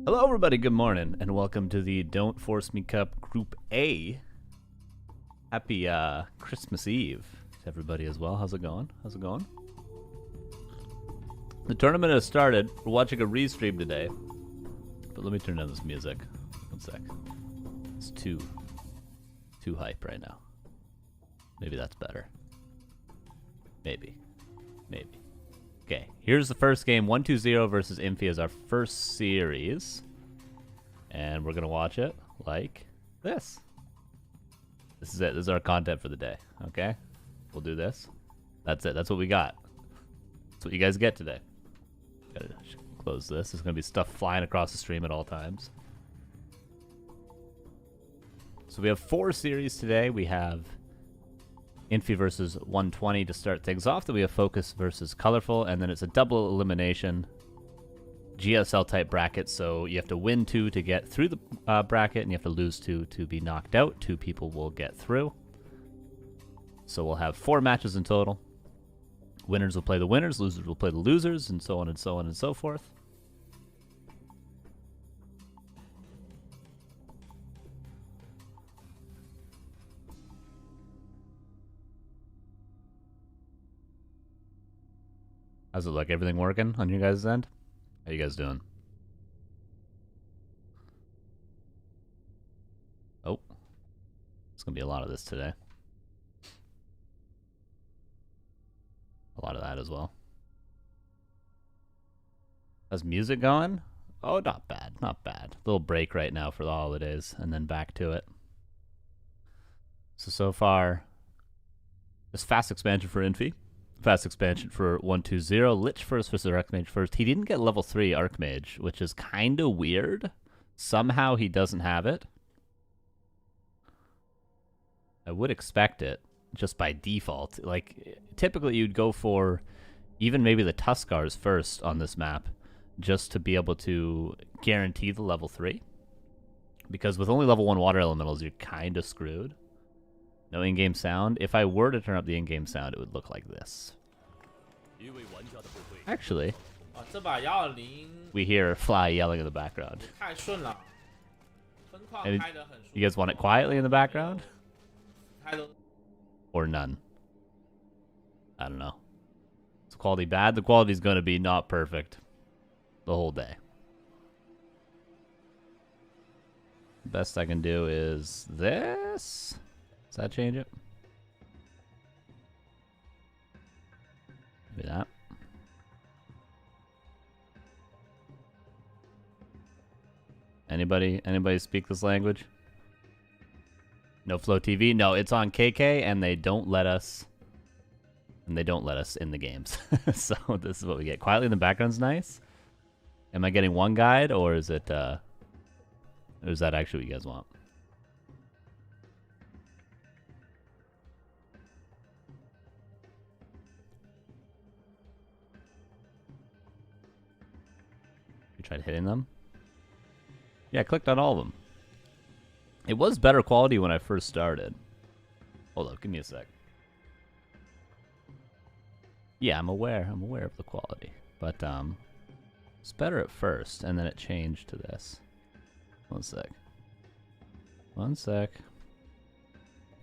Hello everybody, good morning, and welcome to the Don't Force Me Cup Group A. Happy Christmas Eve to everybody as well. How's it going? The tournament has started. We're watching a restream today. But let me turn down this music. One sec. It's too hype right now. Maybe that's better. Maybe. Okay, here's the first game. 1-2-0 versus Infi as our first series. And we're going to watch it like this. This is it. This is our content for the day. Okay? We'll do this. That's it. That's what we got. That's what you guys get today. Gotta close this. There's going to be stuff flying across the stream at all times. So we have 4 series today. We have Infi versus 120 to start things off. Then we have FoCuS versus Colorful, and then it's a double elimination GSL type bracket. So you have to win 2 to get through the bracket, and you have to lose 2 to be knocked out. 2 people will get through. So we'll have 4 matches in total. Winners will play the winners, losers will play the losers, and so on and so on and so forth. How's it look? Everything working on your guys' end? How you guys doing? Oh. It's going to be a lot of this today. A lot of that as well. How's music going? Oh, not bad. Not bad. Little break right now for the holidays, and then back to it. So far, this fast expansion for Infi. Fast expansion for 1-2-0. Lich first versus Archmage first. He didn't get level 3 Archmage, which is kind of weird. Somehow he doesn't have it. I would expect it just by default. Like, typically you'd go for even maybe the Tuskars first on this map just to be able to guarantee the level 3. Because with only level 1 water elementals, you're kind of screwed. No in-game sound. If I were to turn up the in-game sound, it would look like this. Actually, we hear Fly yelling in the background. And you guys want it quietly in the background? Or none? I don't know. Is the quality bad? The quality's going to be not perfect the whole day. Best I can do is this. Does that change it? Maybe that. Anybody speak this language? No Flow TV? No, it's on KK, and they don't let us. And they don't let us in the games. So this is what we get. Quietly in the background's nice. Am I getting one guide, or is it? Or is that actually what you guys want? You tried hitting them? Yeah, I clicked on all of them. It was better quality when I first started. Hold up, give me a sec. Yeah, I'm aware of the quality. But it's better at first, and then it changed to this. One sec.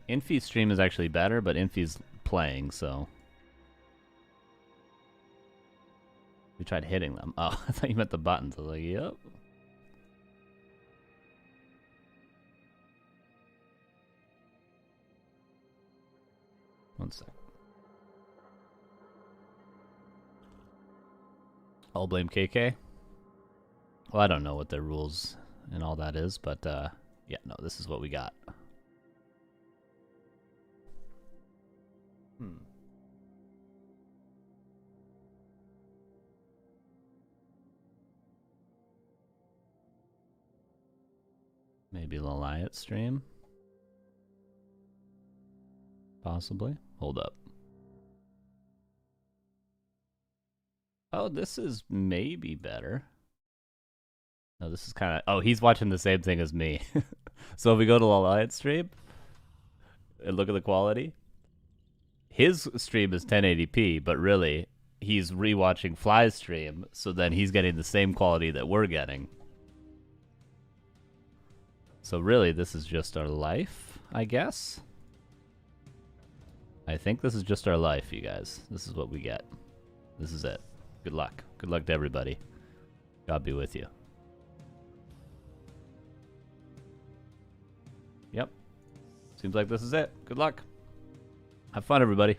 Infi's stream is actually better, but Infi's playing, so we tried hitting them. Oh, I thought you meant the buttons. I was like, yep. One sec. I'll blame KK. Well, I don't know what their rules and all that is, but yeah, no, this is what we got. Maybe Laliat stream? Possibly. Hold up. Oh, this is maybe better. No, this is kind of... Oh, he's watching the same thing as me. So if we go to Laliat stream and look at the quality, his stream is 1080p, but really, he's rewatching Fly's stream, so then he's getting the same quality that we're getting. So really, this is just our life, I guess? I think this is just our life, you guys. This is what we get. This is it. Good luck. Good luck to everybody. God be with you. Yep. Seems like this is it. Good luck. Have fun, everybody.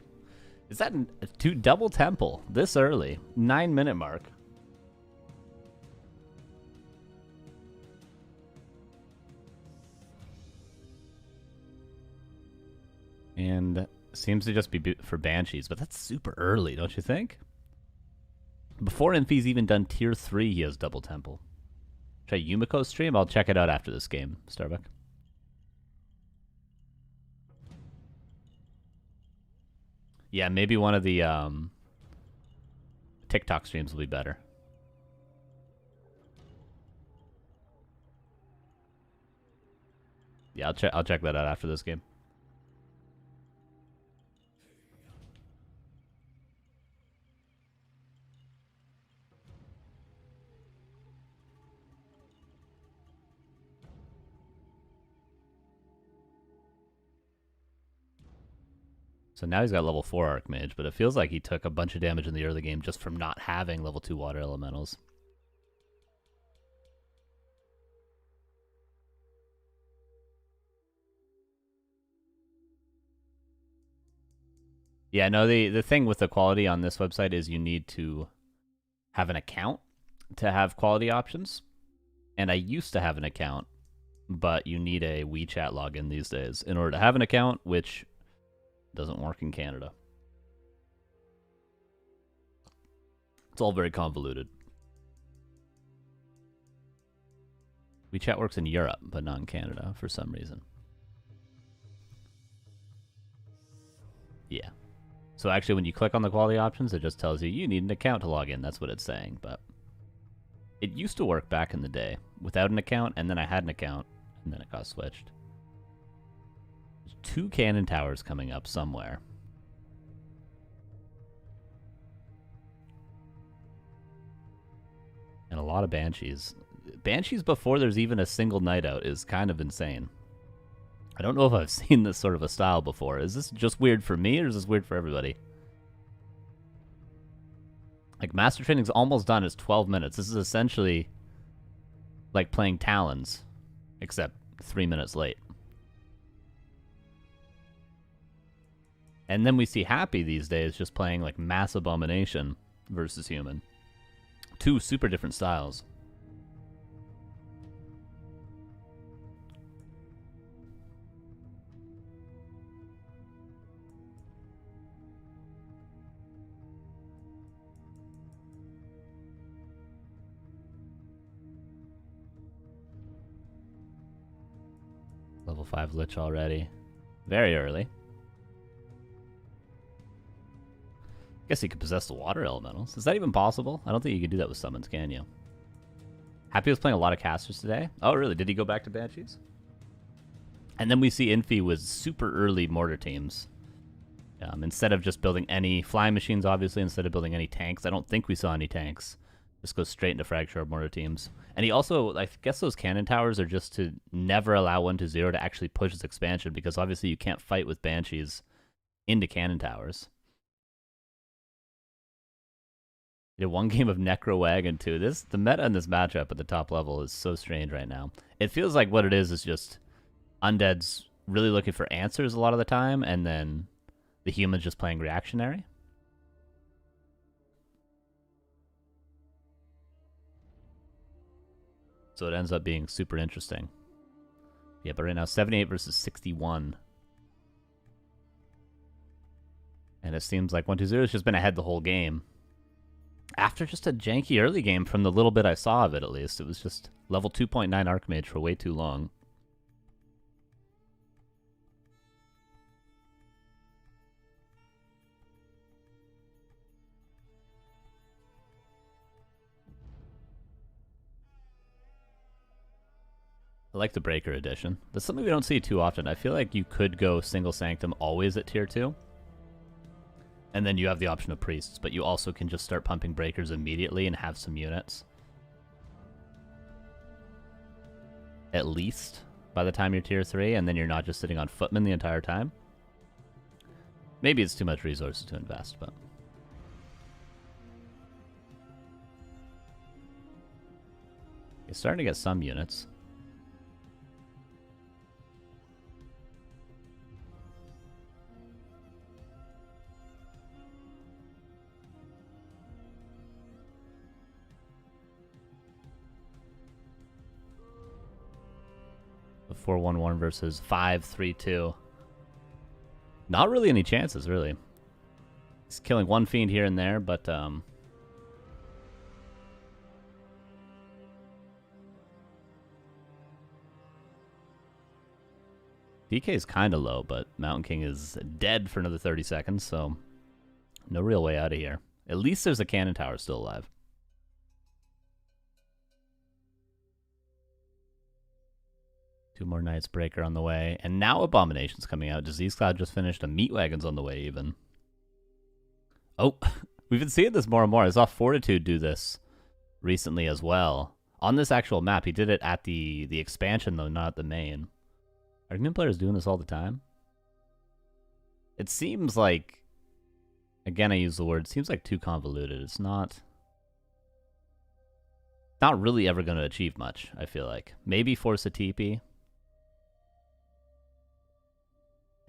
Is that a double temple this early? 9-minute mark. And seems to just be for Banshees, but that's super early, don't you think? Before Infi's even done tier 3, he has double temple. Try Yumiko's stream? I'll check it out after this game, Starbuck. Yeah, maybe one of the TikTok streams will be better. Yeah, I'll check that out after this game. So now he's got level 4 Archmage, but it feels like he took a bunch of damage in the early game just from not having level 2 Water Elementals. Yeah, no, the thing with the quality on this website is you need to have an account to have quality options. And I used to have an account, but you need a WeChat login these days in order to have an account, which doesn't work in Canada. It's all very convoluted. WeChat works in Europe, but not in Canada for some reason. Yeah. So actually, when you click on the quality options, it just tells you you need an account to log in. That's what it's saying, but it used to work back in the day without an account, and then I had an account, and then it got switched. 2 cannon towers coming up somewhere. And a lot of Banshees. Banshees before there's even a single night out is kind of insane. I don't know if I've seen this sort of a style before. Is this just weird for me, or is this weird for everybody? Like, Master Training's almost done. It's 12 minutes. This is essentially like playing Talons, except 3 minutes late. And then we see Happy these days just playing like Mass Abomination versus Human. 2 super different styles. Level 5 Lich already. Very early. Guess he could possess the water elementals. Is that even possible? I don't think you could do that with summons, can you? Happy was playing a lot of casters today. Oh, really? Did he go back to Banshees? And then we see Infi with super early mortar teams. Instead of just building any flying machines, obviously, instead of building any tanks. I don't think we saw any tanks. Just goes straight into frag mortar teams. And he also, I guess those cannon towers are just to never allow 1-0 to actually push his expansion, because obviously you can't fight with Banshees into cannon towers. He did 1 game of Necro Wagon too. The meta in this matchup at the top level is so strange right now. It feels like what it is just undeads really looking for answers a lot of the time, and then the humans just playing reactionary. So it ends up being super interesting. Yeah, but right now 78 versus 61. And it seems like 1-2-0 has just been ahead the whole game. After just a janky early game, from the little bit I saw of it at least, it was just level 2.9 Archmage for way too long. I like the Breaker edition. That's something we don't see too often. I feel like you could go single Sanctum always at tier 2. And then you have the option of Priests, but you also can just start pumping Breakers immediately and have some units. At least by the time you're tier 3, and then you're not just sitting on footmen the entire time. Maybe it's too much resources to invest, but... It's starting to get some units. The 4-1-1 versus 5-3-2. Not really any chances, really. He's killing one fiend here and there, but DK is kind of low, but Mountain King is dead for another 30 seconds, so no real way out of here. At least there's a cannon tower still alive. Two more Knight's Breaker on the way, and now Abomination's coming out. Disease Cloud just finished. A Meat Wagon's on the way, even. Oh, we've been seeing this more and more. I saw Fortitude do this recently as well. On this actual map, he did it at the expansion, though, not the main. Are human players doing this all the time? It seems like, again, I use the word, it seems like too convoluted. It's not really ever going to achieve much, I feel like. Maybe force a TP.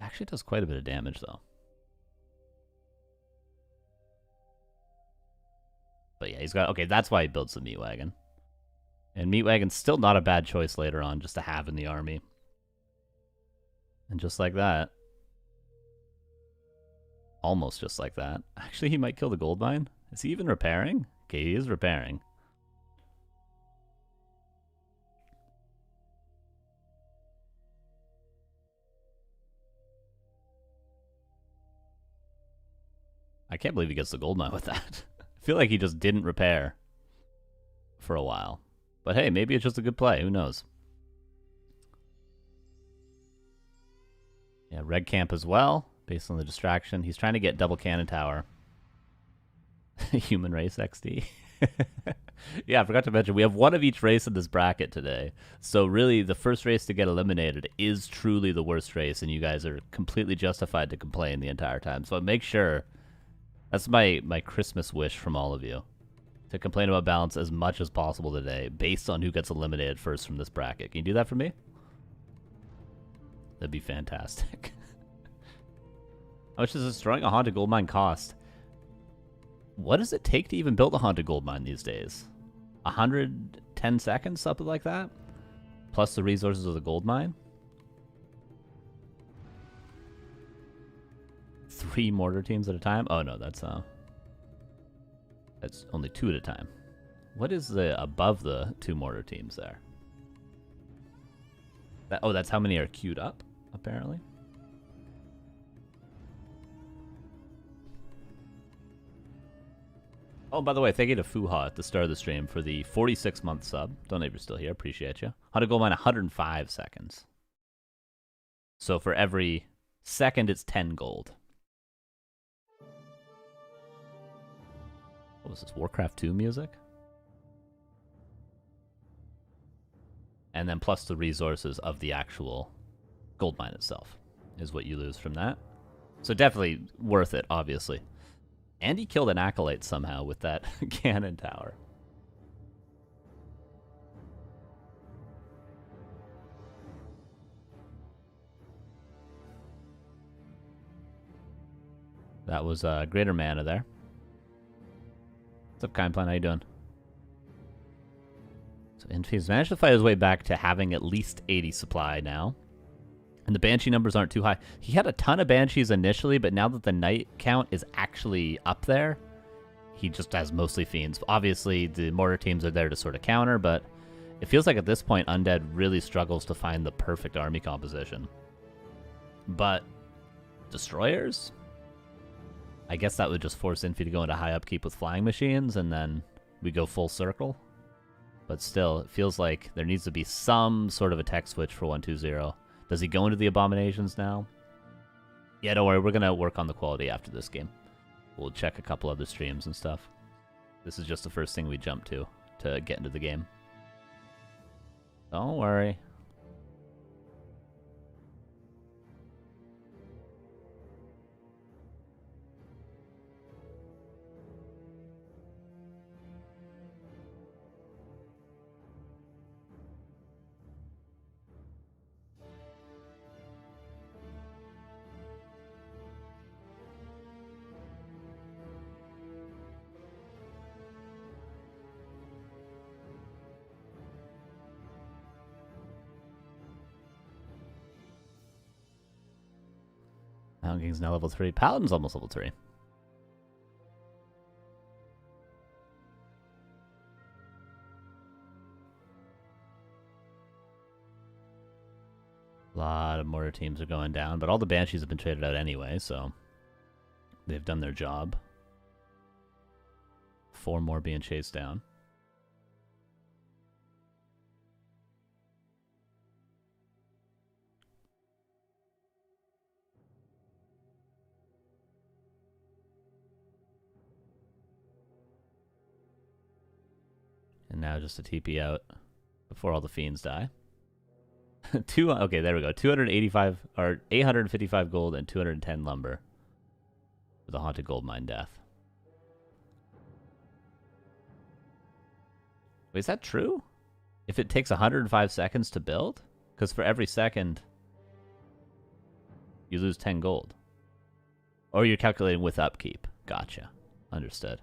Actually does quite a bit of damage, though. But yeah, he's got... Okay, that's why he builds the Meat Wagon. And Meat Wagon's still not a bad choice later on just to have in the army. And just like that... Almost just like that. Actually, he might kill the gold mine. Is he even repairing? Okay, he is repairing. I can't believe he gets the gold mine with that. I feel like he just didn't repair for a while. But hey, maybe it's just a good play. Who knows? Yeah, red camp as well, based on the distraction. He's trying to get double cannon tower. Human race XD. Yeah, I forgot to mention, we have one of each race in this bracket today. So really, the first race to get eliminated is truly the worst race, and you guys are completely justified to complain the entire time. So make sure... That's my Christmas wish from all of you. To complain about balance as much as possible today, based on who gets eliminated first from this bracket. Can you do that for me? That'd be fantastic. How much does destroying a haunted gold mine cost? What does it take to even build a haunted gold mine these days? 110 seconds, something like that? Plus the resources of the gold mine? 3 mortar teams at a time? Oh no, that's only 2 at a time. What is the above the 2 mortar teams there? Oh, that's how many are queued up, apparently. Oh, by the way, thank you to Fuha at the start of the stream for the 46-month sub. Don't know if you're still here. Appreciate you. How to gold mine 105 seconds. So for every second, it's 10 gold. What was this, Warcraft 2 music? And then plus the resources of the actual gold mine itself is what you lose from that. So definitely worth it, obviously. And he killed an Acolyte somehow with that cannon tower. That was Greater Mana there. What's up, Kind Plan? How you doing? So Infi's managed to fight his way back to having at least 80 supply now. And the Banshee numbers aren't too high. He had a ton of Banshees initially, but now that the Knight count is actually up there, he just has mostly Fiends. Obviously, the Mortar teams are there to sort of counter, but it feels like at this point, Undead really struggles to find the perfect army composition. But Destroyers? I guess that would just force Infi to go into high upkeep with Flying Machines, and then we go full circle. But still, it feels like there needs to be some sort of a tech switch for 1-2-0. Does he go into the Abominations now? Yeah, don't worry. We're going to work on the quality after this game. We'll check a couple other streams and stuff. This is just the first thing we jump to get into the game. Don't worry. Mountain King's now level 3. Paladin's almost level 3. A lot of mortar teams are going down, but all the Banshees have been traded out anyway, so they've done their job. 4 more being chased down. And now just a TP out before all the fiends die. Okay, there we go. 285 or 855 gold and 210 lumber for the Haunted Goldmine death. Wait, is that true? If it takes 105 seconds to build? Because for every second, you lose 10 gold. Or you're calculating with upkeep. Gotcha. Understood.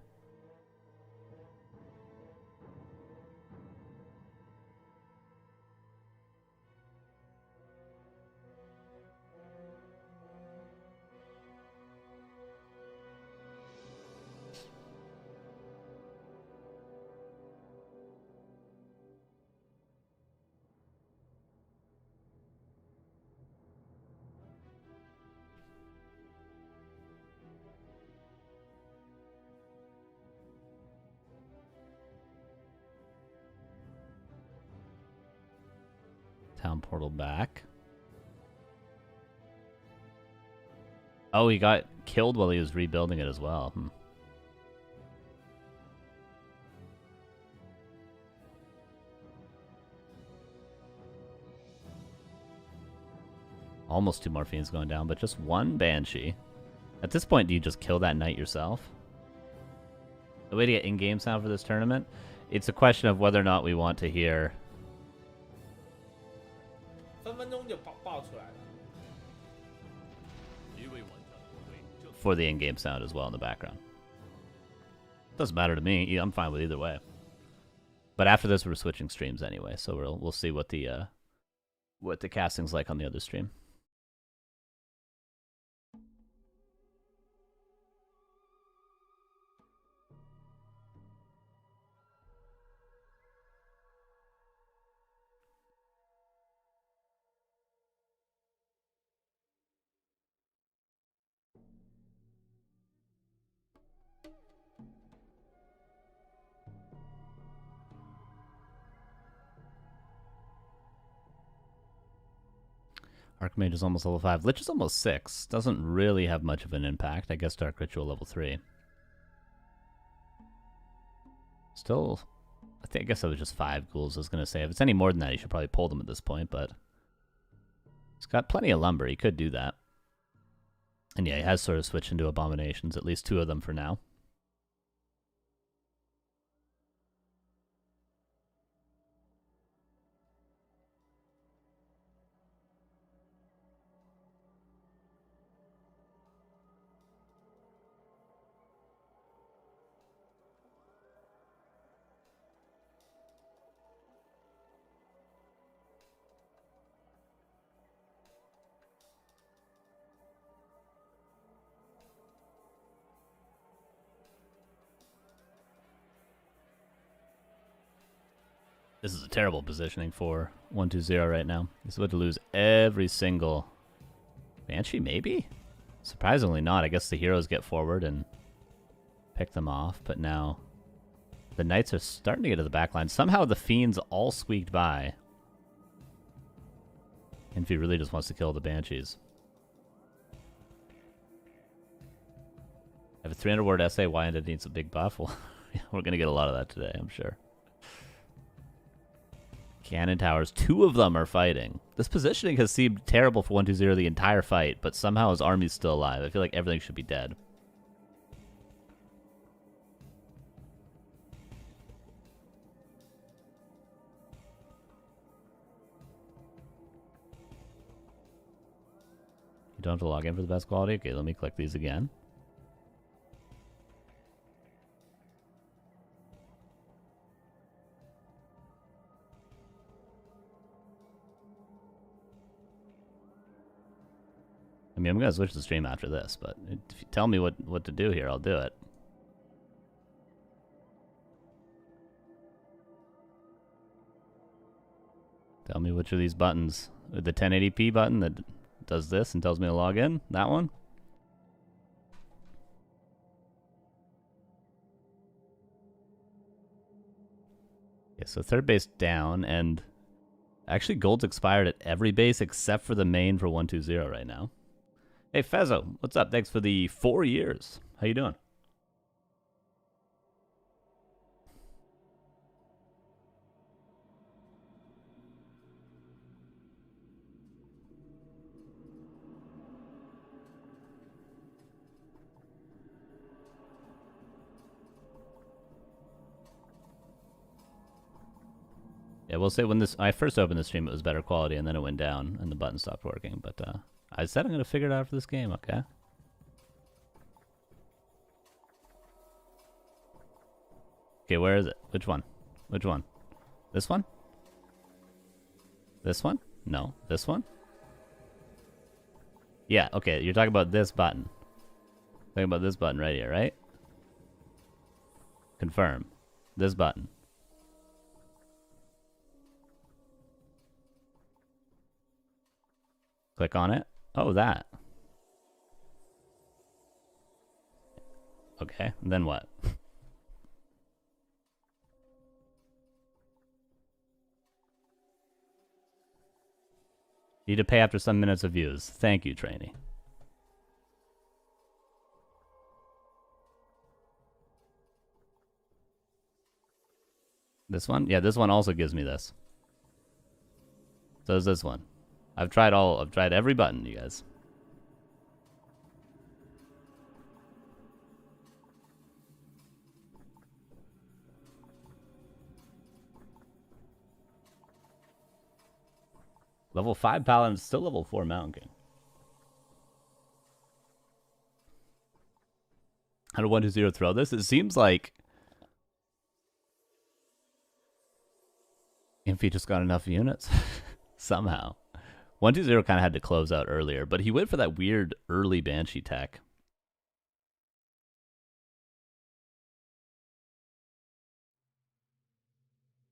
Town portal back. Oh, he got killed while he was rebuilding it as well. Almost 2 more fiends going down, but just 1 Banshee. At this point, do you just kill that knight yourself? The way to get in-game sound for this tournament, it's a question of whether or not we want to hear for the in-game sound as well in the background. Doesn't matter to me. I'm fine with either way. But after this, we're switching streams anyway, so we'll see what the casting's like on the other stream. Archmage is almost level 5. Lich is almost 6. Doesn't really have much of an impact. I guess Dark Ritual level 3. Still, I guess that was just 5 ghouls, I was going to say. If it's any more than that, you should probably pull them at this point, but he's got plenty of lumber. He could do that. And yeah, he has sort of switched into abominations, at least 2 of them for now. This is a terrible positioning for 1-2-0 right now. He's about to lose every single Banshee, maybe? Surprisingly not. I guess the heroes get forward and pick them off, but now the Knights are starting to get to the backline. Somehow the Fiends all squeaked by. Infi really just wants to kill the Banshees. I have a 300 word essay, why it needs a big buff. Well, we're going to get a lot of that today, I'm sure. Cannon towers, 2 of them are fighting. This positioning has seemed terrible for 1-2-0 the entire fight, but somehow his army's still alive. I feel like everything should be dead. You don't have to log in for the best quality? Okay, let me click these again. I mean, I'm gonna switch the stream after this, but if you tell me what to do here, I'll do it. Tell me which of these buttons. The 1080p button that does this and tells me to log in? That one? Okay, so third base down, and actually gold's expired at every base except for the main for 120 right now. Hey, Fezzo, what's up? Thanks for the 4 years. How you doing? Yeah, we'll say when I first opened the stream, it was better quality, and then it went down, and the button stopped working. But I said I'm going to figure it out for this game, okay? Okay, where is it? Which one? Which one? This one? This one? No. This one? Yeah, okay, you're talking about this button. Talking about this button right here, right? Confirm. This button. Click on it. Oh, that. Okay, and then what? Need to pay after some minutes of views. Thank you, trainee. This one? Yeah, this one also gives me this. So does this one. I've tried every button, you guys. Level 5 Paladin, still level 4 Mountain King. How did 120 throw this? It seems like Infi just got enough units. Somehow. 120 kind of had to close out earlier, but he went for that weird early Banshee tech.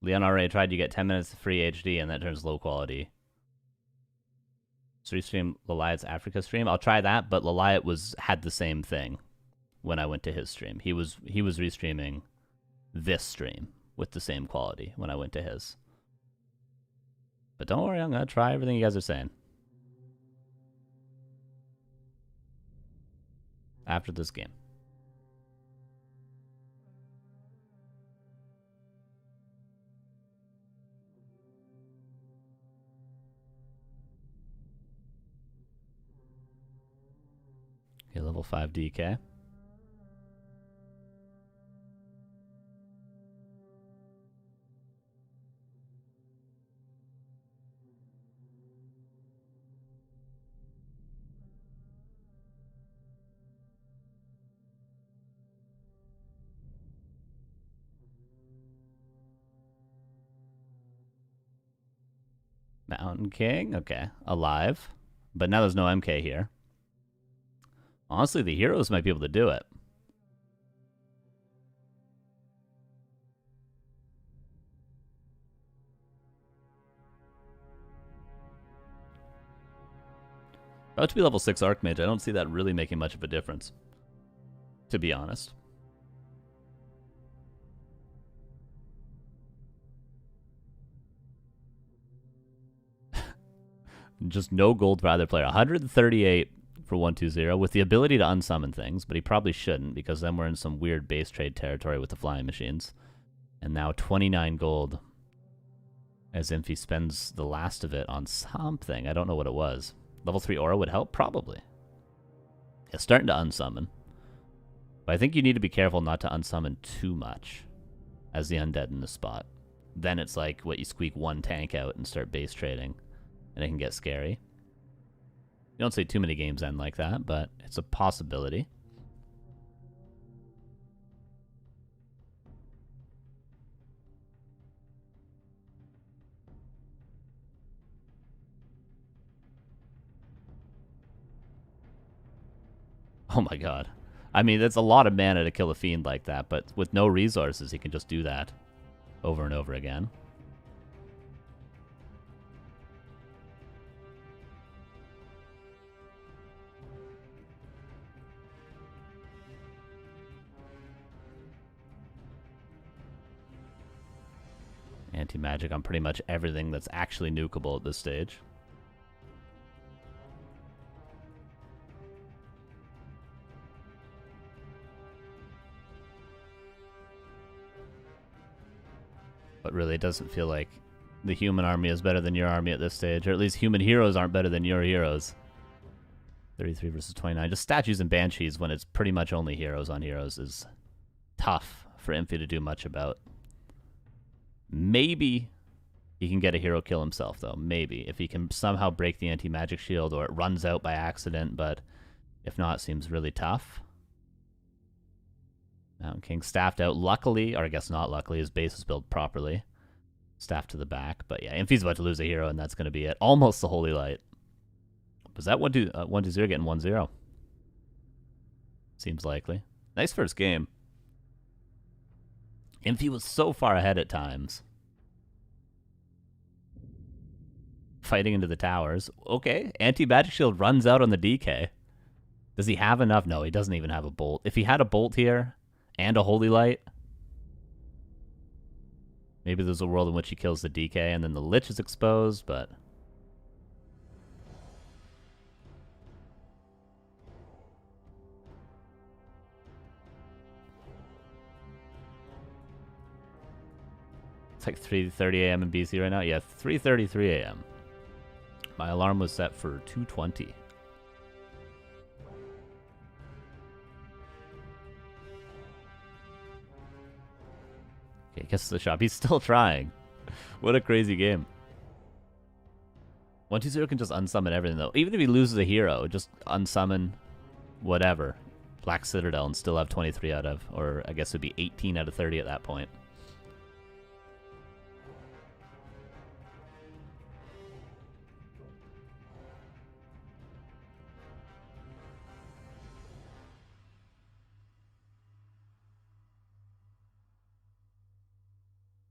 Leon RA tried to get 10 minutes of free HD, and that turns low quality. So restream Laliat's Africa stream. I'll try that, but Laliat had the same thing when I went to his stream. He was restreaming this stream with the same quality when I went to his. But don't worry, I'm gonna try everything you guys are saying. After this game. Okay, level 5 DK. Mountain King, okay. Alive. But now there's no MK here. Honestly, the heroes might be able to do it. About to be level 6 Archmage, I don't see that really making much of a difference. To be honest. Just no gold for either player. 138 for 120 with the ability to unsummon things, but he probably shouldn't because then we're in some weird base trade territory with the flying machines. And now 29 gold as Infi spends the last of it on something. I don't know what it was. Level 3 aura would help? Probably. It's starting to unsummon. But I think you need to be careful not to unsummon too much as the undead in the spot. Then it's like what you squeak one tank out and start base trading. And it can get scary. You don't say too many games end like that, but it's a possibility. Oh my god. I mean, that's a lot of mana to kill a fiend like that, but with no resources, he can just do that over and over again. Anti-magic on pretty much everything that's actually nukeable at this stage. But really, it doesn't feel like the human army is better than your army at this stage. Or at least human heroes aren't better than your heroes. 33 versus 29. Just statues and banshees when it's pretty much only heroes on heroes is tough for Infi to do much about. Maybe he can get a hero kill himself, though. Maybe. If he can somehow break the anti-magic shield or it runs out by accident, but if not, it seems really tough. Mountain King staffed out. Luckily, or I guess not luckily, his base is built properly. Staffed to the back. But yeah, Infi's about to lose a hero, and that's going to be it. Almost the Holy Light. Was that 1-2-0 getting 1-0? Seems likely. Nice first game. Infi was so far ahead at times. Fighting into the towers. Okay, anti-magic shield runs out on the DK. Does he have enough? No, he doesn't even have a bolt. If he had a bolt here and a Holy Light, maybe there's a world in which he kills the DK and then the Lich is exposed, but... It's like 3:30 a.m. in BC right now. Yeah, 3:33 a.m. My alarm was set for 2:20. Okay, gets to the shop. He's still trying. What a crazy game. 1-2-0 can just unsummon everything, though. Even if he loses a hero, just unsummon whatever. Black Citadel and still have 23 out of, or I guess it would be 18 out of 30 at that point.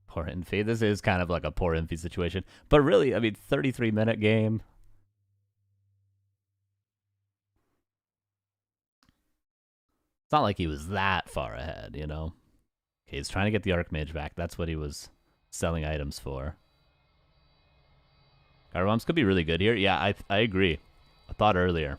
Poor Infi. This is kind of like a poor Infi situation. But really, I mean, 33-minute game. It's not like he was that far ahead, you know? Okay, he's trying to get the Archmage back. That's what he was selling items for. Garbombs could be really good here. Yeah, I agree. I thought earlier.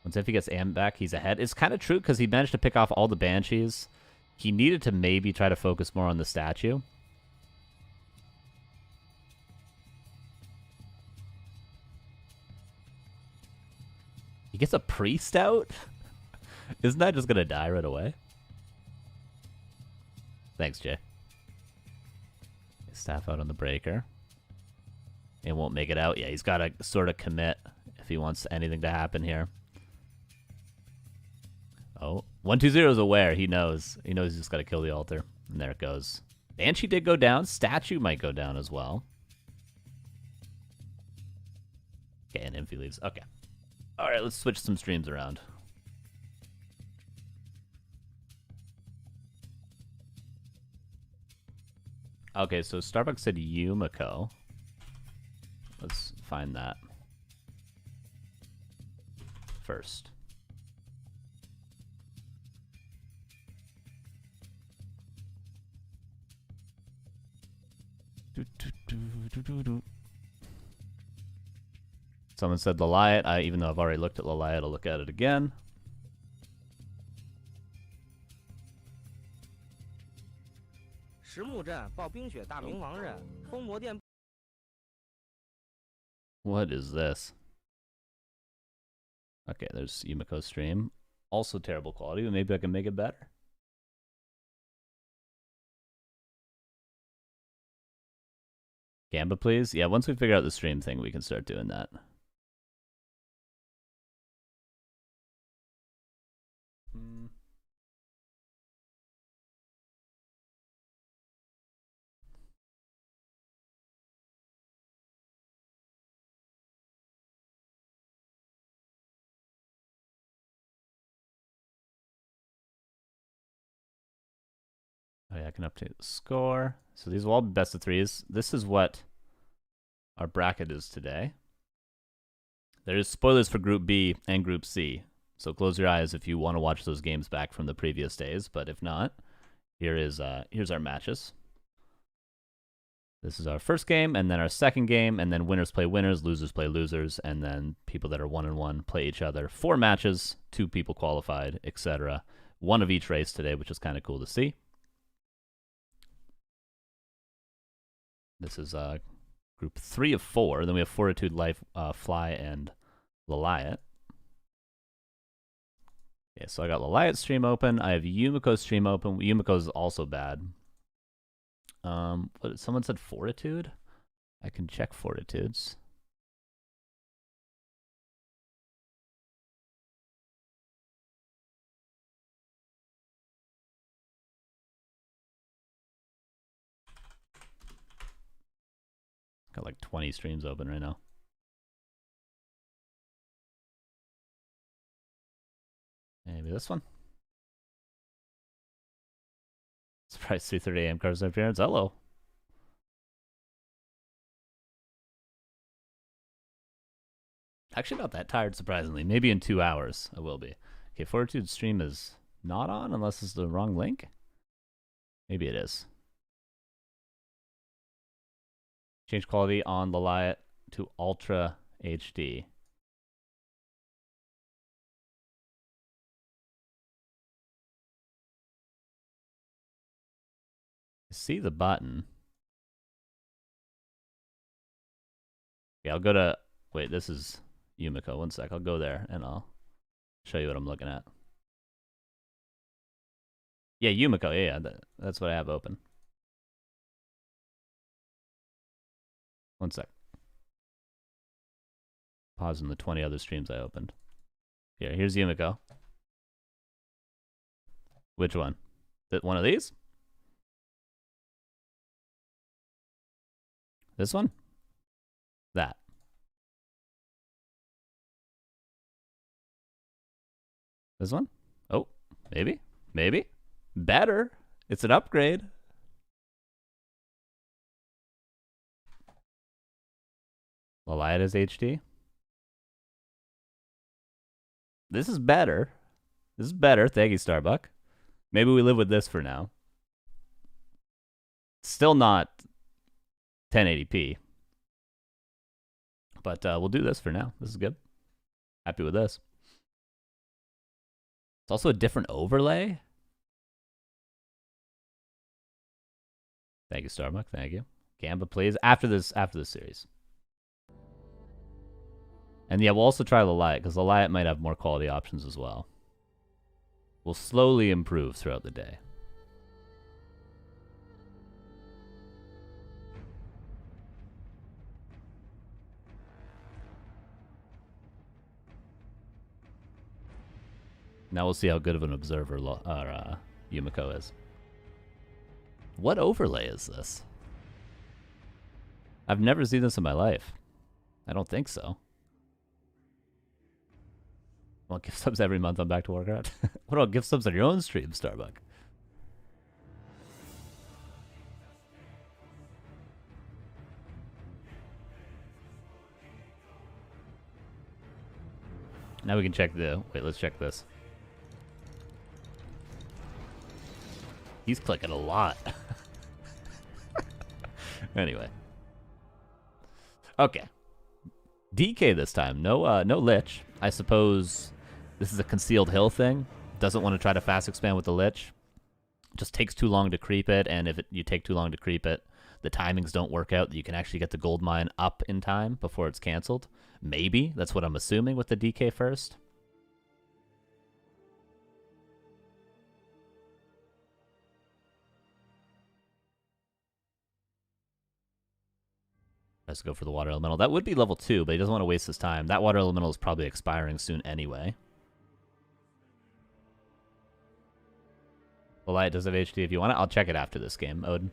Once if he gets Am back, he's ahead. It's kind of true because he managed to pick off all the Banshees. He needed to maybe try to focus more on the statue. He gets a priest out? Isn't that just going to die right away? Thanks, Jay. Staff out on the breaker. It won't make it out. Yeah, he's got to sort of commit if he wants anything to happen here. Oh, 1-2-0 is aware. He knows. He knows he's just got to kill the altar. And there it goes. Banshee did go down. Statue might go down as well. Okay, and Infi leaves. Okay. All right, let's switch some streams around. Okay, so Starbucks said Yumiko. Let's find that first. Someone said Laliat. Even though I've already looked at Laliat, I'll look at it again. What is this? Okay, there's Yumiko's stream. Also terrible quality, but maybe I can make it better. Gamba, please? Yeah, once we figure out the stream thing, we can start doing that. can update the score. So these will all be best of threes. This is what our bracket is today. There's spoilers for Group B and Group C. So close your eyes if you want to watch those games back from the previous days. But if not, here's our matches. This is our first game, and then our second game, and then winners play winners, losers play losers, and then people that are 1-1 play each other. 4 matches, 2 people qualified, etc. 1 of each race today, which is kind of cool to see. This is Group 3 of 4. Then we have Fortitude, Life, Fly, and Laliat. Okay, so I got Laliat stream open. I have Yumiko stream open. Yumiko is also bad. But someone said Fortitude? I can check Fortitudes. Got like 20 streams open right now. Maybe this one. Surprise 3:30 a.m. cars appearance. Hello. Actually not that tired, surprisingly. Maybe in 2 hours I will be. Okay, Fortitude stream is not on unless it's the wrong link. Maybe it is. Change quality on Laliat to Ultra HD. See the button. Yeah, I'll go to... Wait, this is Yumiko. One sec. I'll go there, and I'll show you what I'm looking at. Yeah, Yumiko. Yeah, that's what I have open. One sec. Pausing the 20 other streams I opened. Here's Yumiko. Which one? One of these? This one? That. This one? Oh, maybe. Maybe. Better. It's an upgrade. Laliat is HD. This is better. This is better. Thank you, Starbuck. Maybe we live with this for now. Still not 1080p. But we'll do this for now. This is good. Happy with this. It's also a different overlay. Thank you, Starbuck. Thank you. Gamba, please. After this series. And yeah, we'll also try Laliat, because Laliat might have more quality options as well. We'll slowly improve throughout the day. Now we'll see how good of an observer Yumiko is. What overlay is this? I've never seen this in my life. I don't think so. Well, gift subs every month on Back to Warcraft. What about gift subs on your own stream, Starbuck? Now we can check the... Wait, let's check this. He's clicking a lot. Anyway. Okay. DK this time. No Lich. I suppose this is a concealed hill thing. Doesn't want to try to fast expand with the Lich. Just takes too long to creep it, and if you take too long to creep it, the timings don't work out. You can actually get the gold mine up in time before it's canceled. Maybe. That's what I'm assuming with the DK first. Let's go for the water elemental. That would be level 2, but he doesn't want to waste his time. That water elemental is probably expiring soon anyway. The light does have HD if you want it. I'll check it after this game, Odin.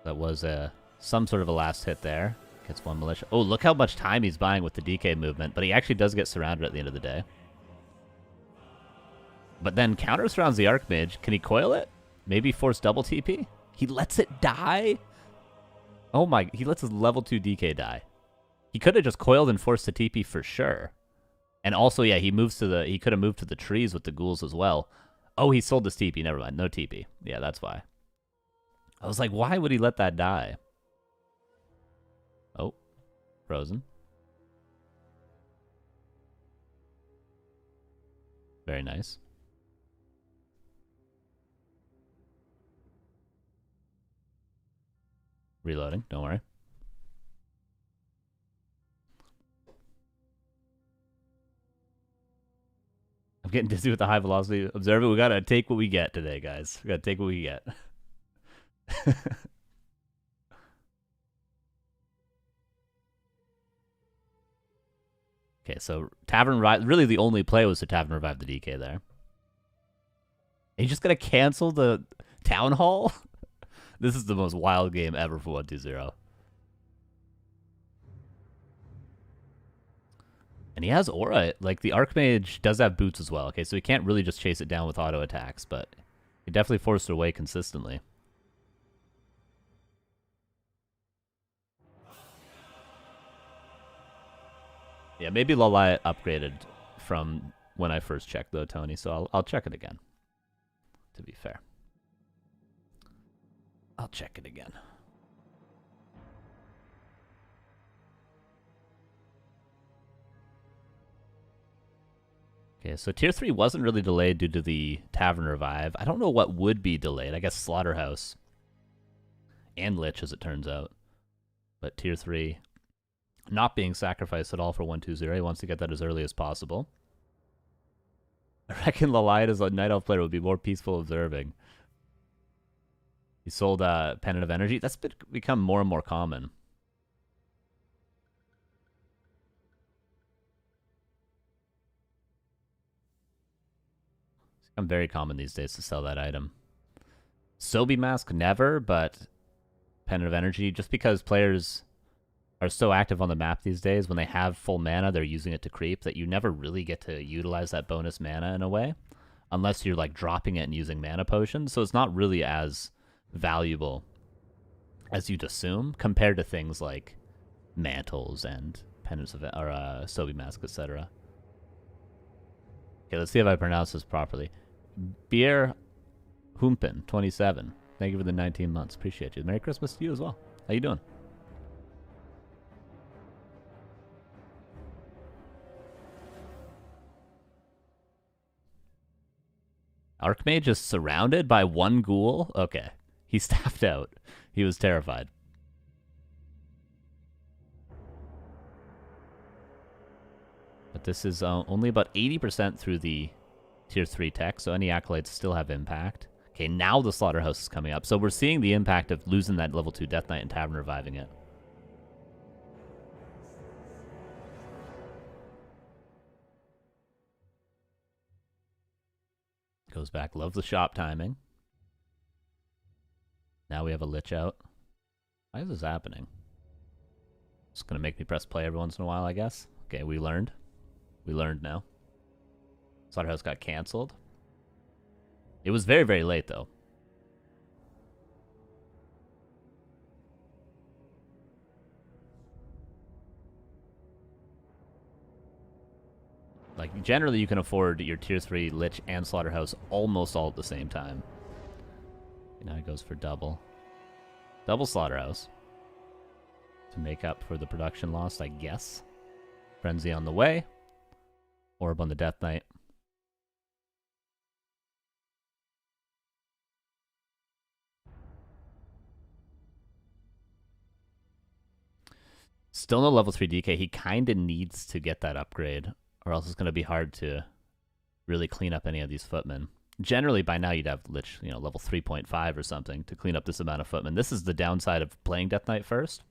That was some sort of a last hit there. Gets one militia. Oh, look how much time he's buying with the DK movement, but he actually does get surrounded at the end of the day. But then counter surrounds the Archmage. Can he coil it? Maybe force double TP? He lets it die? Oh my, he lets his level 2 DK die. He could have just coiled and forced the TP for sure. And also, yeah, he could have moved to the trees with the ghouls as well. Oh, he sold this TP. Never mind. No TP. Yeah, that's why. I was like, why would he let that die? Oh, frozen. Very nice. Reloading, don't worry. I'm getting dizzy with the high velocity observer. We gotta take what we get today, guys. We gotta take what we get. Okay, so Tavern Revive. Really, the only play was to Tavern Revive the DK there. Are you just gonna cancel the Town Hall? This is the most wild game ever for 1-2-0. And he has aura. Like, the Archmage does have boots as well. Okay, so he can't really just chase it down with auto attacks, but he definitely forced it away consistently. Yeah, maybe Lalai upgraded from when I first checked, though, Tony, so I'll check it again, to be fair. I'll check it again. Okay, so Tier 3 wasn't really delayed due to the Tavern Revive. I don't know what would be delayed. I guess Slaughterhouse and Lich, as it turns out. But Tier 3 not being sacrificed at all for 1-2-0. He wants to get that as early as possible. I reckon Lalai as a Night Elf player would be more peaceful observing. He sold Pendant of Energy. That's become more and more common. It's become very common these days to sell that item. Sobi Mask, never, but Pendant of Energy, just because players are so active on the map these days, when they have full mana, they're using it to creep, that you never really get to utilize that bonus mana in a way, unless you're like dropping it and using mana potions. So it's not really as valuable as you'd assume compared to things like mantles and pendants of or Sobi Mask, etc. Okay, let's see if I pronounce this properly. Beer Humpen 27. Thank you for the 19 months. Appreciate you. Merry Christmas to you as well. How you doing? Archmage is surrounded by one ghoul? Okay. He staffed out. He was terrified. But this is only about 80% through the Tier 3 tech, so any accolades still have impact. Okay, now the Slaughterhouse is coming up. So we're seeing the impact of losing that level 2 Death Knight and Tavern reviving it. Goes back. Love the shop timing. Now we have a Lich out. Why is this happening? It's going to make me press play every once in a while, I guess. Okay, we learned. We learned now. Slaughterhouse got canceled. It was very, very late, though. Like, generally you can afford your Tier 3 Lich and Slaughterhouse almost all at the same time. And now he goes for double. Double Slaughterhouse. To make up for the production loss, I guess. Frenzy on the way. Orb on the Death Knight. Still no level 3 DK. He kind of needs to get that upgrade, or else it's going to be hard to really clean up any of these footmen. Generally, by now, you'd have Lich, you know, level 3.5 or something to clean up this amount of footmen. This is the downside of playing Death Knight first.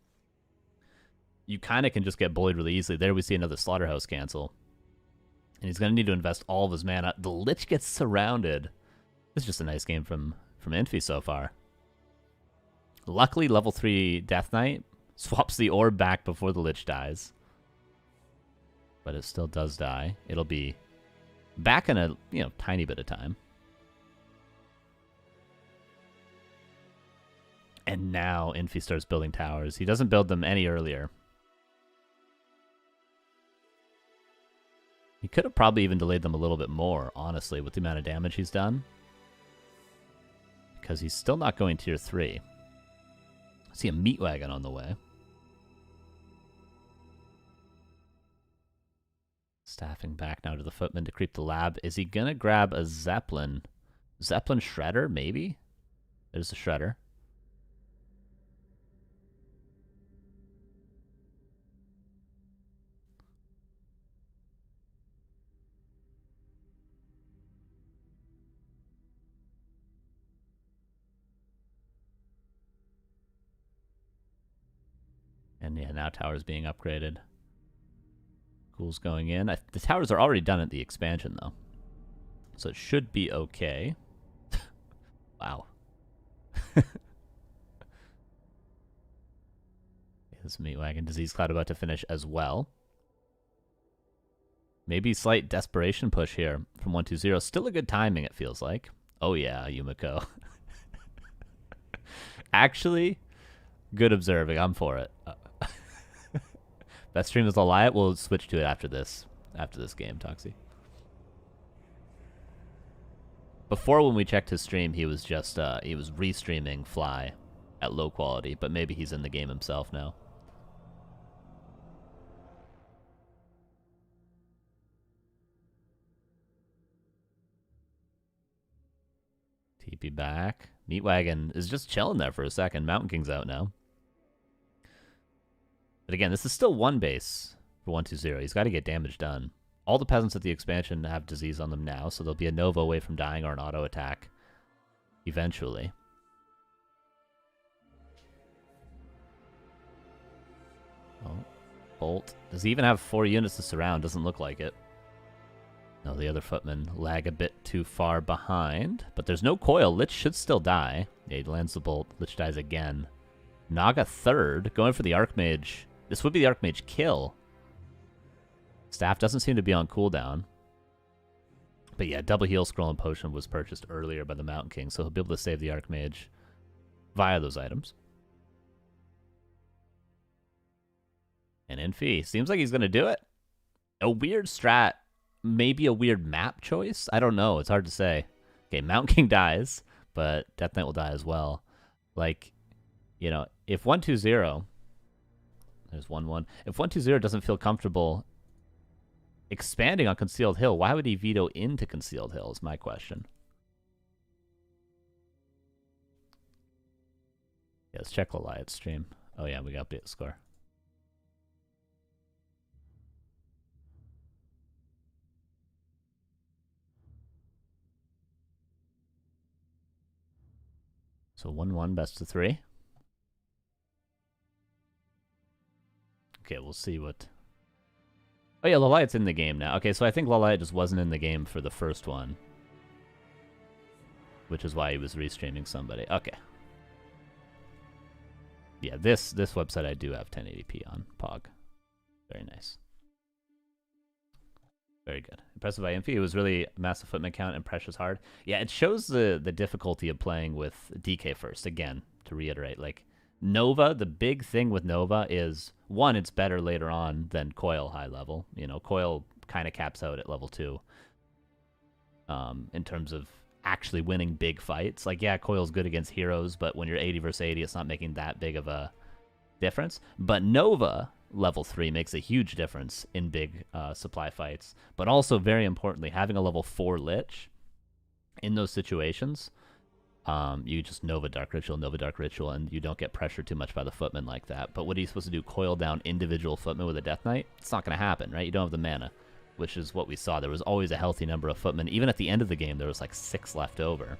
You kind of can just get bullied really easily. There we see another Slaughterhouse cancel. And he's going to need to invest all of his mana. The Lich gets surrounded. This is just a nice game from Infi so far. Luckily, level 3 Death Knight swaps the orb back before the Lich dies. But it still does die. It'll be Back in a, tiny bit of time. And now Infi starts building towers. He doesn't build them any earlier. He could have probably even delayed them a little bit more, honestly, with the amount of damage he's done. Because he's still not going tier 3. I see a meat wagon on the way. Staffing back now to the footman to creep the lab. Is he going to grab a Zeppelin? Zeppelin Shredder, maybe? There's the Shredder. And yeah, now tower's being upgraded. Ghouls going in. The towers are already done at the expansion, though. So it should be okay. Wow. This meat wagon disease cloud about to finish as well. Maybe slight desperation push here from 120. Still a good timing, it feels like. Oh yeah, Yumiko. Actually, good observing. I'm for it. Best stream is Laliat. We'll switch to it after this game, Toxie. Before, when we checked his stream, he was just he was restreaming Fly at low quality, but maybe he's in the game himself now. TP back. Meat Wagon is just chilling there for a second. Mountain King's out now. But again, this is still one base for 120. He's got to get damage done. All the peasants at the expansion have disease on them now, so there'll be a Nova away from dying or an auto attack eventually. Oh, Bolt. Does he even have 4 units to surround? Doesn't look like it. No, the other footmen lag a bit too far behind. But there's no coil. Lich should still die. Yeah, he lands the bolt. Lich dies again. Naga third, going for the Archmage. This would be the Archmage kill. Staff doesn't seem to be on cooldown. But yeah, double heal scroll and potion was purchased earlier by the Mountain King, so he'll be able to save the Archmage via those items. And Infi, seems like he's going to do it. A weird strat, maybe a weird map choice? I don't know, it's hard to say. Okay, Mountain King dies, but Death Knight will die as well. Like, you know, if 120... There's 1-1. If 120 doesn't feel comfortable expanding on Concealed Hill, why would he veto into Concealed Hill is my question. Yeah, let's check Laliat's stream. Oh yeah, we got to update the score. So 1-1, best of 3. Okay, we'll see what... Oh yeah, Laliat's in the game now. Okay, so I think Laliat just wasn't in the game for the first one. Which is why he was restreaming somebody. Okay. Yeah, this website I do have 1080p on. Pog. Very nice. Very good. Impressive by Infi. It was really massive footman count and precious hard. Yeah, it shows the difficulty of playing with DK first. Again, to reiterate, like... Nova, the big thing with Nova is, one, it's better later on than Coil high level. You know, Coil kind of caps out at level 2 in terms of actually winning big fights. Like, yeah, Coil's good against heroes, but when you're 80 versus 80, it's not making that big of a difference. But Nova, level 3, makes a huge difference in big supply fights. But also, very importantly, having a level 4 Lich in those situations... you just Nova Dark Ritual, and you don't get pressured too much by the footman like that. But what are you supposed to do? Coil down individual footmen with a Death Knight? It's not going to happen, right? You don't have the mana, which is what we saw. There was always a healthy number of footmen. Even at the end of the game, there was like 6 left over.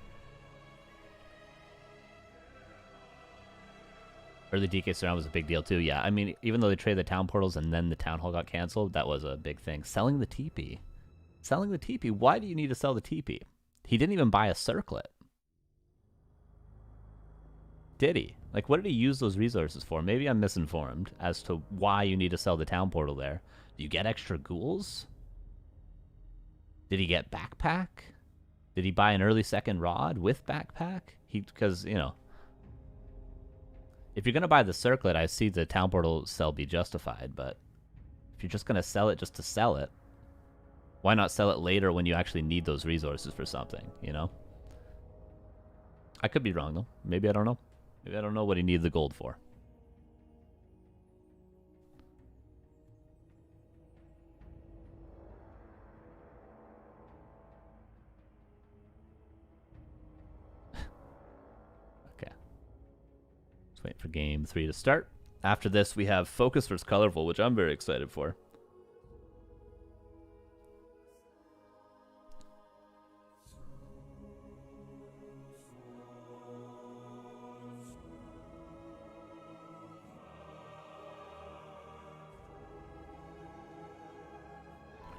Early DK surround was a big deal too. Yeah, I mean, even though they traded the town portals and then the town hall got canceled, that was a big thing. Selling the TP. Selling the TP? Why do you need to sell the TP? He didn't even buy a circlet. Did he? Like, what did he use those resources for? Maybe I'm misinformed as to why you need to sell the town portal there. Do you get extra ghouls? Did he get backpack? Did he buy an early second rod with backpack? Because, you know, if you're going to buy the circlet, I see the town portal sell be justified, but if you're just going to sell it just to sell it, why not sell it later when you actually need those resources for something, you know? I could be wrong, though. Maybe I don't know. Maybe I don't know what he needs the gold for. Okay. Let's wait for game 3 to start. After this, we have FoCuS vs. Colorful, which I'm very excited for.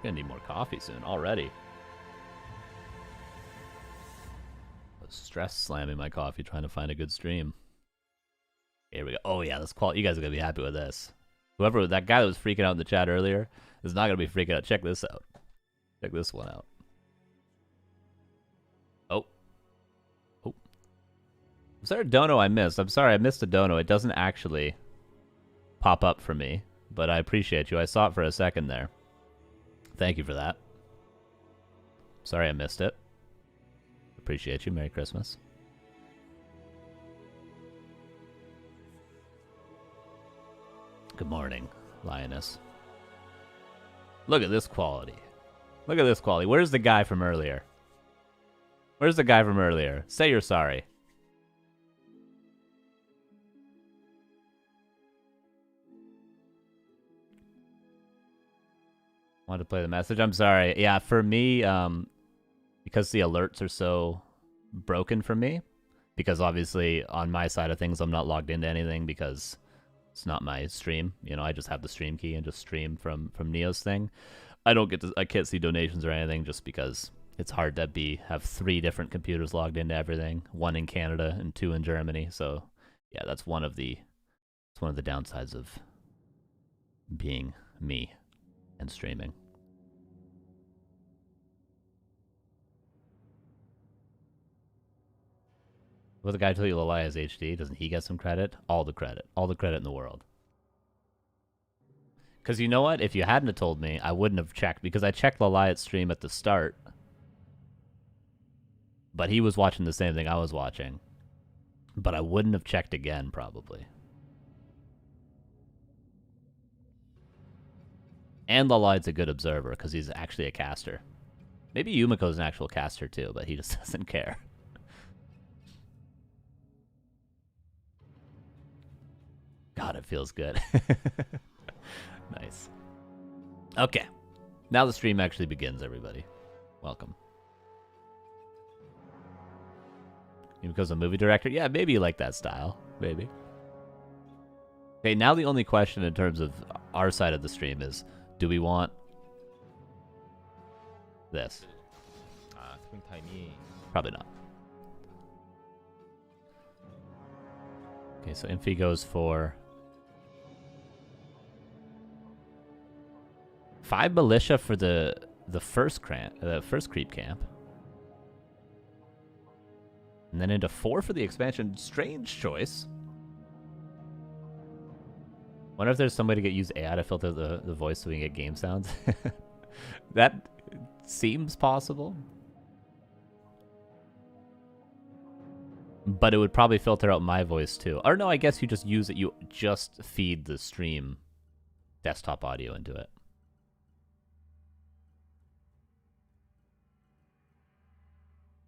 Gonna need more coffee soon already. Stress slamming my coffee trying to find a good stream. Here we go. Oh yeah, this quality. You guys are gonna be happy with this. Whoever that guy that was freaking out in the chat earlier is not gonna be freaking out. Check this out. Check this one out. Oh. Oh. Was there a dono I missed? I'm sorry, I missed a dono. It doesn't actually pop up for me, but I appreciate you. I saw it for a second there. Thank you for that. Sorry I missed it. Appreciate you. Merry Christmas. Good morning, Lioness. Look at this quality. Look at this quality. Where's the guy from earlier? Where's the guy from earlier? Say you're sorry. Wanted to play the message. I'm sorry. Yeah, for me, because the alerts are so broken for me, because obviously on my side of things, I'm not logged into anything because it's not my stream. You know, I just have the stream key and just stream from Neo's thing. I can't see donations or anything just because it's hard to have 3 different computers logged into everything, 1 in Canada and 2 in Germany. So yeah, that's one of the downsides of being me and streaming. What the guy told you Lalai has HD? Doesn't he get some credit? All the credit in the world. Because you know what? If you hadn't have told me, I wouldn't have checked, because I checked Lalai's stream at the start. But he was watching the same thing I was watching. But I wouldn't have checked again, probably. And Lalai's a good observer, because he's actually a caster. Maybe Yumiko's an actual caster too, but he just doesn't care. God, it feels good. Nice. Okay. Now the stream actually begins, everybody. Welcome. Yumiko's a movie director? Yeah, maybe you like that style. Maybe. Okay, now the only question in terms of our side of the stream is, do we want this? Probably not. Okay, so Infi goes for 5 militia for the first creep camp. And then into 4 for the expansion. Strange choice. Wonder if there's some way to use AI to filter the voice so we can get game sounds. That seems possible. But it would probably filter out my voice too. Or no, I guess you just use it. You just feed the stream desktop audio into it.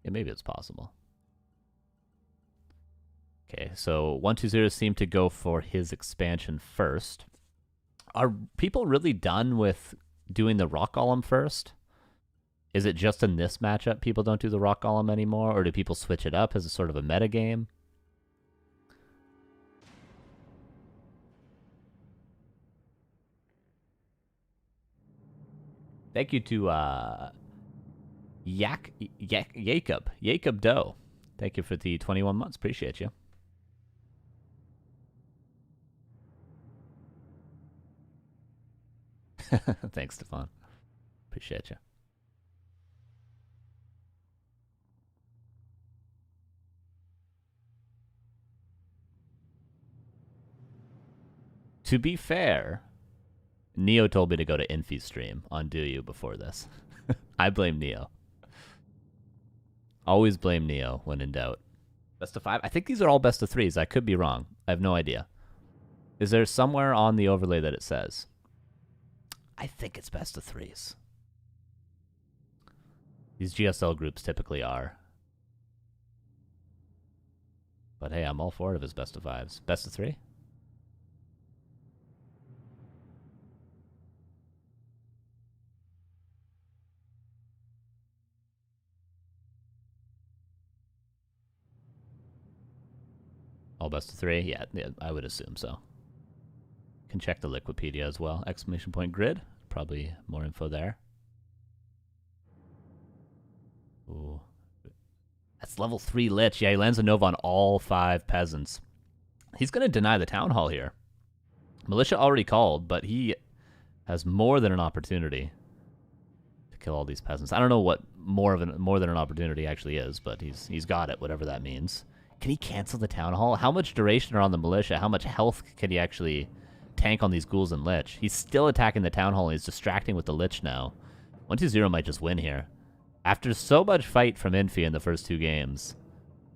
Yeah, maybe it's possible. Okay, so 120 seemed to go for his expansion first. Are people really done with doing the rock golem first? Is it just in this matchup people don't do the rock golem anymore, or do people switch it up as a sort of a meta game? Thank you to Jacob Doe. Thank you for the 21 months. Appreciate you. Thanks, Stefan. Appreciate you. To be fair, Neo told me to go to Infi stream on Do You before this. I blame Neo. Always blame Neo when in doubt. Best of 5? I think these are all best of 3s. I could be wrong. I have no idea. Is there somewhere on the overlay that it says? I think it's best of 3s. These GSL groups typically are. But hey, I'm all for it if it's best of 5s. Best of 3? All best of 3? Yeah, I would assume so. Can check the Liquipedia as well. Exclamation point grid. Probably more info there. Ooh. That's level 3 Lich. Yeah, he lands a Nova on all 5 peasants. He's going to deny the Town Hall here. Militia already called, but he has more than an opportunity to kill all these peasants. I don't know what more than an opportunity actually is, but he's got it, whatever that means. Can he cancel the Town Hall? How much duration are on the Militia? How much health can he actually tank on these ghouls and Lich? He's still attacking the Town Hall, and he's distracting with the Lich now. 1-2-0 might just win here. After so much fight from Infi in the first 2 games,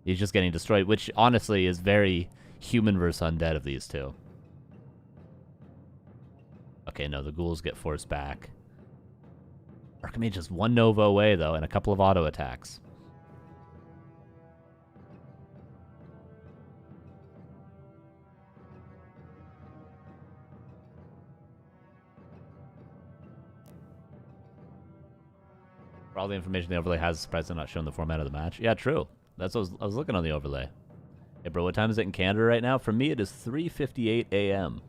he's just getting destroyed, which honestly is very human versus undead of these two. Okay, no, the ghouls get forced back. Archmage is 1 Nova away, though, and a couple of auto attacks. For all the information the overlay has, surprised I'm not showing the format of the match. Yeah, true. That's what I was looking on the overlay. Hey, bro, what time is it in Canada right now? For me, it is 3:58 a.m.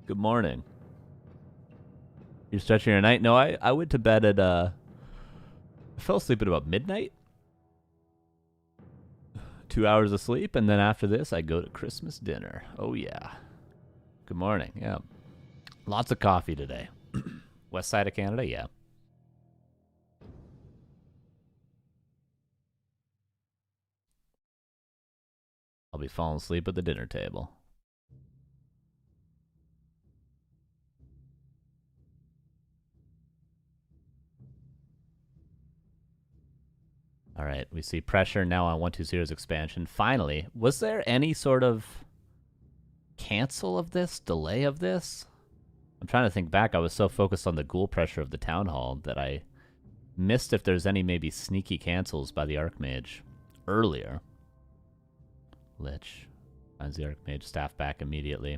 Good morning. You're stretching your night? No, I went to bed at, I fell asleep at about midnight. 2 hours of sleep, and then after this, I go to Christmas dinner. Oh, yeah. Good morning. Yeah. Lots of coffee today. West side of Canada? Yeah. I'll be falling asleep at the dinner table. All right, we see pressure now on 1-2-0's expansion. Finally, was there any sort of cancel of this, delay of this? I'm trying to think back. I was so focused on the ghoul pressure of the Town Hall that I missed if there's any maybe sneaky cancels by the Archmage earlier. Lich finds the Archmage staff back immediately.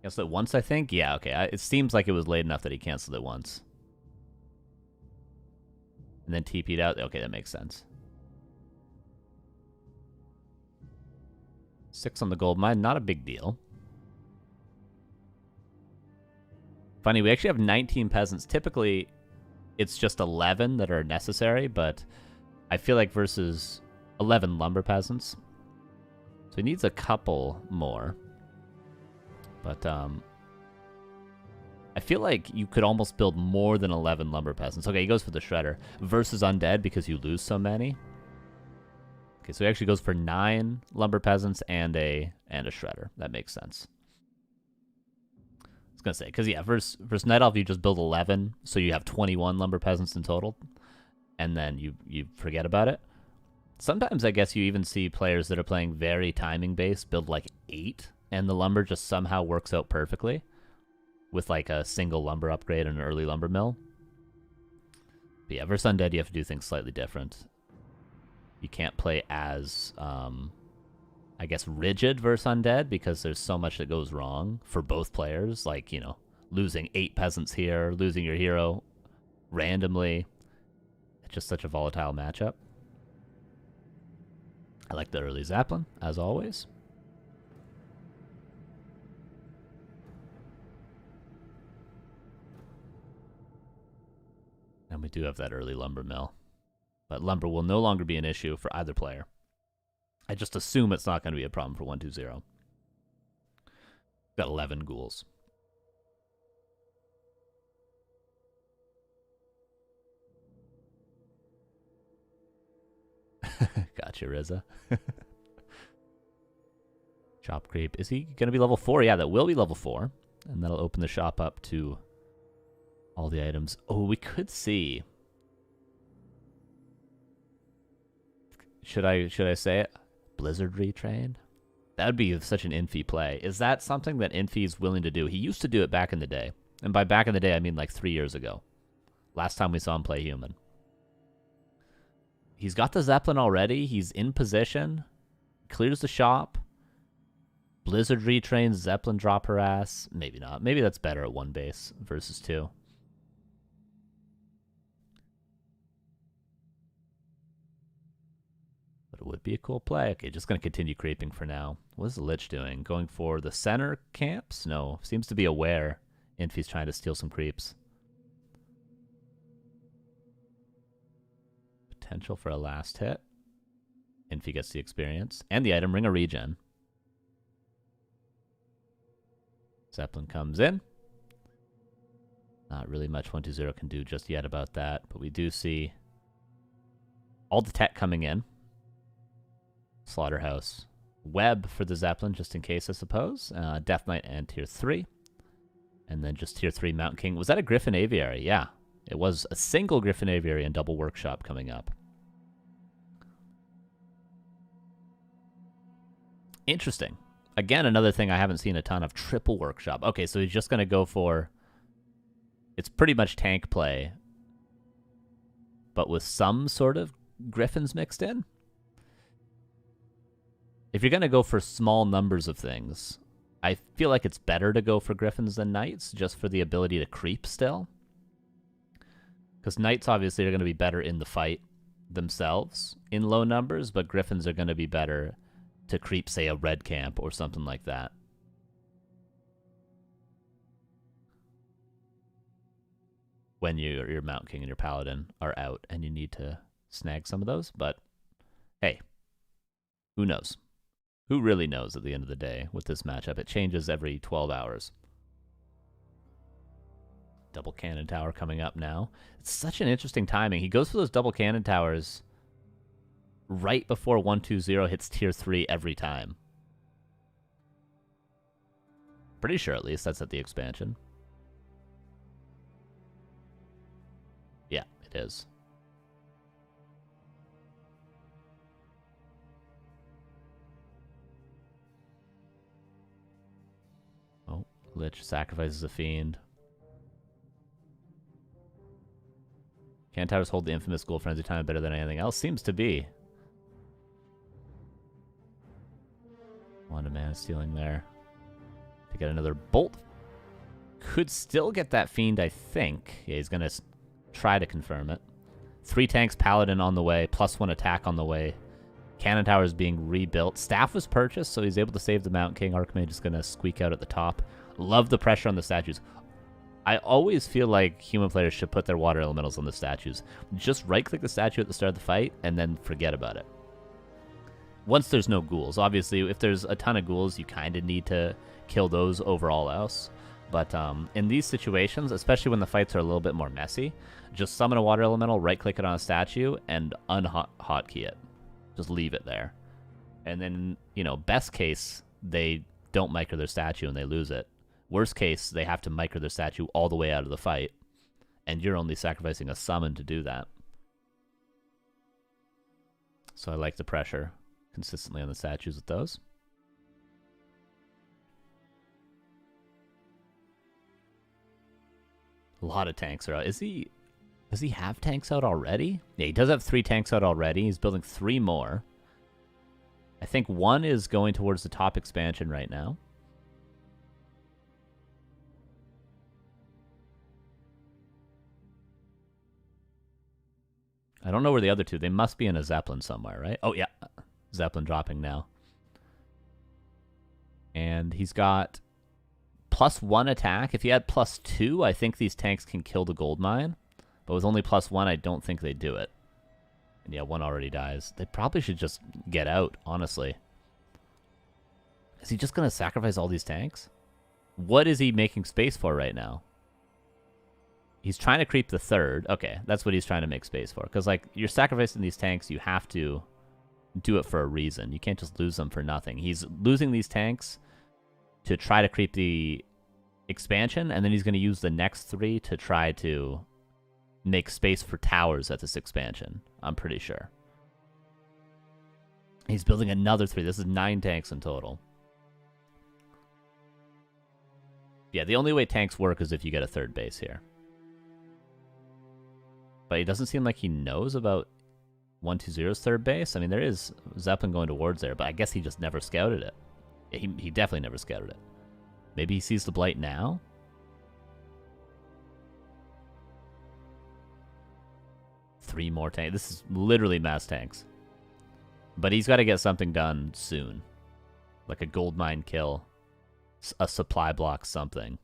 Canceled it once, I think? Yeah, okay. It seems like it was late enough that he canceled it once. And then TP'd out. Okay, that makes sense. 6 on the gold mine, not a big deal. Funny, we actually have 19 peasants. Typically, it's just 11 that are necessary, but I feel like versus 11 lumber peasants. So he needs a couple more. But I feel like you could almost build more than 11 lumber peasants. Okay, he goes for the shredder versus undead because you lose so many. Okay, so he actually goes for 9 lumber peasants and a shredder. That makes sense. I was gonna say, because yeah, versus Night Elf you just build 11, so you have 21 lumber peasants in total, and then you forget about it. Sometimes I guess you even see players that are playing very timing based build like 8, and the lumber just somehow works out perfectly with like a single lumber upgrade and an early lumber mill. But yeah, versus undead you have to do things slightly different. You can't play as, I guess, rigid versus undead because there's so much that goes wrong for both players. Like, you know, losing 8 peasants here, losing your hero randomly. It's just such a volatile matchup. I like the early Zeppelin, as always. And we do have that early lumber mill. But lumber will no longer be an issue for either player. I just assume it's not going to be a problem for 1-2-0. Got 11 ghouls. Gotcha. PatchReview. Shop creep. Is he going to be level 4? Yeah, that will be level 4. And that'll open the shop up to all the items. Oh, we could see. Should I say it? Blizzard retrain? That would be such an Infi play. Is that something that Infi is willing to do? He used to do it back in the day. And by back in the day, I mean like 3 years ago. Last time we saw him play human. He's got the Zeppelin already. He's in position. Clears the shop. Blizzard retrains, Zeppelin drop harass. Maybe not. Maybe that's better at 1 base versus 2. But it would be a cool play. Okay, just going to continue creeping for now. What is the Lich doing? Going for the center camps? No. Seems to be aware Infi's trying to steal some creeps. Potential for a last hit. Infi gets the experience. And the item, Ring of Regen. Zeppelin comes in. Not really much 120 can do just yet about that, but we do see all the tech coming in. Slaughterhouse. Web for the Zeppelin, just in case, I suppose. Death Knight and Tier 3. And then just Tier 3 Mountain King. Was that a Griffin Aviary? Yeah. It was a single Griffin Aviary and double Workshop coming up. Interesting. Again, another thing I haven't seen a ton of, triple Workshop. Okay, so he's just going to go for... It's pretty much tank play, but with some sort of Griffins mixed in. If you're going to go for small numbers of things, I feel like it's better to go for Griffins than Knights, just for the ability to creep still. Because Knights obviously are going to be better in the fight themselves in low numbers, but Griffins are going to be better to creep, say, a red camp or something like that. When your Mountain King and your Paladin are out and you need to snag some of those. But, hey, who knows? Who really knows at the end of the day with this matchup? It changes every 12 hours. Double Cannon Tower coming up now. It's such an interesting timing. He goes for those double Cannon Towers right before 120 hits Tier 3 every time. Pretty sure, at least, that's at the expansion. Yeah, it is. Oh, Lich sacrifices a Fiend. Cannon Towers hold the infamous Gold Frenzy time better than anything else. Seems to be. One mana stealing there to get another bolt. Could still get that Fiend, I think. Yeah, he's going to try to confirm it. 3 tanks, Paladin on the way, +1 attack on the way. Cannon Tower is being rebuilt. Staff was purchased, so he's able to save the Mountain King. Archmage is going to squeak out at the top. Love the pressure on the statues. I always feel like human players should put their water elementals on the statues. Just right-click the statue at the start of the fight, and then forget about it. Once there's no ghouls. Obviously, if there's a ton of ghouls, you kind of need to kill those over all else. But in these situations, especially when the fights are a little bit more messy, just summon a water elemental, right-click it on a statue, and hotkey it. Just leave it there. And then, you know, best case, they don't micro their statue and they lose it. Worst case, they have to micro their statue all the way out of the fight, and you're only sacrificing a summon to do that. So I like the pressure consistently on the statues with those. A lot of tanks are out. Does he have tanks out already? Yeah, he does have 3 tanks out already. He's building 3 more. I think 1 is going towards the top expansion right now. I don't know where the other 2... They must be in a Zeppelin somewhere, right? Oh, yeah. Zeppelin dropping now. And he's got +1 attack. If he had +2, I think these tanks can kill the gold mine. But with only +1, I don't think they do it. And yeah, 1 already dies. They probably should just get out, honestly. Is he just going to sacrifice all these tanks? What is he making space for right now? He's trying to creep the 3rd. Okay, that's what he's trying to make space for. Because, like, you're sacrificing these tanks, you have to do it for a reason. You can't just lose them for nothing. He's losing these tanks to try to creep the expansion, and then he's going to use the next 3 to try to make space for towers at this expansion, I'm pretty sure. He's building another 3. This is 9 tanks in total. Yeah, the only way tanks work is if you get a third base here. But it doesn't seem like he knows about 120's third base. I mean, there is Zeppelin going towards there, but I guess he just never scouted it. He definitely never scouted it. Maybe he sees the blight now? Three more tanks. This is literally mass tanks. But he's got to get something done soon. Like a gold mine kill. A supply block, something.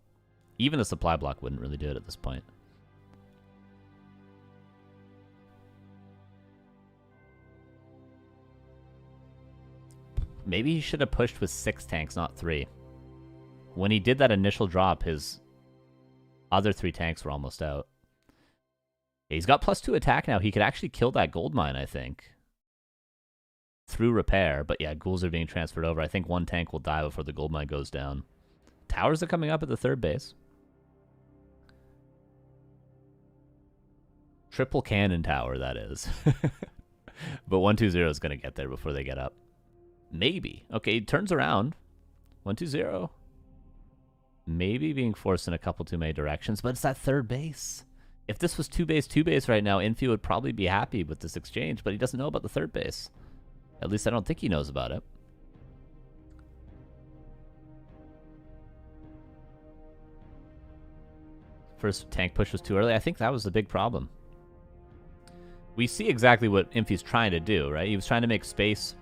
Even a supply block wouldn't really do it at this point. Maybe he should have pushed with 6 tanks, not 3. When he did that initial drop, his other 3 tanks were almost out. Yeah, he's got +2 attack now. He could actually kill that gold mine, I think. Through repair. But yeah, ghouls are being transferred over. I think 1 tank will die before the gold mine goes down. Towers are coming up at the third base. Triple cannon tower, that is. But 120 is going to get there before they get up. Maybe. Okay, he turns around. 120. Maybe being forced in a couple too many directions, but it's that third base. If this was 2 base right now, Infi would probably be happy with this exchange, but he doesn't know about the third base. At least I don't think he knows about it. First tank push was too early. I think that was the big problem. We see exactly what Infi's trying to do, right? He was trying to make space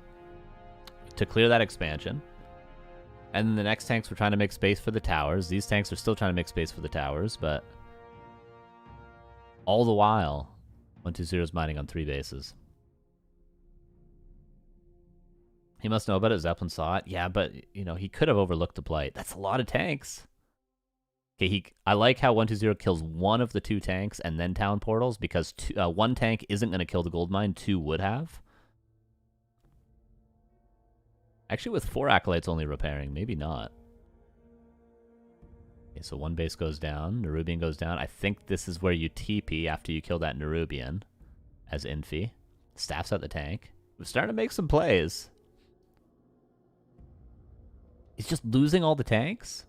to clear that expansion. And then the next tanks were trying to make space for the towers. These tanks are still trying to make space for the towers, but all the while, 120 is mining on 3 bases. He must know about it. Zeppelin saw it. Yeah, but, you know, he could have overlooked the blight. That's a lot of tanks. Okay, I like how 120 kills 1 of the 2 tanks and then town portals, because 1 tank isn't going to kill the gold mine, 2 would have. Actually, with 4 acolytes only repairing, maybe not. Okay, so 1 base goes down, Nerubian goes down. I think this is where you TP after you kill that Nerubian as Infi. Staffs out the tank. We're starting to make some plays. He's just losing all the tanks?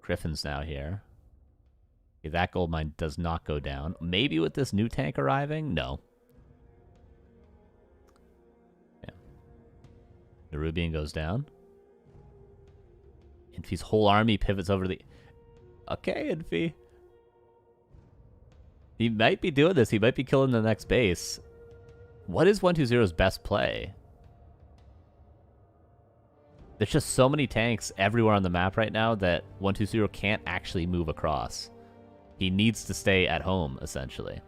Griffin's now here. Okay, that gold mine does not go down. Maybe with this new tank arriving? No. Yeah. Nerubian goes down. Infi's whole army pivots over to the... Okay, Infi. He might be doing this. He might be killing the next base. What is 120's best play? There's just so many tanks everywhere on the map right now that 120 can't actually move across. He needs to stay at home, essentially.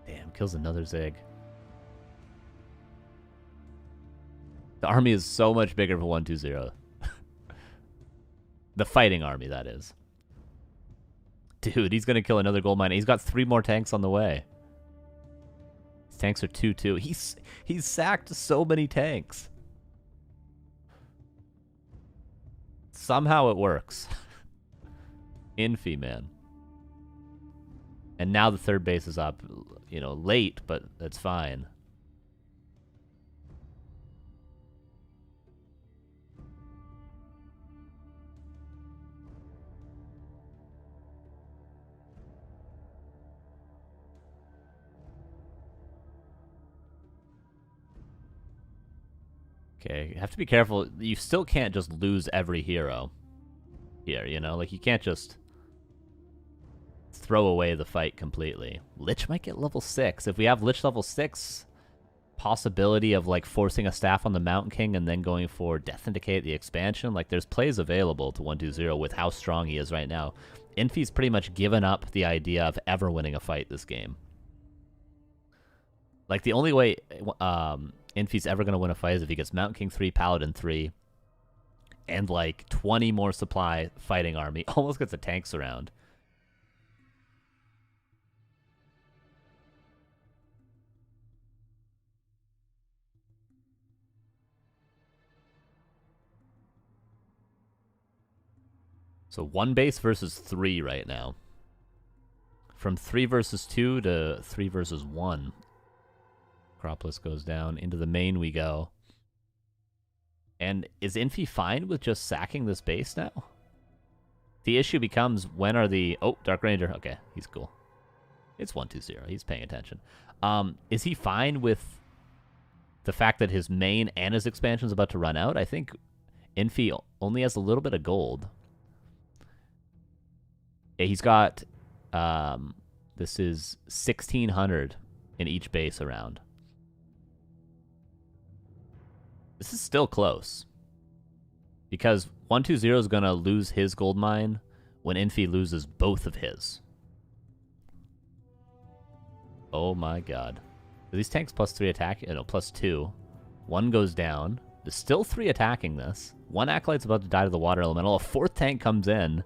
Damn, kills another Zig. The army is so much bigger for 120. The fighting army, that is. Dude, he's going to kill another gold mine. He's got 3 more tanks on the way. His tanks are 2-2. He's sacked so many tanks. Somehow it works. Infi, man. And now the third base is up. You know, late, but that's fine. Okay, you have to be careful. You still can't just lose every hero here, you know? Like, you can't just throw away the fight completely. Lich might get level 6. If we have Lich level 6, possibility of, like, forcing a staff on the Mountain King and then going for Death and Decay at the expansion. Like, there's plays available to 120 with how strong he is right now. Infi's pretty much given up the idea of ever winning a fight this game. Like, the only way... Infi's ever going to win a fight is if he gets Mountain King 3, Paladin 3, and like 20 more supply fighting army. Almost gets a tanks around. So 1 base versus 3 right now. From 3 versus 2 to 3 versus 1. Acropolis goes down. Into the main we go. And is Infi fine with just sacking this base now? The issue becomes, when are the... Oh, Dark Ranger. Okay, he's cool. It's 1-2-0. He's paying attention. Is he fine with the fact that his main and his expansion is about to run out? I think Infi only has a little bit of gold. Yeah, he's got... this is 1,600 in each base around. This is still close. Because 1-2-0 is going to lose his gold mine when Infi loses both of his. Oh my god. Are these tanks plus 3 attack? No, plus 2. 1 goes down. There's still 3 attacking this. 1 Acolyte's about to die to the water elemental. A 4th tank comes in.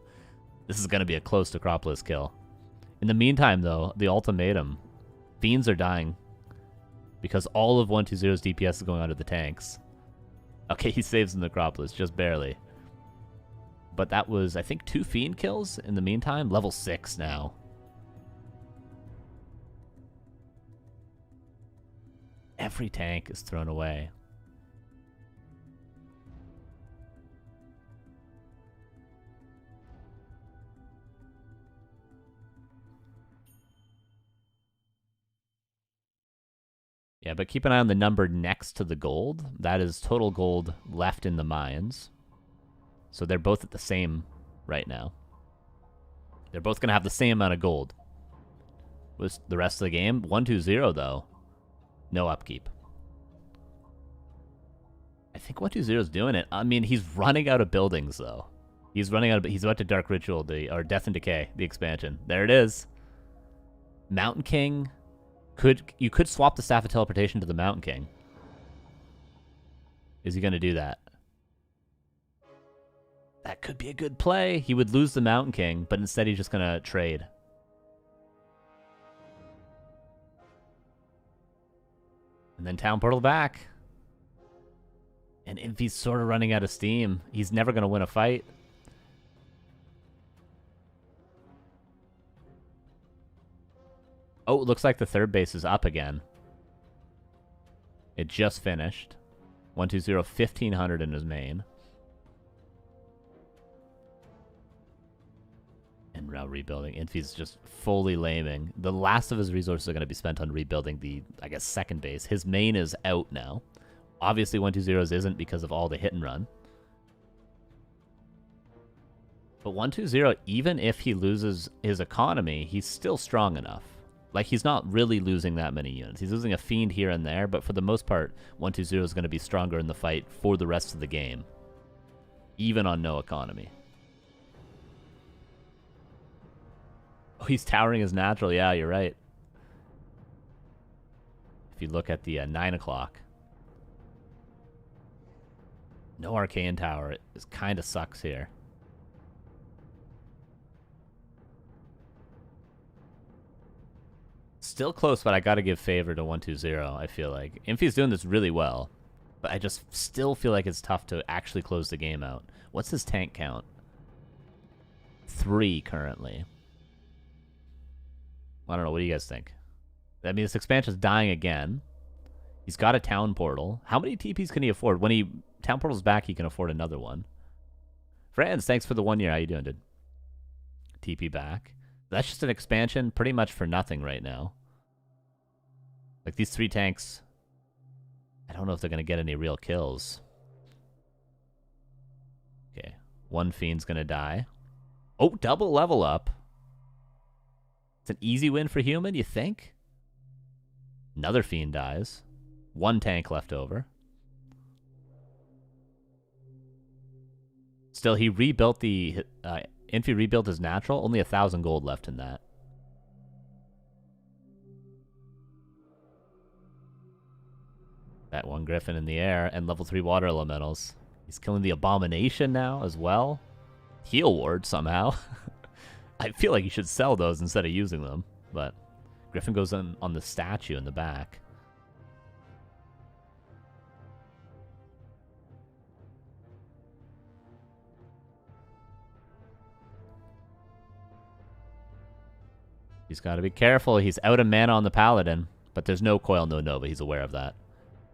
This is going to be a close Acropolis kill. In the meantime, though, the ultimatum. Fiends are dying. Because all of 1-2-0's DPS is going onto the tanks. Okay, he saves the Necropolis, just barely. But that was, I think, 2 Fiend kills in the meantime. Level 6 now. Every tank is thrown away. Yeah, but keep an eye on the number next to the gold. That is total gold left in the mines. So they're both at the same right now. They're both going to have the same amount of gold. Was the rest of the game? 1-2-0, though. No upkeep. I think 1-2-0 is doing it. I mean, he's running out of buildings, though. He's running out of... He's about to Dark Ritual, or Death and Decay, the expansion. There it is. Mountain King... You could swap the Staff of Teleportation to the Mountain King. Is he going to do that? That could be a good play. He would lose the Mountain King, but instead he's just going to trade. And then Town Portal back. And Infi's sort of running out of steam. He's never going to win a fight. Oh, it looks like the 3rd base is up again. It just finished. 1-2-0, 1,500 in his main. And now rebuilding. Infi's just fully laming. The last of his resources are going to be spent on rebuilding the, I guess, 2nd base. His main is out now. Obviously, 1-2-0's isn't because of all the hit and run. But 1-2-0, even if he loses his economy, he's still strong enough. Like, he's not really losing that many units. He's losing a Fiend here and there, but for the most part, 1-2-0 is going to be stronger in the fight for the rest of the game. Even on no economy. Oh, he's towering as natural. Yeah, you're right. If you look at the 9 o'clock. No Arcane Tower. It kind of sucks here. Still close, but I gotta give favor to 1-2-0, I feel like. Infi's doing this really well, but I just still feel like it's tough to actually close the game out. What's his tank count? 3 currently. I don't know, what do you guys think? I mean, this expansion's dying again. He's got a Town Portal. How many TPs can he afford? When Town Portal's back, he can afford another one. Friends, thanks for the 1 year. How you doing, dude? TP back. That's just an expansion pretty much for nothing right now. Like, these 3 tanks, I don't know if they're going to get any real kills. Okay, 1 Fiend's going to die. Oh, double level up. It's an easy win for human, you think? Another Fiend dies. 1 tank left over. Still, he rebuilt the... Infi rebuilt his natural. Only 1,000 gold left in that. That 1 Griffin in the air, and level 3 water elementals. He's killing the Abomination now as well. Heal ward somehow. I feel like you should sell those instead of using them, but Griffin goes on the statue in the back. He's got to be careful. He's out of mana on the Paladin. But there's no coil, no Nova. He's aware of that.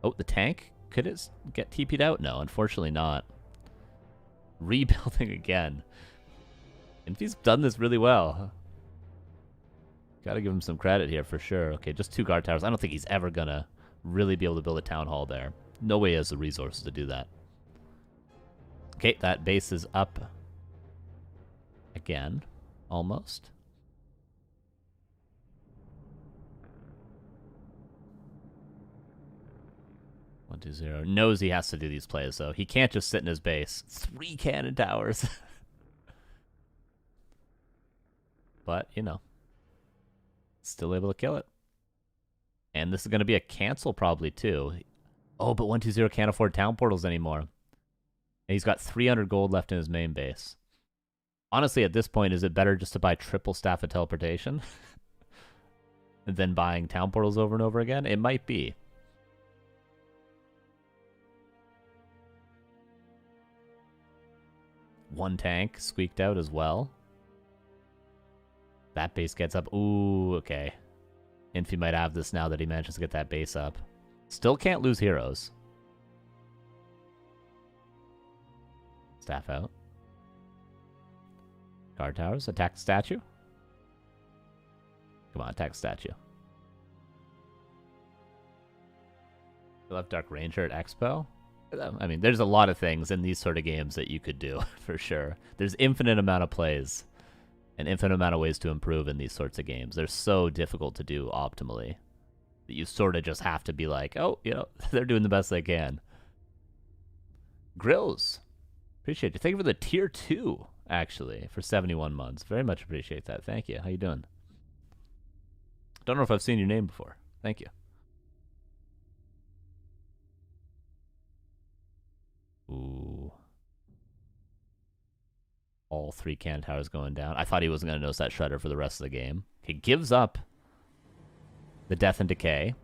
Oh, the tank? Could it get TP'd out? No, unfortunately not. Rebuilding again. Infi's done this really well. Gotta give him some credit here for sure. Okay, just 2 guard towers. I don't think he's ever gonna really be able to build a town hall there. No way he has the resources to do that. Okay, that base is up again. Almost. One, 2, 0. Knows he has to do these plays, though. He can't just sit in his base. 3 cannon towers. But, you know. Still able to kill it. And this is going to be a cancel probably, too. Oh, but 1, 2, 0 can't afford town portals anymore. And he's got 300 gold left in his main base. Honestly, at this point, is it better just to buy triple staff of teleportation? than buying town portals over and over again? It might be. One tank squeaked out as well. That base gets up. Ooh, okay. Infi might have this now that he manages to get that base up. Still can't lose heroes. Staff out. Guard towers. Attack the statue. Come on, attack the statue. We left Dark Ranger at Expo. I mean, there's a lot of things in these sort of games that you could do, for sure. There's infinite amount of plays and infinite amount of ways to improve in these sorts of games. They're so difficult to do optimally that you sort of just have to be like, oh, you know, they're doing the best they can. Grills. Appreciate you. Thank you for the tier 2, actually, for 71 months. Very much appreciate that. Thank you. How you doing? Don't know if I've seen your name before. Thank you. Ooh. All 3 cannon towers going down. I thought he wasn't going to notice that shredder for the rest of the game. He gives up the Death and Decay.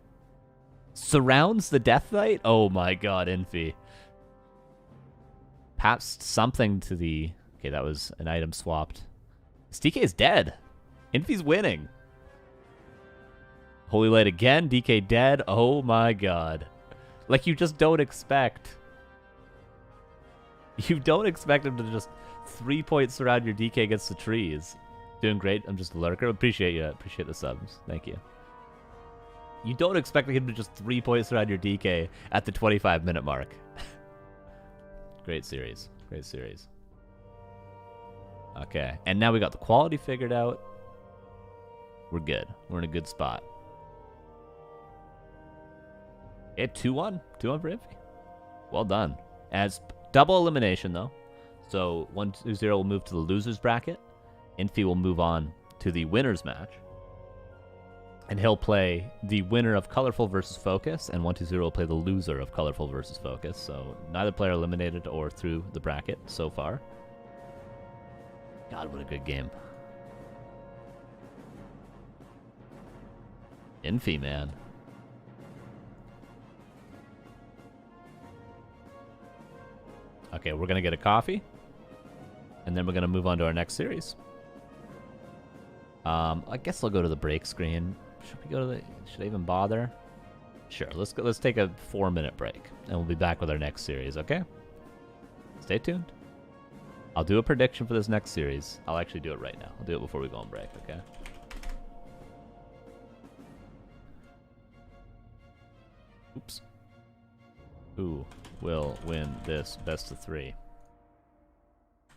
Surrounds the Death Knight? Oh my god, Infi. Passed something to the... Okay, that was an item swapped. This DK is dead. Infi's winning. Holy Light again. DK dead. Oh my god. Like, you just don't expect... You don't expect him to just 3-point surround your DK against the trees. Doing great. I'm just a lurker. Appreciate you. Appreciate the subs. Thank you. You don't expect him to just 3-point surround your DK at the 25-minute mark. Great series. Great series. Okay. And now we got the quality figured out. We're good. We're in a good spot. Okay, 2-1. 2-1 for Infi. Well done. As double elimination, though. So 1-2-0 will move to the loser's bracket. Infi will move on to the winner's match. And he'll play the winner of Colorful versus FoCuS, and 1-2-0 will play the loser of Colorful versus FoCuS. So neither player eliminated or through the bracket so far. God, what a good game. Infi, man. Okay, we're going to get a coffee. And then we're going to move on to our next series. I guess I'll go to the break screen. Should we go to the... Should I even bother? Sure, let's take a 4-minute break. And we'll be back with our next series, okay? Stay tuned. I'll do a prediction for this next series. I'll actually do it right now. I'll do it before we go on break, okay? Oops. Who will win this best of 3?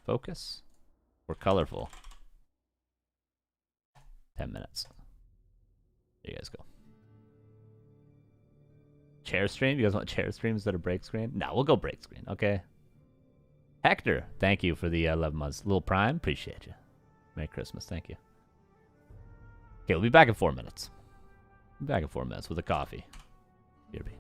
FoCuS or Colorful? 10 minutes. There you guys go. Chair stream? You guys want chair stream instead of break screen? No, we'll go break screen, okay? Hector, thank you for the 11 months. Little Prime, appreciate you. Merry Christmas, thank you. Okay, we'll be back in 4 minutes. We'll be back in 4 minutes with a coffee. Here be.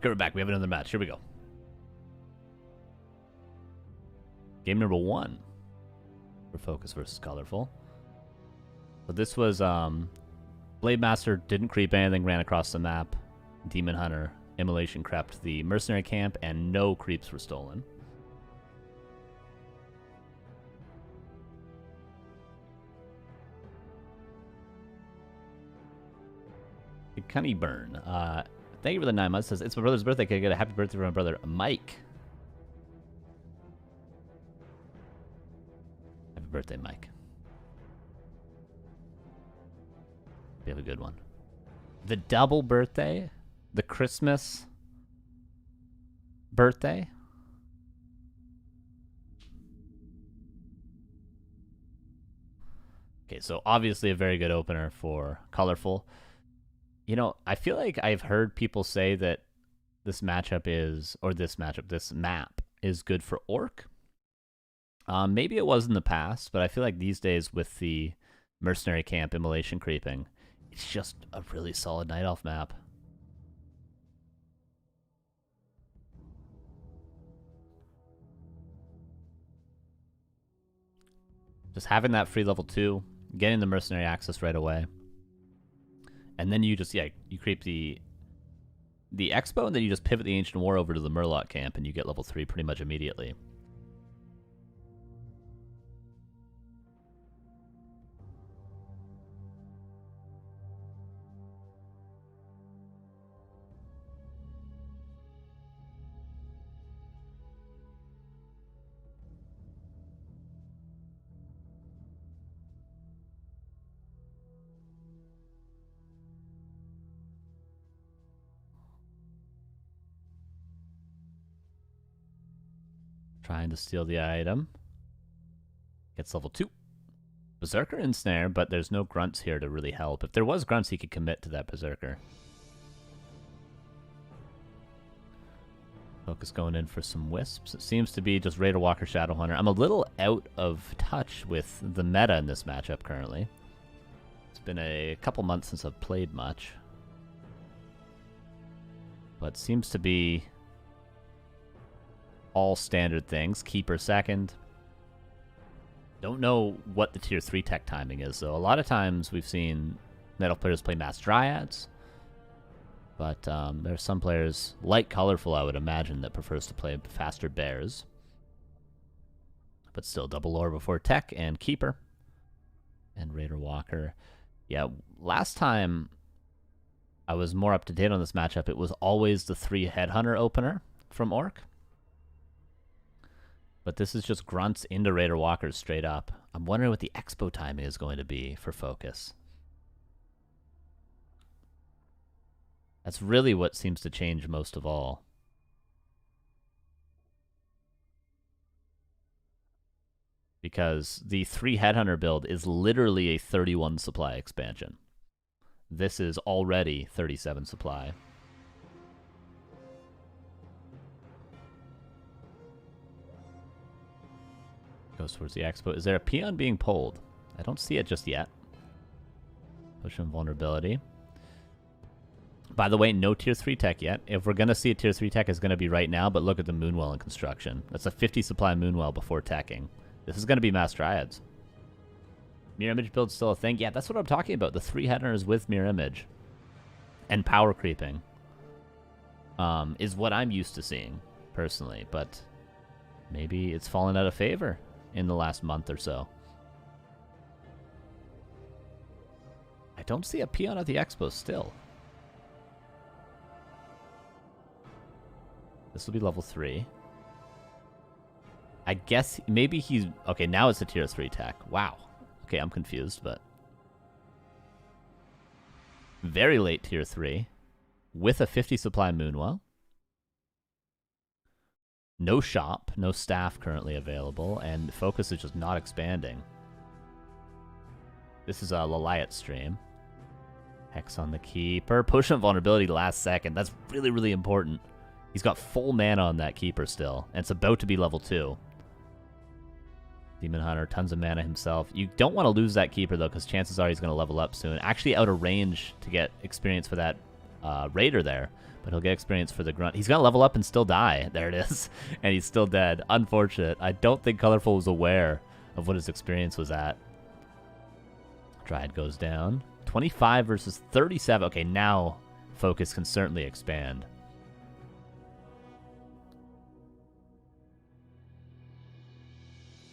Okay, we're back. We have another match. Here we go. Game number 1 for FoCuS versus Colorful. So this was Blade Master didn't creep anything, ran across the map. Demon Hunter, Immolation crept the mercenary camp, and no creeps were stolen. Cunny Burn. Thank you for the 9 months. Says, it's my brother's birthday. Can I get a happy birthday from my brother, Mike? Happy birthday, Mike. You have a good one. The double birthday? The Christmas birthday? Okay, so obviously a very good opener for Colorful. You know, I feel like I've heard people say that this matchup is, or this map is good for Orc. Maybe it was in the past, but I feel like these days with the mercenary camp immolation creeping, it's just a really solid Night Elf map. Just having that free level 2, getting the mercenary access right away. And then you just, you creep the Expo, and then you just pivot the Ancient War over to the Murloc camp, and you get level 3 pretty much immediately. Trying to steal the item. Gets level 2. Berserker Ensnare, but there's no grunts here to really help. If there was grunts, he could commit to that Berserker. FoCuS going in for some Wisps. It seems to be just Raider Walker Shadowhunter. I'm a little out of touch with the meta in this matchup currently. It's been a couple months since I've played much. But seems to be all standard things. Keeper second. Don't know what the tier 3 tech timing is, though. A lot of times we've seen Metal players play Mass Dryads. But there are some players, like Colorful, I would imagine, that prefers to play faster Bears. But still, double lore before tech and Keeper. And Raider Walker. Yeah, last time I was more up to date on this matchup, it was always the 3 Headhunter opener from Orc. But this is just grunts into Raider Walkers straight up. I'm wondering what the Expo timing is going to be for FoCuS. That's really what seems to change most of all. Because the 3 Headhunter build is literally a 31 supply expansion. This is already 37 supply. Goes towards the Expo. Is there a peon being pulled? I don't see it just yet. Push invulnerability. By the way, no tier 3 tech yet. If we're going to see a tier 3 tech, it's going to be right now, but look at the Moonwell in construction. That's a 50 supply Moonwell before teching. This is going to be Mass Dryads. Mirror Image build's still a thing? Yeah, that's what I'm talking about. The 3 Headhunters with Mirror Image. And power creeping. Is what I'm used to seeing, personally. But maybe it's fallen out of favor in the last month or so. I don't see a peon at the Expo still. This will be level 3. I guess maybe he's... Okay, now it's a tier 3 tech. Wow. Okay, I'm confused, but... Very late tier 3. With a 50 supply Moonwell. No shop, no staff currently available, and FoCuS is just not expanding. This is a Laliat stream. Hex on the Keeper. Push invulnerability last second. That's really, really important. He's got full mana on that Keeper still, and it's about to be level 2. Demon Hunter, tons of mana himself. You don't want to lose that Keeper, though, because chances are he's going to level up soon. Actually out of range to get experience for that Raider there, but he'll get experience for the grunt. He's gonna level up and still die. There it is, and he's still dead. Unfortunate. I don't think Colorful was aware of what his experience was at. Dryad goes down. 25 versus 37. Okay, now FoCuS can certainly expand.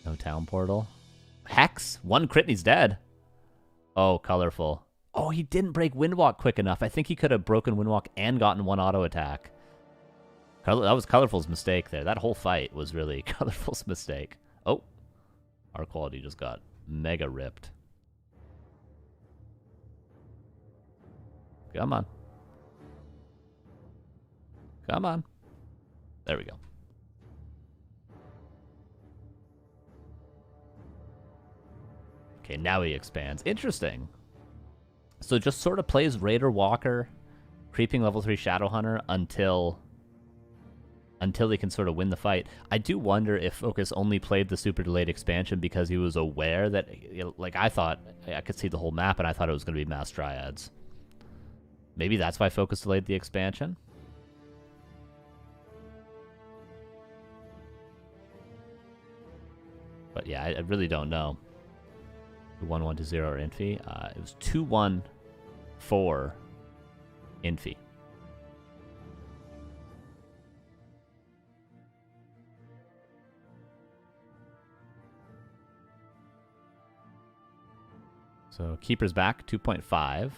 No town portal. Hex. One crit and he's dead. Oh, Colorful. Oh, he didn't break Windwalk quick enough. I think he could have broken Windwalk and gotten one auto attack. That was Colorful's mistake there. That whole fight was really Colorful's mistake. Oh, our quality just got mega ripped. Come on. Come on. There we go. Okay, now he expands. Interesting. So just sort of plays Raider Walker, creeping level 3 Shadowhunter until he can sort of win the fight. I do wonder if FoCuS only played the super delayed expansion because he was aware that, like, I thought I could see the whole map and I thought it was going to be mass Dryads. Maybe that's why FoCuS delayed the expansion. But yeah, I really don't know. 1-1 to 0 or Infi. It was 2-1 for Infi. So Keeper's back, 2.5.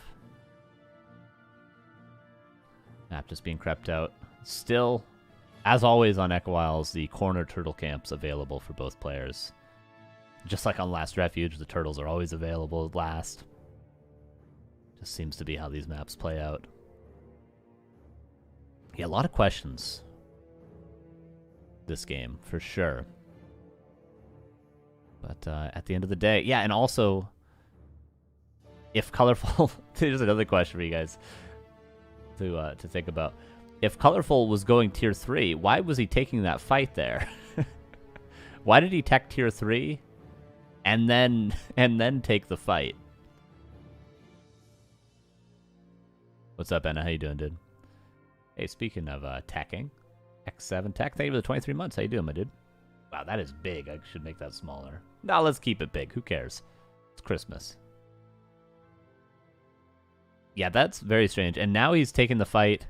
Map just being crept out. Still, as always on Echo Isles, the corner turtle camp's available for both players. Just like on Last Refuge, the turtles are always available at last. Just seems to be how these maps play out. Yeah, a lot of questions this game, for sure. But at the end of the day, yeah, and also, if Colorful... Here's another question for you guys to think about. If Colorful was going Tier 3, why was he taking that fight there? Why did he tech Tier 3 and then take the fight? What's up, Anna? How you doing, dude? Hey, speaking of teching, X7 Tech, thank you for the 23 months. How you doing, my dude? Wow, that is big. I should make that smaller. No, let's keep it big. Who cares? It's Christmas. Yeah, that's very strange. And now he's taking the fight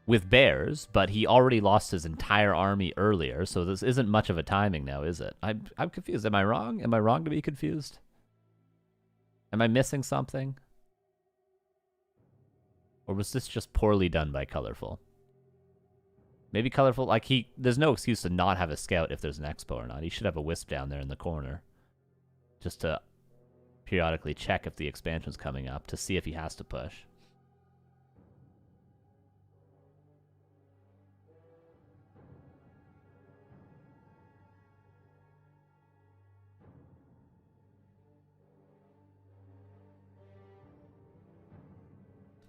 with bears, but he already lost his entire army earlier, so this isn't much of a timing now, is it? I'm confused. Am I wrong? Am I wrong to be confused? Am I missing something? Or was this just poorly done by Colorful? Maybe Colorful, like there's no excuse to not have a scout if there's an expo or not. He should have a wisp down there in the corner. Just to periodically check if the expansion's coming up to see if he has to push.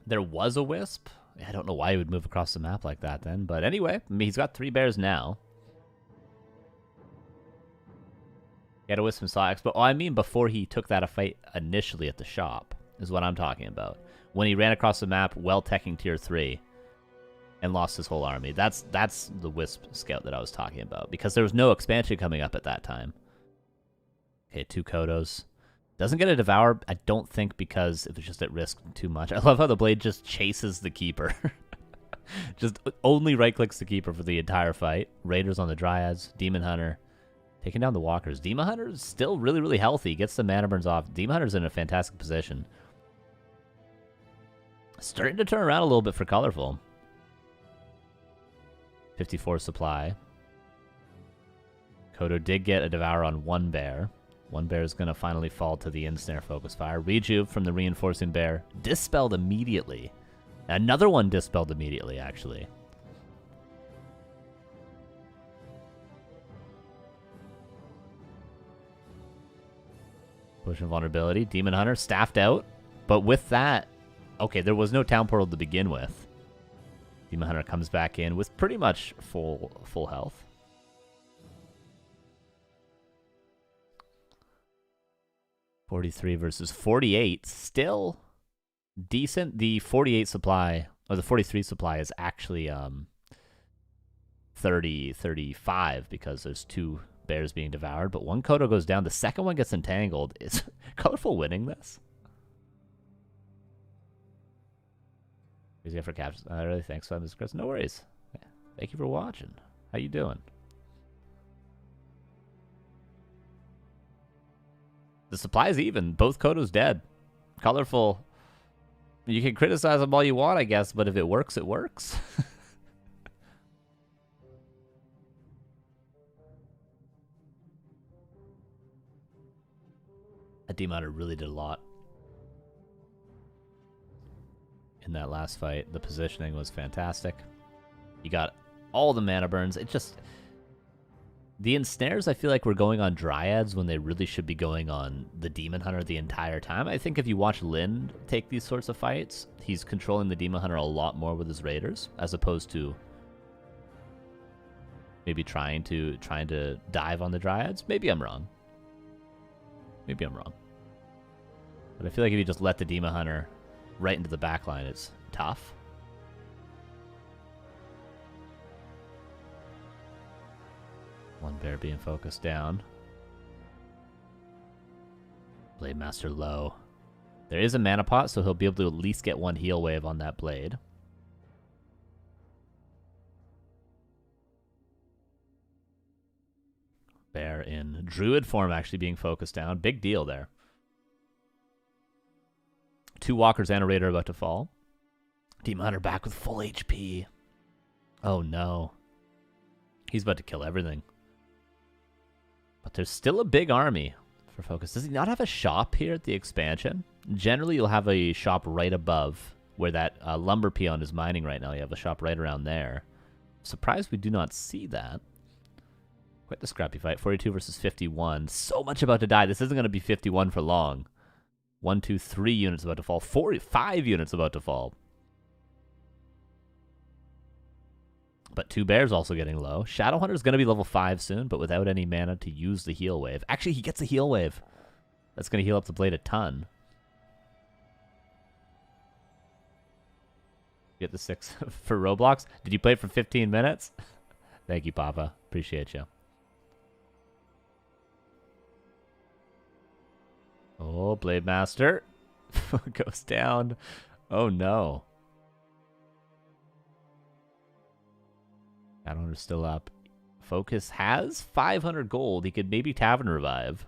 There was a wisp. I don't know why he would move across the map like that then. But anyway, I mean, he's got 3 bears now. He had a wisp and saw expo. Oh, I mean before he took that a fight initially at the shop is what I'm talking about. When he ran across the map, well-teching Tier 3 and lost his whole army. That's the wisp scout that I was talking about. Because there was no expansion coming up at that time. Okay, 2 Kodos. Doesn't get a Devour, I don't think, because it was just at risk too much. I love how the blade just chases the Keeper. Just only right-clicks the Keeper for the entire fight. Raiders on the Dryads. Demon Hunter taking down the Walkers. Demon Hunter is still really, really healthy. Gets the mana burns off. Demon Hunter's in a fantastic position. Starting to turn around a little bit for Colorful. 54 supply. Kodo did get a Devour on 1 bear. 1 bear is going to finally fall to the Ensnare Focus Fire. Rejuve from the Reinforcing Bear. Dispelled immediately. Another one dispelled immediately, actually. Push and Vulnerability. Demon Hunter staffed out. But with that... Okay, there was no Town Portal to begin with. Demon Hunter comes back in with pretty much full health. .43 versus 48. Still decent. The 48 supply, or the 43 supply is actually 30, 35 because there's 2 bears being devoured, but 1 Kodo goes down. The second one gets entangled. Is Colorful winning this? Easy for captions. Really, thanks, Mr. Chris. No worries. Thank you for watching. How you doing? The supply is even. Both Kodo's dead. Colorful. You can criticize them all you want, I guess, but if it works, it works. That Demon Hunter really did a lot in that last fight. The positioning was fantastic. You got all the mana burns. It just... The ensnares, I feel like we're going on Dryads when they really should be going on the Demon Hunter the entire time. I think if you watch Lin take these sorts of fights, he's controlling the Demon Hunter a lot more with his Raiders, as opposed to maybe trying to dive on the Dryads. Maybe I'm wrong. Maybe I'm wrong. But I feel like if you just let the Demon Hunter right into the backline, it's tough. One bear being focused down. Blade Master low. There is a mana pot, so he'll be able to at least get 1 heal wave on that blade. Bear in Druid form actually being focused down. Big deal there. 2 walkers and a raider about to fall. Demon Hunter back with full HP. Oh no. He's about to kill everything. But there's still a big army for FoCuS. Does he not have a shop here at the expansion? Generally, you'll have a shop right above where that lumber peon is mining right now. You have a shop right around there. Surprised we do not see that. Quite the scrappy fight. 42 versus 51. So much about to die. This isn't going to be 51 for long. 1, 2, 3 units about to fall. 5 units about to fall. But 2 bears also getting low. Shadowhunter's going to be level 5 soon, but without any mana to use the heal wave. Actually, he gets a heal wave. That's going to heal up the blade a ton. Get the 6 for Roblox. Did you play it for 15 minutes? Thank you, Papa. Appreciate you. Oh, Blade Master goes down. Oh, no. Shadowhunter's still up. FoCuS has 500 gold. He could maybe Tavern Revive.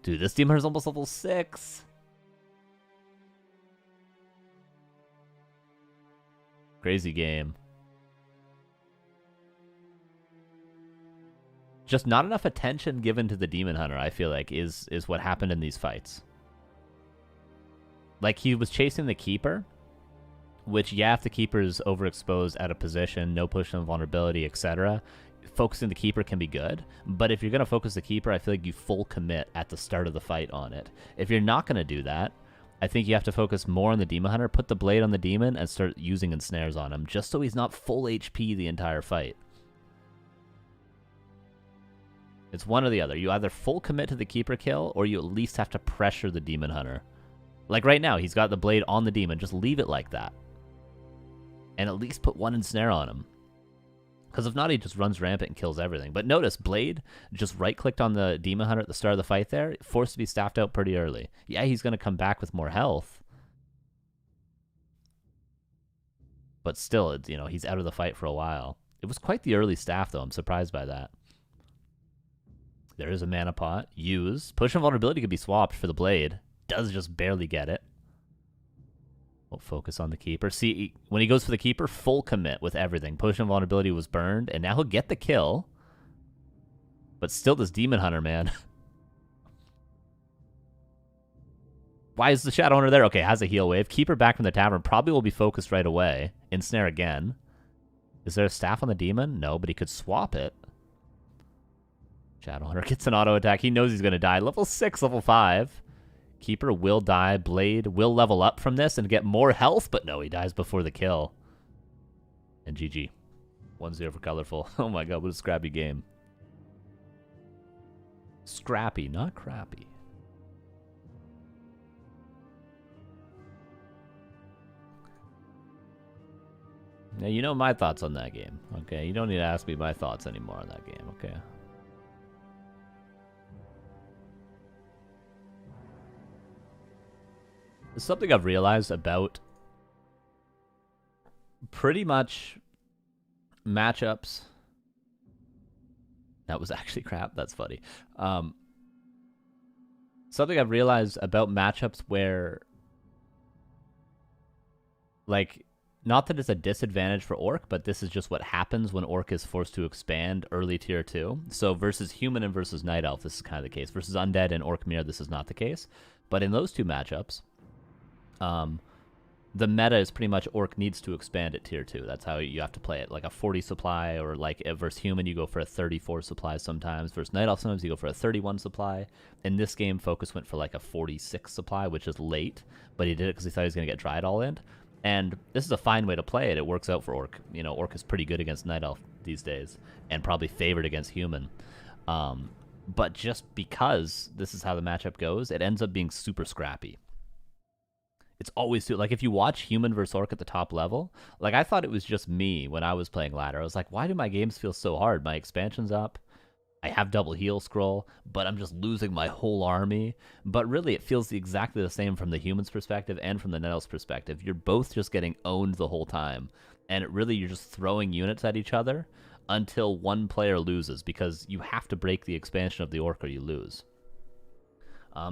Dude, this Demon Hunter's almost level 6. Crazy game. Just not enough attention given to the Demon Hunter, I feel like, is what happened in these fights. Like, he was chasing the Keeper, which, yeah, if the Keeper's overexposed out of position, no push on vulnerability, etc., focusing the Keeper can be good. But if you're going to focus the Keeper, I feel like you full commit at the start of the fight on it. If you're not going to do that, I think you have to focus more on the Demon Hunter, put the blade on the Demon, and start using ensnares on him, just so he's not full HP the entire fight. It's one or the other. You either full commit to the Keeper kill, or you at least have to pressure the Demon Hunter. Like right now, he's got the blade on the Demon. Just leave it like that. And at least put 1 ensnare on him. Because if not, he just runs rampant and kills everything. But notice, Blade just right-clicked on the Demon Hunter at the start of the fight there, forced to be staffed out pretty early. Yeah, he's going to come back with more health. But still, it's, you know, he's out of the fight for a while. It was quite the early staff, though. I'm surprised by that. There is a mana pot. Use. Push and vulnerability could be swapped for the Blade. Does just barely get it. We'll focus on the Keeper. See, when he goes for the Keeper, full commit with everything. Push and vulnerability was burned, and now he'll get the kill. But still this Demon Hunter, man. Why is the Shadowhunter there? Okay, has a heal wave. Keeper back from the Tavern. Probably will be focused right away. Ensnare again. Is there a staff on the Demon? No, but he could swap it. Shadowhunter gets an auto attack. He knows he's going to die. Level 6, level 5. Keeper will die. Blade will level up from this and get more health, but no, he dies before the kill. And GG. 1-0 for Colorful. Oh my god, what a scrappy game. Scrappy, not crappy. Now, you know my thoughts on that game, okay? You don't need to ask me my thoughts anymore on that game, okay? It's something I've realized about pretty much matchups. That was actually crap. That's funny. Something I've realized about matchups where, like, not that it's a disadvantage for Orc, but this is just what happens when Orc is forced to expand early tier 2. So versus Human and versus Night Elf, this is kind of the case. Versus Undead and Orc Mirror, this is not the case. But in those two matchups, the meta is pretty much Orc needs to expand at tier 2. That's how you have to play it. Like a 40 supply, or like versus Human, you go for a 34 supply sometimes. Versus Night Elf, sometimes you go for a 31 supply. In this game, FoCuS went for like a 46 supply, which is late. But he did it because he thought he was going to get Dryad all in. And this is a fine way to play it. It works out for Orc. You know, Orc is pretty good against Night Elf these days, and probably favored against Human. But just because this is how the matchup goes, it ends up being super scrappy. It's always like if you watch Human versus Orc at the top level, like I thought it was just me when I was playing ladder. I was like, why do my games feel so hard? My expansion's up. I have double heal scroll, but I'm just losing my whole army. But really, it feels exactly the same from the Human's perspective and from the Night Elf's perspective. You're both just getting owned the whole time. And you're just throwing units at each other until one player loses, because you have to break the expansion of the Orc or you lose.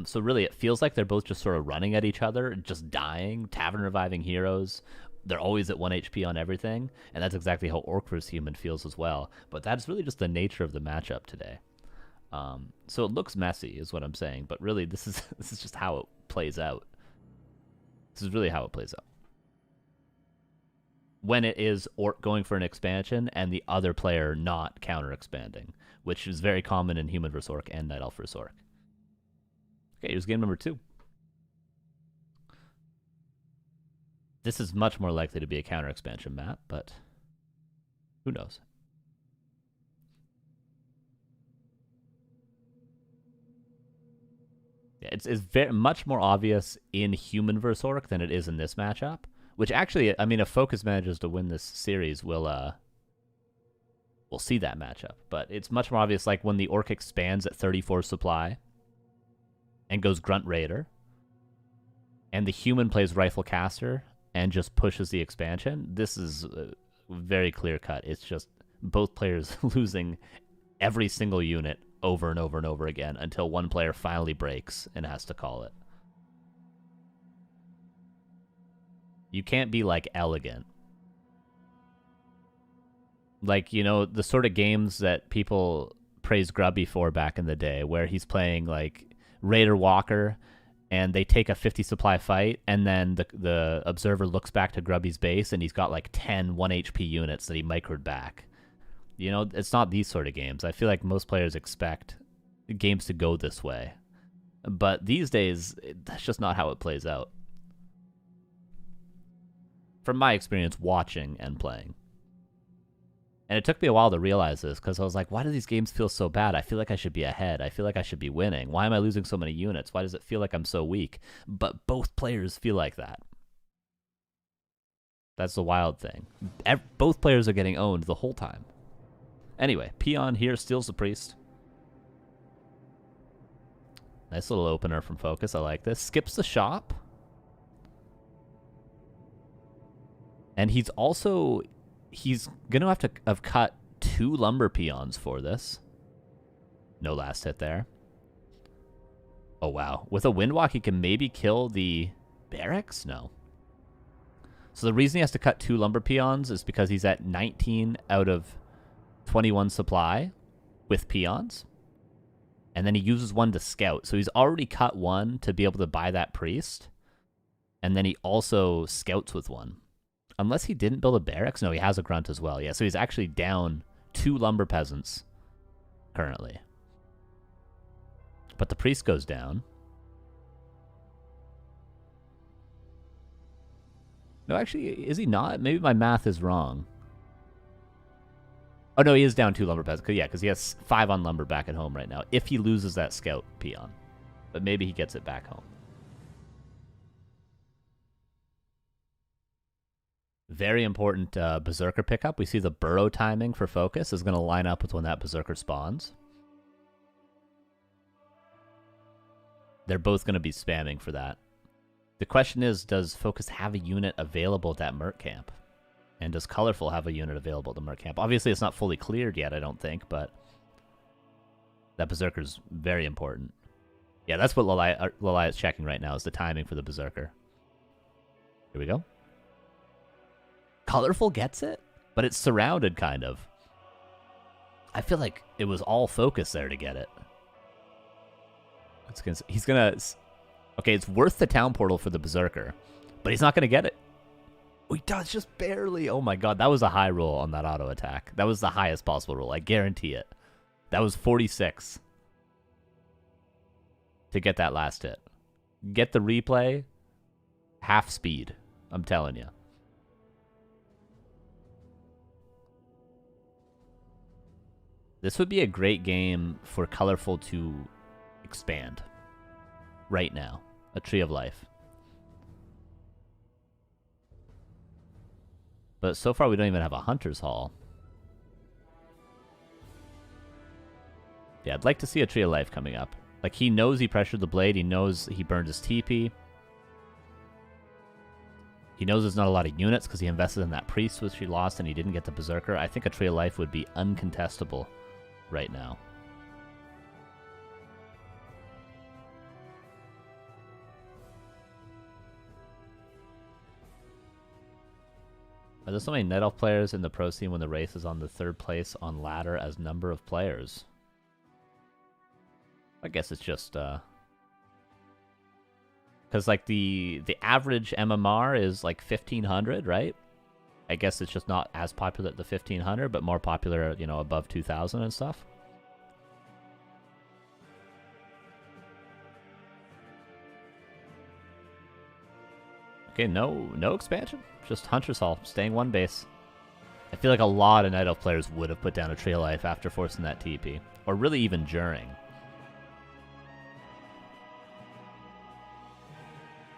So really, it feels like they're both just sort of running at each other, just dying, tavern reviving heroes. They're always at 1 HP on everything, and that's exactly how Orc vs. Human feels as well. But that's really just the nature of the matchup today. So it looks messy, is what I'm saying, but really, this is just how it plays out. This is really how it plays out. When it is Orc going for an expansion and the other player not counter-expanding, which is very common in Human vs. Orc and Night Elf vs. Orc. Okay, here's game number 2. This is much more likely to be a counter-expansion map, but who knows? Yeah, it's very much more obvious in Human vs. Orc than it is in this matchup. Which actually, I mean, if FoCuS manages to win this series, we'll see that matchup. But it's much more obvious, like when the Orc expands at 34 supply and goes Grunt Raider, and the Human plays Rifle Caster and just pushes the expansion. This is very clear cut. It's just both players losing every single unit over and over and over again until one player finally breaks and has to call it. You can't be like elegant. Like, you know, the sort of games that people praised Grubby for back in the day, where he's playing like Raider Walker, and they take a 50 supply fight, and then the observer looks back to Grubby's base, and he's got like 10 1 HP units that he microed back. You know, it's not these sort of games. I feel like most players expect games to go this way. But these days, that's just not how it plays out. From my experience watching and playing. And it took me a while to realize this, because I was like, why do these games feel so bad? I feel like I should be ahead. I feel like I should be winning. Why am I losing so many units? Why does it feel like I'm so weak? But both players feel like that. That's the wild thing. Both players are getting owned the whole time. Anyway, Peon here steals the Priest. Nice little opener from FoCuS. I like this. Skips the shop. And he's going to have to have cut 2 lumber peons for this. No last hit there. Oh, wow. With a Windwalk, he can maybe kill the barracks? No. So the reason he has to cut 2 lumber peons is because he's at 19 out of 21 supply with peons. And then he uses 1 to scout. So he's already cut 1 to be able to buy that priest. And then he also scouts with 1. Unless he didn't build a barracks? No, he has a grunt as well. Yeah, so he's actually down 2 lumber peasants currently. But the priest goes down. No, actually, is he not? Maybe my math is wrong. Oh, no, he is down 2 lumber peasants. Yeah, because he has 5 on lumber back at home right now, if he loses that scout peon. But maybe he gets it back home. Very important Berserker pickup. We see the burrow timing for FoCuS is going to line up with when that Berserker spawns. They're both going to be spamming for that. The question is, does FoCuS have a unit available at that Merc camp? And does Colorful have a unit available at the Merc camp? Obviously, it's not fully cleared yet, I don't think, but that Berserker's very important. Yeah, that's what Lalai is checking right now, is the timing for the Berserker. Here we go. Colorful gets it, but it's surrounded, kind of. I feel like it was all FoCuS there to get it. He's gonna... Okay, it's worth the town portal for the Berserker, but he's not gonna get it. Oh, he does, just barely. Oh my god, that was a high roll on that auto attack. That was the highest possible roll, I guarantee it. That was 46 to get that last hit. Get the replay, half speed, I'm telling you. This would be a great game for Colorful to expand right now. A Tree of Life. But so far we don't even have a Hunter's Hall. Yeah, I'd like to see a Tree of Life coming up. Like, he knows he pressured the blade. He knows he burned his TP. He knows there's not a lot of units because he invested in that Priest, which he lost, and he didn't get the Berserker. I think a Tree of Life would be uncontestable right now. Are there so many Night Elf players in the pro scene when the race is on the third place on ladder as number of players? I guess it's just because like the average MMR is like 1500, right? I guess it's just not as popular at the 1500, but more popular, you know, above 2000 and stuff. Okay, no expansion. Just Hunter's Hall, staying one base. I feel like a lot of Night Elf players would have put down a Tree of Life after forcing that TP. Or really even during.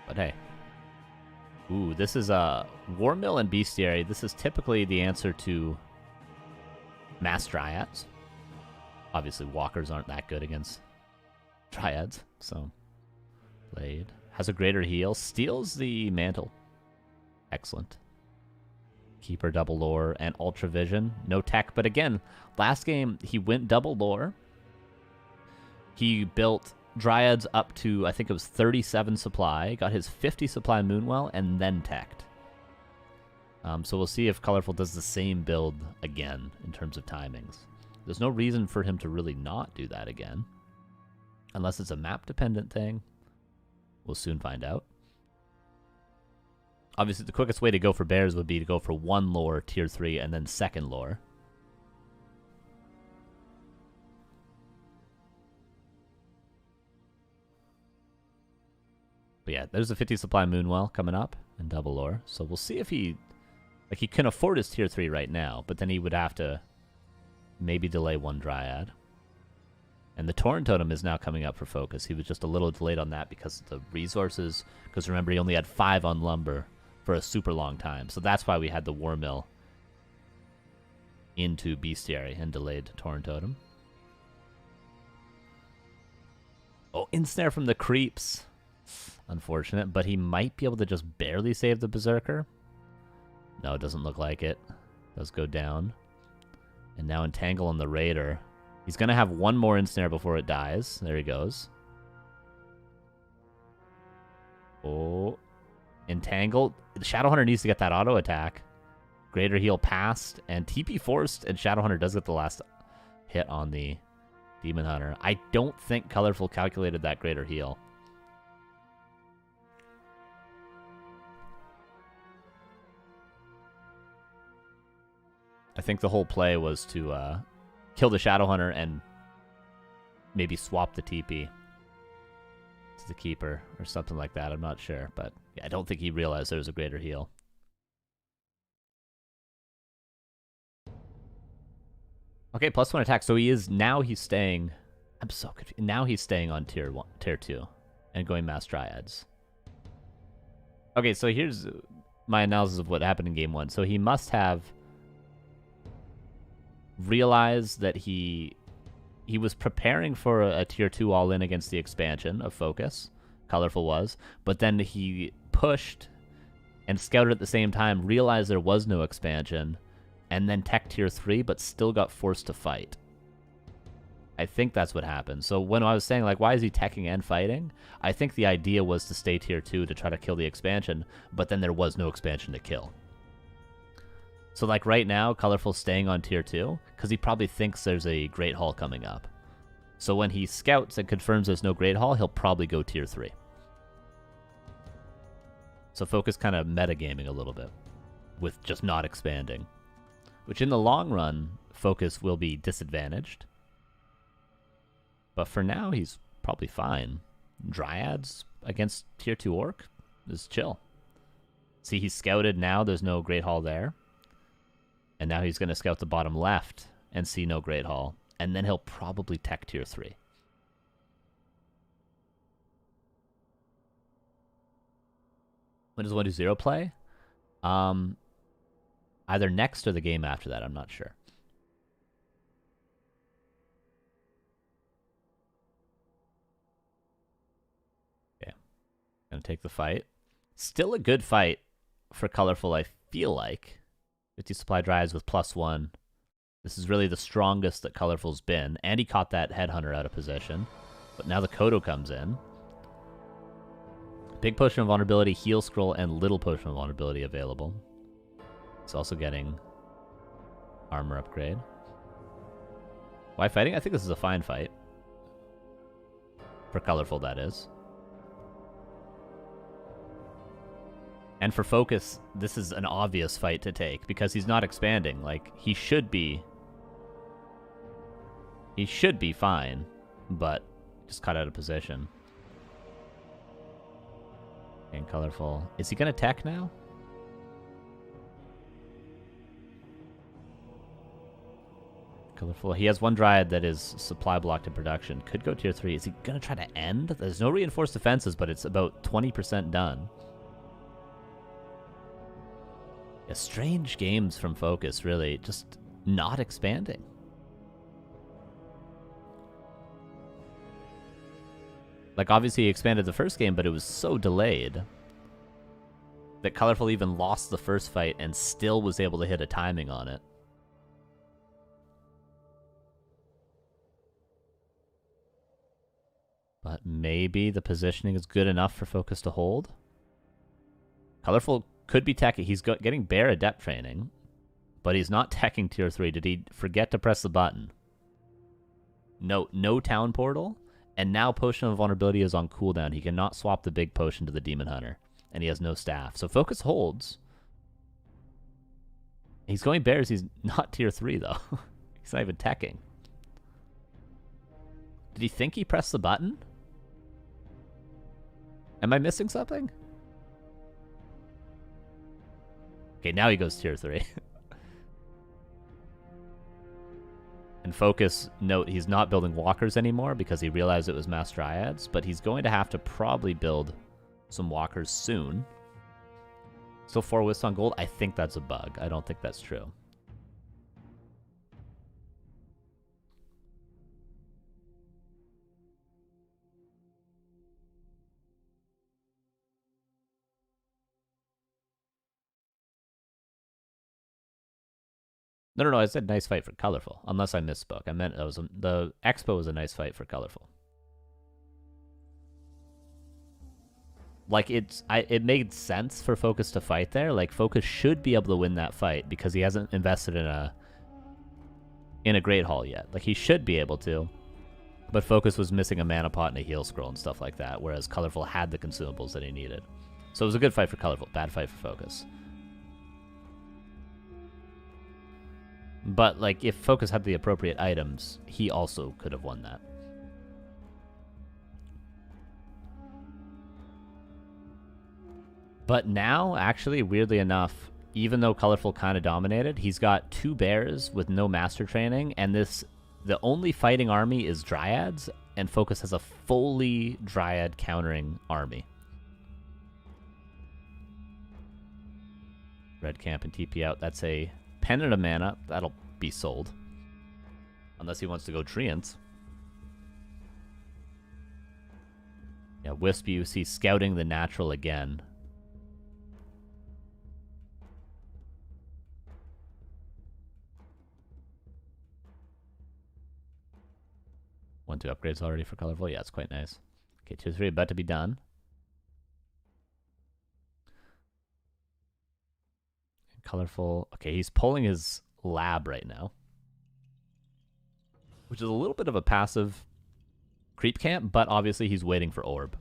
But hey. Ooh, this is a War Mill and Bestiary. This is typically the answer to Mass Dryads. Obviously, Walkers aren't that good against Dryads, so... Blade. Has a greater heal. Steals the mantle. Excellent. Keeper, double lore, and ultra vision. No tech, but again, last game he went double lore. He built Dryads up to, I think it was 37 supply, got his 50 supply Moonwell, and then teched. So we'll see if Colorful does the same build again in terms of timings. There's no reason for him to really not do that again. Unless it's a map-dependent thing. We'll soon find out. Obviously, the quickest way to go for bears would be to go for one lore, tier 3, and then second lore. But yeah, there's a 50 supply Moonwell coming up and double lore. So we'll see if he... Like, he can afford his tier 3 right now, but then he would have to maybe delay one Dryad. And the Torn Totem is now coming up for FoCuS. He was just a little delayed on that because of the resources. Because remember, he only had 5 on lumber for a super long time. So that's why we had the War Mill into Bestiary and delayed Torn Totem. Oh, Ensnare from the creeps. Unfortunate, but he might be able to just barely save the Berserker. No, it doesn't look like it. Does go down. And now Entangle on the Raider. He's going to have one more Ensnare before it dies. There he goes. Oh. Entangled. The Shadowhunter needs to get that auto attack. Greater heal passed. And TP forced. And Shadowhunter does get the last hit on the Demon Hunter. I don't think Colorful calculated that greater heal. I think the whole play was to... kill the Shadowhunter and maybe swap the TP to the Keeper or something like that. I'm not sure, but yeah, I don't think he realized there was a greater heal. Okay, +1 attack. So he's staying. I'm so confused. Now he's staying on tier 1, tier 2, and going Mass Dryads. Okay, so here's my analysis of what happened in game 1. So he must have realized that he was preparing for a tier 2 all-in against the expansion of FoCuS. Colorful was. But then he pushed and scouted at the same time, realized there was no expansion, and then tech tier 3, but still got forced to fight. I think that's what happened. So when I was saying, like, why is he teching and fighting? I think the idea was to stay tier 2 to try to kill the expansion, but then there was no expansion to kill. So, like, right now, Colorful's staying on tier 2, because he probably thinks there's a Great Hall coming up. So when he scouts and confirms there's no Great Hall, he'll probably go tier 3. So FoCuS kind of metagaming a little bit, with just not expanding. Which in the long run, FoCuS will be disadvantaged. But for now, he's probably fine. Dryads against tier 2 Orc is chill. See, he's scouted now, there's no Great Hall there. And now he's going to scout the bottom left and see no Great Hall. And then he'll probably tech tier 3. When does 1-2-0 play? Either next or the game after that, I'm not sure. Okay. Gonna take the fight. Still a good fight for Colorful, I feel like. 50 supply drives with +1. This is really the strongest that Colorful's been. And he caught that Headhunter out of position. But now the Kodo comes in. Big Potion of Vulnerability, Heal Scroll, and Little Potion of Vulnerability available. It's also getting armor upgrade. Why fighting? I think this is a fine fight. For Colorful, that is. And for FoCuS, this is an obvious fight to take, because he's not expanding. Like, he should be fine, but just cut out of position. And Colorful. Is he going to tech now? Colorful. He has one Dryad that is supply blocked in production. Could go tier 3. Is he going to try to end? There's no reinforced defenses, but it's about 20% done. Yeah, strange games from FoCuS, really. Just not expanding. Like, obviously he expanded the first game, but it was so delayed that Colorful even lost the first fight and still was able to hit a timing on it. But maybe the positioning is good enough for FoCuS to hold. Colorful could be teching. He's getting Bear Adept training, but he's not teching tier 3. Did he forget to press the button? No Town Portal. And now Potion of Vulnerability is on cooldown. He cannot swap the big potion to the Demon Hunter. And he has no staff. So FoCuS holds. He's going bears. He's not tier 3, though. He's not even teching. Did he think he pressed the button? Am I missing something? Okay, now he goes tier 3. And FoCuS, note, he's not building walkers anymore because he realized it was mass dryads, but he's going to have to probably build some walkers soon. Still 4 wisps on gold? I think that's a bug. I don't think that's true. No, I said nice fight for Colorful, unless I misspoke. I meant the Expo was a nice fight for Colorful. Like, it made sense for FoCuS to fight there. Like, FoCuS should be able to win that fight because he hasn't invested in a Great Hall yet. Like, he should be able to. But FoCuS was missing a mana pot and a heal scroll and stuff like that, whereas Colorful had the consumables that he needed. So it was a good fight for Colorful, bad fight for FoCuS. But, like, if FoCuS had the appropriate items, he also could have won that. But now, actually, weirdly enough, even though Colorful kind of dominated, he's got 2 bears with no master training, and the only fighting army is Dryads, and FoCuS has a fully Dryad countering army. Red camp and TP out. That's a Pendant of Mana. That'll be sold. Unless he wants to go Treants. Yeah, Wisp you see scouting the natural again. One, two upgrades already for colorful. Yeah, it's quite nice. Okay, 2, 3 about to be done. Colorful. Okay, he's pulling his lab right now. Which is a little bit of a passive creep camp, but obviously he's waiting for orb.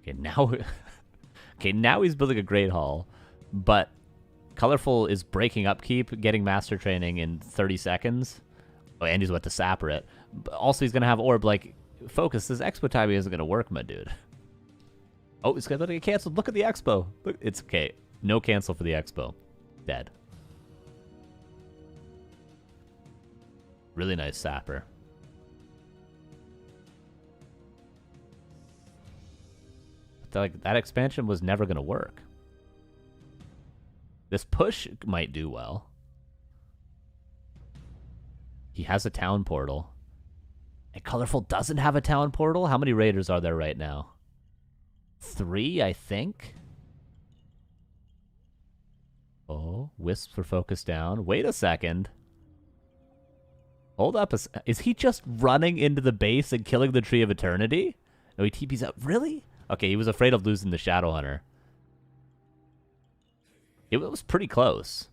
Okay, now okay, now he's building a Great Hall, but Colorful is breaking upkeep, getting Master Training in 30 seconds. Oh, and he's about to sapper it. But also, he's going to have Orb. Like, FoCuS, this Expo timing isn't going to work, my dude. Oh, it's going to get canceled. Look at the Expo. Look, it's okay. No cancel for the Expo. Dead. Really nice sapper. But like, that expansion was never going to work. This push might do well. He has a town portal. And Colorful doesn't have a town portal? How many raiders are there right now? 3, I think. Oh, Wisp for FoCuS down. Wait a second. Hold up. Is he just running into the base and killing the Tree of Eternity? No, he TP's out. Really? Okay, he was afraid of losing the Shadowhunter. It was pretty close.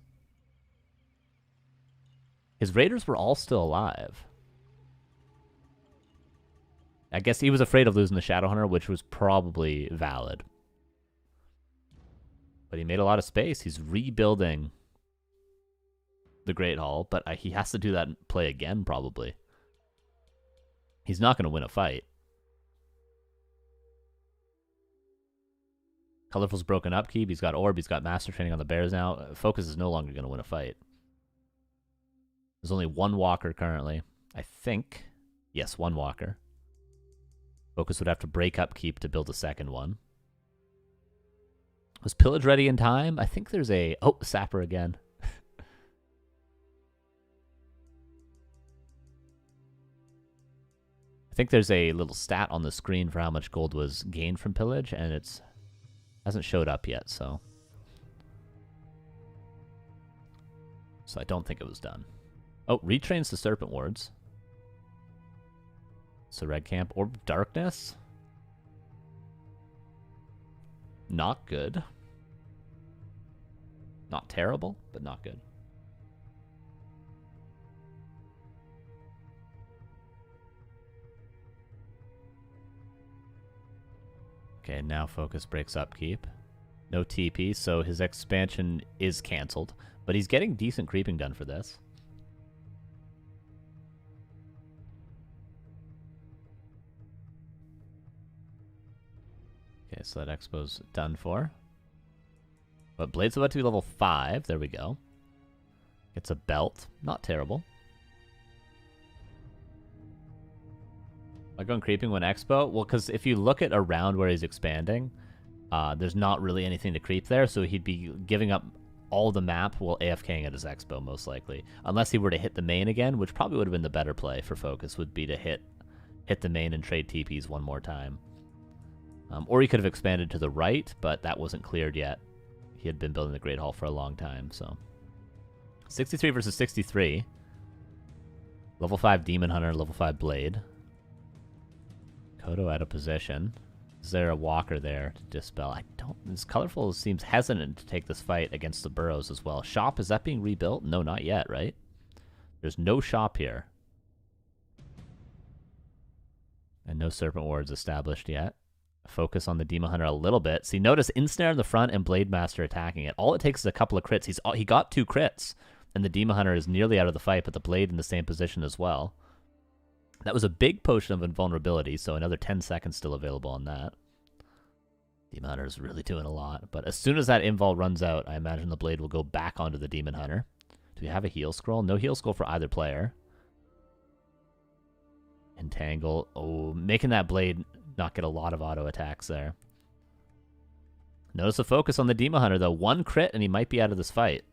His raiders were all still alive. I guess he was afraid of losing the Shadowhunter, which was probably valid. But he made a lot of space. He's rebuilding the Great Hall, but he has to do that and play again, probably. He's not going to win a fight. Colorful's broken upkeep. He's got Orb. He's got Master Training on the Bears now. FoCuS is no longer going to win a fight. There's only one Walker currently. I think. Yes, one Walker. FoCuS would have to break upkeep to build a second one. Was Pillage ready in time? I think there's a... Oh, Sapper again. I think there's a little stat on the screen for how much gold was gained from Pillage, and it's hasn't showed up yet, so I don't think it was done. Oh, retrains the Serpent Wards. So Red Camp. Orb of Darkness. Not good. Not terrible, but not good. Okay, now FoCuS breaks upkeep. No TP, so his expansion is canceled. But he's getting decent creeping done for this. Okay, so that Expo's done for. But Blade's about to be level 5. There we go. Gets a belt. Not terrible. Am I going creeping when Expo? Well, because if you look at around where he's expanding, there's not really anything to creep there, so he'd be giving up all the map while AFKing at his Expo, most likely. Unless he were to hit the main again, which probably would have been the better play for FoCuS, would be to hit the main and trade TPs one more time. Or he could have expanded to the right, but that wasn't cleared yet. He had been building the Great Hall for a long time, so... 63 versus 63. Level 5 Demon Hunter, level 5 Blade. Kodo out of position. Is there a Walker there to dispel? I don't... This Colorful seems hesitant to take this fight against the Burrows as well. Shop, is that being rebuilt? No, not yet, right? There's no shop here. And no Serpent Wards established yet. FoCuS on the Demon Hunter a little bit. See, notice Ensnare in the front and Blade Master attacking it. All it takes is a couple of crits. He got 2 crits, and the Demon Hunter is nearly out of the fight, but the Blade in the same position as well. That was a big potion of invulnerability, so another 10 seconds still available on that. Demon Hunter is really doing a lot, but as soon as that invul runs out, I imagine the Blade will go back onto the Demon Hunter. Do we have a heal scroll? No heal scroll for either player. Entangle. Oh, making that blade not get a lot of auto attacks there. Notice the focus on the Demon Hunter, though. 1 crit, and he might be out of this fight.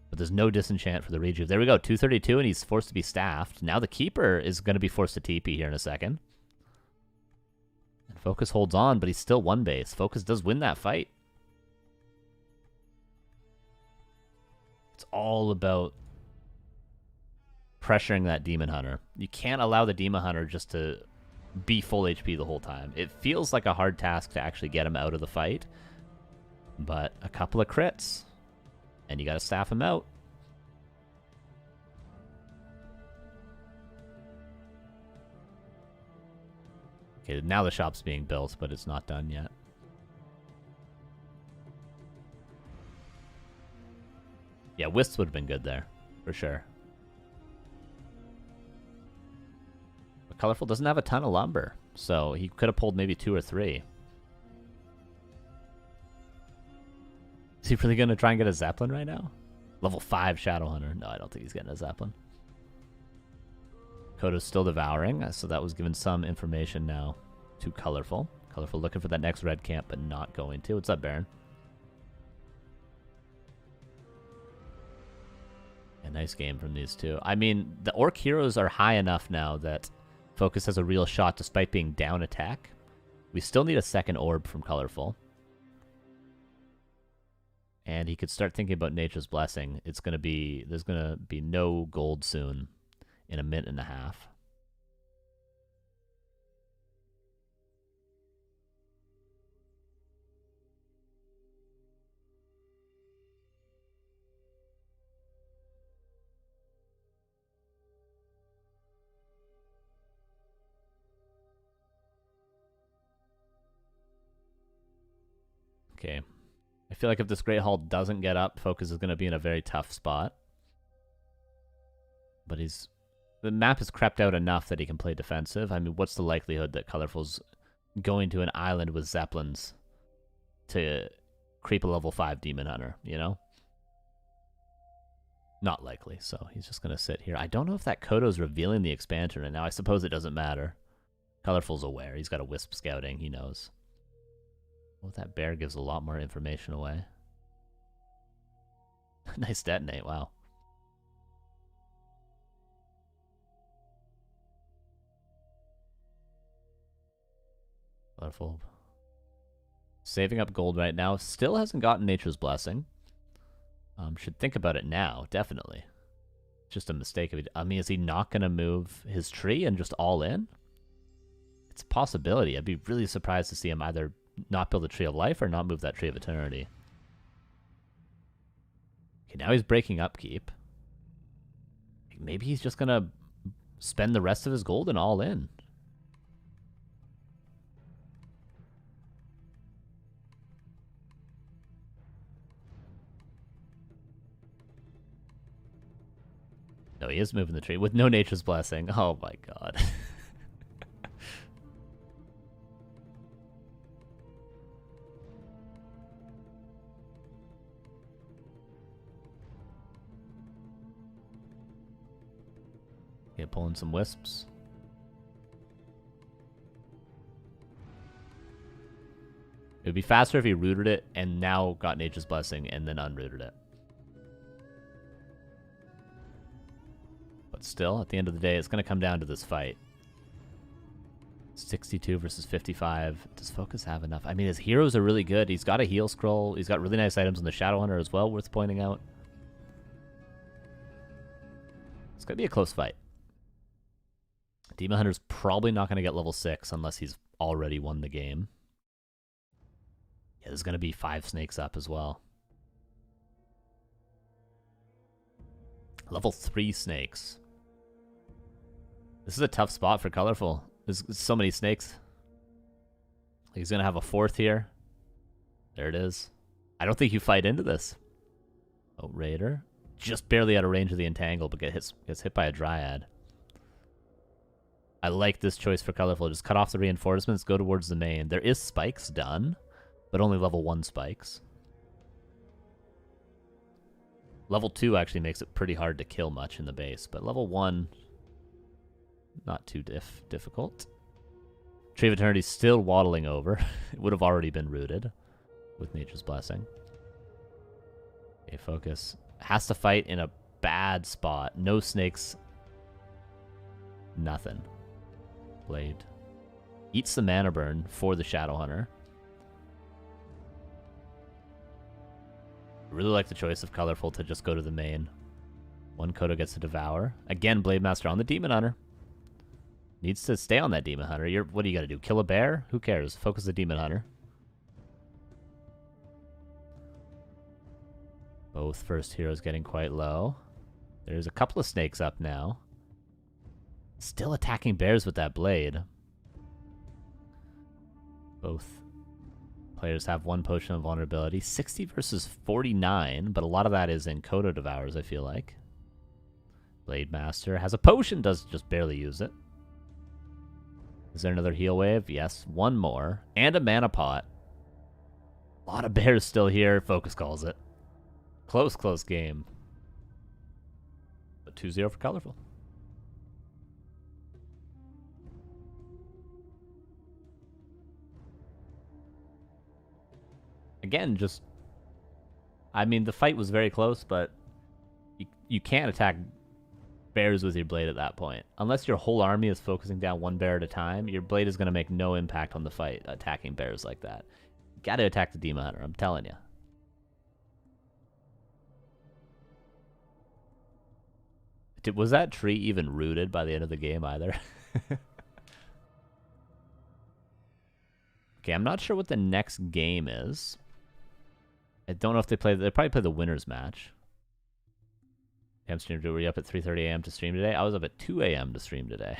But there's no disenchant for the rejuve. There we go, 232, and he's forced to be staffed. Now the Keeper is going to be forced to TP here in a second. And FoCuS holds on, but he's still 1 base. FoCuS does win that fight. It's all about pressuring that Demon Hunter. You can't allow the Demon Hunter just to be full HP the whole time. It feels like a hard task to actually get him out of the fight. But a couple of crits, and you got to staff him out. Okay, now the shop's being built, but it's not done yet. Yeah, Wisps would have been good there, for sure. But Colorful doesn't have a ton of lumber, so he could have pulled maybe 2 or 3. Is he really going to try and get a Zeppelin right now? Level 5 Shadowhunter. No, I don't think he's getting a Zeppelin. Kodo's still devouring, so that was given some information now to Colorful. Colorful looking for that next red camp, but not going to. What's up, Baron? A nice game from these two. I mean, the Orc heroes are high enough now that FoCuS has a real shot despite being down attack. We still need a second orb from Colorful. And he could start thinking about Nature's Blessing. There's gonna be no gold soon in a minute and a half. Okay. I feel like if this Great Hall doesn't get up, FoCuS is going to be in a very tough spot. But the map has crept out enough that he can play defensive. I mean, what's the likelihood that Colorful's going to an island with Zeppelins to creep a level 5 Demon Hunter, you know? Not likely, so he's just going to sit here. I don't know if that Kodo's revealing the expansion right now. I suppose it doesn't matter. Colorful's aware. He's got a Wisp scouting. He knows. Well, that bear gives a lot more information away. Nice detonate, wow. Colorful. Saving up gold right now. Still hasn't gotten Nature's Blessing. Should think about it now, definitely. Just a mistake. I mean, is he not going to move his tree and just all in? It's a possibility. I'd be really surprised to see him either not build a Tree of Life or not move that Tree of Eternity. Okay, now he's breaking upkeep. Maybe he's just gonna spend the rest of his gold and all in. No, he is moving the tree with no Nature's Blessing. Oh my god. Yeah, pulling some Wisps. It would be faster if he rooted it and now got Nature's Blessing and then unrooted it. But still, at the end of the day, it's going to come down to this fight. 62 versus 55. Does FoCuS have enough? I mean, his heroes are really good. He's got a heal scroll. He's got really nice items on the Shadowhunter as well, worth pointing out. It's going to be a close fight. Demon Hunter's probably not going to get level 6 unless he's already won the game. Yeah, there's going to be 5 snakes up as well. Level 3 snakes. This is a tough spot for Colorful. There's so many snakes. He's going to have a 4th here. There it is. I don't think you fight into this. Oh, Raider. Just barely out of range of the Entangle, but gets hit by a Dryad. I like this choice for Colorful. Just cut off the reinforcements, go towards the main. There is spikes done, but only level 1 spikes. Level 2 actually makes it pretty hard to kill much in the base, but level 1 Not too difficult. Tree of Eternity still waddling over. It would have already been rooted with Nature's Blessing. Okay, FoCuS has to fight in a bad spot. No snakes. Nothing. Blade. Eats the mana burn for the Shadow Hunter. I really like the choice of Colorful to just go to the main. One Kodo gets to Devour. Again, Blade Master on the Demon Hunter. Needs to stay on that Demon Hunter. What do you got to do? Kill a bear? Who cares? FoCuS the Demon Hunter. Both first heroes getting quite low. There's a couple of snakes up now. Still attacking bears with that blade. Both players have one potion of vulnerability. 60 versus 49, but a lot of that is in Kodo Devours, I feel like. Blade Master has a potion, does just barely use it. Is there another heal wave? Yes, one more. And a mana pot. A lot of bears still here. FoCuS calls it. Close game. But 2-0 for Colorful. Again, just... I mean, the fight was very close, but you can't attack bears with your blade at that point. Unless your whole army is focusing down one bear at a time, your blade is going to make no impact on the fight attacking bears like that. You got to attack the Demon Hunter, I'm telling you. Was that tree even rooted by the end of the game either? Okay, I'm not sure what the next game is. I don't know if they probably play the winner's match. Stream, were you up at 3:30 a.m. to stream today? I was up at 2 a.m. to stream today.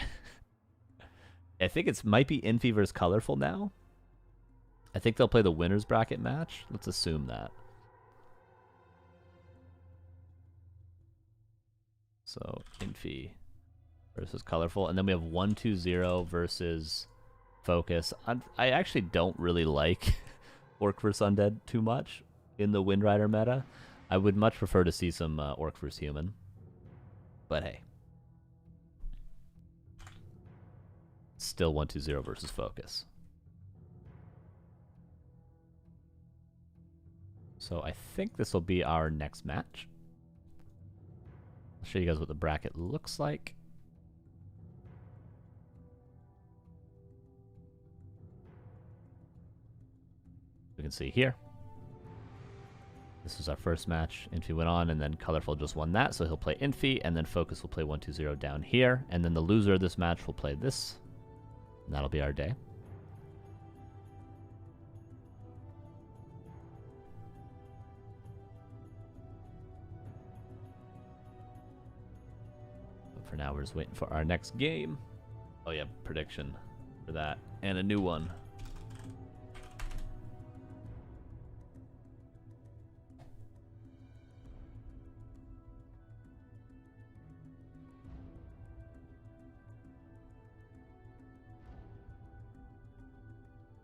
I think it might be Infi versus Colorful now. I think they'll play the winner's bracket match. Let's assume that. So, Infi versus Colorful. And then we have 1-2-0 versus FoCuS. I actually don't really like Orc vs. Undead too much in the Windrider meta. I would much prefer to see some Orc vs. Human. But hey. Still 1-2-0 versus FoCuS. So I think this will be our next match. I'll show you guys what the bracket looks like. We can see here. This is our first match. Infi went on, and then Colorful just won that, so he'll play Infi, and then FoCuS will play 1-2-0 down here, and then the loser of this match will play this, and that'll be our day. But for now, we're just waiting for our next game. Oh yeah, prediction for that, and a new one.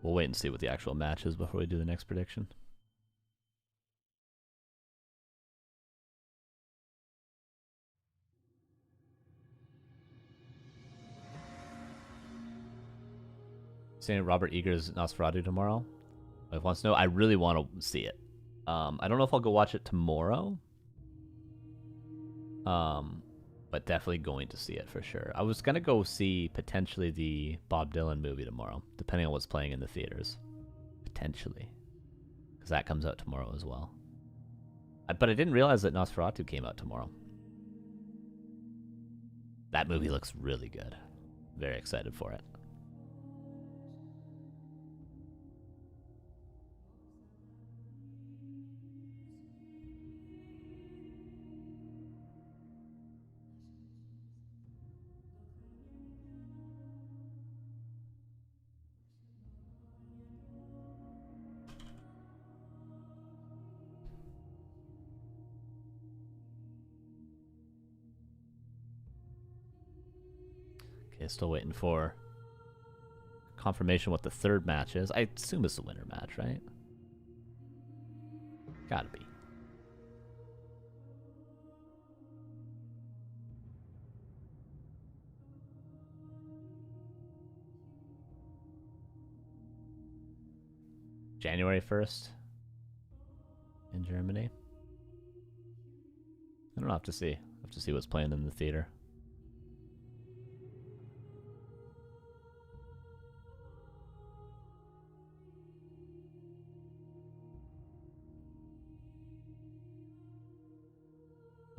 We'll wait and see what the actual match is before we do the next prediction. Saying Robert Eager's Nosferatu tomorrow. If wants to know, I really want to see it. I don't know if I'll go watch it tomorrow. But definitely going to see it for sure. I was going to go see potentially the Bob Dylan movie tomorrow, depending on what's playing in the theaters. Potentially. Because that comes out tomorrow as well. But I didn't realize that Nosferatu came out tomorrow. That movie looks really good. Very excited for it. Okay, still waiting for confirmation what the third match is. I assume it's the winner match, right? Gotta be. January 1st in Germany. I don't know. I have to see. I have to see what's playing in the theater.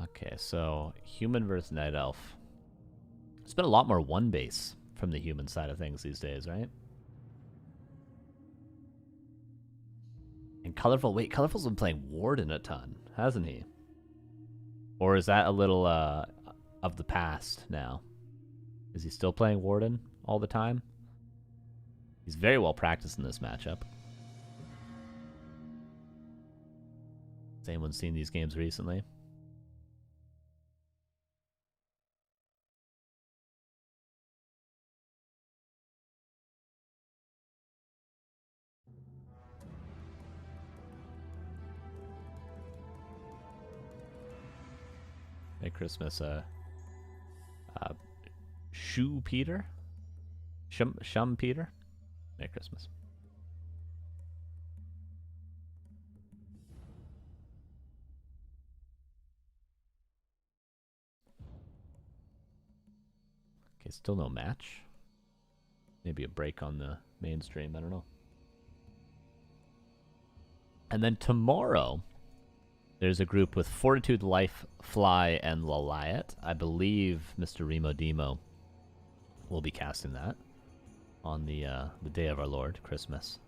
Okay, so human versus night elf. There's been a lot more one base from the human side of things these days, right? And Colorful, wait, Colorful's been playing Warden a ton, hasn't he? Or is that a little of the past now? Is he still playing Warden all the time? He's very well practiced in this matchup. Has anyone seen these games recently? Merry Christmas, Shoe Peter? Shum Peter? Merry Christmas. Okay, still no match. Maybe a break on the mainstream, I don't know. And then tomorrow, there's a group with Fortitude, Life, Fly, and Laliat. I believe Mr. Remo Demo will be casting that on the day of our Lord, Christmas.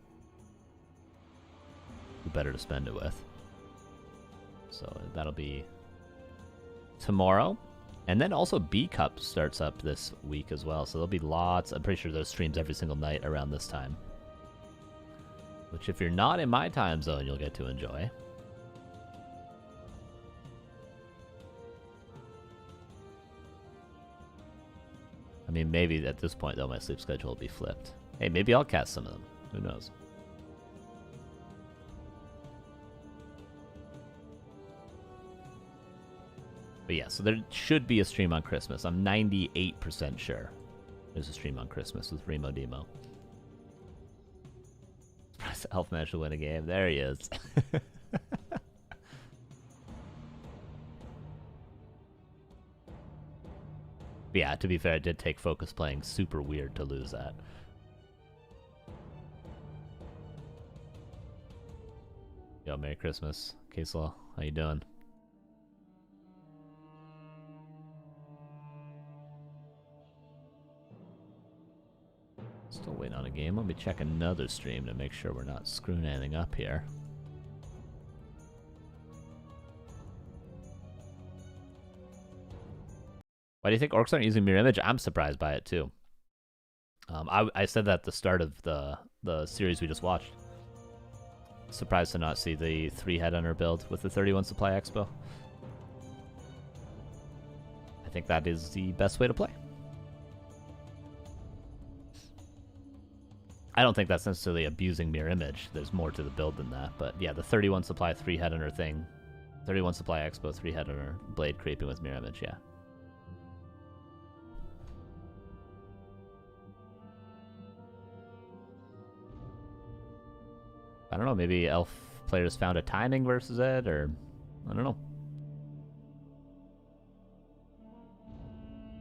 Who better to spend it with? So that'll be tomorrow. And then also B Cup starts up this week as well. So there'll be lots. I'm pretty sure there's streams every single night around this time. Which if you're not in my time zone, you'll get to enjoy. I mean, maybe at this point, though, my sleep schedule will be flipped. Hey, maybe I'll cast some of them. Who knows? But yeah, so there should be a stream on Christmas. I'm 98% sure there's a stream on Christmas with Remo Demo. Surprise Elf managed to win a game. There he is. But yeah, to be fair, it did take FoCuS playing super weird to lose that. Yo, Merry Christmas, Caselaw. How you doing? Still waiting on a game. Let me check another stream to make sure we're not screwing anything up here. Why do you think orcs aren't using mirror image? I'm surprised by it too. I said that at the start of the series we just watched. Surprised to not see the 3 Headhunter build with the 31 supply expo. I think that is the best way to play. I don't think that's necessarily abusing mirror image. There's more to the build than that. But yeah, the 31 supply 3 Headhunter thing. 31 supply expo 3 Headhunter blade creeping with mirror image, yeah. I don't know, maybe elf players found a timing versus it, or I don't know.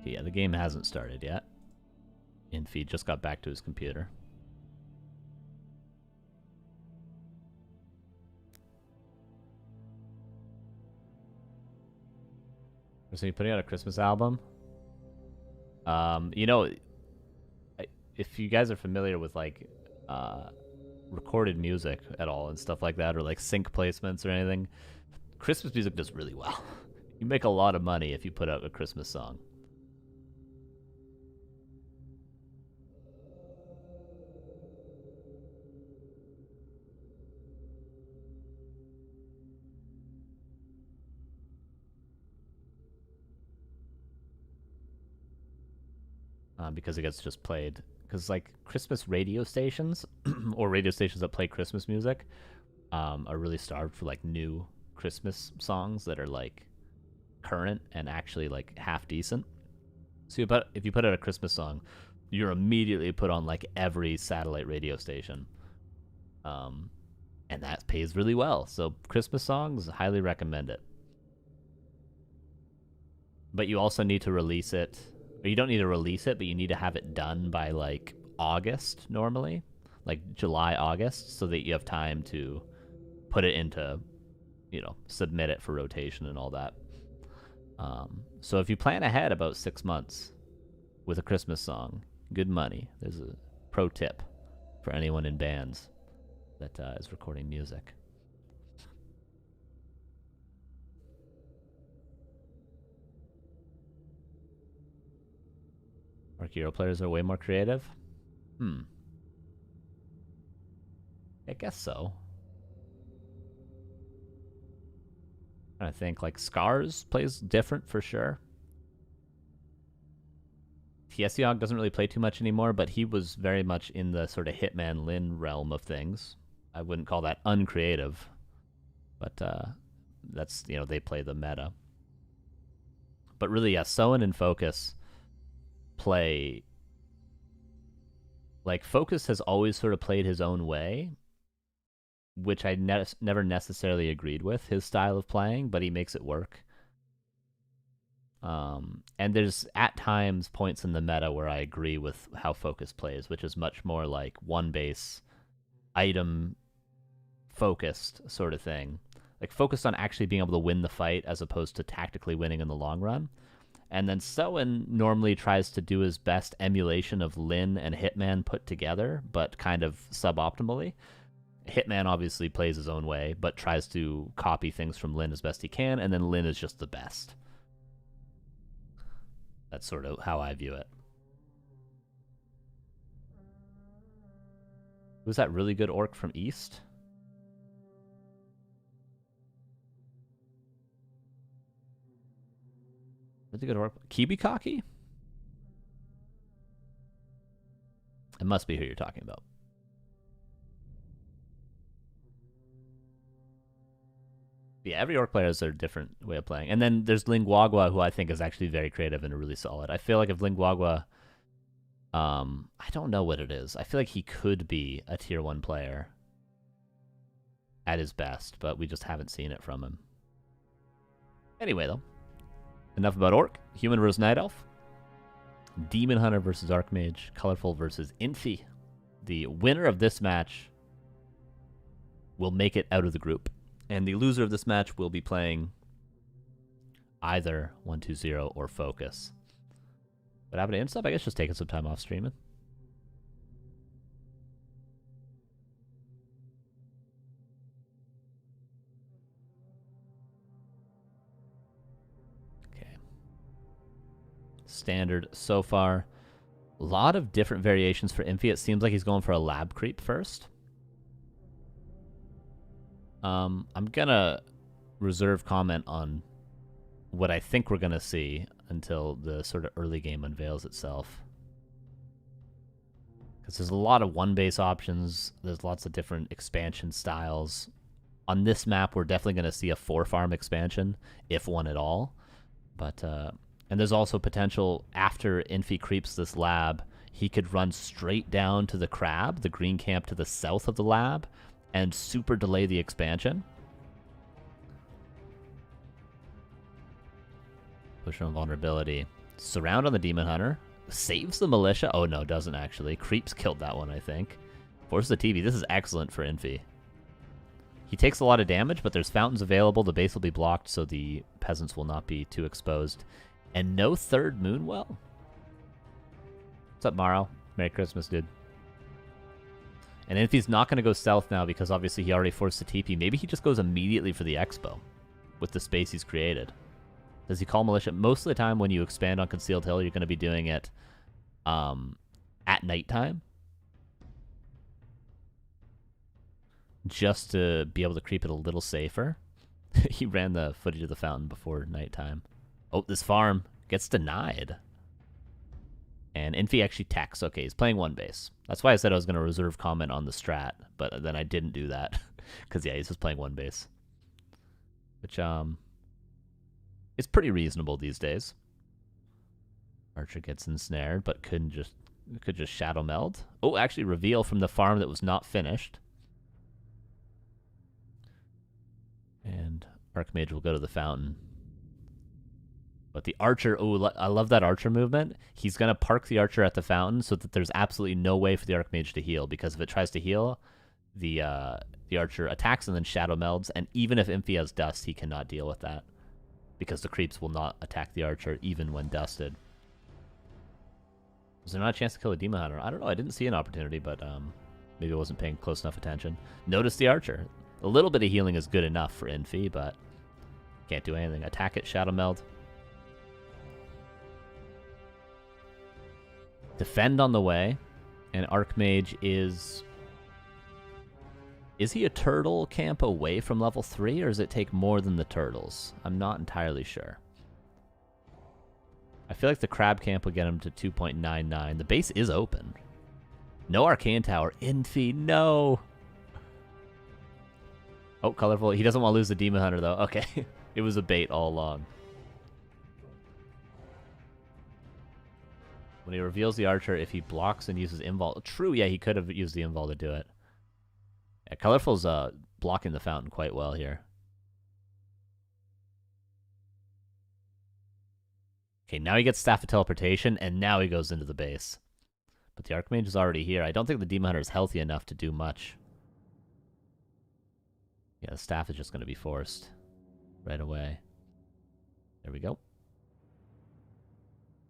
Okay, yeah, the game hasn't started yet. Infi just got back to his computer. So you putting out a Christmas album? You know, if you guys are familiar with like recorded music at all and stuff like that, or like sync placements or anything, Christmas music does really well. You make a lot of money if you put out a Christmas song. Because it gets just played. Because like Christmas radio stations or radio stations that play Christmas music are really starved for like new Christmas songs that are like current and actually like half decent. So if you put out a Christmas song, you're immediately put on like every satellite radio station. And that pays really well. So Christmas songs, highly recommend it. But you also need to release it. Or you don't need to release it, but you need to have it done by like August normally. Like July, August, so that you have time to put it into, submit it for rotation and all that. So if you plan ahead about 6 months with a Christmas song, good money. There's a pro tip for anyone in bands that is recording music. Eer0 players are way more creative? I guess so. I think like Scars plays different for sure. Tiesiog doesn't really play too much anymore, but he was very much in the sort of Hitman Lin realm of things. I wouldn't call that uncreative, but that's, they play the meta. But really, yeah, Soen and FoCuS play. Like, FoCuS has always sort of played his own way, which I never necessarily agreed with, his style of playing, but he makes it work. And there's at times points in the meta where I agree with how FoCuS plays, which is much more like one base, item focused sort of thing. Like focused on actually being able to win the fight as opposed to tactically winning in the long run. And then Soen normally tries to do his best emulation of Lin and Hitman put together, but kind of suboptimally. Hitman obviously plays his own way, but tries to copy things from Lin as best he can, and then Lin is just the best. That's sort of how I view it. Was that really good orc from East? Really good orc. Kibikaki? It must be who you're talking about. Yeah, every orc player has their different way of playing. And then there's Linguagua, who I think is actually very creative and really solid. I feel like if Linguagua, I don't know what it is. I feel like he could be a tier 1 player at his best, but we just haven't seen it from him. Anyway, though, enough about orc. Human versus Night Elf. Demon Hunter versus Archmage. Colorful versus Infi. The winner of this match will make it out of the group. And the loser of this match will be playing either 120 or FoCuS. But happened to Instop, I guess just taking some time off streaming. Okay. Standard so far. A lot of different variations for Infi. It seems like he's going for a lab creep first. I'm gonna reserve comment on what I think we're gonna see until the sort of early game unveils itself. Because there's a lot of one-base options. There's lots of different expansion styles. On this map, we're definitely gonna see a 4-farm expansion, if one at all. But and there's also potential after Infi creeps this lab, he could run straight down to the crab, the green camp to the south of the lab, and super delay the expansion. Push on vulnerability. Surround on the Demon Hunter. Saves the Militia. Oh no, doesn't actually. Creeps killed that one, I think. Forces the TV. This is excellent for Infi. He takes a lot of damage, but there's fountains available. The base will be blocked, so the peasants will not be too exposed. And no third Moonwell? What's up, Morrow? Merry Christmas, dude. And Infi's not going to go stealth now because obviously he already forced the TP. Maybe he just goes immediately for the Expo with the space he's created. Does he call Militia? Most of the time when you expand on Concealed Hill, you're going to be doing it at nighttime. Just to be able to creep it a little safer. He ran the footage of the fountain before nighttime. Oh, this farm gets denied. And Infi actually techs. Okay, he's playing one base. That's why I said I was going to reserve comment on the strat, but then I didn't do that. Because, yeah, he's just playing one base. Which, it's pretty reasonable these days. Archer gets ensnared, but could just Shadow Meld. Oh, actually reveal from the farm that was not finished. Archmage will go to the fountain. But the Archer, oh, I love that Archer movement. He's going to park the Archer at the fountain so that there's absolutely no way for the Archmage to heal, because if it tries to heal, the Archer attacks and then Shadow Melds, and even if Infi has Dust, he cannot deal with that, because the creeps will not attack the Archer even when dusted. Was there not a chance to kill a Demon Hunter? I don't know. I didn't see an opportunity, but maybe I wasn't paying close enough attention. Notice the Archer. A little bit of healing is good enough for Infi, but can't do anything. Attack it, Shadow Meld. Defend on the way. And Archmage is... Is he a turtle camp away from level 3, or does it take more than the turtles? I'm not entirely sure. I feel like the crab camp would get him to 2.99. The base is open. No Arcane Tower. Infi, no! Oh, colorful. He doesn't want to lose the Demon Hunter, though. Okay. It was a bait all along. When he reveals the Archer, if he blocks and uses Invul... True, yeah, he could have used the Invul to do it. Yeah, colorful's blocking the fountain quite well here. Okay, now he gets Staff of Teleportation, and now he goes into the base. But the Archmage is already here. I don't think the Demon Hunter is healthy enough to do much. Yeah, the Staff is just going to be forced right away. There we go.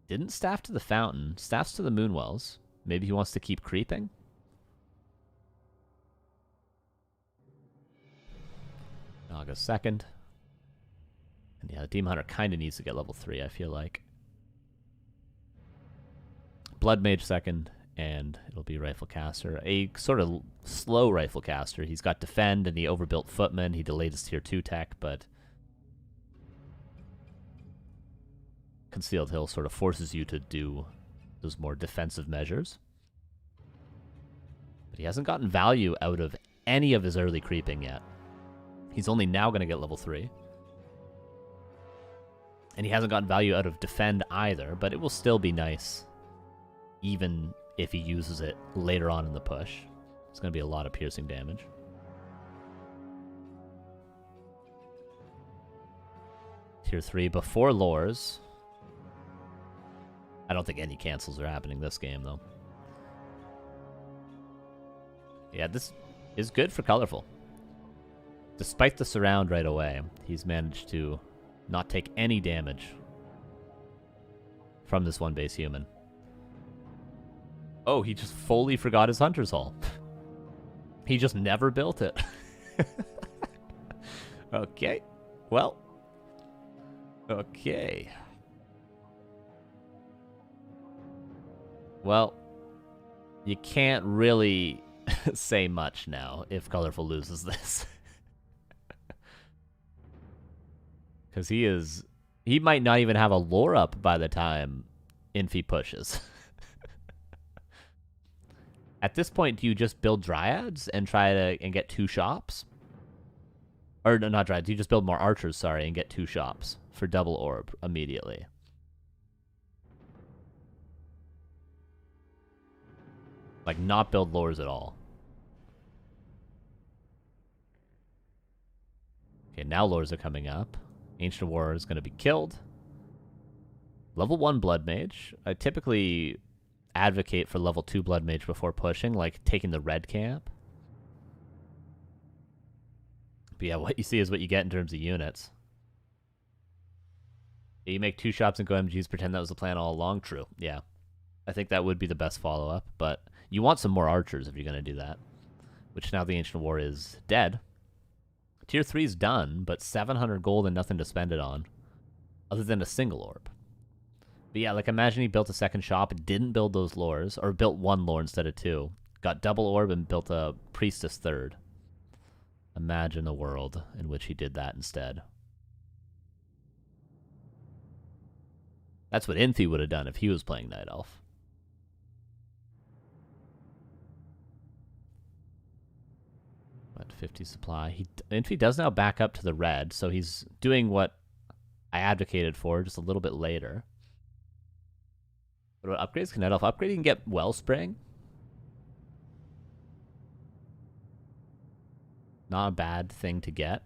Didn't Staff to the fountain. Staff's to the Moonwells. Maybe he wants to keep creeping? I'll go second. And yeah, the Demon Hunter kind of needs to get level 3, I feel like. Blood Mage second, and it'll be Rifle Caster. A sort of slow Rifle Caster. He's got Defend, and he overbuilt Footman. He delayed his tier 2 tech, but Concealed Hill sort of forces you to do those more defensive measures. But he hasn't gotten value out of any of his early creeping yet. He's only now going to get level 3. And he hasn't gotten value out of Defend either, but it will still be nice, even if he uses it later on in the push. It's going to be a lot of piercing damage. Tier 3 before lures. I don't think any cancels are happening this game, though. Yeah, this is good for Colorful. Despite the surround right away, he's managed to not take any damage from this one base human. Oh, he just fully forgot his Hunter's Hall. He just never built it. Okay. Well. Okay. Well, you can't really say much now if Colorful loses this. Because he might not even have a lore up by the time Infi pushes. At this point, do you just build Dryads and and get 2 shops? Or no, not Dryads, you just build more Archers, sorry, and get 2 shops for double orb immediately. Like, not build lores at all. Okay, now lores are coming up. Ancient Warrior is going to be killed. Level 1 Blood Mage. I typically advocate for level 2 Blood Mage before pushing, like taking the red camp. But yeah, what you see is what you get in terms of units. You make 2 shops and go MGs, pretend that was the plan all along. True, yeah. I think that would be the best follow-up, but you want some more Archers if you're going to do that. Which now the Ancient War is dead. Tier 3 is done, but 700 gold and nothing to spend it on, other than a single orb. But yeah, like imagine he built a second shop, didn't build those lores, or built 1 lore instead of 2, got double orb and built a Priestess third. Imagine a world in which he did that instead. That's what Infi would have done if he was playing Night Elf. But 50 supply. Infi does now back up to the red, so he's doing what I advocated for, just a little bit later. What about upgrades? Can Night Elf upgrade? You can get Wellspring. Not a bad thing to get.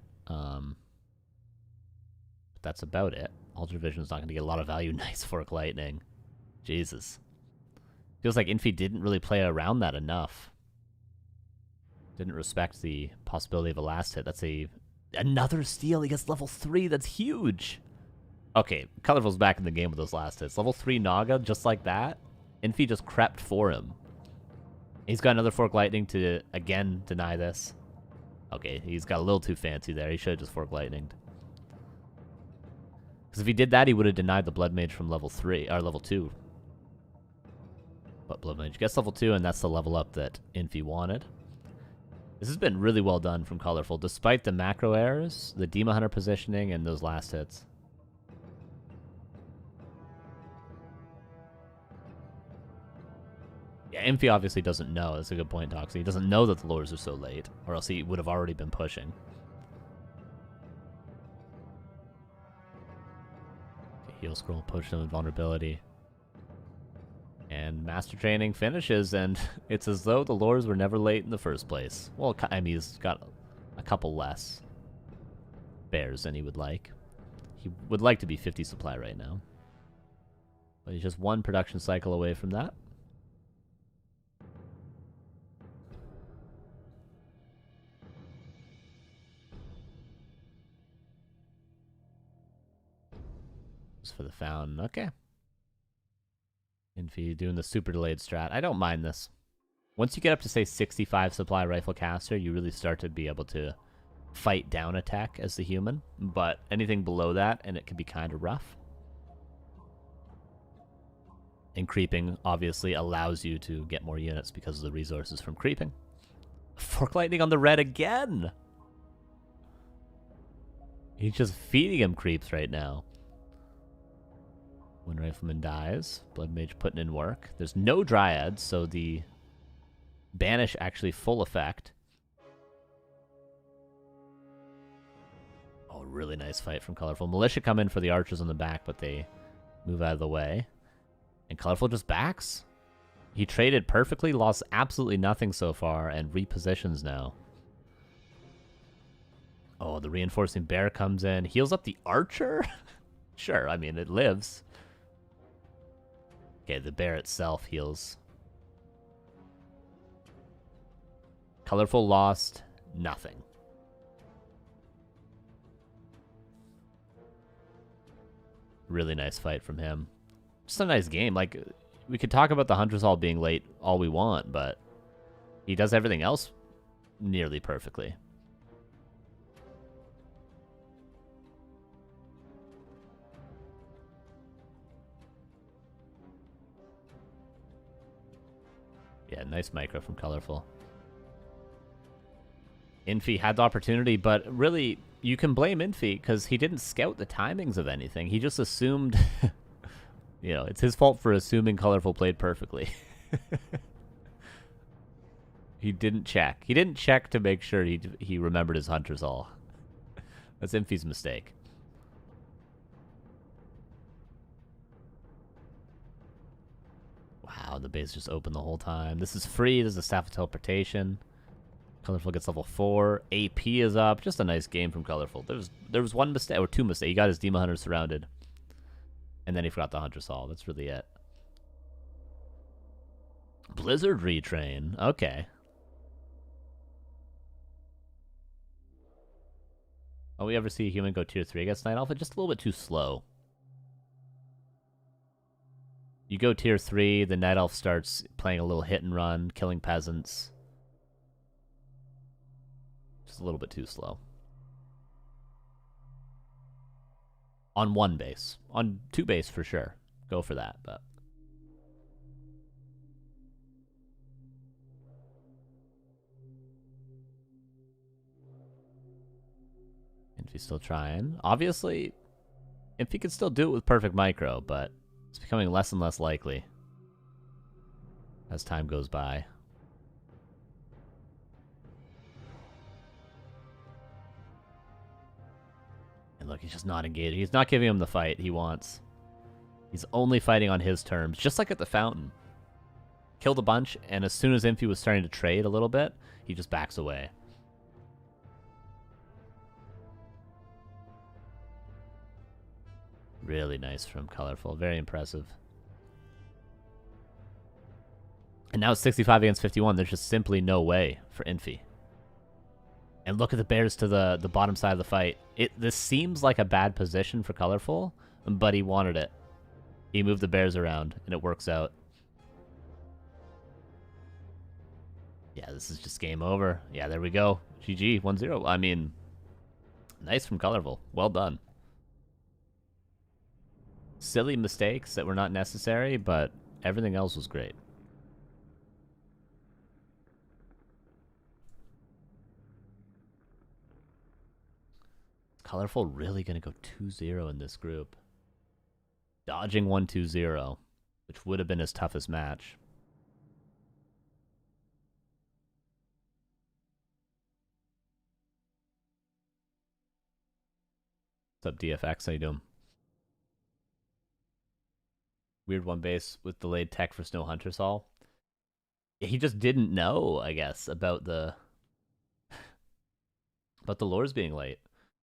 that's about it. Ultra Vision's not going to get a lot of value. Nice Fork Lightning. Jesus. Feels like Infi didn't really play around that enough. Didn't respect the possibility of a last hit. That's another steal. He gets level 3. That's huge. Okay, Colorful's back in the game with those last hits. Level 3 Naga, just like that. Infi just crept for him. He's got another Fork Lightning to, again, deny this. Okay, he's got a little too fancy there. He should have just Fork Lightninged. Because if he did that, he would have denied the Blood Mage from level 3, or level 2. But Blood Mage gets level 2, and that's the level up that Infi wanted. This has been really well done from Colorful, despite the macro errors, the Demon Hunter positioning, and those last hits. Yeah, Infi obviously doesn't know. That's a good point, Doxy. He doesn't know that the lures are so late, or else he would have already been pushing. Heal Scroll, push him, invulnerability. And Master Training finishes, and it's as though the lures were never late in the first place. Well, I mean, he's got a couple less bears than he would like. He would like to be 50 supply right now. But he's just one production cycle away from that. For the fountain. Okay. Infi doing the super delayed strat. I don't mind this. Once you get up to, say, 65 supply rifle caster, you really start to be able to fight down attack as the human. But anything below that, and it can be kind of rough. And creeping, obviously, allows you to get more units because of the resources from creeping. Fork Lightning on the red again! He's just feeding him creeps right now. When Rifleman dies, Blood Mage putting in work. There's no Dryads, so the Banish actually full effect. Oh, really nice fight from Colorful. Militia come in for the archers on the back, but they move out of the way. And Colorful just backs. He traded perfectly, lost absolutely nothing so far, and repositions now. Oh, the reinforcing bear comes in. Heals up the archer? Sure, I mean, it lives. Okay, the bear itself heals. Colorful lost nothing. Really nice fight from him. Just a nice game. Like, we could talk about the Hunters all being late all we want, but he does everything else nearly perfectly. Yeah, nice micro from Colorful. Infi had the opportunity, but really, you can blame Infi because he didn't scout the timings of anything. He just assumed, you know, it's his fault for assuming Colorful played perfectly. He didn't check. He didn't check to make sure he remembered his Hunters all. That's Infi's mistake. Wow, the base just open the whole time. This is free. This is a Staff of Teleportation. Colorful gets level 4. AP is up. Just a nice game from Colorful. There was one mistake, or two mistakes. He got his Demon Hunter surrounded. And then he forgot the Hunter Saw. That's really it. Blizzard retrain. Okay. Oh, we ever see a human go tier 3 against Night Alpha? Just a little bit too slow. You go tier 3, the Night Elf starts playing a little hit and run, killing peasants. Just a little bit too slow. On one base. On two base for sure. Go for that, but... Infi's still trying. Obviously, Infi could still do it with perfect micro, but it's becoming less and less likely as time goes by. And look, he's just not engaged. He's not giving him the fight he wants. He's only fighting on his terms, just like at the fountain. Killed a bunch, and as soon as Infi was starting to trade a little bit, he just backs away. Really nice from Colorful. Very impressive. And now it's 65 against 51. There's just simply no way for Infi. And look at the bears to the bottom side of the fight. This seems like a bad position for Colorful, but he wanted it. He moved the bears around, and it works out. Yeah, this is just game over. Yeah, there we go. GG, 1-0. I mean, nice from Colorful. Well done. Silly mistakes that were not necessary, but everything else was great. Colorful really going to go 2-0 in this group. Dodging 1-2-0, which would have been his toughest match. What's up, DFX? How you doing? Weird one base with delayed tech for Snow Hunter Sol. He just didn't know, I guess, about the lures being late.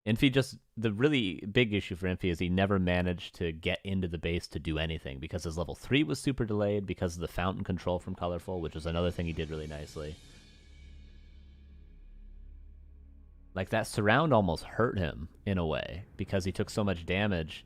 Infi just, the really big issue for Infi is he never managed to get into the base to do anything because his level 3 was super delayed because of the fountain control from Colorful, which was another thing he did really nicely. Like, that surround almost hurt him in a way because he took so much damage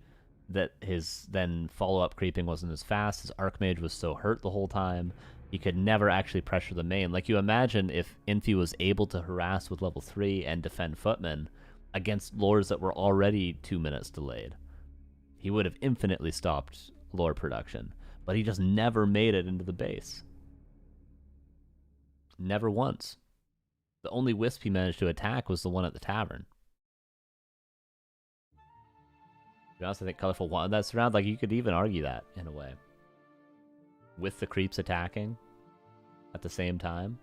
that his then follow-up creeping wasn't as fast. His Archmage was so hurt the whole time. He could never actually pressure the main. Like, you imagine if Infi was able to harass with level 3 and defend Footman against lures that were already 2 minutes delayed. He would have infinitely stopped lore production, but he just never made it into the base. Never once. The only wisp he managed to attack was the one at the tavern. To be honest, I think Colorful wanted that surround. Like, you could even argue that, in a way. With the creeps attacking at the same time.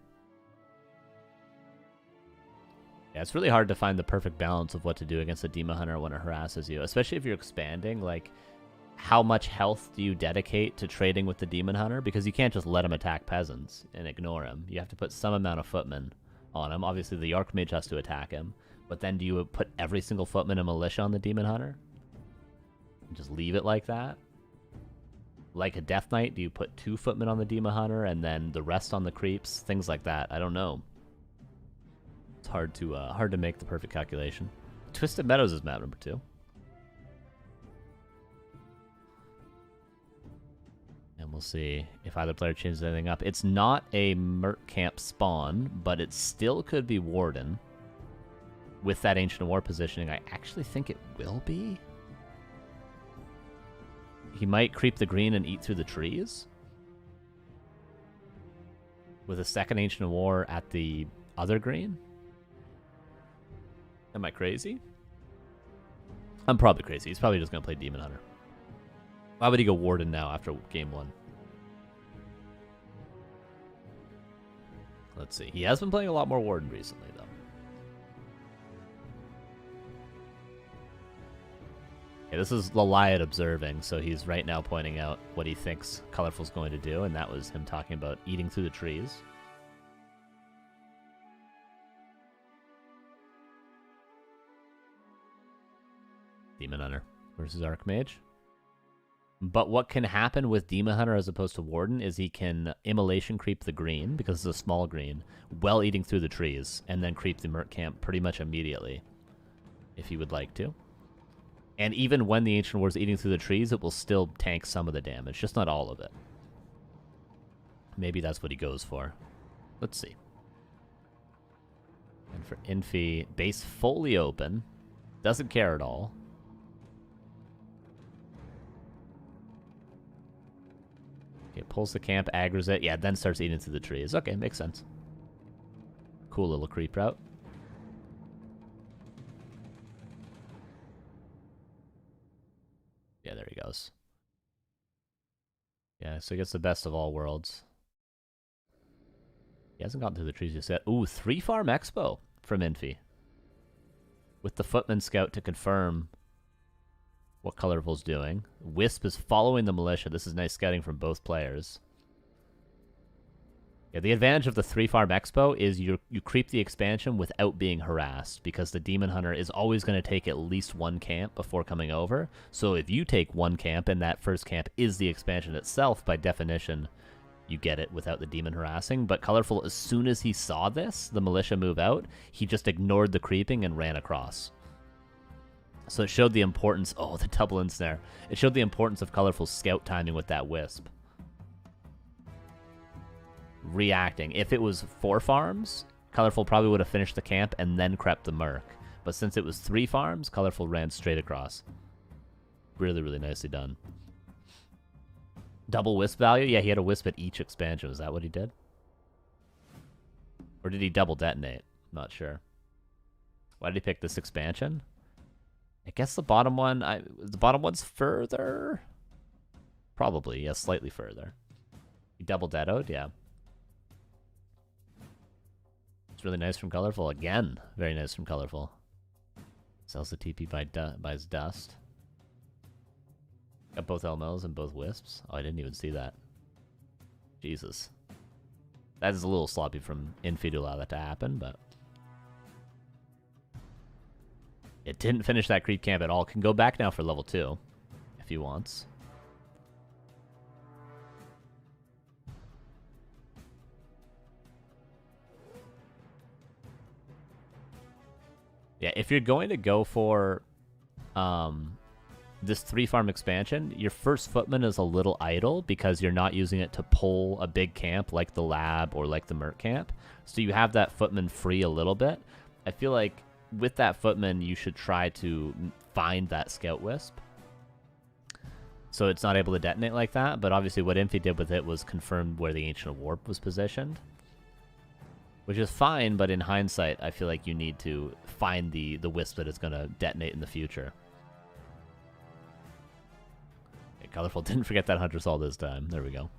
Yeah, it's really hard to find the perfect balance of what to do against a Demon Hunter when it harasses you. Especially if you're expanding, like, how much health do you dedicate to trading with the Demon Hunter? Because you can't just let him attack peasants and ignore him. You have to put some amount of footmen on him. Obviously, the Archmage has to attack him. But then do you put every single footman and militia on the Demon Hunter? And just leave it like that? Like a Death Knight, do you put 2 footmen on the Demon Hunter and then the rest on the creeps? Things like that. I don't know. It's hard to make the perfect calculation. Twisted Meadows is map number 2. And we'll see if either player changes anything up. It's not a Merc Camp spawn, but it still could be Warden. With that Ancient War positioning, I actually think it will be. He might creep the green and eat through the trees. With a second Ancient War at the other green. Am I crazy? I'm probably crazy. He's probably just going to play Demon Hunter. Why would he go Warden now after game 1? Let's see. He has been playing a lot more Warden recently, though. Okay, this is Laliad observing, so he's right now pointing out what he thinks Colorful's going to do, and that was him talking about eating through the trees. Demon Hunter versus Archmage. But what can happen with Demon Hunter as opposed to Warden is he can Immolation creep the green, because it's a small green, while eating through the trees, and then creep the Merc Camp pretty much immediately, if he would like to. And even when the Ancient War is eating through the trees, it will still tank some of the damage, just not all of it. Maybe that's what he goes for. Let's see. And for Infi, base fully open. Doesn't care at all. Okay, pulls the camp, aggroes it. Yeah, then starts eating through the trees. Okay, makes sense. Cool little creep route. Yeah, there he goes. Yeah, so he gets the best of all worlds. He hasn't gotten through the trees just yet. Ooh, 3-farm expo from Infi. With the Footman Scout to confirm what Colorful's doing. Wisp is following the militia. This is nice scouting from both players. Yeah, the advantage of the 3-farm expo is you creep the expansion without being harassed, because the Demon Hunter is always going to take at least one camp before coming over. So if you take one camp and that first camp is the expansion itself, by definition, you get it without the demon harassing. But Colorful, as soon as he saw this, the militia move out, he just ignored the creeping and ran across. So it showed the importance... Oh, the double ensnare. It showed the importance of Colorful's scout timing with that wisp. Reacting. If it was 4 farms, Colorful probably would have finished the camp and then crept the Merc. But since it was 3 farms, Colorful ran straight across. Really, really nicely done. Double wisp value? Yeah, he had a wisp at each expansion. Is that what he did? Or did he double detonate? Not sure. Why did he pick this expansion? I guess the bottom one... the bottom one's further? Probably, yeah, slightly further. He double dettoed? Yeah. It's really nice from Colorful. Again, very nice from Colorful. Sells the TP by his dust. Got both LMLs and both wisps. Oh, I didn't even see that. Jesus. That is a little sloppy from Infi to allow that to happen, but... It didn't finish that creep camp at all. Can go back now for level 2, if he wants. Yeah, if you're going to go for this 3-farm expansion, your first footman is a little idle because you're not using it to pull a big camp like the lab or like the Merc camp. So you have that footman free a little bit. I feel like with that footman, you should try to find that scout wisp. So it's not able to detonate like that, but obviously what Infi did with it was confirmed where the Ancient of Warp was positioned. Which is fine, but in hindsight, I feel like you need to find the wisp that is going to detonate in the future. Okay, Colorful didn't forget that Hunter Soul this time. There we go.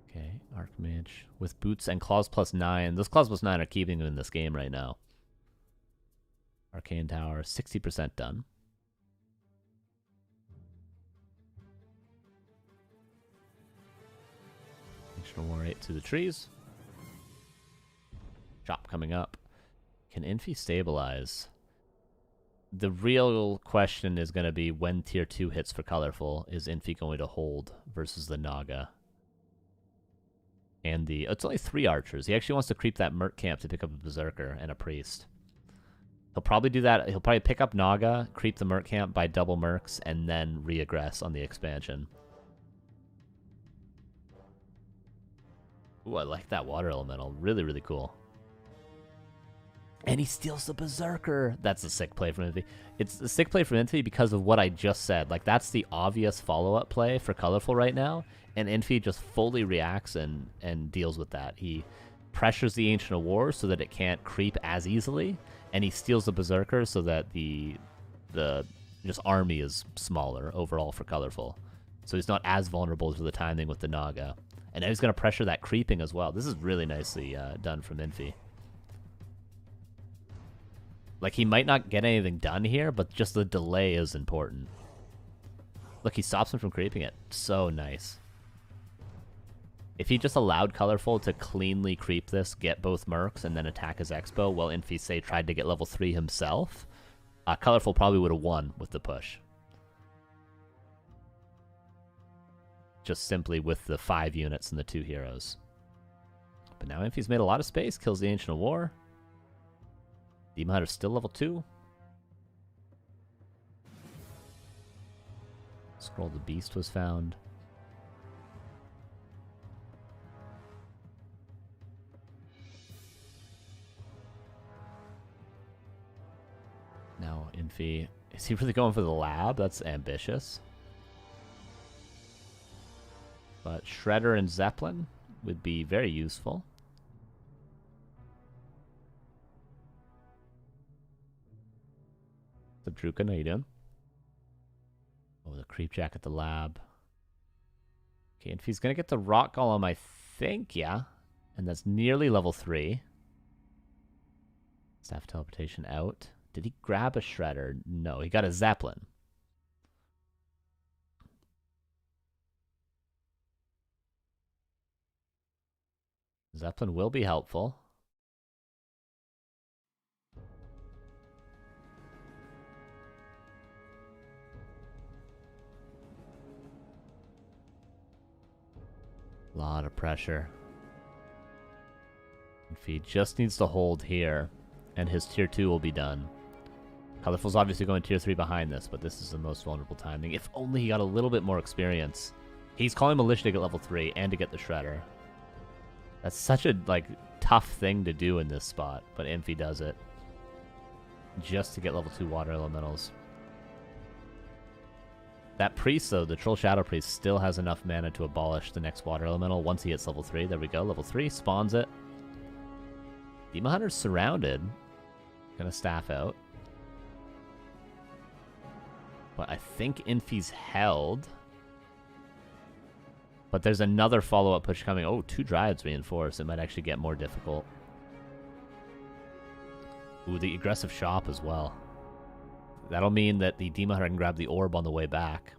Okay, Archmage with boots and claws +9. Those claws +9 are keeping him in this game right now. Arcane Tower, 60% done. War 8 to the trees. Chop coming up. Can Infi stabilize? The real question is going to be when tier 2 hits for Colorful, is Infi going to hold versus the Naga? And the... It's only 3 archers. He actually wants to creep that Merc camp to pick up a Berserker and a Priest. He'll probably do that. He'll probably pick up Naga, creep the Merc camp by double Mercs, and then re-aggress on the expansion. Ooh, I like that water elemental. Really, really cool. And he steals the Berserker. That's a sick play from Infi. It's a sick play from Infi because of what I just said. Like, that's the obvious follow-up play for Colorful right now. And Infi just fully reacts and deals with that. He pressures the Ancient of War so that it can't creep as easily. And he steals the Berserker so that the just army is smaller overall for Colorful. So he's not as vulnerable to the timing with the Naga. And now he's going to pressure that creeping as well. This is really nicely done from Infi. Like, he might not get anything done here, but just the delay is important. Look, he stops him from creeping it. So nice. If he just allowed Colorful to cleanly creep this, get both Mercs, and then attack his Expo, while Infi, say, tried to get level 3 himself, Colorful probably would have won with the push. Just simply with the 5 units and the 2 heroes. But now Infi's made a lot of space, kills the Ancient of War. Demon Hunter's still level 2. Scroll the Beast was found. Now Infi, is he really going for the lab? That's ambitious. But Shredder and Zeppelin would be very useful. The Drukin, how you doing? Oh, the Creepjack at the lab. Okay, and if he's going to get the Rock Golem, I think, yeah. And that's nearly level 3. Staff Teleportation out. Did he grab a Shredder? No, he got a Zeppelin. Zeppelin will be helpful. A lot of pressure. Infi just needs to hold here, and his tier 2 will be done. Colorful's obviously going tier 3 behind this, but this is the most vulnerable timing. If only he got a little bit more experience. He's calling Militia to get level 3 and to get the Shredder. That's such a, like, tough thing to do in this spot, but Infi does it. Just to get level 2 water elementals. That priest, though, the Troll Shadow Priest, still has enough mana to abolish the next water elemental once he hits level 3. There we go, level 3, spawns it. Demon Hunter's surrounded. Gonna staff out. But I think Infi's held. But there's another follow-up push coming. Oh, 2 Dryads reinforced. It might actually get more difficult. Ooh, the aggressive shop as well. That'll mean that the Demon Hunter can grab the orb on the way back.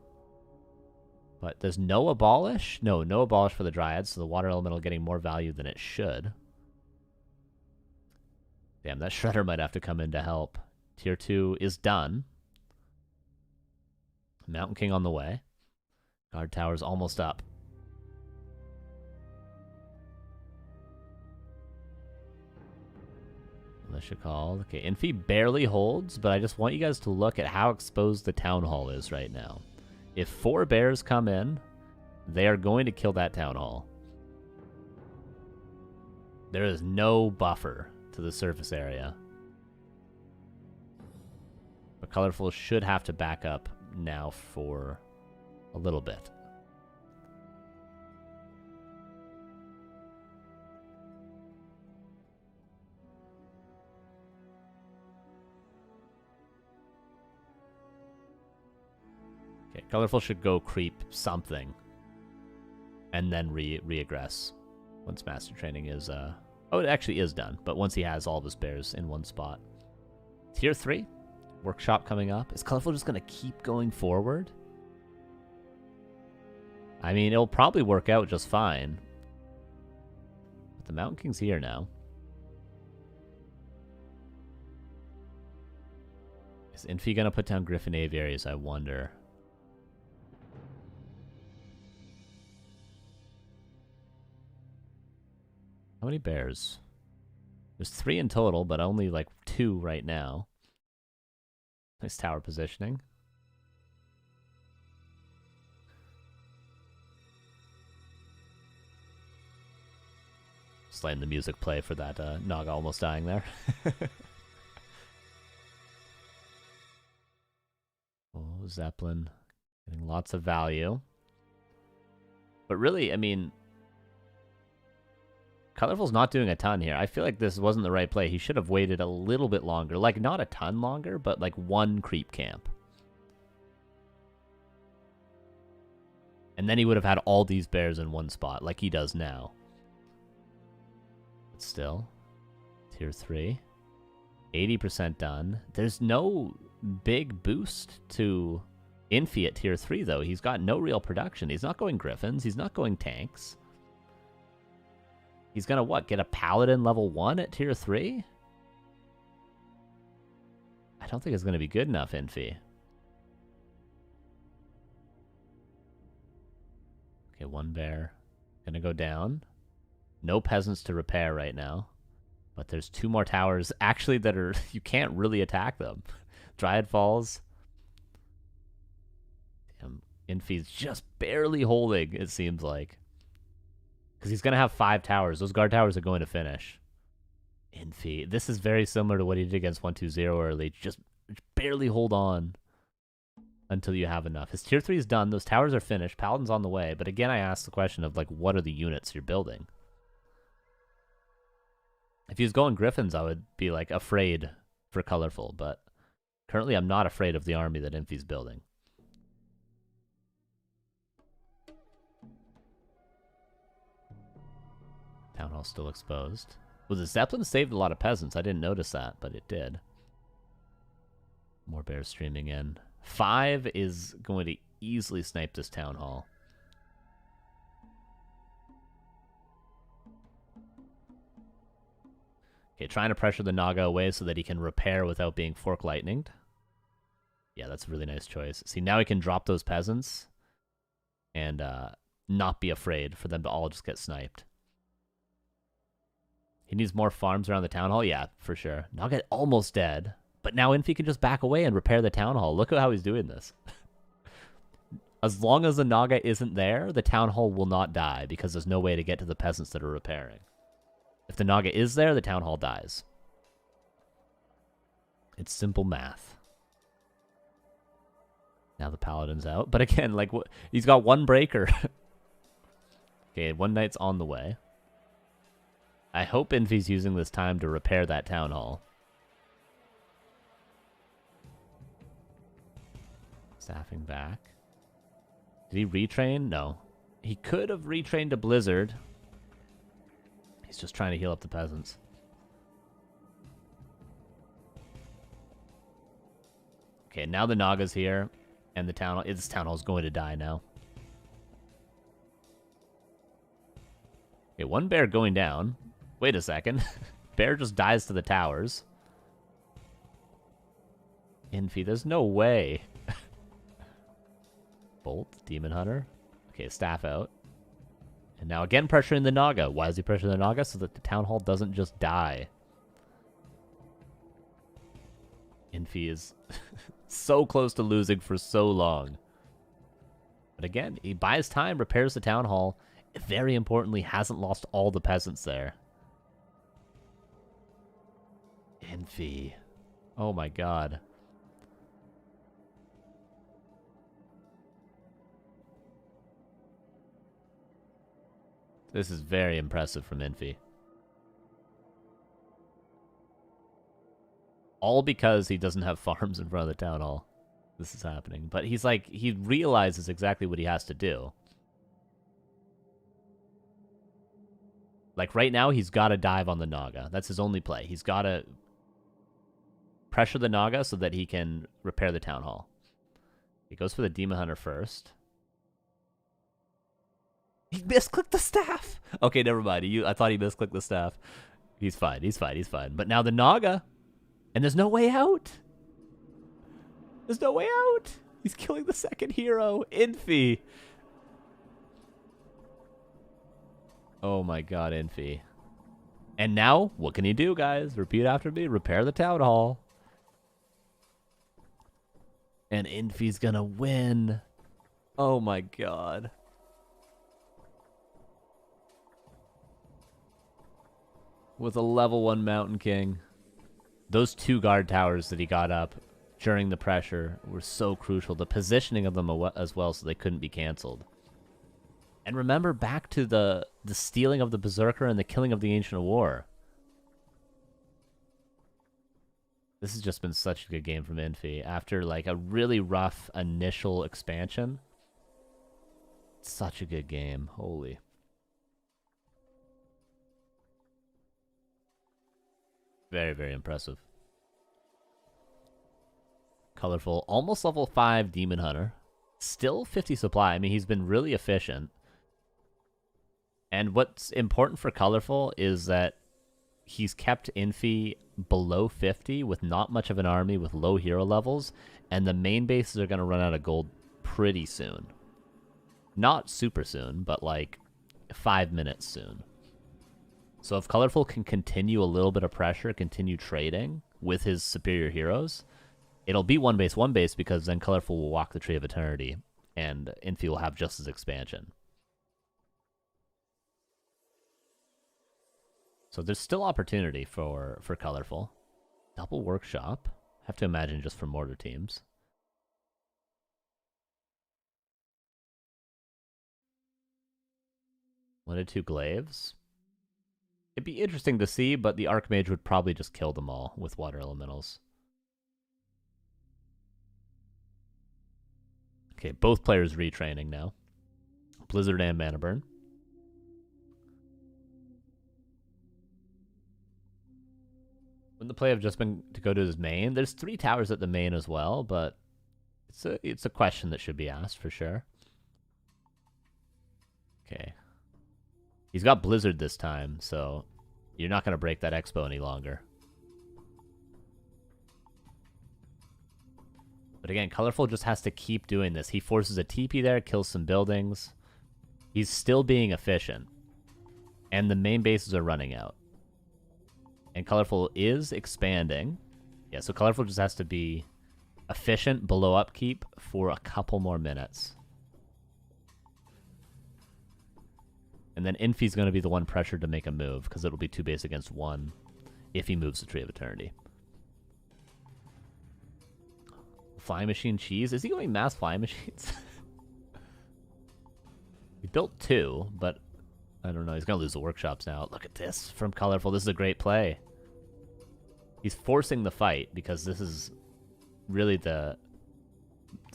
But there's no abolish? No, no abolish for the Dryads, so the water elemental getting more value than it should. Damn, that Shredder might have to come in to help. Tier 2 is done. Mountain King on the way. Guard Tower's almost up. Militia called. Okay, Infi barely holds, but I just want you guys to look at how exposed the Town Hall is right now. If 4 bears come in, they are going to kill that Town Hall. There is no buffer to the surface area. But Colorful should have to back up now for a little bit. Okay, Colorful should go creep something and then re-aggress once Master Training is oh, it actually is done, but once he has all of his bears in one spot. Tier 3, Workshop coming up. Is Colorful just going to keep going forward? I mean, it'll probably work out just fine. But the Mountain King's here now. Is Infi going to put down Griffin Aviaries, I wonder? How many bears? There's 3 in total, but only like 2 right now. Nice tower positioning. Just letting the music play for that Naga almost dying there. Oh, Zeppelin. Getting lots of value. But really, I mean, Colorful's not doing a ton here. I feel like this wasn't the right play. He should have waited a little bit longer. Like, not a ton longer, but like 1 creep camp. And then he would have had all these bears in one spot, like he does now. But still, tier 3. 80% done. There's no big boost to Infi at tier 3, though. He's got no real production. He's not going Griffins. He's not going tanks. He's gonna, what, get a Paladin level 1 at tier 3? I don't think it's gonna be good enough, Infi. Okay, 1 bear. Gonna go down. No peasants to repair right now. But there's 2 more towers, actually, that are... you can't really attack them. Dryad Falls. Damn, Infi's just barely holding, it seems like. Because he's going to have 5 towers. Those guard towers are going to finish. Infi. This is very similar to what he did against 1-2-0 early. Just barely hold on until you have enough. His tier 3 is done. Those towers are finished. Paladin's on the way. But again, I asked the question of, like, what are the units you're building? If he was going Griffins, I would be, like, afraid for Colorful. But currently, I'm not afraid of the army that Infi's building. Town Hall still exposed. Well, the Zeppelin saved a lot of peasants. I didn't notice that, but it did. More bears streaming in. 5 is going to easily snipe this Town Hall. Okay, trying to pressure the Naga away so that he can repair without being fork lightninged. Yeah, that's a really nice choice. See, now he can drop those peasants and not be afraid for them to all just get sniped. He needs more farms around the town hall. Yeah, for sure. Naga almost dead, but now Infi can just back away and repair the town hall. Look at how he's doing this. As long as the Naga isn't there, the town hall will not die because there's no way to get to the peasants that are repairing. If the Naga is there, the town hall dies. It's simple math. Now the paladin's out. But again, like, he's got one breaker. Okay, one knight's on the way. I hope Infi's using this time to repair that town hall. Staffing back. Did he retrain? No. He could have retrained to Blizzard. He's just trying to heal up the peasants. Okay, now the Naga's here, and the town hall. This town hall's going to die now. Okay, one bear going down. Wait a second. Bear just dies to the towers. Infi, there's no way. Bolt, Demon Hunter. Okay, staff out. And now again pressuring the Naga. Why is he pressuring the Naga? So that the town hall doesn't just die. Infi is so close to losing for so long. But again, he buys time, repairs the town hall. Very importantly, hasn't lost all the peasants there. Infi. Oh my god. This is very impressive from Infi. All because he doesn't have farms in front of the town hall. This is happening. But he's like, he realizes exactly what he has to do. Like right now, he's got to dive on the Naga. That's his only play. He's got to pressure the Naga so that he can repair the town hall. He goes for the Demon Hunter first. He misclicked the staff. Okay, never mind. I thought he misclicked the staff. He's fine. He's fine. He's fine. But now the Naga. And there's no way out. There's no way out. He's killing the second hero, Infi. Oh my god, Infi. And now, what can he do, guys? Repeat after me. Repair the town hall. And Infi's gonna win. Oh my god. With a level 1 Mountain King. Those 2 guard towers that he got up during the pressure were so crucial. The positioning of them as well so they couldn't be canceled. And remember back to the stealing of the Berserker and the killing of the Ancient War. This has just been such a good game from Infi. After like a really rough initial expansion. Such a good game. Holy. Very, very impressive. Colorful. Almost level 5 Demon Hunter. Still 50 supply. I mean, he's been really efficient. And what's important for Colorful is that he's kept Infi below 50 with not much of an army with low hero levels. And the main bases are going to run out of gold pretty soon. Not super soon, but like 5 minutes soon. So if Colorful can continue a little bit of pressure, continue trading with his superior heroes, it'll be one base because then Colorful will walk the Tree of Eternity and Infi will have just his expansion. So there's still opportunity for Colorful. Double Workshop. Have to imagine just for mortar teams. One or 2 glaives. It'd be interesting to see, but the Archmage would probably just kill them all with water elementals. Okay, both players retraining now. Blizzard and Mana Burn. Wouldn't the play have just been to go to his main? There's 3 towers at the main as well, but it's a question that should be asked for sure. Okay. He's got Blizzard this time, so You're not going to break that expo any longer. But again, Colorful just has to keep doing this. He forces a TP there, kills some buildings. He's still being efficient. And the main bases are running out. And Colorful is expanding. Yeah, so Colorful just has to be efficient below upkeep for a couple more minutes. And then Infi's going to be the one pressured to make a move, because it'll be 2 base against 1 if he moves the Tree of Eternity. Flying Machine Cheese? Is he going mass flying machines? He built 2, but I don't know. He's going to lose the workshops now. Look at this from Colorful. This is a great play. He's forcing the fight because this is really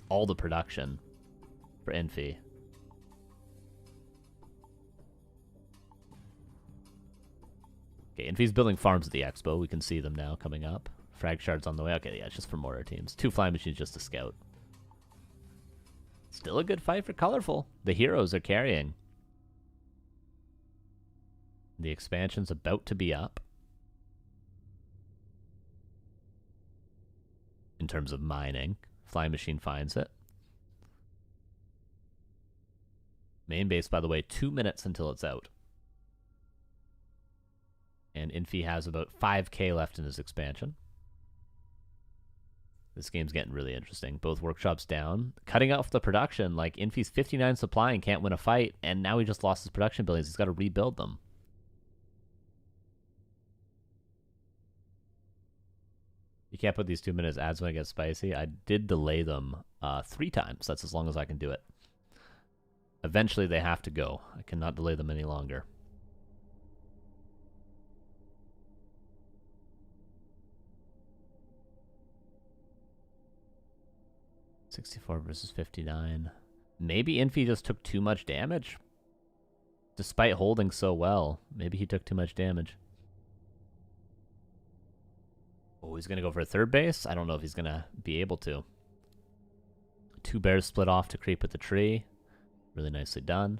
all the production for Infi. Okay, Infi's building farms at the expo. We can see them now coming up. Frag shards on the way. Okay, yeah, it's just for mortar teams. 2 flying machines just to scout. Still a good fight for Colorful. The heroes are carrying. The expansion's about to be up. In terms of mining. Flying machine finds it. Main base, by the way, 2 minutes until it's out. And Infi has about 5k left in his expansion. This game's getting really interesting. Both workshops down. Cutting off the production, like Infi's 59 supply and can't win a fight, and now he just lost his production buildings. He's got to rebuild them. You can't put these 2 minutes ads when it gets spicy. I did delay them 3 times. That's as long as I can do it. Eventually they have to go. I cannot delay them any longer. $64 versus $59. Maybe Infi just took too much damage. Despite holding so well. Maybe he took too much damage. Oh, he's going to go for a 3rd base? I don't know if he's going to be able to. 2 bears split off to creep with the tree. Really nicely done.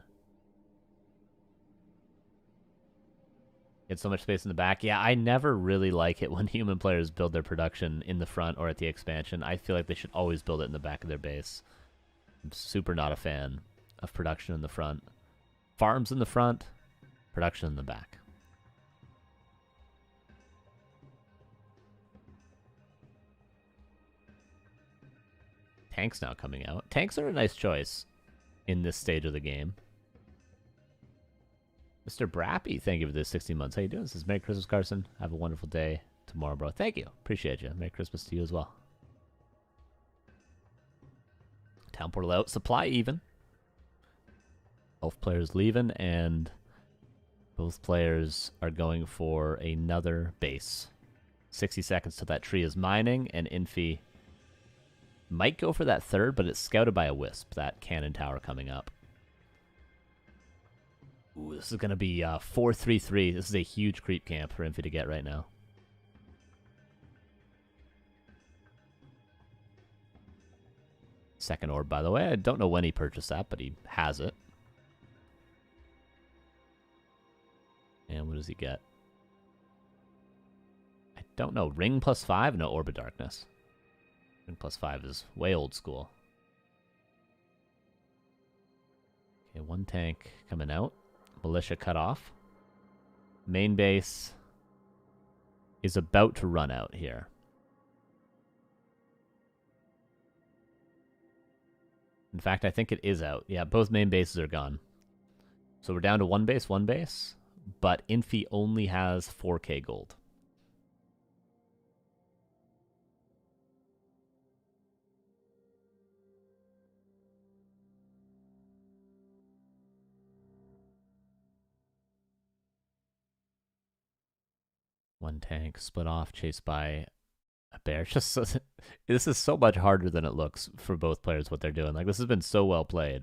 Get so much space in the back. Yeah, I never really like it when human players build their production in the front or at the expansion. I feel like they should always build it in the back of their base. I'm super not a fan of production in the front. Farms in the front, production in the back. Tanks now coming out. Tanks are a nice choice in this stage of the game. Mr. Brappy, thank you for this 16 months. How you doing? This is Merry Christmas, Carson. Have a wonderful day tomorrow, bro. Thank you. Appreciate you. Merry Christmas to you as well. Town portal out. Supply even. Both players leaving, and both players are going for another base. 60 seconds till that tree is mining, and Infi might go for that 3rd, but it's scouted by a Wisp, that cannon tower coming up. Ooh, this is going to be 4-3-3. This is a huge creep camp for Infi to get right now. Second orb, by the way. I don't know when he purchased that, but he has it. And what does he get? I don't know. Ring +5? No, Orb of Darkness. Ring +5 is way old school. Okay, 1 tank coming out. Militia cut off. Main base is about to run out here. In fact, I think it is out. Yeah, both main bases are gone. So we're down to 1 base, but Infi only has 4k gold. One tank split off, chased by a bear. It's just so, this is so much harder than it looks for both players, what they're doing. Like, this has been so well played.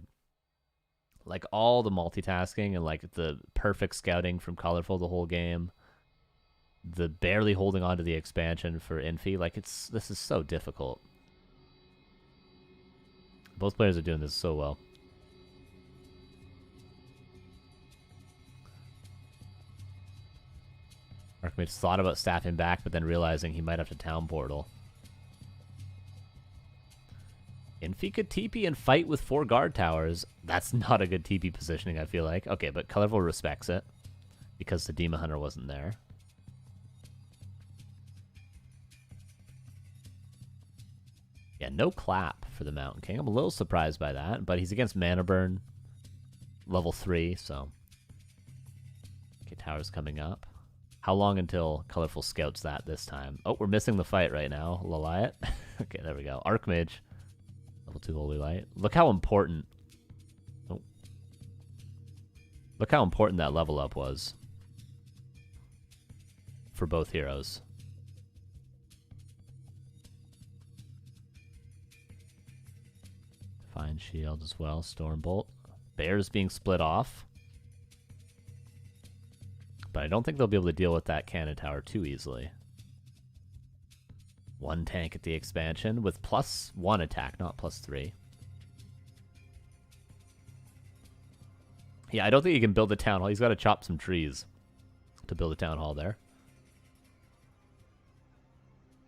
Like, all the multitasking and, like, the perfect scouting from Colorful the whole game. The barely holding on to the expansion for Infi. Like, this is so difficult. Both players are doing this so well. Archmage thought about staffing back, but then realizing he might have to town portal. Infi could TP and fight with 4 guard towers. That's not a good TP positioning, I feel like. Okay, but Colorful respects it because the Demon Hunter wasn't there. Yeah, no clap for the Mountain King. I'm a little surprised by that, but he's against Mana Burn, level 3, so... Okay, tower's coming up. How long until Colorful scouts that this time? Oh, we're missing the fight right now. Laliat. Okay, there we go. Archmage. Level 2 Holy Light. Look how important... Oh. Look how important that level up was. For both heroes. Divine Shield as well. Stormbolt. Bears being split off. But I don't think they'll be able to deal with that cannon tower too easily. 1 tank at the expansion with +1 attack, not +3. Yeah, I don't think he can build a town hall. He's got to chop some trees to build a town hall there.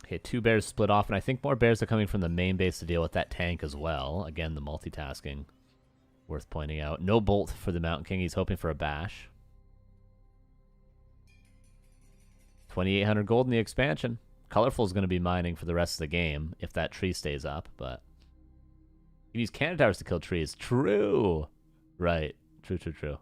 Okay, 2 bears split off, and I think more bears are coming from the main base to deal with that tank as well. Again, the multitasking worth pointing out. No bolt for the Mountain King. He's hoping for a bash. 2,800 gold in the expansion. Colorful is going to be mining for the rest of the game if that tree stays up, but... You can use cannon towers to kill trees. True! Right. True, true, true.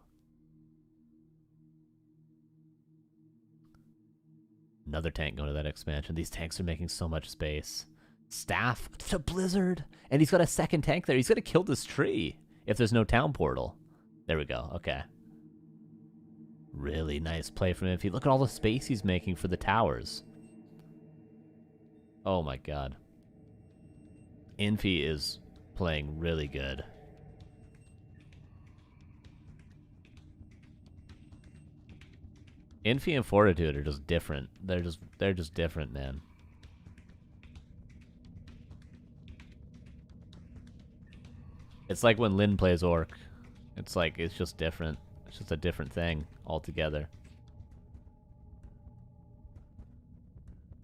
Another tank going to that expansion. These tanks are making so much space. Staff to Blizzard! And he's got a second tank there. He's going to kill this tree if there's no town portal. There we go. Okay. Really nice play from Infi. Look at all the space he's making for the towers. Oh my god. Infi is playing really good. Infi and Fortitude are just different. They're just different, man. It's like when Lin plays Orc. It's like, it's just different. It's just a different thing altogether.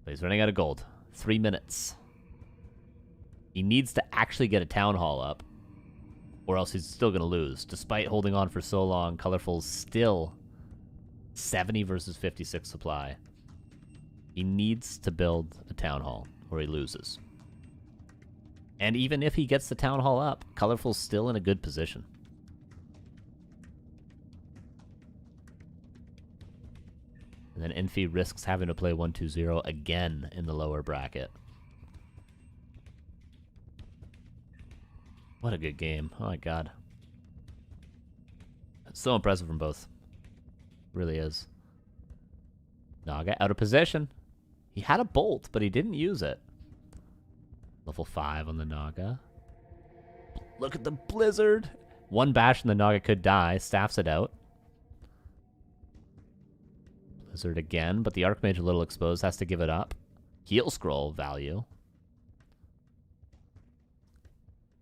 But he's running out of gold. 3 minutes. He needs to actually get a town hall up, or else he's still going to lose. Despite holding on for so long, Colorful's still 70 versus 56 supply. He needs to build a town hall, or he loses. And even if he gets the town hall up, Colorful's still in a good position. And then Infi risks having to play 1-2-0 again in the lower bracket. What a good game. Oh my god. It's so impressive from both. Really is. Naga out of position. He had a bolt, but he didn't use it. Level 5 on the Naga. Look at the Blizzard. 1 bash and the Naga could die. Staffs it out. Blizzard again, but the Archmage a little exposed. Has to give it up. Heal scroll value.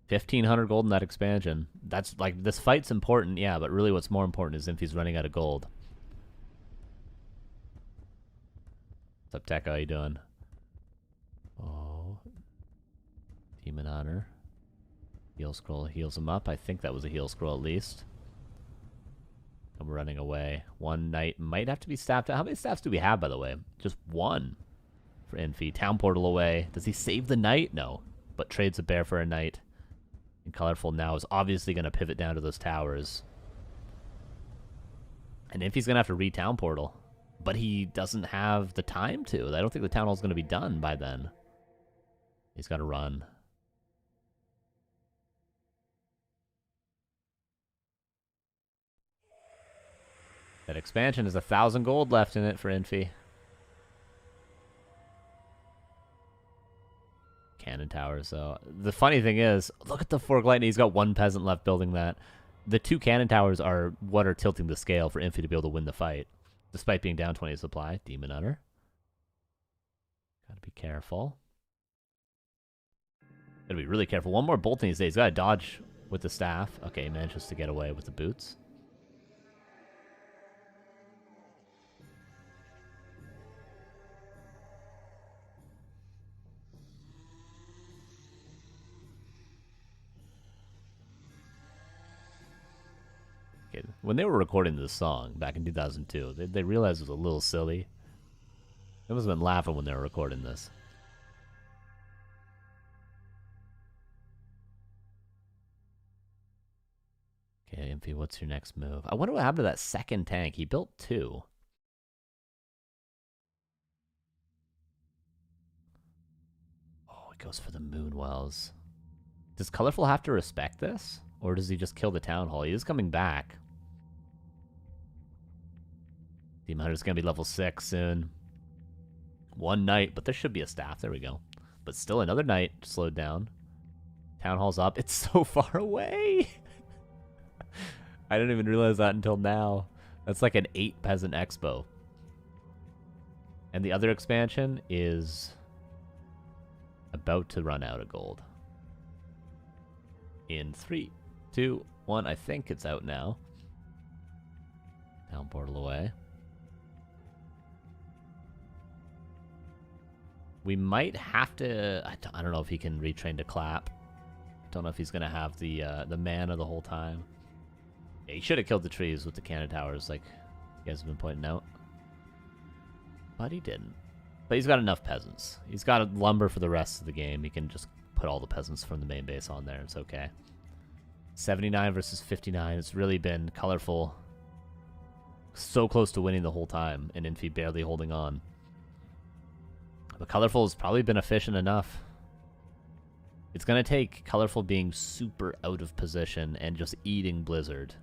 1,500 gold in that expansion. That's like, this fight's important, yeah, but really what's more important is Infi's running out of gold. What's up, Tech? How you doing? Oh. Demon Honor. Heal scroll heals him up. I think that was a heal scroll at least. I'm running away. 1 knight might have to be staffed. How many staffs do we have, by the way? Just 1 for Infi. Town portal away. Does he save the knight? No. But trades a bear for a knight. And Colorful now is obviously going to pivot down to those towers. And Infi's going to have to re-town portal. But he doesn't have the time to. I don't think the town hall's going to be done by then. He's got to run. That expansion has 1,000 gold left in it for Infi. Cannon towers, though. The funny thing is, look at the Fork Lightning. He's got 1 peasant left building that. The 2 cannon towers are what are tilting the scale for Infi to be able to win the fight. Despite being down 20 supply. Demon Hunter. Gotta be careful. Gotta be really careful. 1 more bolt these days. He's gotta dodge with the staff. Okay, he manages to get away with the boots. Okay, when they were recording this song back in 2002, they realized it was a little silly. They must have been laughing when they were recording this. Okay, Infi, what's your next move? I wonder what happened to that second tank. He built 2. Oh, he goes for the Moonwells. Does Colorful have to respect this? Or does he just kill the Town Hall? He is coming back. Demon Hunter's going to be level 6 soon. 1 knight, but there should be a staff. There we go. But still another knight slowed down. Town Hall's up. It's so far away. I didn't even realize that until now. That's like an 8 peasant expo. And the other expansion is about to run out of gold. In 3, 2, 1. I think it's out now. Town portal away. We might have to... I don't know if he can retrain to clap. Don't know if he's going to have the mana the whole time. Yeah, he should have killed the trees with the cannon towers, like you guys have been pointing out. But he didn't. But he's got enough peasants. He's got lumber for the rest of the game. He can just put all the peasants from the main base on there. It's okay. 79 versus 59. It's really been Colorful. So close to winning the whole time, and Infi barely holding on. But Colorful has probably been efficient enough. It's going to take Colorful being super out of position and just eating Blizzard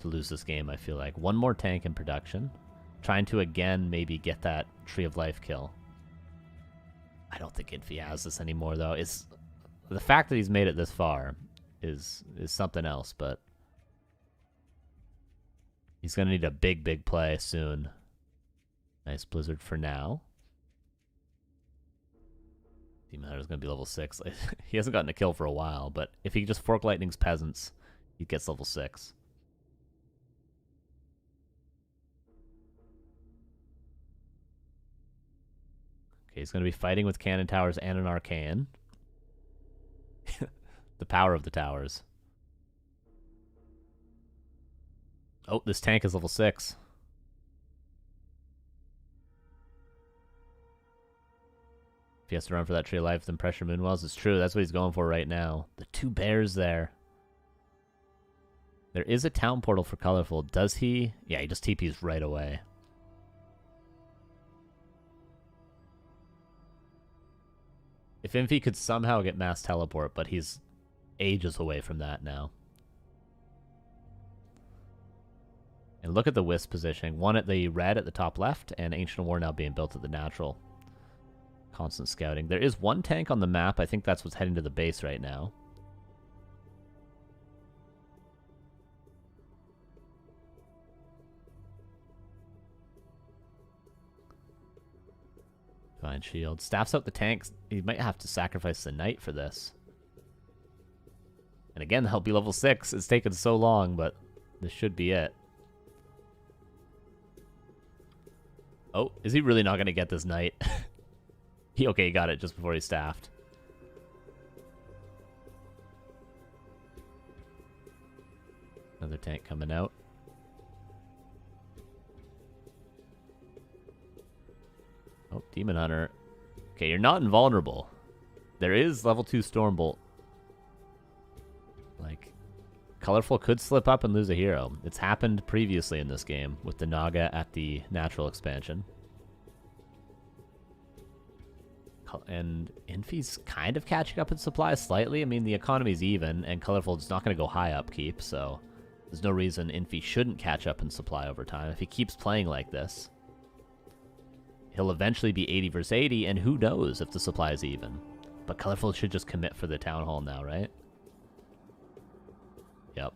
to lose this game, I feel like. 1 more tank in production. Trying to, again, maybe get that Tree of Life kill. I don't think Infi has this anymore, though. It's the fact that he's made it this far is something else, but he's going to need a big play soon. Nice Blizzard for now. Demon Hunter's going to be level 6. He hasn't gotten a kill for a while, but if he just Fork Lightning's peasants, he gets level 6. Okay, he's going to be fighting with cannon towers and an arcane. The power of the towers. Oh, this tank is level 6. If he has to run for that Tree of Life, then pressure Moonwells. It's true. That's what he's going for right now. The 2 bears there. There is a town portal for Colorful. Does he? Yeah, he just TPs right away. If Infi could somehow get mass teleport, but he's ages away from that now. And look at the Wisp positioning. 1 at the red at the top left, and Ancient War now being built at the natural. Constant scouting. There is 1 tank on the map. I think that's what's heading to the base right now. Divine Shield. Staffs out the tanks. He might have to sacrifice the knight for this. And again, he'll be level 6. It's taken so long, but this should be it. Oh, is he really not going to get this knight? Okay, he got it just before he staffed. Another tank coming out. Oh, Demon Hunter. Okay, you're not invulnerable. There is level 2 Stormbolt. Like, Colorful could slip up and lose a hero. It's happened previously in this game with the Naga at the natural expansion. And Infi's kind of catching up in supply slightly. I mean, the economy's even, and Colorful's not going to go high upkeep, so there's no reason Infi shouldn't catch up in supply over time. If he keeps playing like this, he'll eventually be 80 versus 80, and who knows if the supply is even. But Colorful should just commit for the Town Hall now, right? Yep.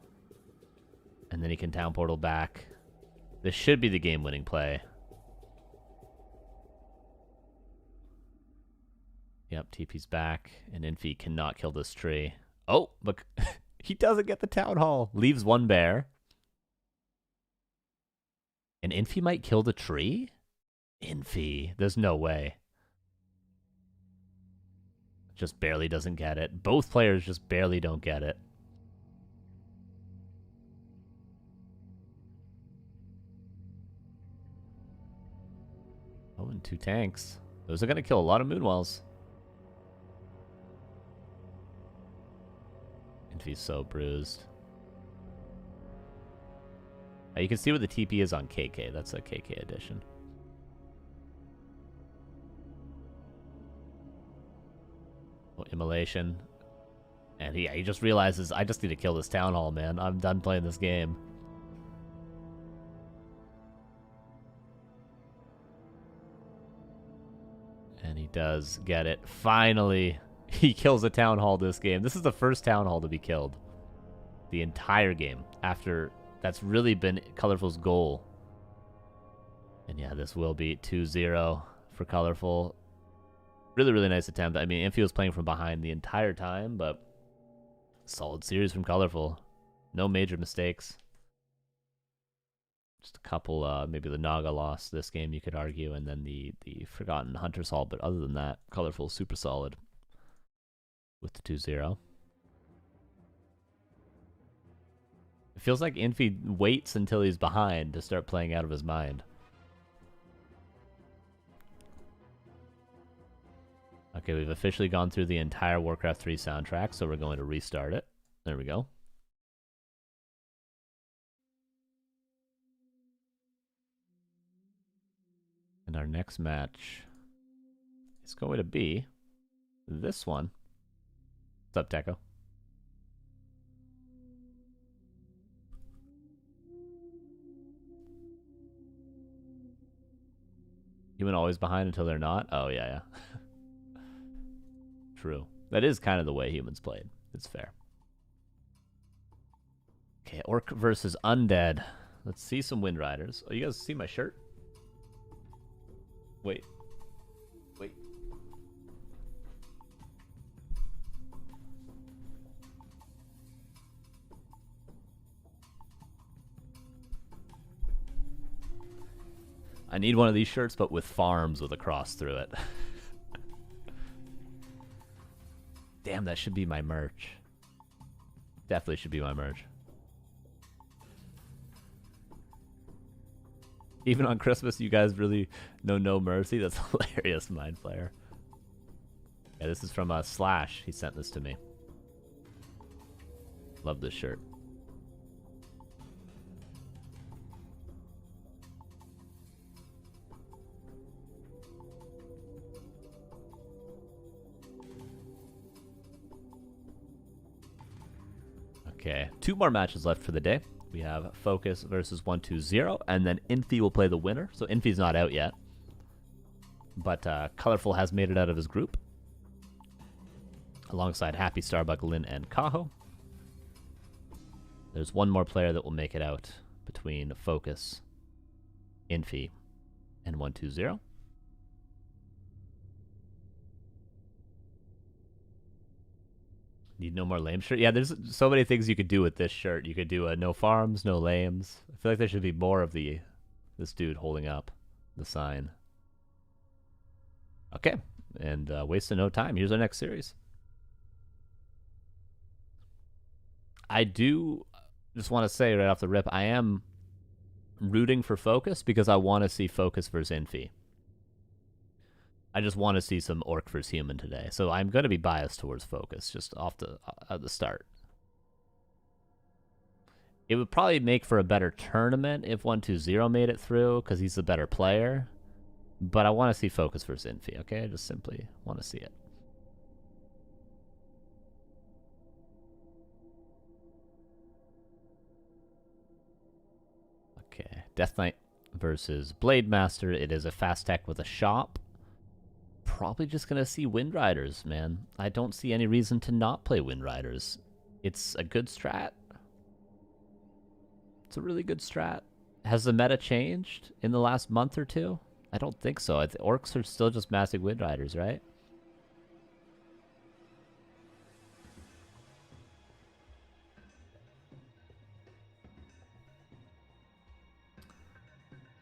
And then he can Town Portal back. This should be the game-winning play. Yep, TP's back, and Infi cannot kill this tree. Oh, but he doesn't get the Town Hall. Leaves 1 bear. And Infi might kill the tree? Infi. There's no way. Just barely doesn't get it. Both players just barely don't get it. And 2 tanks. Those are going to kill a lot of Moonwells. Infi's so bruised. You can see where the TP is on KK. That's a KK edition. Oh, immolation. And he just realizes, I just need to kill this Town Hall, man. I'm done playing this game. And he does get it. Finally, he kills a Town Hall this game. This is the first Town Hall to be killed. The entire game. After... That's really been Colorful's goal. And yeah, this will be 2-0 for Colorful. Really, really nice attempt. I mean, Infi was playing from behind the entire time, but solid series from Colorful. No major mistakes. Just a couple, maybe the Naga loss this game, you could argue, and then the Forgotten Hunter's Hall. But other than that, Colorful super solid with the 2-0. It feels like Infi waits until he's behind to start playing out of his mind. Okay, we've officially gone through the entire Warcraft 3 soundtrack, so we're going to restart it. There we go. And our next match is going to be this one. What's up, Techo? Human always behind until they're not? Oh, yeah, yeah. True. That is kind of the way humans played. It's fair. Okay, Orc versus Undead. Let's see some Wind Riders. Oh, you guys see my shirt? Wait. Wait. I need one of these shirts, but with farms with a cross through it. Damn, that should be my merch. Definitely should be my merch. Even on Christmas, you guys really know no mercy? That's hilarious, Mind Flayer. Yeah, this is from Slash. He sent this to me. Love this shirt. Okay, 2 more matches left for the day. We have FoCuS versus 120, and then Infi will play the winner. So Infi's not out yet. But Colorful has made it out of his group. Alongside Happy, Starbuck, Lin, and Kaho. There's one more player that will make it out between FoCuS, Infi, and 120. Need no more lame shirt? Yeah, there's so many things you could do with this shirt. You could do no farms, no lames. I feel like there should be more of this dude holding up the sign. Okay, and wasting no time. Here's our next series. I do just want to say right off the rip, I am rooting for FoCuS because I want to see FoCuS versus Infi. I just want to see some Orc versus Human today. So I'm going to be biased towards FoCuS just at the start. It would probably make for a better tournament if 120 made it through because he's the better player. But I want to see FoCuS versus Infi, okay? I just simply want to see it. Okay, Death Knight versus Blade Master. It is a fast tech with a shop. Probably just going to see Wind Riders, man. I don't see any reason to not play Wind Riders. It's a good strat. It's a really good strat. Has the meta changed in the last month or two? I don't think so. Orcs are still just massive Wind Riders, right?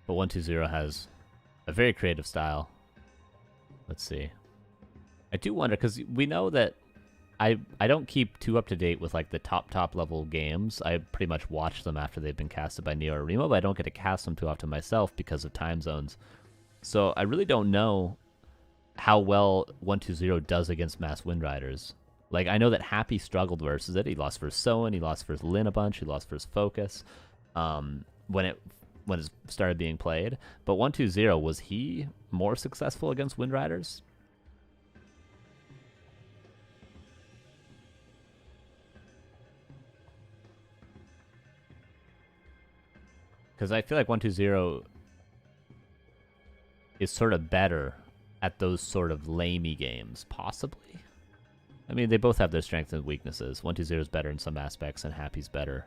But 120 has a very creative style. Let's see. I do wonder, because we know that I don't keep too up to date with like the top level games. I pretty much watch them after they've been casted by Neo or Remo, but I don't get to cast them too often myself because of time zones. So I really don't know how well 120 does against Mass Windriders. Like, I know that Happy struggled versus it. He lost versus Soen, he lost versus Lin a bunch, he lost versus FoCuS when it started being played. But 120, was he more successful against Windriders? Because I feel like 120 is sort of better at those sort of lamey games, possibly. I mean, they both have their strengths and weaknesses. 120 is better in some aspects, and Happy's better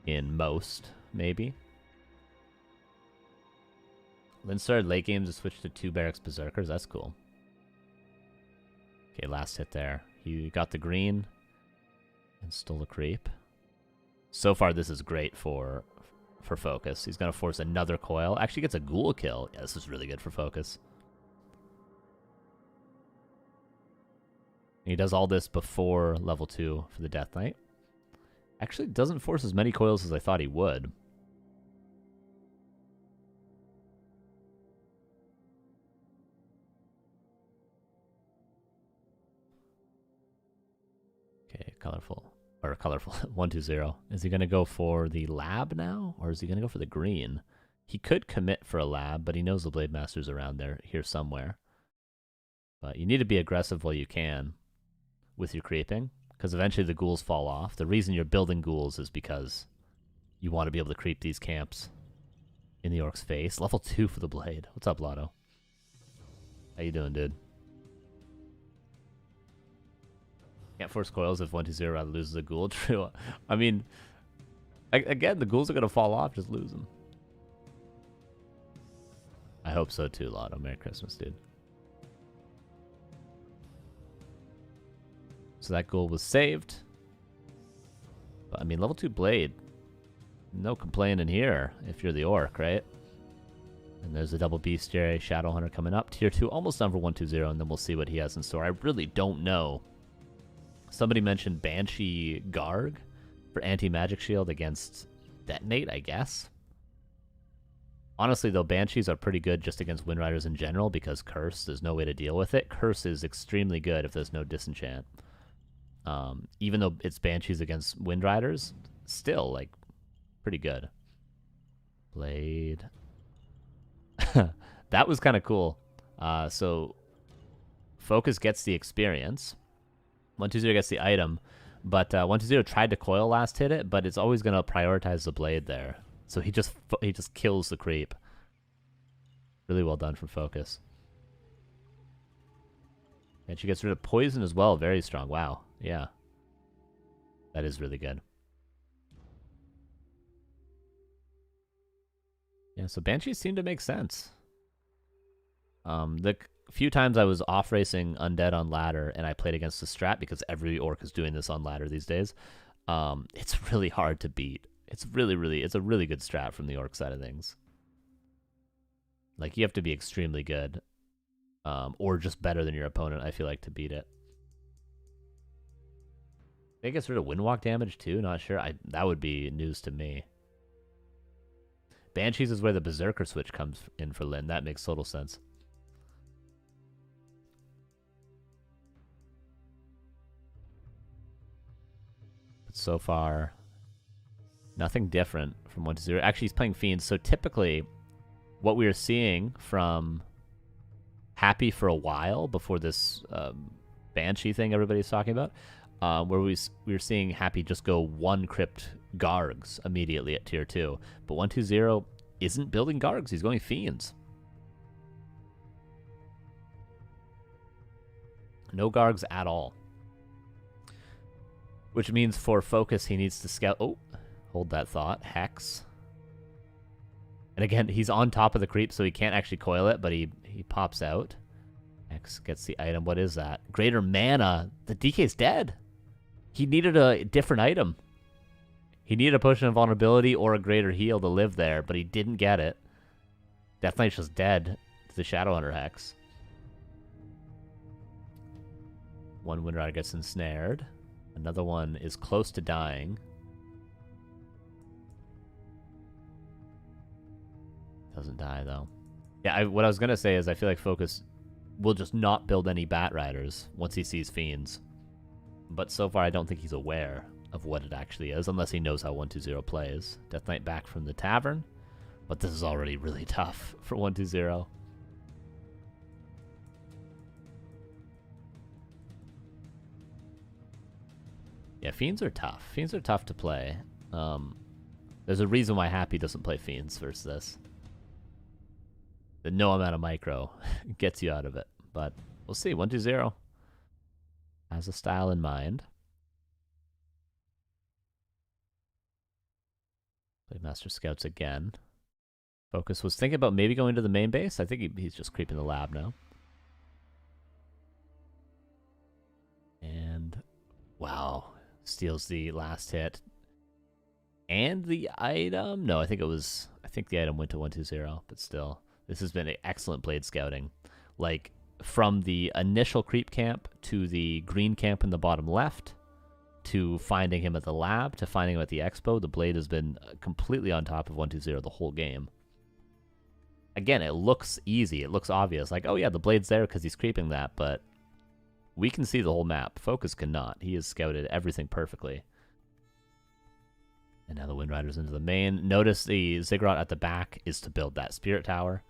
in most, maybe. Lin started late games to switch to 2 Barracks Berserkers. That's cool. Okay, last hit there. He got the green and stole the creep. So far, this is great for FoCuS. He's going to force another coil. Actually gets a ghoul kill. Yeah, this is really good for FoCuS. He does all this before level 2 for the Death Knight. Actually doesn't force as many coils as I thought he would. Okay, colorful. 120. Is he going to go for the lab now? Or is he going to go for the green? He could commit for a lab, but he knows the Blade Master's around here somewhere. But you need to be aggressive while you can with your creeping, because eventually the ghouls fall off. The reason you're building ghouls is because you want to be able to creep these camps in the Orc's face. Level 2 for the Blade. What's up, Lotto? How you doing, dude? Can't force coils if 120 rather loses a ghoul. True. I mean, again, the ghouls are going to fall off. Just lose them. I hope so too, Lotto. Merry Christmas, dude. So that ghoul was saved. But, I mean, level 2 Blade. No complaining here if you're the Orc, right? And there's a double Bestiary Shadowhunter coming up. Tier 2 almost done for 120, and then we'll see what he has in store. I really don't know. Somebody mentioned Banshee Garg for anti-magic shield against Detonate, I guess. Honestly, though, Banshees are pretty good just against Windriders in general because Curse, there's no way to deal with it. Curse is extremely good if there's no disenchant. Even though it's Banshees against Windriders, still, like, pretty good. Blade. That was kind of cool. So, FoCuS gets the experience. 120 gets the item, but 120 tried to coil last hit it, but it's always going to prioritize the Blade there. So he just kills the creep. Really well done from FoCuS. And she gets rid of poison as well. Very strong. Wow. Yeah. That is really good. Yeah, so Banshees seem to make sense. The few times I was off racing Undead on ladder and I played against the strat, because every Orc is doing this on ladder these days, it's really hard to beat. It's a really good strat from the Orc side of things. Like, you have to be extremely good, or just better than your opponent, I feel like, to beat it. It gets rid of Windwalk damage too, not sure. That would be news to me. Banshees is where the Berserker switch comes in for Lin. That makes total sense. But so far, nothing different from 120. Actually, he's playing Fiends. So typically, what we are seeing from Happy for a while before this Banshee thing everybody's talking about, where we were seeing Happy just go 1 crypt Gargs immediately at tier 2. But 120 isn't building Gargs. He's going Fiends. No Gargs at all. Which means for FoCuS, he needs to scout... Oh, hold that thought. Hex. And again, he's on top of the creep, so he can't actually coil it, but he pops out. Hex gets the item. What is that? Greater mana. The DK's dead. He needed a different item. He needed a potion of vulnerability or a greater heal to live there, but he didn't get it. Death Knight's just dead to the Shadowhunter Hex. One Windrider gets ensnared. Another one is close to dying. Doesn't die, though. Yeah, what I was going to say is I feel like FoCuS will just not build any Bat Riders once he sees Fiends. But so far, I don't think he's aware of what it actually is, unless he knows how 1-2-0 plays. Death Knight back from the Tavern, but this is already really tough for 1-2-0. Yeah, Fiends are tough. Fiends are tough to play. There's a reason why Happy doesn't play Fiends versus this. The no amount of micro gets you out of it. But we'll see. 1-2-0 has a style in mind. Play Master Scouts again. FoCuS was thinking about maybe going to the main base. I think he's just creeping the lab now. And wow, steals the last hit. And the item? No, I think the item went to 1-2-0, but still. This has been excellent blade scouting. Like, from the initial creep camp to the green camp in the bottom left, to finding him at the lab, to finding him at the expo, the blade has been completely on top of 1-2-0 the whole game. Again, it looks easy. It looks obvious. Like, oh yeah, the blade's there because he's creeping that, but we can see the whole map. FoCuS cannot. He has scouted everything perfectly. And now the Wind Rider's into the main. Notice the Ziggurat at the back is to build that Spirit Tower.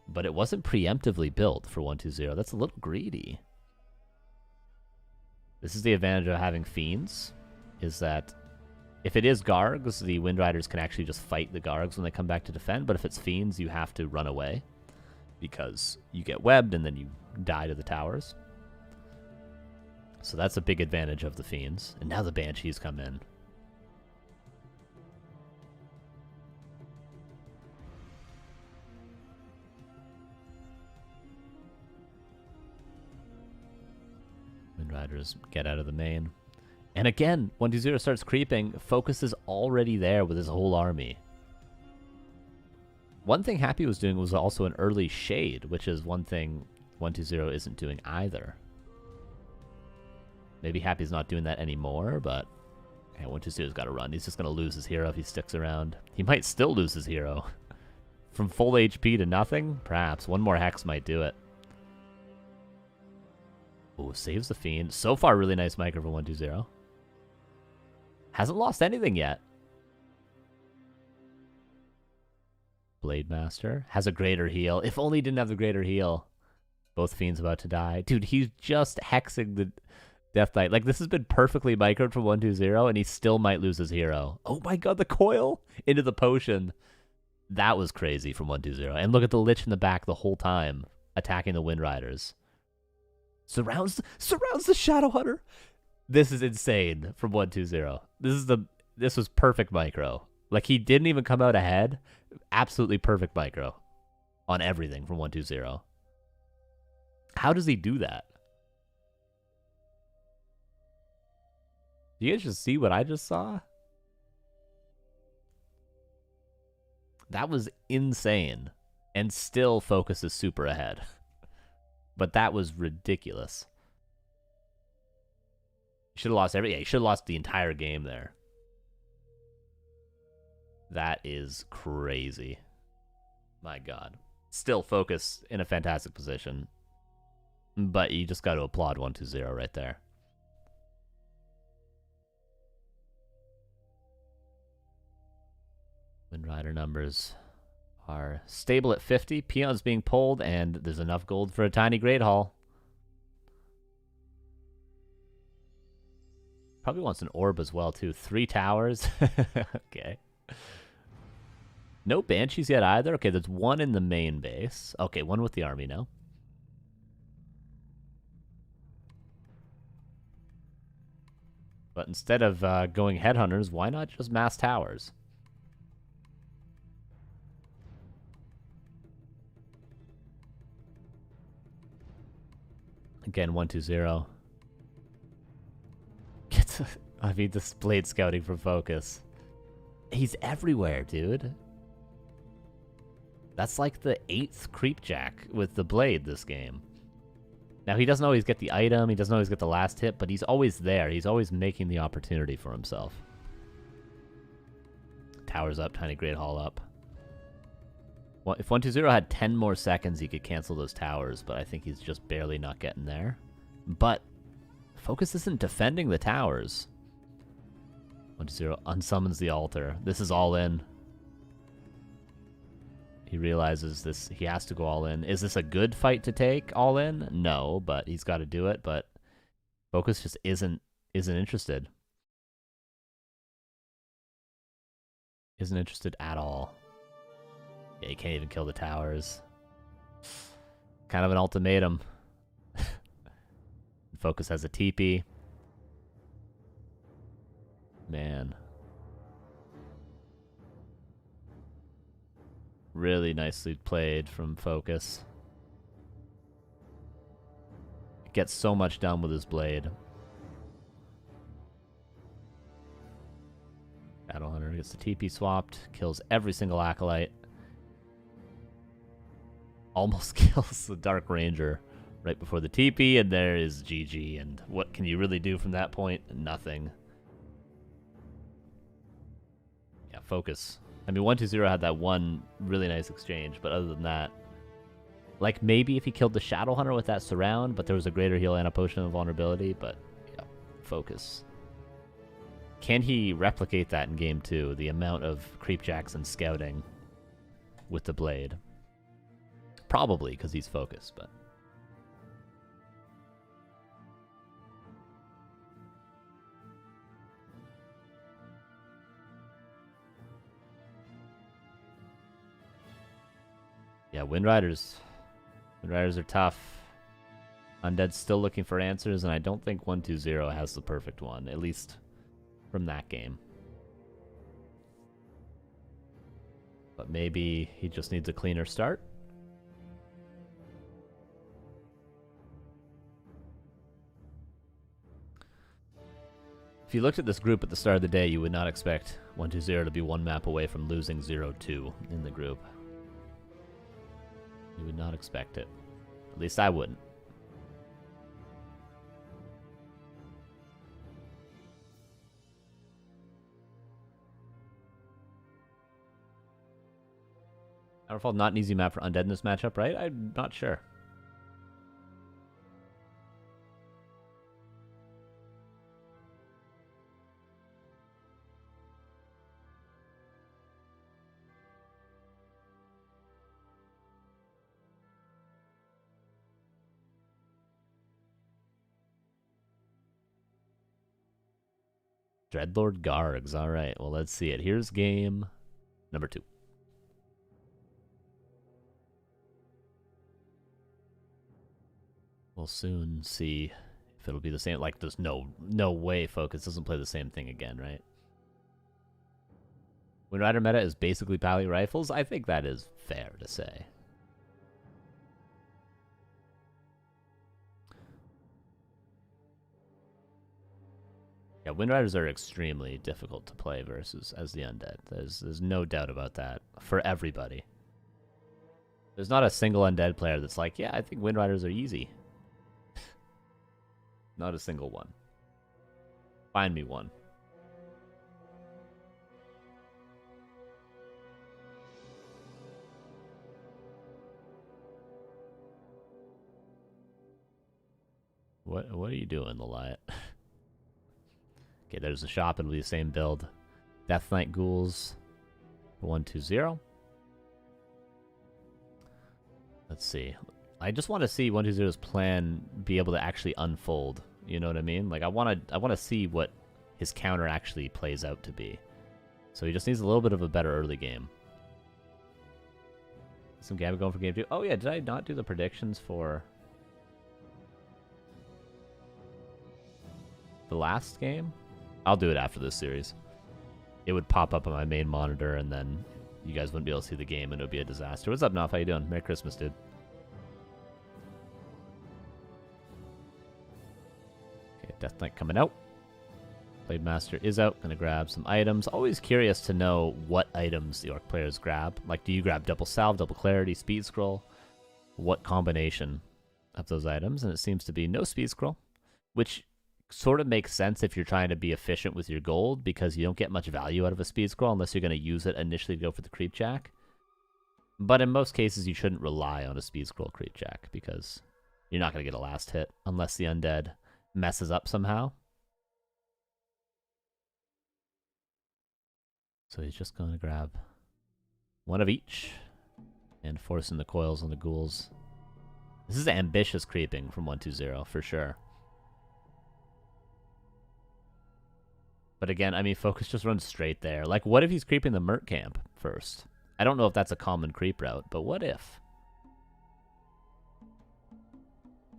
But it wasn't preemptively built for 1-2-0. That's a little greedy. This is the advantage of having Fiends, is that if it is Gargs, the Wind Riders can actually just fight the Gargs when they come back to defend, but if it's Fiends, you have to run away, because you get webbed and then you die to the towers. So that's a big advantage of the Fiends. And now the Banshees come in. Wind Riders get out of the main. And again, 1-2-0 starts creeping. FoCuS is already there with his whole army. One thing Happy was doing was also an early shade, which is one thing 1-2-0 isn't doing either. Maybe Happy's not doing that anymore, but okay, 1-2-0's got to run. He's just going to lose his hero if he sticks around. He might still lose his hero. From full HP to nothing? Perhaps. One more Hex might do it. Oh, saves the Fiend. So far, really nice micro for 1-2-0. Hasn't lost anything yet. Blade Master has a greater heal. If only he didn't have the greater heal. Both Fiends about to die. Dude, he's just hexing the Death Knight. Like, this has been perfectly microed for 1-2-0, and he still might lose his hero. Oh my god, the coil into the potion. That was crazy from 1-2-0. And look at the Lich in the back the whole time, attacking the Wind Riders. Surrounds the Shadow Hunter. This is insane from 1-2-0. This was perfect micro. Like, he didn't even come out ahead. Absolutely perfect micro on everything from 1-2-0. How does he do that? Do you guys just see what I just saw? That was insane. And still FoCuS is super ahead. But that was ridiculous. Should have lost he should have lost the entire game there. That is crazy. My god. Still FoCuS in a fantastic position. But you just got to applaud 1-2-0 right there. Wind Rider numbers are stable at 50. Peons being pulled, and there's enough gold for a tiny Great Hall. Probably wants an orb as well, too. 3 towers. Okay. No Banshees yet either. Okay, there's one in the main base. Okay, one with the army now. But instead of going Headhunters, why not just mass towers? Again, 1-2-0. I mean, this blade scouting from FoCuS. He's everywhere, dude. That's like the 8th creepjack with the blade this game. Now, he doesn't always get the item, he doesn't always get the last hit, but he's always there. He's always making the opportunity for himself. Towers up, tiny Great Hall up. Well, if 120 had 10 more seconds, he could cancel those towers, but I think he's just barely not getting there. But FoCuS isn't defending the towers. 120 unsummons the altar. This is all in. He realizes this. He has to go all in. Is this a good fight to take all in? No, but he's got to do it. But FoCuS just isn't interested. Isn't interested at all. Yeah, he can't even kill the towers. Kind of an ultimatum. FoCuS has a TP. Man. Really nicely played from FoCuS. Gets so much done with his blade. Shadowhunter gets the TP swapped. Kills every single Acolyte. Almost kills the Dark Ranger right before the TP, and there is GG. And what can you really do from that point? Nothing. Yeah, FoCuS. I mean, 120 had that one really nice exchange, but other than that, like maybe if he killed the Shadowhunter with that surround, but there was a greater heal and a potion of vulnerability, but yeah, FoCuS. Can he replicate that in game 2? The amount of creepjacks and scouting with the blade? Probably, because he's FoCuS, but... yeah, Wind Riders. Wind Riders are tough. Undead's still looking for answers, and I don't think 120 has the perfect one, at least from that game. But maybe he just needs a cleaner start. If you looked at this group at the start of the day, you would not expect 120 to be one map away from losing 0-2 in the group. You would not expect it. At least I wouldn't. Towerfall, not an easy map for Undead in this matchup, right? I'm not sure. Dreadlord Gargs. All right, well, let's see it. Here's game number 2. We'll soon see if it'll be the same. Like, there's no way FoCuS doesn't play the same thing again, right? Wind Rider meta is basically Pally Rifles. I think that is fair to say. Yeah, Wind Riders are extremely difficult to play versus as the Undead. There's no doubt about that for everybody. There's not a single Undead player that's like, yeah, I think Wind Riders are easy. Not a single one. Find me one. What are you doing, Leliat? Okay, there's the shop. It'll be the same build. Death Knight Ghouls. 120. Let's see. I just want to see 120's plan be able to actually unfold. You know what I mean? Like I want to see what his counter actually plays out to be. So he just needs a little bit of a better early game. Some Gambit going for game 2. Oh yeah, did I not do the predictions for the last game? I'll do it after this series. It would pop up on my main monitor, and then you guys wouldn't be able to see the game, and it would be a disaster. What's up, Knopf? How you doing? Merry Christmas, dude. Okay, Death Knight coming out. Blade Master is out. Gonna grab some items. Always curious to know what items the Orc players grab. Like, do you grab Double Salve, Double Clarity, Speed Scroll? What combination of those items? And it seems to be no Speed Scroll, which sort of makes sense if you're trying to be efficient with your gold, because you don't get much value out of a Speed Scroll unless you're going to use it initially to go for the Creep Jack. But in most cases, you shouldn't rely on a speed scroll creep jack because you're not going to get a last hit unless the undead messes up somehow. So he's just going to grab one of each and forcing the coils on the ghouls. This is ambitious creeping from 120 for sure. But again, I mean, FoCuS just runs straight there. Like, what if he's creeping the Merc camp first? I don't know if that's a common creep route, but what if?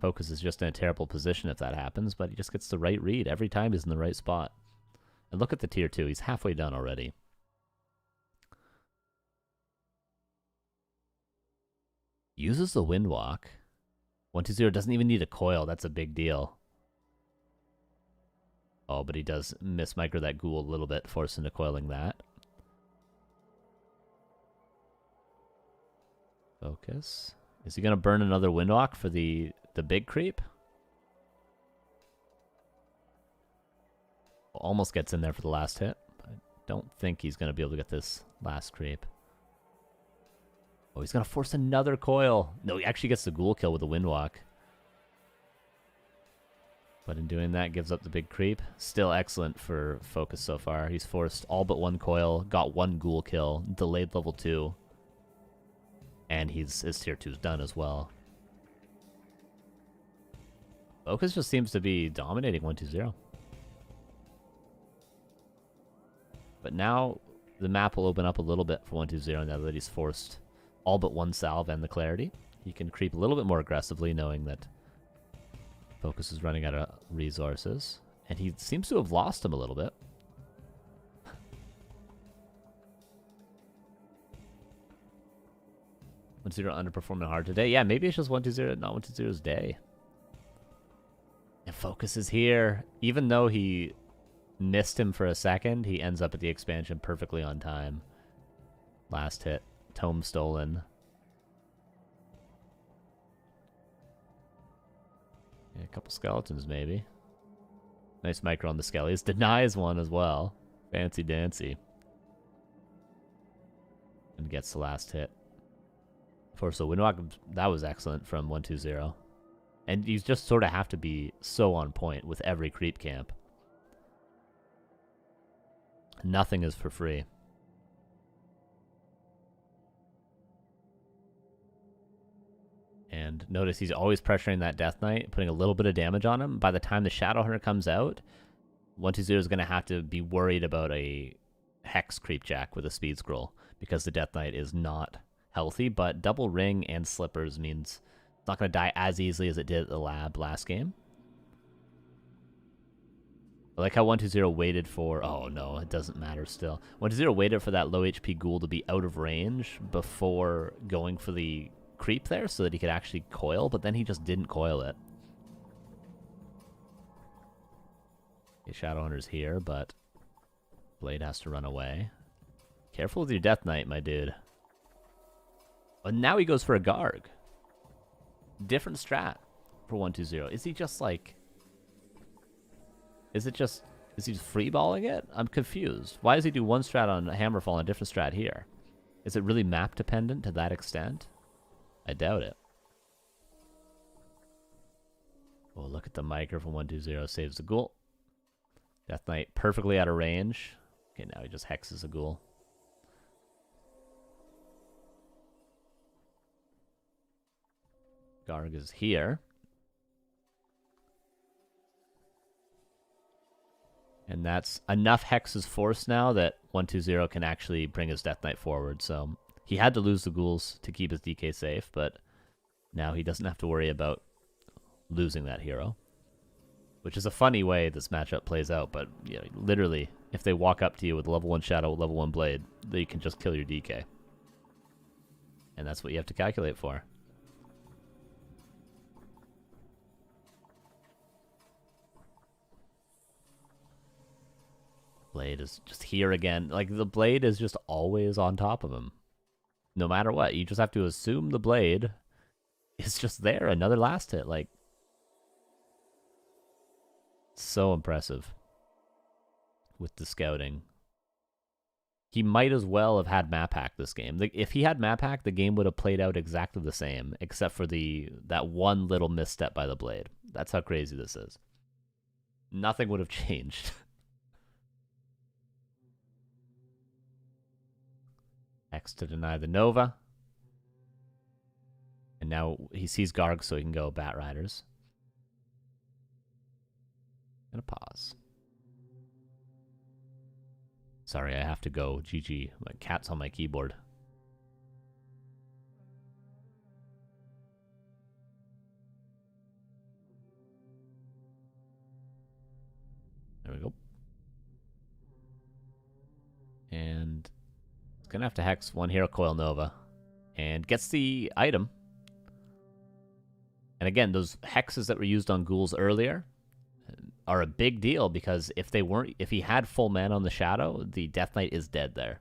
FoCuS is just in a terrible position if that happens, but he just gets the right read. Every time he's in the right spot. And look at the tier 2. He's halfway done already. Uses the Windwalk. 120 doesn't even need a coil. That's a big deal. Oh, but he does mismicro that ghoul a little bit, forcing to coiling that. FoCuS. Is he going to burn another Windwalk for the big creep? Almost gets in there for the last hit. I don't think he's going to be able to get this last creep. Oh, he's going to force another coil. No, he actually gets the ghoul kill with the Windwalk. But in doing that, gives up the big creep. Still excellent for FoCuS so far. He's forced all but one coil, got one ghoul kill, delayed level 2. And his tier 2's done as well. FoCuS just seems to be dominating 120. But now the map will open up a little bit for 120 now that he's forced all but one salve and the clarity. He can creep a little bit more aggressively, knowing that FoCuS is running out of resources. And he seems to have lost him a little bit. 120 underperforming hard today. Yeah, maybe it's just 120, not 120's day. And FoCuS is here. Even though he missed him for a second, he ends up at the expansion perfectly on time. Last hit. Tome stolen. Yeah, a couple skeletons, maybe. Nice micro on the skellies. Denies one as well. Fancy dancy. And gets the last hit. Force the Windwalk, that was excellent from 120. And you just sort of have to be so on point with every creep camp. Nothing is for free. And notice he's always pressuring that Death Knight, putting a little bit of damage on him. By the time the Shadowhunter comes out, 120 is going to have to be worried about a Hex Creepjack with a Speed Scroll, because the Death Knight is not healthy, but double ring and slippers means it's not going to die as easily as it did at the lab last game. I like how 120 waited for... Oh, no, it doesn't matter still. 120 waited for that low HP ghoul to be out of range before going for the creep there so that he could actually coil, but then he just didn't coil it. Okay, Shadowhunter's here, but Blade has to run away. Careful with your Death Knight, my dude. And now he goes for a Garg. Different strat for 120. Is he just like... Is he just freeballing it? I'm confused. Why does he do one strat on Hammerfall and a different strat here? Is it really map dependent to that extent? I doubt it. Oh, look at the micro from 120. Saves the ghoul. Death Knight perfectly out of range. Okay, now he just hexes a ghoul. Garg is here. And that's enough hexes forced now that 120 can actually bring his Death Knight forward. So he had to lose the ghouls to keep his DK safe, but now he doesn't have to worry about losing that hero. Which is a funny way this matchup plays out, but yeah, literally, if they walk up to you with level 1 Shadow, level 1 Blade, they can just kill your DK. And that's what you have to calculate for. Blade is just here again. Like, the Blade is just always on top of him. No matter what. You just have to assume the Blade is just there. Another last hit. Like, so impressive with the scouting. he might as well have had map hack this game. If he had map hack, the game would have played out exactly the same, except for that one little misstep by the blade. That's how crazy this is. Nothing would have changed. X to deny the Nova. And now he sees Garg, so he can go Bat Riders. Gonna pause. Sorry, I have to go. GG. My cat's on my keyboard. There we go. And it's gonna have to hex one Hero Coil Nova. And gets the item. And again, those hexes that were used on ghouls earlier are a big deal, because if he had full mana on the Shadow, the Death Knight is dead there.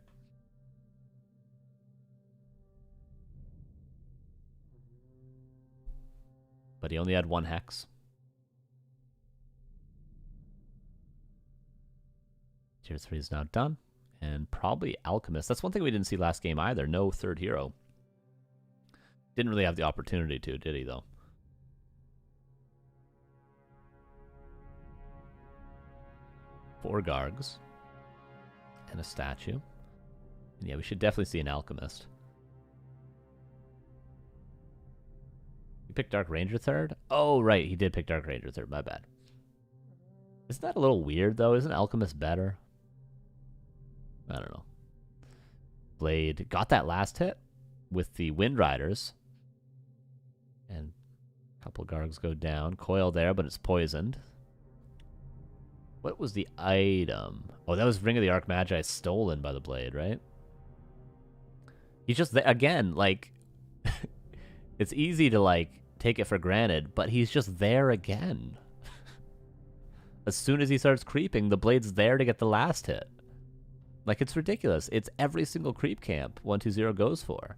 But he only had one hex. Tier 3 is now done. And probably Alchemist. That's one thing we didn't see last game either. No third hero. Didn't really have the opportunity to, did he, though? 4 Gargs. And a statue. And yeah, we should definitely see an Alchemist. He picked Dark Ranger third? Oh, right. He did pick Dark Ranger third. My bad. Isn't that a little weird, though? Isn't Alchemist better? I don't know. Blade got that last hit with the Wind Riders. And a couple Gargs go down. Coil there, but it's poisoned. What was the item? Oh, that was Ring of the Archmagi stolen by the Blade, right? He's just, again, like, it's easy to, like, take it for granted, but he's just there again. As soon as he starts creeping, the Blade's there to get the last hit. Like, it's ridiculous. It's every single creep camp 1-2-0 goes for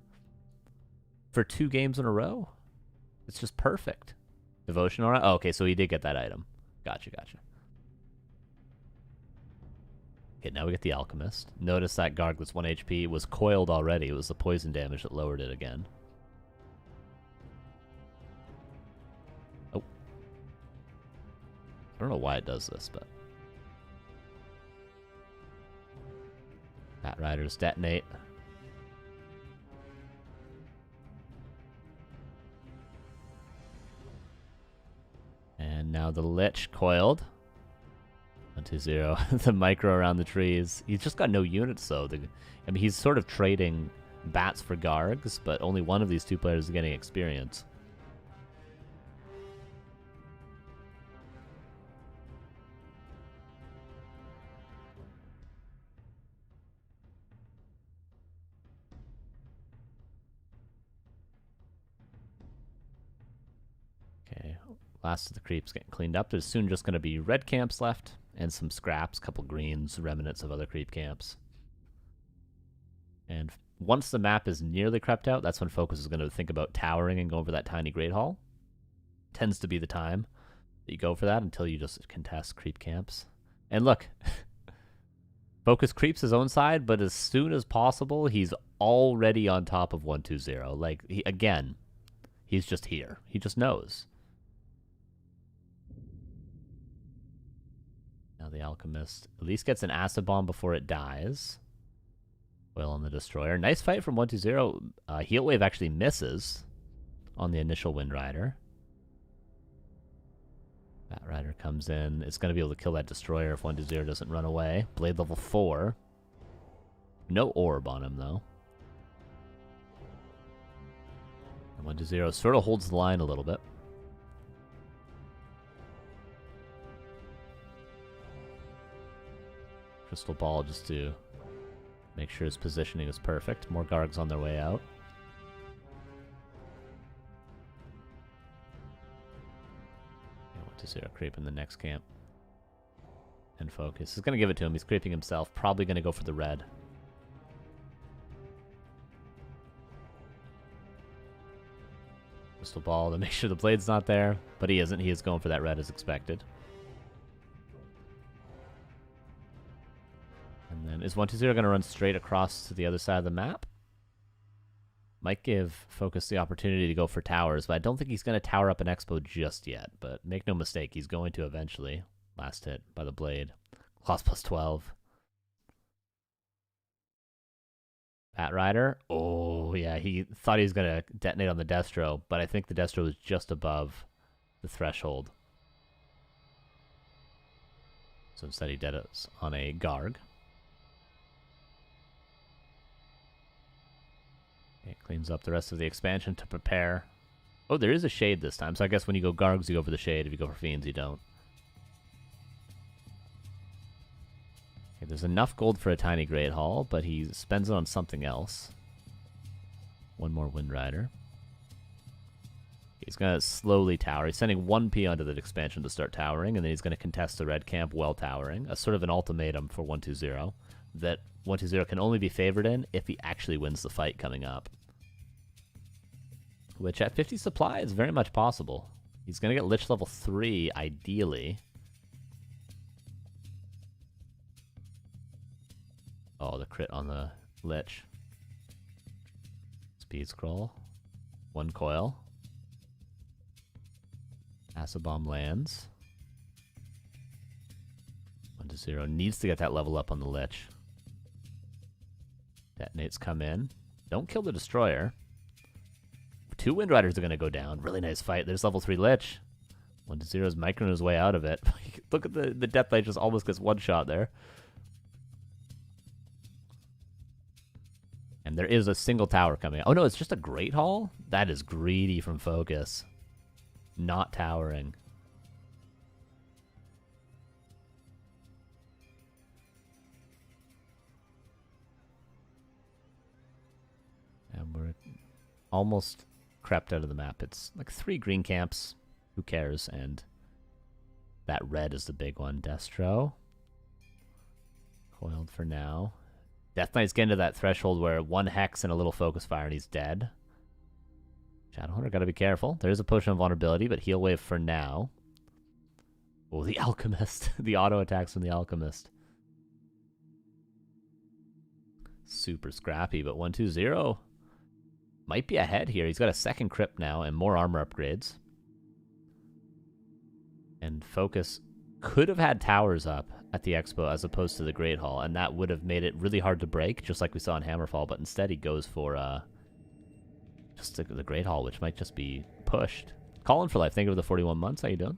2 games in a row. It's just perfect. Devotion Aura? Oh, okay, so he did get that item. Gotcha. Okay, now we get the Alchemist. Notice that Garg that's 1 HP was coiled already. It was the poison damage that lowered it again. Oh. I don't know why it does this, but... Bat Riders detonate. And now the Lich coiled. 1-2-0. The micro around the trees. He's just got no units, though. I mean, he's sort of trading bats for Gargs, but only one of these 2 players is getting experience. Okay, last of the creeps getting cleaned up. There's soon just going to be red camps left. And some scraps, couple greens, remnants of other creep camps. And once the map is nearly crept out, that's when FoCuS is going to think about towering and going for that tiny Great Hall. Tends to be the time that you go for that until you just contest creep camps. And look, FoCuS creeps his own side, but as soon as possible, he's already on top of 1-2-0. Like, again, he's just here. He just knows. Now the Alchemist at least gets an Acid Bomb before it dies. Well, on the Destroyer. Nice fight from 1-2-0. Heal Wave actually misses on the initial Wind Rider. Bat Rider comes in. It's going to be able to kill that Destroyer if 1-2-0 doesn't run away. Blade level 4. No orb on him, though. And 1-2-0 sort of holds the line a little bit. Crystal Ball just to make sure his positioning is perfect. More Gargs on their way out. Yeah, 1-2-0 creep in the next camp. And FoCuS is going to give it to him. He's creeping himself. Probably going to go for the red. Crystal Ball to make sure the blade's not there. But he isn't. He is going for that red as expected. And then Is 120 going to run straight across to the other side of the map? Might give FoCuS the opportunity to go for towers, but I don't think he's going to tower up an Expo just yet. But make no mistake, he's going to eventually. Last hit by the blade. Claws plus 12. Bat Rider. Oh, yeah, he thought he was going to detonate on the Destro, but I think the Destro was just above the threshold. So instead he did it on a Garg. It cleans up the rest of the expansion to prepare. Oh, there is a Shade this time, so I guess when you go Gargs, you go for the Shade. If you go for Fiends, you don't. Okay, there's enough gold for a tiny Great Hall, but he spends it on something else. One more Wind Rider. He's going to slowly tower. He's sending 1P onto the expansion to start towering, and then he's going to contest the red camp while towering. A sort of an ultimatum for 120 that 120 can only be favored in if he actually wins the fight coming up. Which at 50 supply is very much possible. He's going to get Lich level 3, ideally. Oh, the crit on the Lich. Speed scroll. 1 coil. Acid Bomb lands. 1-0. Needs to get that level up on the Lich. Detonates come in. Don't kill the Destroyer. 2 Wind Riders are going to go down. Really nice fight. There's level 3 Lich. 1-0 is microing his way out of it. Look at the Death Knight just almost gets one shot there. And there is a single tower coming out. Oh no, it's just a Great Hall? That is greedy from FoCuS. Not towering. And we're almost crept out of the map. It's like 3 green camps. Who cares? And that red is the big one. Destro. Coiled for now. Death Knight's getting to that threshold where 1 Hex and a little Focus Fire and he's dead. Shadowhunter, gotta be careful. There's a Potion of Vulnerability, but Heal Wave for now. Oh, the Alchemist. The auto attacks from the Alchemist. Super scrappy, but 1-2-0 might be ahead here. He's got a 2nd Crypt now and more armor upgrades. And FoCuS could have had towers up at the Expo as opposed to the Great Hall, and that would have made it really hard to break, just like we saw in Hammerfall, but instead he goes for just the Great Hall, which might just be pushed. Colin for life, thank you for the 41 months. How you doing?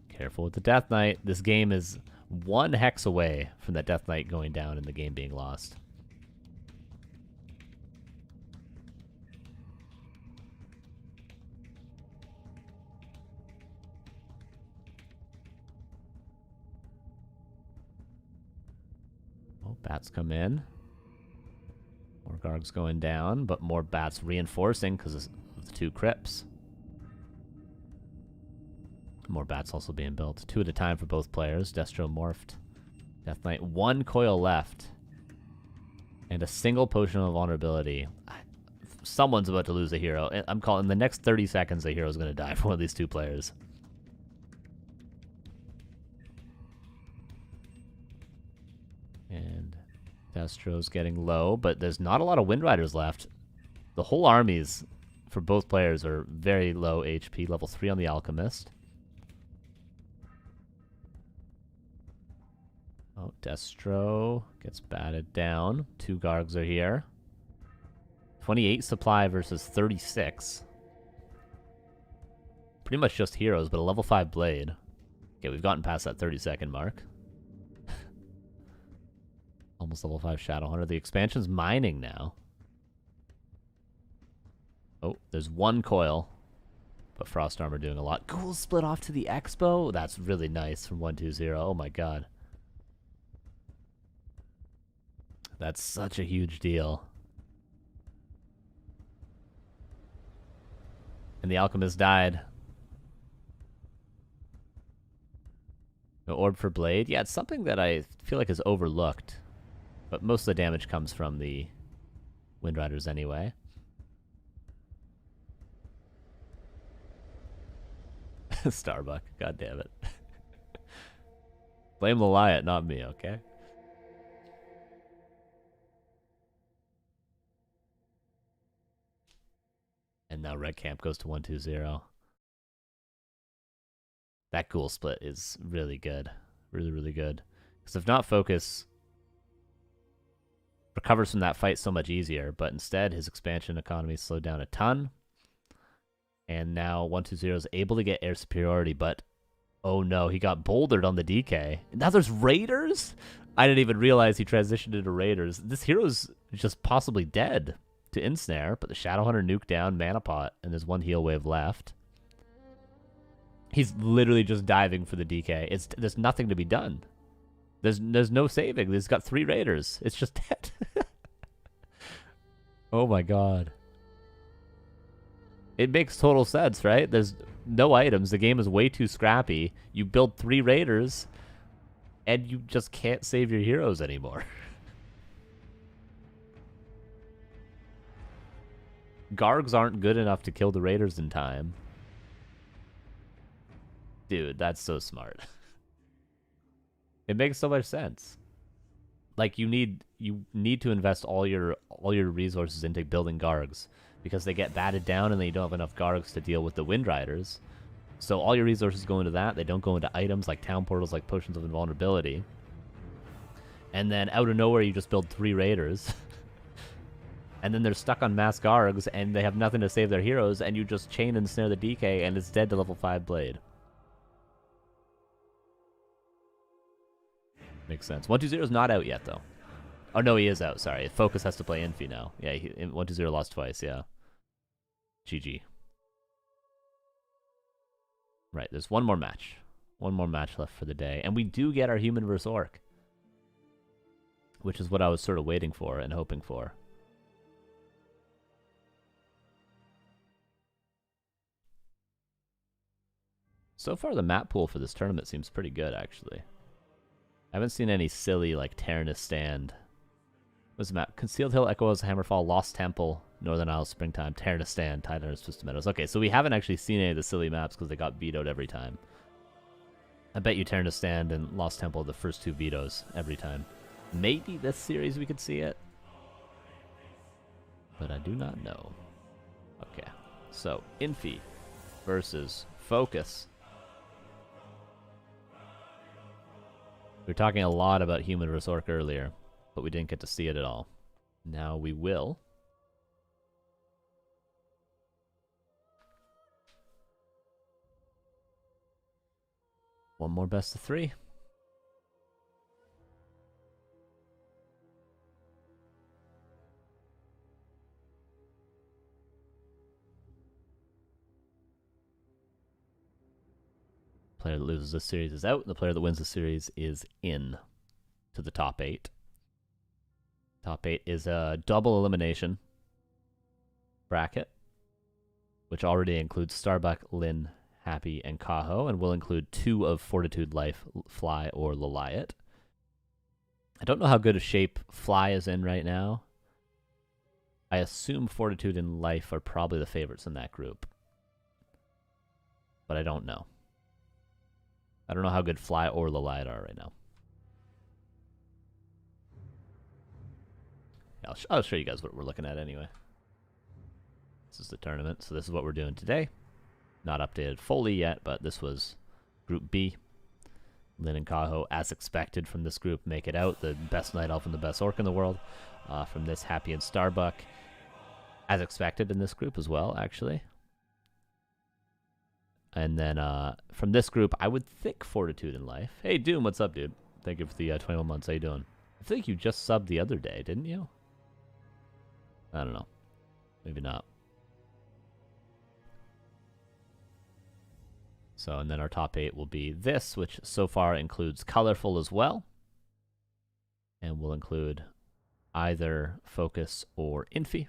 Careful with the Death Knight. This game is 1 Hex away from that Death Knight going down and the game being lost. Oh, bats come in. More Gargs going down, but more bats reinforcing because of the 2 crypts. More bats also being built. 2 at a time for both players. Destro morphed. Death Knight, 1 coil left. And a single Potion of Vulnerability. Someone's about to lose a hero. I'm calling in the next 30 seconds a hero's going to die for one of these 2 players. And Destro's getting low, but there's not a lot of Wind Riders left. The whole armies for both players are very low HP. Level 3 on the Alchemist. Oh, Destro gets batted down. 2 Gargs are here. 28 supply versus 36. Pretty much just heroes, but a level 5 blade. Okay, we've gotten past that 30-second mark. Almost level 5 Shadowhunter. The expansion's mining now. Oh, there's 1 coil. But Frost Armor doing a lot. Cool split off to the Expo. That's really nice from 1-2-0. Oh my god. That's such a huge deal. And the Alchemist died. No Orb for Blade. Yeah, it's something that I feel like is overlooked. But most of the damage comes from the Wind Riders anyway. Starbuck. God damn it. Blame Laliat, not me, okay? And now red camp goes to 1-2-0. That ghoul split is really good. Really, really good. Because if not, FoCuS recovers from that fight so much easier, but instead his expansion economy slowed down a ton. And now 1-2-0 is able to get air superiority, but oh no, he got bouldered on the DK. Now there's Raiders? I didn't even realize he transitioned into Raiders. This hero's just possibly dead to Ensnare, but the Shadowhunter nuke down, Mana Pot, and there's one heal wave left. He's literally just diving for the DK. There's nothing to be done. There's no saving. He's got 3 Raiders. It's just dead. Oh my god. It makes total sense, right? There's no items. The game is way too scrappy. You build 3 Raiders, and you just can't save your heroes anymore. Gargs aren't good enough to kill the Raiders in time. Dude, that's so smart. It makes so much sense. Like you need to invest all your resources into building Gargs because they get batted down and then you don't have enough Gargs to deal with the Wind Riders. So all your resources go into that. They don't go into items like town portals, like potions of invulnerability. And then out of nowhere, you just build 3 Raiders. And then they're stuck on mass Gargs and they have nothing to save their heroes, and you just chain and snare the DK and it's dead to level 5 Blade. Makes sense. 1-2-0 is not out yet, though. Oh, no, he is out. Sorry. FoCuS has to play Infi now. Yeah, 1-2-0 lost twice, yeah. GG. Right, there's one more match. One more match left for the day. And we do get our Human vs. Orc. Which is what I was sort of waiting for and hoping for. So far, the map pool for this tournament seems pretty good, actually. I haven't seen any silly, like, Tyrannus Stand. What's the map? Concealed Hill, Echoes, Hammerfall, Lost Temple, Northern Isles, Springtime, Tyrannus Stand, Tidehunter's Twisted Meadows. Okay, so we haven't actually seen any of the silly maps because they got vetoed every time. I bet you Tyrannus Stand and Lost Temple are the first 2 vetoes every time. Maybe this series we could see it. But I do not know. Okay, so Infi versus FoCuS. We were talking a lot about Human vs. Orc earlier, but we didn't get to see it at all. Now we will. One more best of 3. Player that loses this series is out, and the player that wins the series is in to the top 8. Top 8 is a double elimination bracket, which already includes Starbuck, Lin, Happy, and Kaho, and will include 2 of Fortitude, Life, Fly, or Laliat. I don't know how good a shape Fly is in right now. I assume Fortitude and Life are probably the favorites in that group, but I don't know. I don't know how good Fly or Laliat are right now. Yeah, I'll show you guys what we're looking at anyway. This is the tournament, so this is what we're doing today. Not updated fully yet, but this was Group B. Lin and Kaho, as expected from this group, make it out. The best Night Elf and the best Orc in the world. From this, Happy and Starbuck, as expected in this group as well, actually. And then from this group, I would think Fortitude and Life. Hey, Doom, what's up, dude? Thank you for the 21 months. How you doing? I think you just subbed the other day, didn't you? I don't know. Maybe not. So, and then our top 8 will be this, which so far includes Colorful as well. And will include either FoCuS or Infi.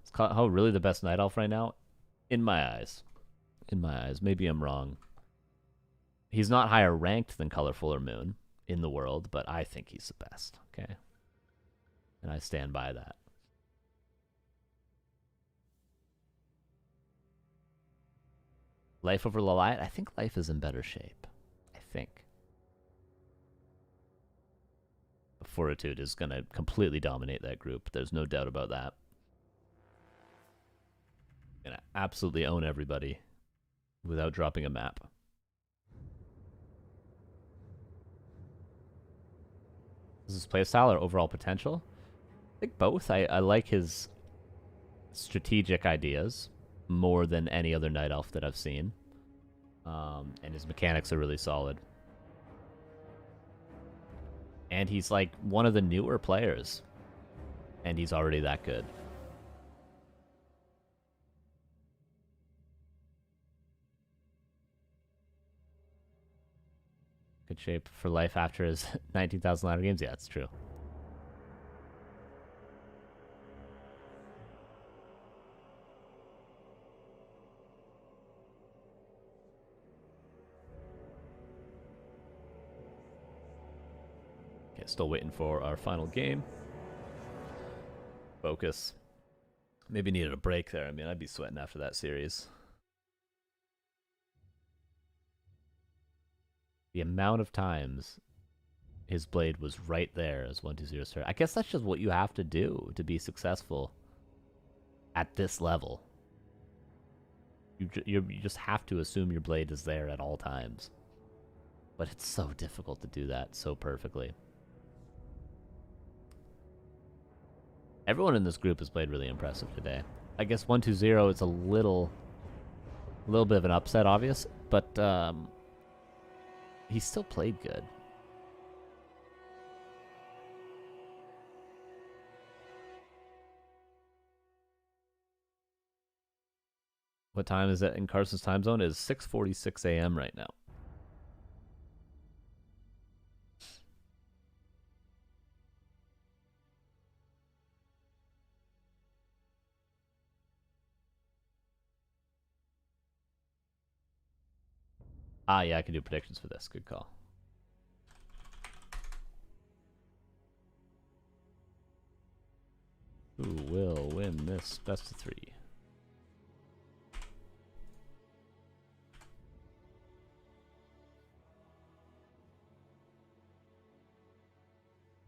Is Kaho really the best Night Elf right now? In my eyes. In my eyes. Maybe I'm wrong. He's not higher ranked than Colorful or Moon in the world, but I think he's the best, okay? And I stand by that. Life over Laliat? I think Life is in better shape. I think. Fortitude is going to completely dominate that group. There's no doubt about that. Going to absolutely own everybody without dropping a map. Is his playstyle or overall potential? I think both. I like his strategic ideas more than any other Night Elf that I've seen. And his mechanics are really solid. And he's like one of the newer players. And he's already that good. Good shape for life after his 19,000 ladder games. Yeah, that's true. Okay, still waiting for our final game. FoCuS. Maybe needed a break there. I mean, I'd be sweating after that series. The amount of times his blade was right there as 1-2-0 start. I guess that's just what you have to do to be successful at this level. You just have to assume your blade is there at all times. But it's so difficult to do that so perfectly. Everyone in this group has played really impressive today. I guess 1-2-0 is a little bit of an upset, obvious, but he still played good. What time is it in Carson's time zone? It is 6:46 a.m. right now. Ah, yeah, I can do predictions for this. Good call. Who will win this best of 3?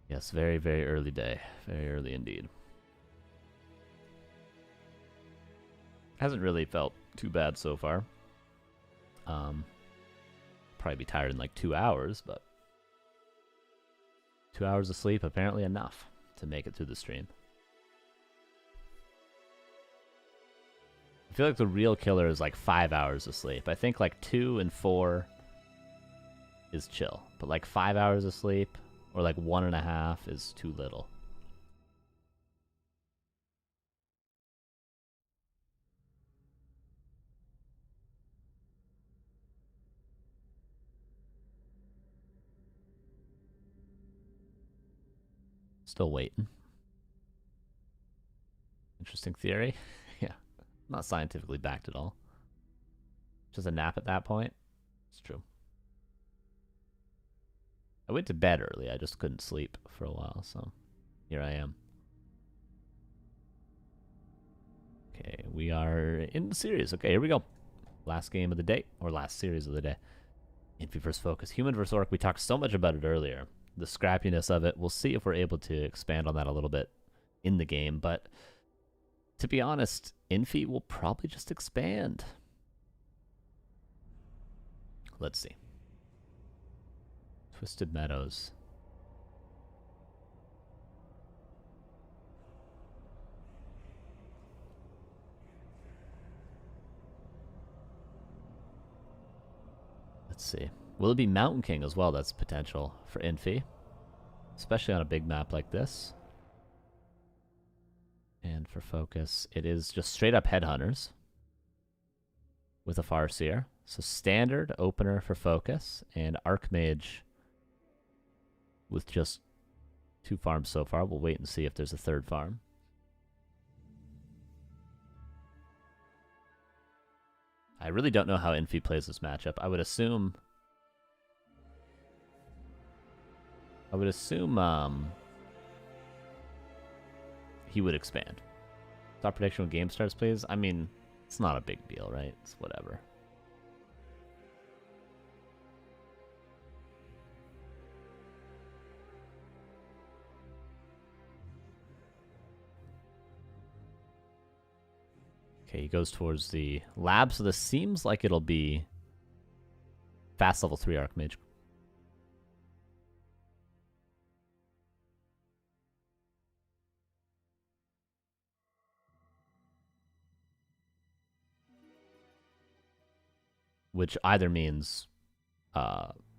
Yes, very, very early day. Very early indeed. Hasn't really felt too bad so far. Probably be tired in like 2 hours, but 2 hours of sleep apparently enough to make it through the stream. I feel like the real killer is like 5 hours of sleep. I think like 2 and 4 is chill, but like 5 hours of sleep or like 1.5 is too little. Still waiting. Interesting theory. Yeah. Not scientifically backed at all. Just a nap at that point. It's true. I went to bed early. I just couldn't sleep for a while, so here I am. Okay, we are in the series. Okay, here we go. Last game of the day, or last series of the day. Infi vs FoCuS. Human vs Orc. We talked so much about it earlier. The scrappiness of it. We'll see if we're able to expand on that a little bit in the game, but to be honest, Infi will probably just expand. Let's see. Twisted Meadows. Let's see. Will it be Mountain King as well? That's potential for Infi, especially on a big map like this. And for FoCuS, it is just straight up Headhunters with a Farseer. So standard opener for FoCuS and Archmage with just 2 farms so far. We'll wait and see if there's a 3rd farm. I really don't know how Infi plays this matchup. I would assume he would expand. Stop prediction when game starts, please. I mean, it's not a big deal, right? It's whatever. Okay, he goes towards the lab, so this seems like it'll be fast level 3 Archmage. Which either means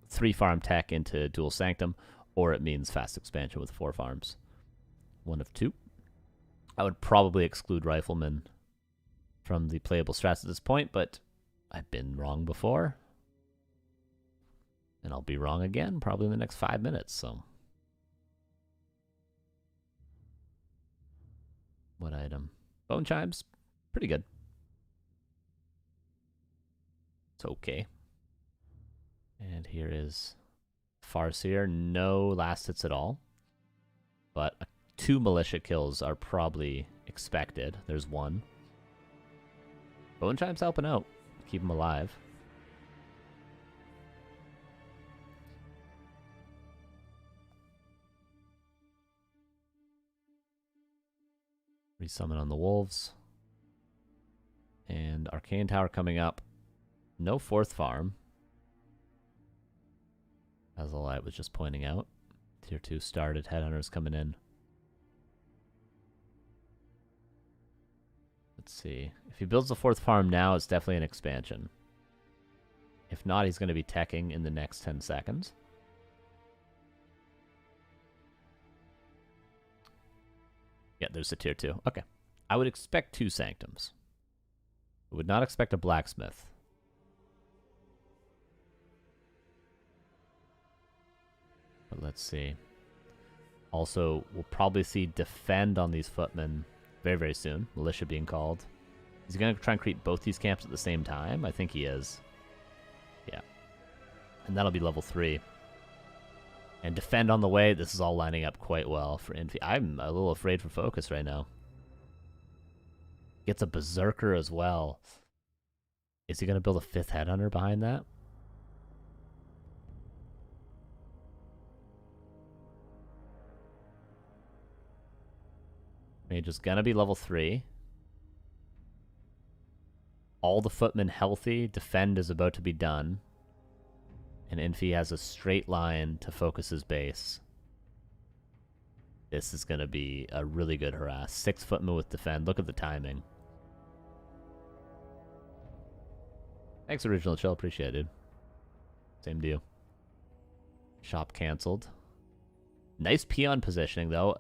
3 farm tech into Dual Sanctum, or it means fast expansion with 4 farms. One of two. I would probably exclude Rifleman from the playable strats at this point, but I've been wrong before. And I'll be wrong again probably in the next 5 minutes, so. What item? Bone Chimes. Pretty good. It's okay. And here is Farseer. No last hits at all. But 2 militia kills are probably expected. There's 1. Bone Chime's helping out. Keep him alive. Resummon on the wolves. And Arcane Tower coming up. No 4th farm. As the light was just pointing out. Tier 2 started. Headhunters coming in. Let's see. If he builds the 4th farm now, it's definitely an expansion. If not, he's going to be teching in the next 10 seconds. Yeah, there's a tier 2. Okay. I would expect 2 Sanctums. I would not expect a Blacksmith. But let's see. Also, we'll probably see defend on these footmen very, very soon. Militia being called. Is he going to try and create both these camps at the same time? I think he is. Yeah. And that'll be level 3. And defend on the way. This is all lining up quite well for Infi. I'm a little afraid for FoCuS right now. Gets a Berserker as well. Is he going to build a 5th Headhunter behind that? Mage is going to be level 3. All the footmen healthy. Defend is about to be done. And Infi has a straight line to FoCuS's base. This is going to be a really good harass. 6 footmen with defend. Look at the timing. Thanks, Original Chill. Appreciate it. Same to you. Shop canceled. Nice peon positioning, though.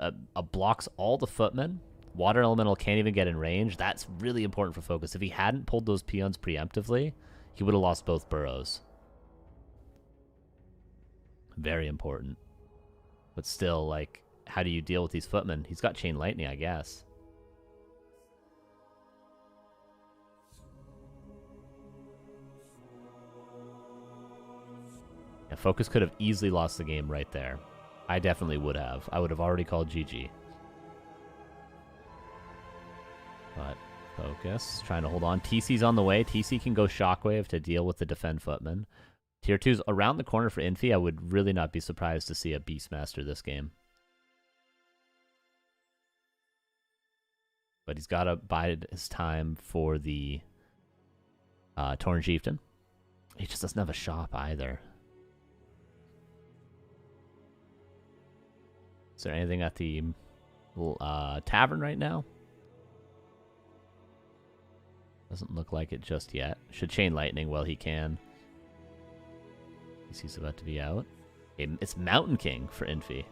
Blocks all the footmen. Water Elemental can't even get in range. That's really important for FoCuS. If he hadn't pulled those peons preemptively, he would have lost both burrows. Very important. But still, like, how do you deal with these footmen? He's got Chain Lightning, I guess. Yeah, FoCuS could have easily lost the game right there. I definitely would have. I would have already called GG. But FoCuS trying to hold on. TC's on the way. TC can go Shockwave to deal with the defend footman. Tier 2's around the corner for Infi. I would really not be surprised to see a Beastmaster this game. But he's got to bide his time for the Torn Chieftain. He just doesn't have a shop either. Is there anything at the tavern right now? Doesn't look like it just yet. Should Chain Lightning while he can. He's about to be out. It's Mountain King for Infi.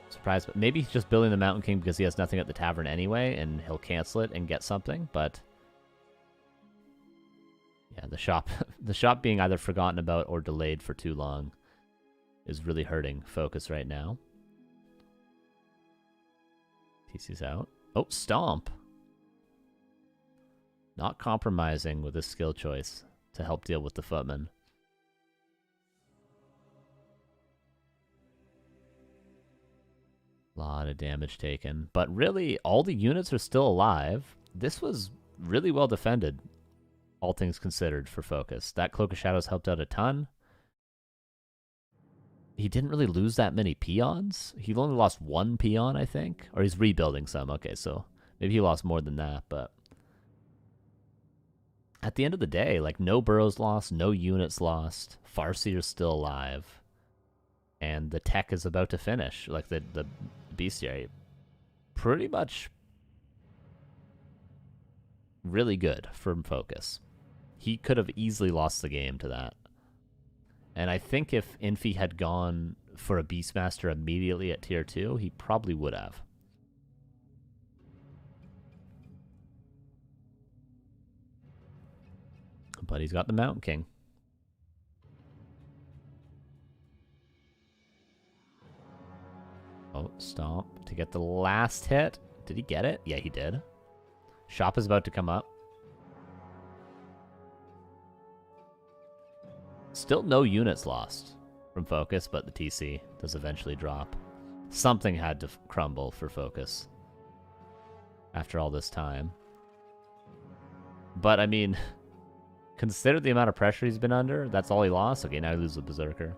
Surprised, but maybe he's just building the Mountain King because he has nothing at the tavern anyway, and he'll cancel it and get something, but yeah, the shop being either forgotten about or delayed for too long is really hurting FoCuS right now. TC's out. Oh, Stomp. Not compromising with his skill choice to help deal with the footman. A lot of damage taken. But really, all the units are still alive. This was really well defended, all things considered, for FoCuS. That Cloak of Shadows helped out a ton. He didn't really lose that many peons. He only lost 1 peon, I think. Or he's rebuilding some. Okay, so Maybe he lost more than that, but at the end of the day, like, no burrows lost, no units lost, Farseer's still alive, and the tech is about to finish. Like, the bestiary, pretty much really good from FoCuS. He could have easily lost the game to that. And I think if Infi had gone for a Beastmaster immediately at tier 2, he probably would have. But he's got the Mountain King. Oh, stomp to get the last hit. Did he get it? Yeah, he did. Shop is about to come up. Still no units lost from FoCuS, but the TC does eventually drop. Something had to crumble for FoCuS after all this time. But, I mean, consider the amount of pressure he's been under. That's all he lost. Okay, now he loses the Berserker.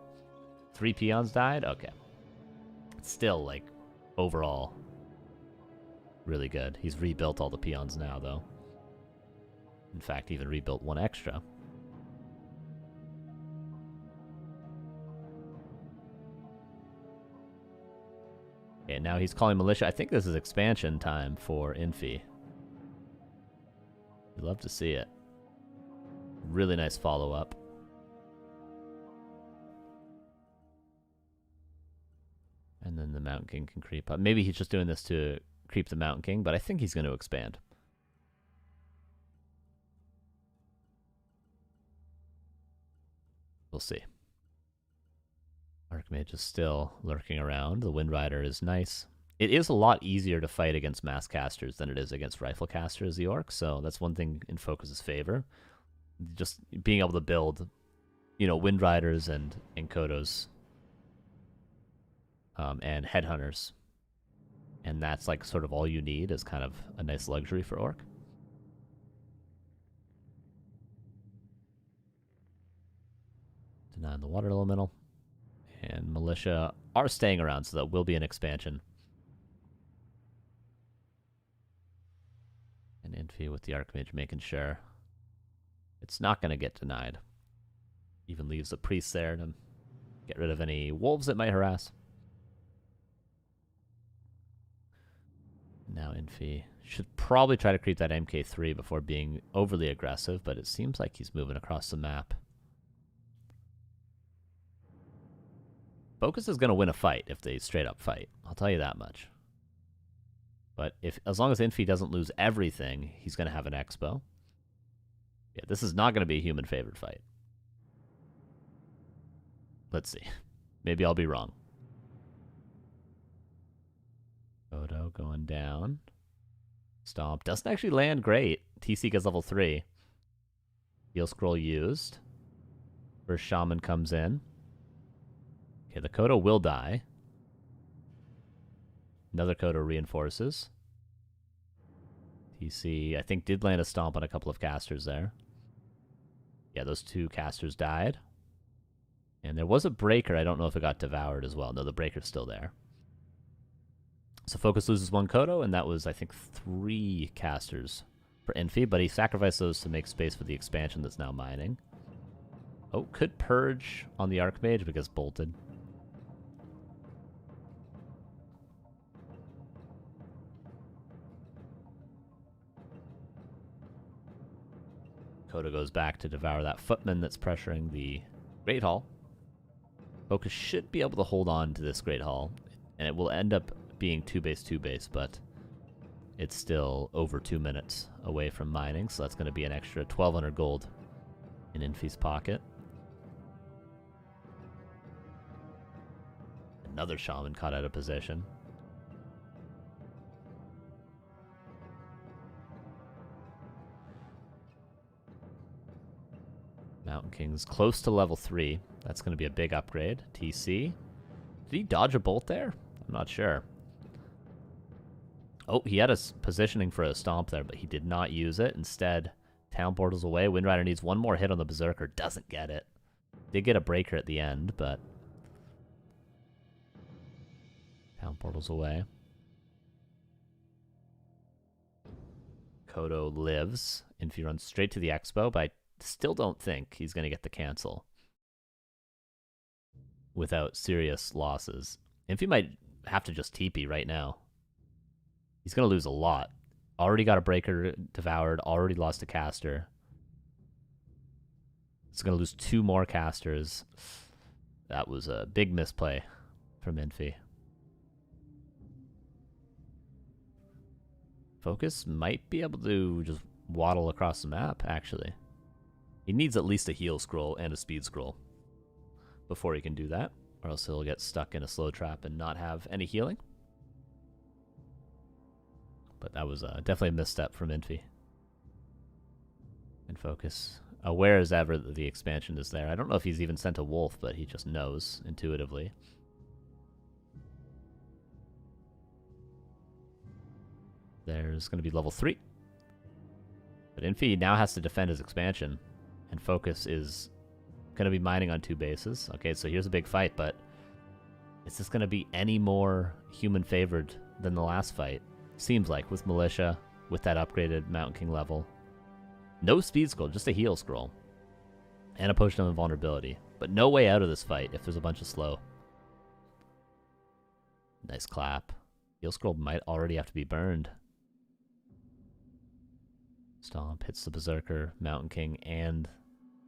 3 peons died? Okay. Still, like, overall, really good. He's rebuilt all the peons now, though. In fact, even rebuilt one extra. Okay, now he's calling militia. I think this is expansion time for Infi. You'd love to see it. Really nice follow-up. And then the Mountain King can creep up. Maybe he's just doing this to creep the Mountain King, but I think he's going to expand. We'll see. Archmage is still lurking around. The Wind Rider is nice. It is a lot easier to fight against mass casters than it is against rifle casters, the Orc, so that's one thing in FoCuS's favor. Just being able to build, you know, Wind Riders and Kodos and Headhunters. And that's like sort of all you need is kind of a nice luxury for Orc. Denying the Water Elemental. And Militia are staying around, so that will be an expansion. And Infi with the Archmage making sure it's not going to get denied. Even leaves the priest there to get rid of any wolves that might harass. Now Infi should probably try to creep that MK3 before being overly aggressive, but it seems like he's moving across the map. FoCuS is going to win a fight if they straight up fight. I'll tell you that much. But as long as Infi doesn't lose everything, he's going to have an expo. Yeah, this is not going to be a human favored fight. Let's see. Maybe I'll be wrong. Odo going down. Stomp. Doesn't actually land great. TC gets level 3. Heal scroll used. First Shaman comes in. Okay, the Kodo will die. Another Kodo reinforces. TC, I think, did land a stomp on a couple of casters there. Yeah, those 2 casters died. And there was a breaker. I don't know if it got devoured as well. No, the breaker's still there. So FoCuS loses 1 Kodo, and that was, I think, 3 casters for Infi, but he sacrificed those to make space for the expansion that's now mining. Oh, could purge on the Archmage because bolted. Kodo goes back to devour that footman that's pressuring the Great Hall. FoCuS should be able to hold on to this Great Hall, and it will end up being 2 base, but it's still over 2 minutes away from mining, so that's going to be an extra 1,200 gold in Infi's pocket. Another Shaman caught out of position. Mountain King's close to level 3. That's going to be a big upgrade. TC. Did he dodge a bolt there? I'm not sure. Oh, he had a positioning for a stomp there, but he did not use it. Instead, town portals away. Wind Rider needs 1 more hit on the Berserker. Doesn't get it. Did get a breaker at the end, but town portals away. Kodo lives. Infi runs straight to the Expo, but I still don't think he's going to get the cancel without serious losses. Infi might have to just TP right now. He's going to lose a lot. Already got a breaker devoured, already lost a caster. He's going to lose 2 more casters. That was a big misplay from Infi. FoCuS might be able to just waddle across the map, actually. He needs at least a heal scroll and a speed scroll before he can do that, or else he'll get stuck in a slow trap and not have any healing. But that was definitely a misstep from Infi. And FoCuS, aware as ever that the expansion is there. I don't know if he's even sent a wolf, but he just knows intuitively. There's going to be level 3. But Infi now has to defend his expansion, and FoCuS is going to be mining on 2 bases. Okay, so here's a big fight, but is this going to be any more human-favored than the last fight? Seems like, with Militia, with that upgraded Mountain King level. No speed scroll, just a heal scroll. And a potion of invulnerability. But no way out of this fight if there's a bunch of slow. Nice clap. Heal scroll might already have to be burned. Stomp hits the Berserker, Mountain King, and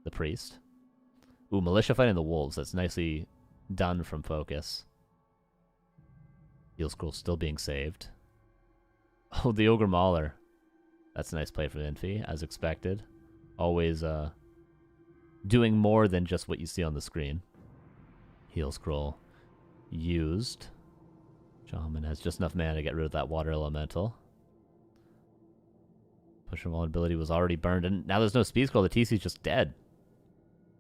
the Priest. Ooh, Militia fighting the Wolves. That's nicely done from FoCuS. Heal scroll still being saved. Oh, the Ogre Mauler. That's a nice play from Infi, as expected. Always doing more than just what you see on the screen. Heal scroll used. Shaman has just enough mana to get rid of that water elemental. Push and vulnerability was already burned, and now there's no speed scroll. The TC's just dead.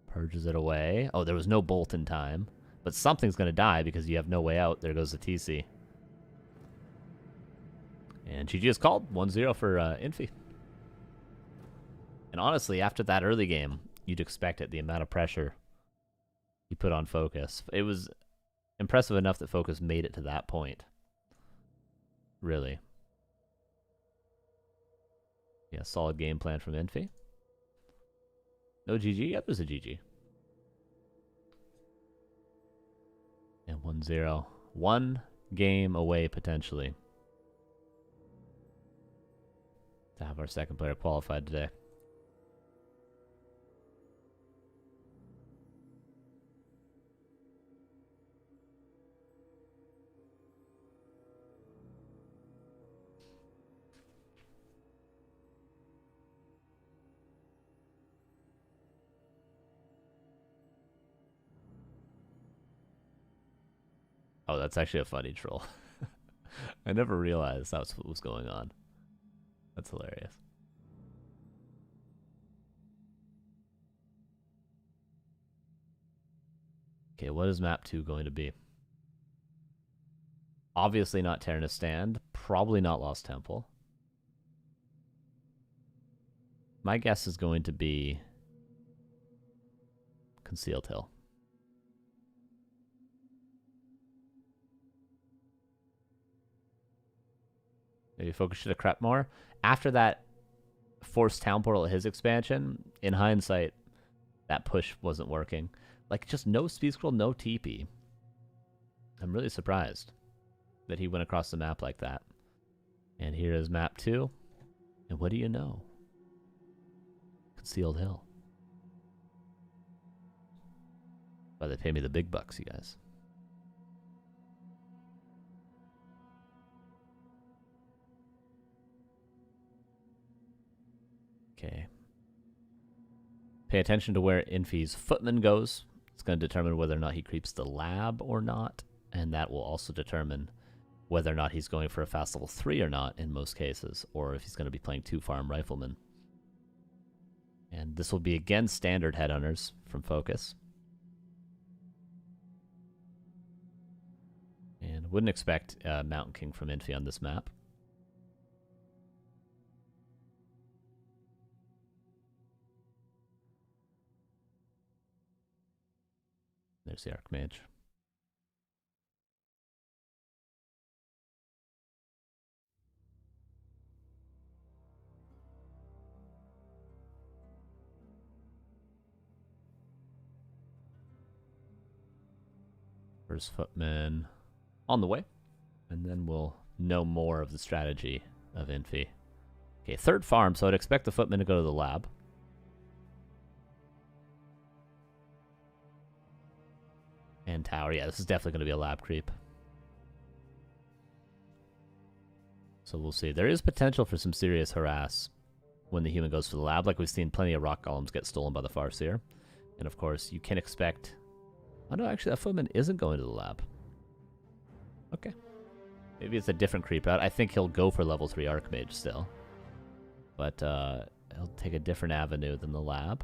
Purges it away. Oh, there was no bolt in time. But something's going to die because you have no way out. There goes the TC. And GG is called. 1-0 for Infi. And honestly, after that early game, you'd expect it, the amount of pressure he put on FoCuS. It was impressive enough that FoCuS made it to that point. Really. Yeah, solid game plan from Infi. No GG? Yep, there's a GG. And 1-0. 1 game away, potentially, to have our second player qualified today. Oh, that's actually a funny troll. I never realized that's what was going on. That's hilarious. Okay, what is map 2 going to be? Obviously not Terranus Stand. Probably not Lost Temple. My guess is going to be Concealed Hill. Maybe FoCuS should have crept more. After that forced town portal at his expansion, in hindsight, that push wasn't working. Like, just no speed scroll, no TP. I'm really surprised that he went across the map like that. And here is map 2. And what do you know? Concealed Hill. Why they pay me the big bucks, you guys. Okay. Pay attention to where Infi's footman goes. It's going to determine whether or not he creeps the lab or not. And that will also determine whether or not he's going for a fast level 3 or not in most cases. Or if he's going to be playing 2 farm riflemen. And this will be again standard headhunters from FoCuS. And wouldn't expect Mountain King from Infi on this map. There's the Archmage. First footman on the way. And then we'll know more of the strategy of Infi. Okay, third farm, so I'd expect the footman to go to the lab. And tower. Yeah, this is definitely going to be a lab creep. So we'll see. There is potential for some serious harass when the human goes for the lab. Like we've seen plenty of rock golems get stolen by the Farseer. And of course, you can expect... Oh no, actually that footman isn't going to the lab. Okay. Maybe it's a different creep out. I think he'll go for level 3 Archmage still. But he'll take a different avenue than the lab.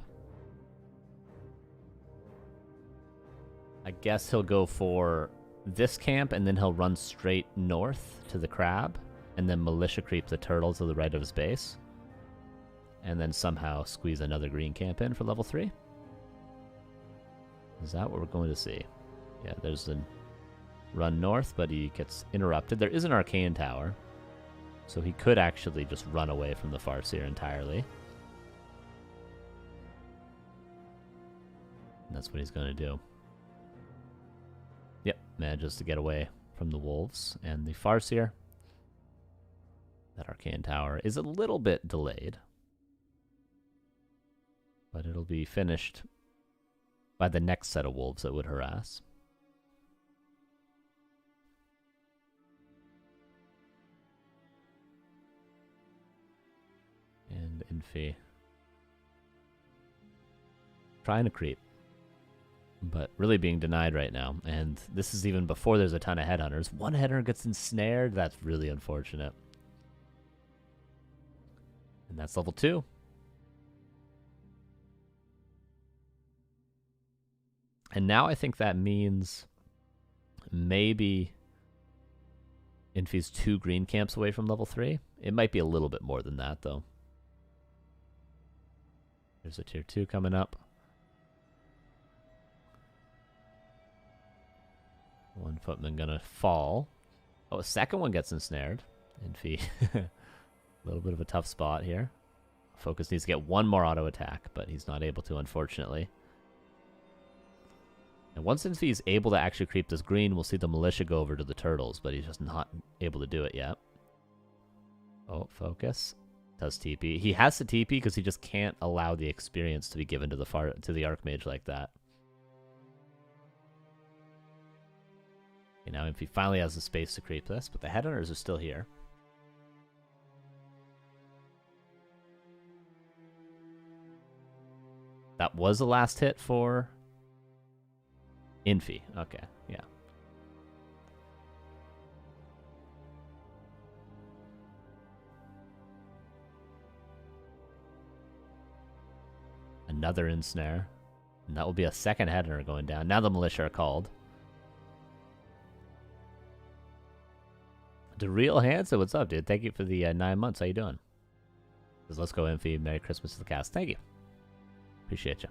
I guess he'll go for this camp, and then he'll run straight north to the crab, and then militia creep the turtle to the right of his base. And then somehow squeeze another green camp in for level 3. Is that what we're going to see? Yeah, there's a run north, but he gets interrupted. There is an arcane tower, so he could actually just run away from the Farseer entirely. And that's what he's going to do. Yep, manages to get away from the wolves and the Farseer. That arcane tower is a little bit delayed, but it'll be finished by the next set of wolves that would harass. And Infi trying to creep, but really being denied right now. And this is even before there's a ton of headhunters. One headhunter gets ensnared. That's really unfortunate. And that's level 2. And now I think that means maybe Infi's 2 green camps away from level 3. It might be a little bit more than that, though. There's a tier 2 coming up. One footman gonna fall. Oh, a second one gets ensnared. Infi. A little bit of a tough spot here. FoCuS needs to get one more auto attack, but he's not able to, unfortunately. And once Infi is able to actually creep this green, we'll see the militia go over to the turtles, but he's just not able to do it yet. Oh, FoCuS does TP. He has to TP because he just can't allow the experience to be given to the Archmage like that. Okay, now Infi finally has the space to creep this, but the headhunters are still here. That was the last hit for Infi. Okay, yeah. Another ensnare. And that will be a second headhunter going down. Now the militia are called. The Real Handsome, what's up, dude? Thank you for the 9 months. How you doing? Says, let's go, Infi. Merry Christmas to the cast. Thank you. Appreciate you.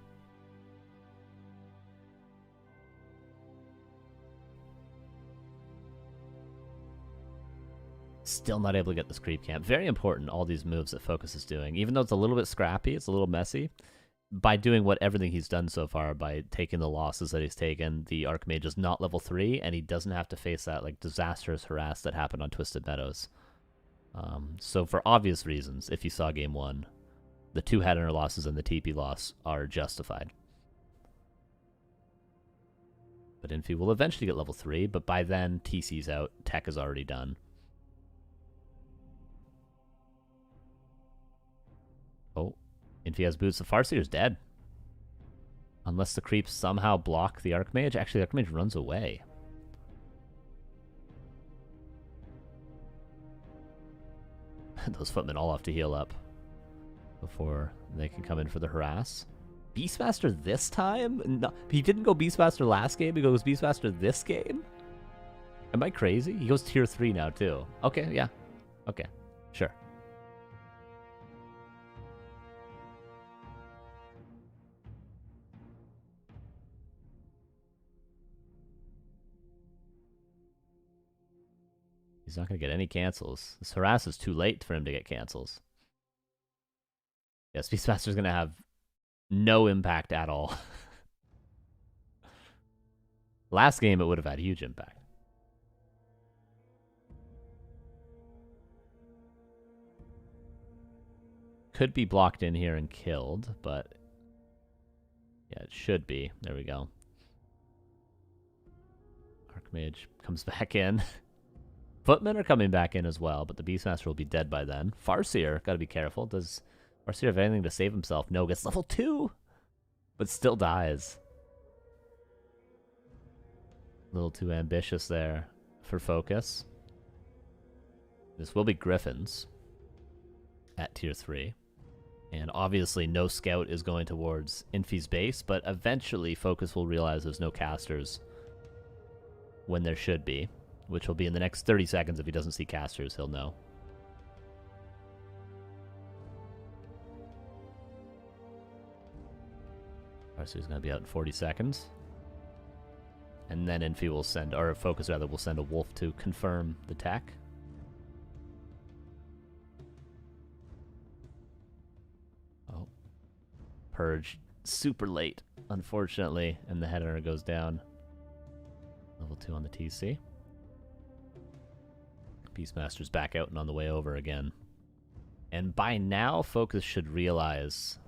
Still not able to get this creep camp. Very important, all these moves that FoCuS is doing. Even though it's a little bit scrappy, it's a little messy. By doing everything he's done so far, by taking the losses that he's taken, the Archmage is not level 3, and he doesn't have to face that like disastrous harass that happened on Twisted Meadows. So for obvious reasons, if you saw Game 1, the 2 headhunter losses and the TP loss are justified. But Infi will eventually get level 3, but by then, TC's out, tech is already done. Oh, Infi has boots. The Farseer's dead. Unless the creeps somehow block the Archmage. Actually, the Archmage runs away. Those footmen all have to heal up before they can come in for the harass. Beastmaster this time? No, he didn't go Beastmaster last game. He goes Beastmaster this game? Am I crazy? He goes tier 3 now, too. Okay, yeah. Okay, sure. He's not going to get any cancels. This harass is too late for him to get cancels. Yes, Beastmaster's going to have no impact at all. Last game, it would have had huge impact. Could be blocked in here and killed, but yeah, it should be. There we go. Archmage comes back in. Footmen are coming back in as well, but the Beastmaster will be dead by then. Farseer, gotta be careful. Does Farseer have anything to save himself? No, gets level 2, but still dies. A little too ambitious there for FoCuS. This will be Griffins at tier 3. And obviously no scout is going towards Infi's base, but eventually FoCuS will realize there's no casters when there should be, which will be in the next 30 seconds. If he doesn't see casters, he'll know. Farseer's going to be out in 40 seconds. And then Infi will send, or FoCuS rather, will send a wolf to confirm the tech. Oh. Purge super late, unfortunately, and the head hunter goes down. Level 2 on the TC. Beastmaster's back out and on the way over again. And by now, FoCuS should realize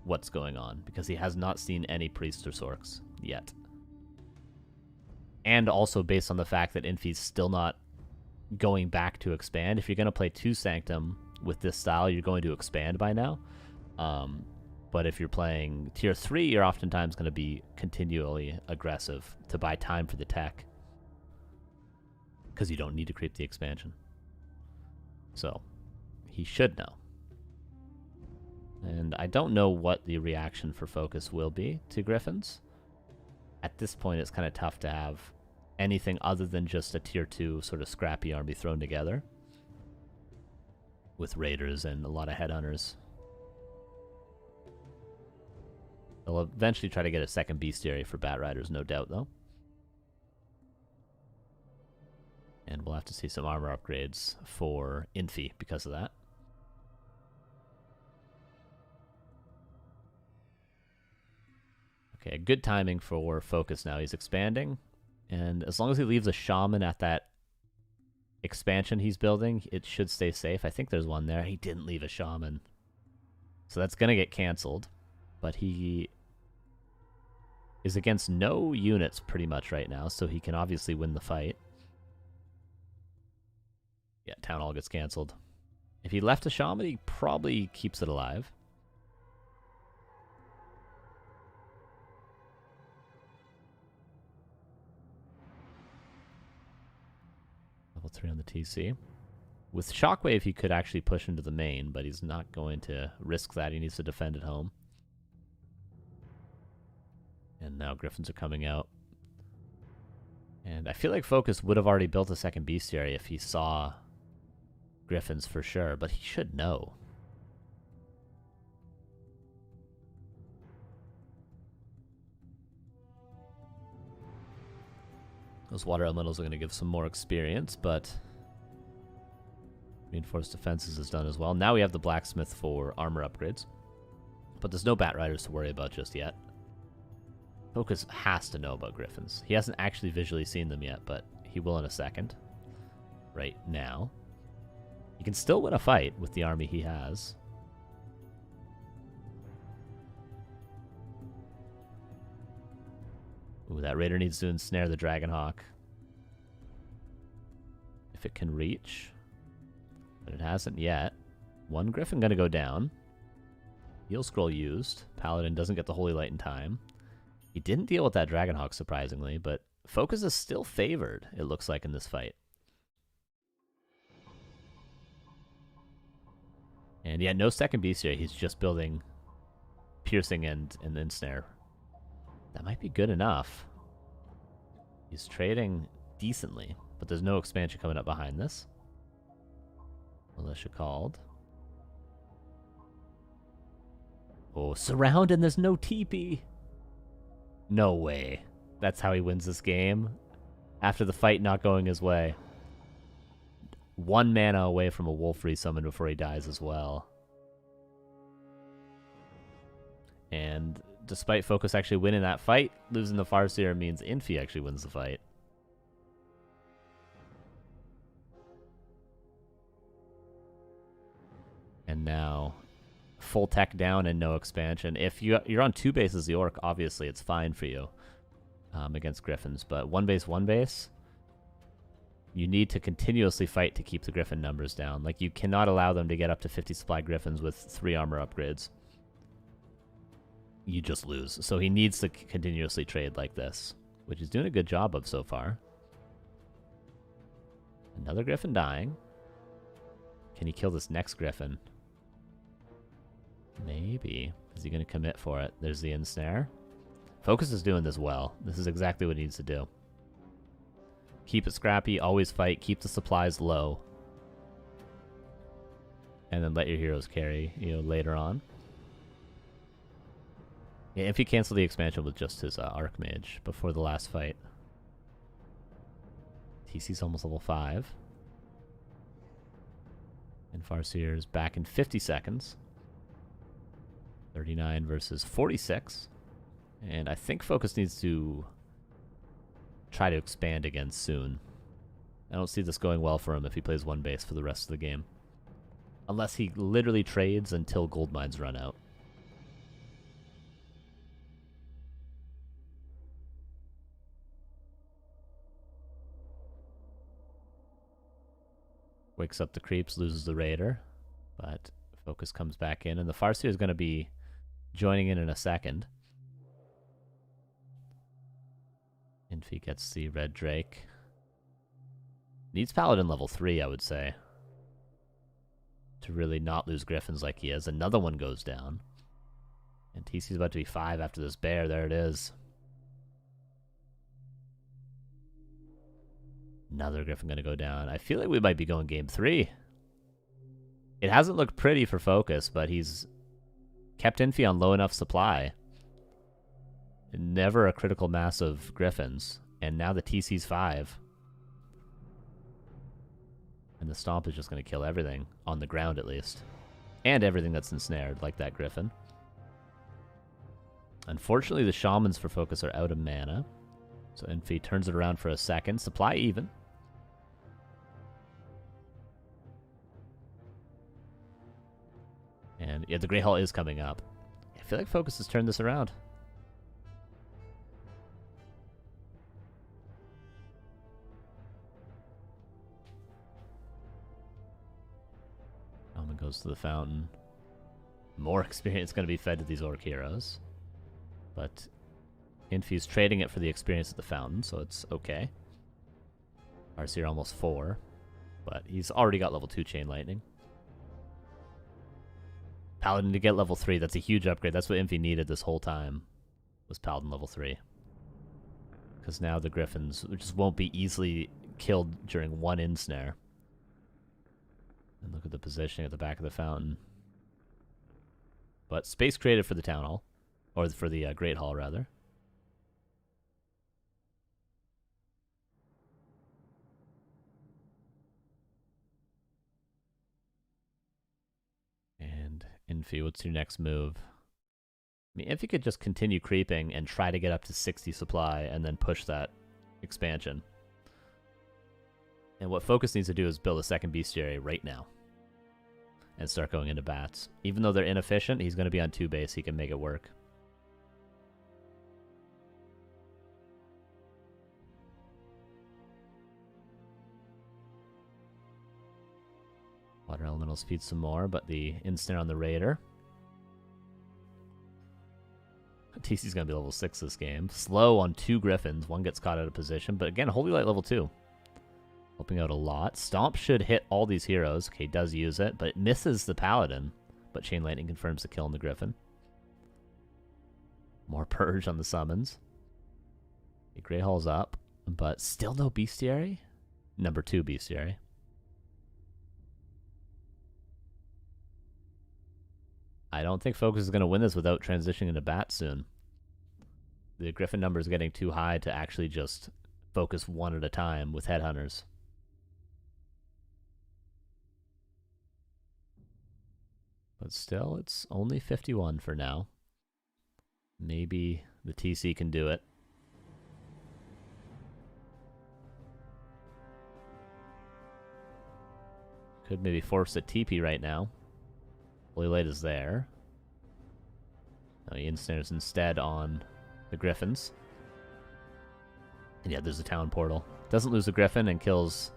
what's going on, because he has not seen any Priest or Sorks yet. And also based on the fact that Infi's still not going back to expand. If you're going to play 2 Sanctum with this style, you're going to expand by now. But if you're playing tier 3, you're oftentimes going to be continually aggressive to buy time for the tech, because you don't need to creep the expansion. So he should know. And I don't know what the reaction for FoCuS will be to Griffins. At this point, it's kind of tough to have anything other than just a tier 2 sort of scrappy army thrown together with raiders and a lot of headhunters. They'll eventually try to get a second bestiary for Bat Riders, no doubt, though. And we'll have to see some armor upgrades for Infi because of that. Okay, good timing for FoCuS now. He's expanding, and as long as he leaves a shaman at that expansion he's building, it should stay safe. I think there's one there. He didn't leave a shaman, so that's going to get canceled, but he is against no units pretty much right now, so he can obviously win the fight. Yeah, Town Hall gets canceled. If he left a shaman, he probably keeps it alive. Level 3 on the TC. With Shockwave, he could actually push into the main, but he's not going to risk that. He needs to defend at home. And now Griffins are coming out. And I feel like FoCuS would have already built a second bestiary if he saw Griffins for sure, but he should know. Those water elementals are going to give some more experience, but reinforced defenses is done as well. Now we have the blacksmith for armor upgrades, but there's no Bat Riders to worry about just yet. FoCuS has to know about Griffins. He hasn't actually visually seen them yet, but he will in a second. Right now. He can still win a fight with the army he has. Ooh, that raider needs to ensnare the Dragonhawk. If it can reach. But it hasn't yet. One Griffin gonna go down. Heal scroll used. Paladin doesn't get the Holy Light in time. He didn't deal with that Dragonhawk, surprisingly, but FoCuS is still favored, it looks like, in this fight. And yeah, no second bestiary. He's just building piercing and ensnare. That might be good enough. He's trading decently, but there's no expansion coming up behind this. Militia called. Oh, surround and there's no TP. No way. That's how he wins this game. After the fight not going his way. 1 mana away from a wolf resummon before he dies as well. And despite FoCuS actually winning that fight, losing the Farseer means Infi actually wins the fight. And now, full tech down and no expansion. If you're on 2 bases the Orc, obviously it's fine for you against Griffins. But 1 base, you need to continuously fight to keep the Griffin numbers down. Like, you cannot allow them to get up to 50 supply Griffins with 3 armor upgrades. You just lose. So he needs to continuously trade like this, which he's doing a good job of so far. Another Griffin dying. Can he kill this next Griffin? Maybe. Is he going to commit for it? There's the ensnare. FoCuS is doing this well. This is exactly what he needs to do. Keep it scrappy, always fight, keep the supplies low. And then let your heroes carry, later on. Yeah, if he canceled the expansion with just his Archmage before the last fight. TC's almost level 5. And Farseer's back in 50 seconds. 39 versus 46. And I think FoCuS needs to try to expand again soon. I don't see this going well for him if he plays 1 base for the rest of the game. Unless he literally trades until gold mines run out. Wakes up the creeps, loses the raider. But FoCuS comes back in, and the Farseer is going to be joining in a second. Infi gets the red drake. Needs Paladin level 3, I would say, to really not lose Griffins like he is. Another one goes down. And TC's about to be 5 after this bear. There it is. Another Griffin going to go down. I feel like we might be going game 3. It hasn't looked pretty for FoCuS, but he's kept Infi on low enough supply. Never a critical mass of Griffins. And now the TC's 5. And the Stomp is just going to kill everything. On the ground, at least. And everything that's ensnared, like that Griffin. Unfortunately, the Shamans for FoCuS are out of mana. So Infi turns it around for a second. Supply even. And yeah, the Grey Hall is coming up. I feel like FoCuS has turned this around. Alman goes to the fountain. More experience going to be fed to these Orc heroes. But Infi's trading it for the experience at the fountain, so it's okay. Farseer almost 4. But he's already got level 2 Chain Lightning. Paladin to get level 3, that's a huge upgrade. That's what Infi needed this whole time, was Paladin level 3. Because now the Griffins just won't be easily killed during 1 ensnare. And look at the positioning at the back of the fountain. But space created for the Town Hall. Or for the Great Hall, rather. And Infi, what's your next move? I mean, if you could just continue creeping and try to get up to 60 supply and then push that expansion. And what FoCuS needs to do is build a second bestiary right now. And start going into bats. Even though they're inefficient, he's going to be on 2 base. He can make it work. Water Elemental speed some more, but the ensnare on the Raider. TC's going to be level 6 this game. Slow on 2 Griffins. 1 gets caught out of position, but again, Holy Light level 2. Helping out a lot. Stomp should hit all these heroes. Okay, does use it, but it misses the Paladin. But Chain Lightning confirms the kill on the Griffin. More Purge on the summons. Okay, Grey Hall's up, but still no Bestiary? Number 2 Bestiary. I don't think FoCuS is going to win this without transitioning into bat soon. The Griffin number is getting too high to actually just focus 1 at a time with Headhunters. But still, it's only 51 for now. Maybe the TC can do it. Could maybe force a TP right now. Holy Light is there. No, he ensnares instead on the Griffins. And yeah, there's a town portal. Doesn't lose a Griffin and kills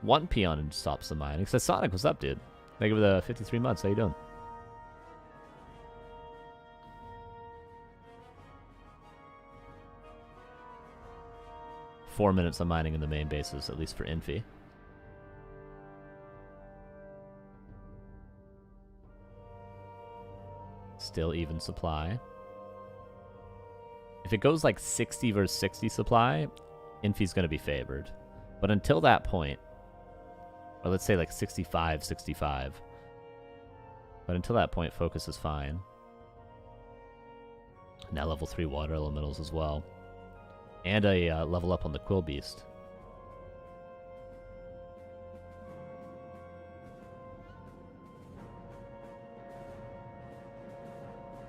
one peon and stops the mining. Says Sonic, what's up, dude? Thank you for the 53 months. How you doing? Four minutes of mining in the main bases, at least for Infi. Still even supply. If it goes like 60 versus 60 supply, Infi's going to be favored. But until that point, or let's say like 65, 65. But until that point, FoCuS is fine. Now level 3 water elementals as well. And a level up on the Quill Beast.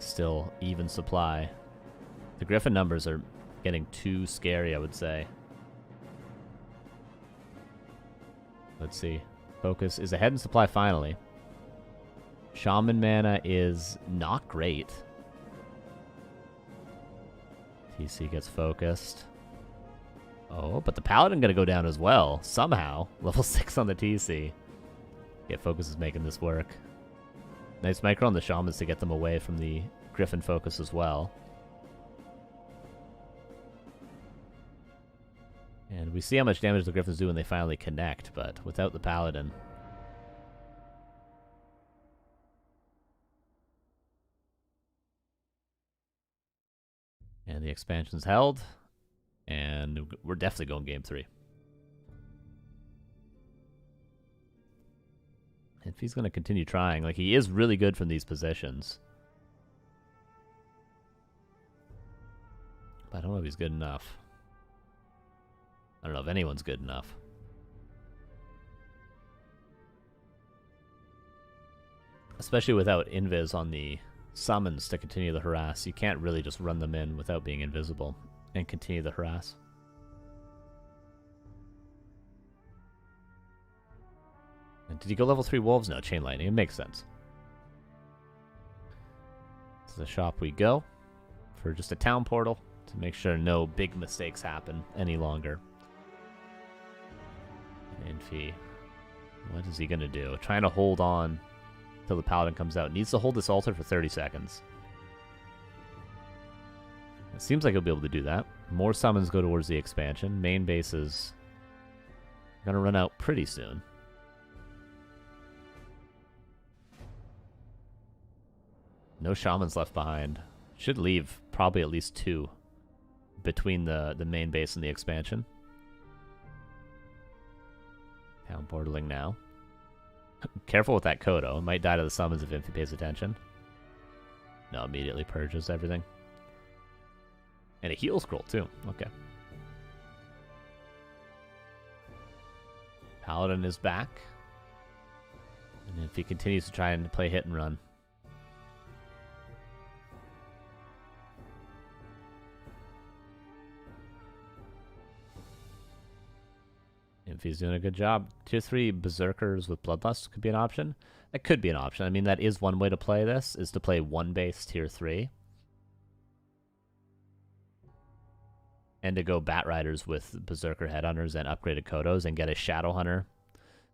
Still even supply. The Griffin numbers are getting too scary, I would say. Let's see. FoCuS is ahead in supply finally. Shaman mana is not great. TC gets focused. Oh, but the Paladin gonna go down as well. Somehow. Level 6 on the TC. Yeah, FoCuS is making this work. Nice micro on the Shamans to get them away from the Griffin FoCuS as well. And we see how much damage the Griffins do when they finally connect, but without the Paladin. And the expansion's held. And we're definitely going game 3. If he's going to continue trying, like he is really good from these positions. But I don't know if he's good enough. I don't know if anyone's good enough. Especially without invis on the summons to continue the harass. You can't really just run them in without being invisible and continue the harass. And did he go level 3 wolves? No, chain lightning. It makes sense. This is the shop we go for just a town portal to make sure no big mistakes happen any longer. Infi, what is he going to do? Trying to hold on till the Paladin comes out. Needs to hold this altar for 30 seconds. It seems like he'll be able to do that. More summons go towards the expansion. Main base is going to run out pretty soon. No shamans left behind. Should leave probably at least 2 between the main base and the expansion. Town portaling now. Careful with that Kodo. It might die to the summons if Infi pays attention. No, immediately purges everything. And a heal scroll too. Okay. Paladin is back. And if he continues to try and play hit and run. If he's doing a good job. Tier 3 Berserkers with Bloodlust could be an option. That could be an option. I mean, that is one way to play this, is to play one base Tier 3. And to go Bat Riders with Berserker Headhunters and upgraded Kodos and get a Shadow Hunter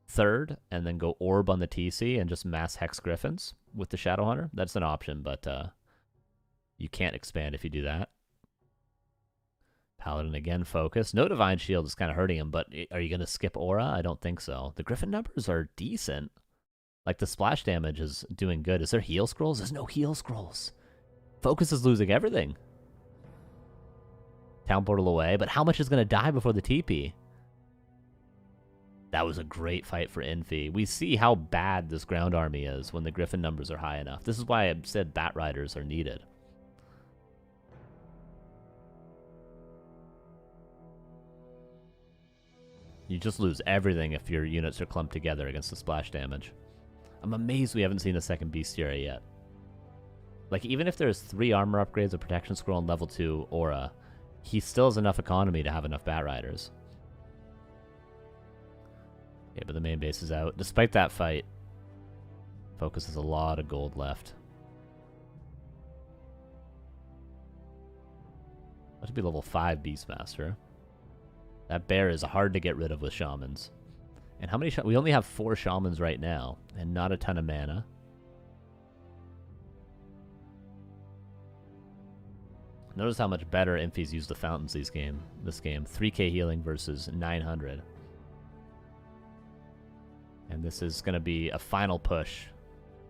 third, and then go Orb on the TC and just mass Hex Griffins with the Shadow Hunter. That's an option, but you can't expand if you do that. Paladin again, FoCuS. No Divine Shield is kind of hurting him, but are you going to skip Aura? I don't think so. The Griffin numbers are decent. Like, the splash damage is doing good. Is there heal scrolls? There's no heal scrolls. FoCuS is losing everything. Town portal away, but how much is going to die before the TP? That was a great fight for Infi. We see how bad this ground army is when the Griffin numbers are high enough. This is why I said Bat Riders are needed. You just lose everything if your units are clumped together against the splash damage. I'm amazed we haven't seen a second Bestiary yet. Like, even if there's 3 armor upgrades, a protection scroll, and level 2 aura, he still has enough economy to have enough Bat Riders. Okay, but the main base is out. Despite that fight, FoCuS has a lot of gold left. That should be level 5 Beastmaster. That bear is hard to get rid of with shamans. And how many we only have 4 shamans right now, and not a ton of mana. Notice how much better Infi's used the fountains this game. 3k healing versus 900. And this is going to be a final push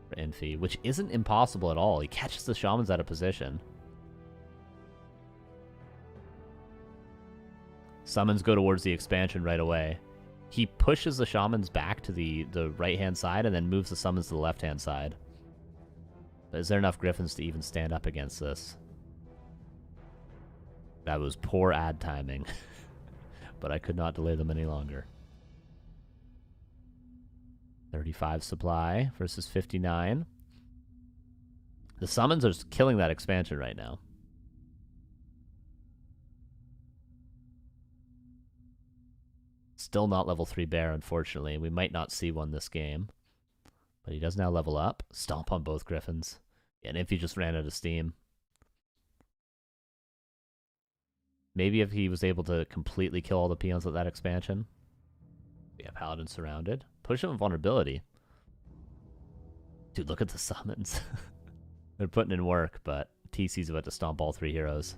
for Infi, which isn't impossible at all. He catches the shamans out of position. Summons go towards the expansion right away. He pushes the shamans back to the right-hand side and then moves the summons to the left-hand side. But is there enough griffins to even stand up against this? That was poor ad timing. But I could not delay them any longer. 35 supply versus 59. The summons are killing that expansion right now. Still not level 3 bear, unfortunately. We might not see one this game. But he does now level up. Stomp on both griffins. Yeah, and Infi just ran out of steam. Maybe if he was able to completely kill all the peons with that expansion. Yeah, Paladin surrounded. Push him with vulnerability. Dude, look at the summons. They're putting in work, but TC's about to stomp all 3 heroes.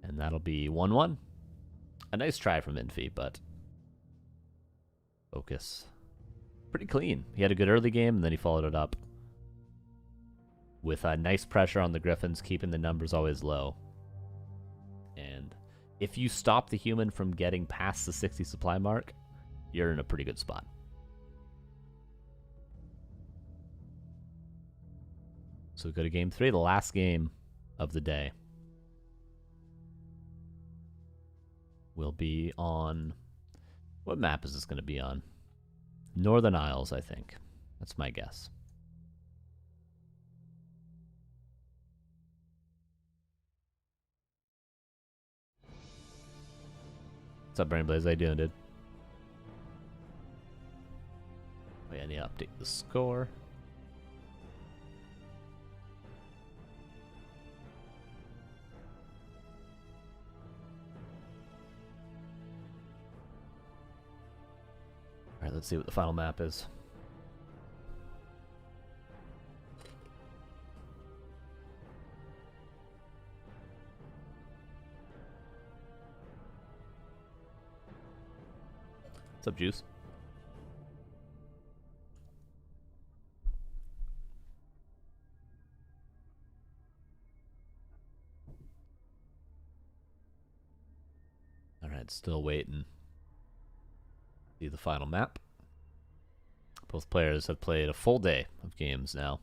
And that'll be 1-1. A nice try from Infi, but FoCuS. Pretty clean. He had a good early game, and then he followed it up with a nice pressure on the Griffins, keeping the numbers always low. And if you stop the human from getting past the 60 supply mark, you're in a pretty good spot. So we go to game 3, the last game of the day. Will be on... What map is this going to be on? Northern Isles, I think. That's my guess. What's up, Brainblaze? How you doing, dude? Wait, I need to update the score. Alright, let's see what the final map is. What's up, Juice? Alright, still waiting. See the final map. Both players have played a full day of games now.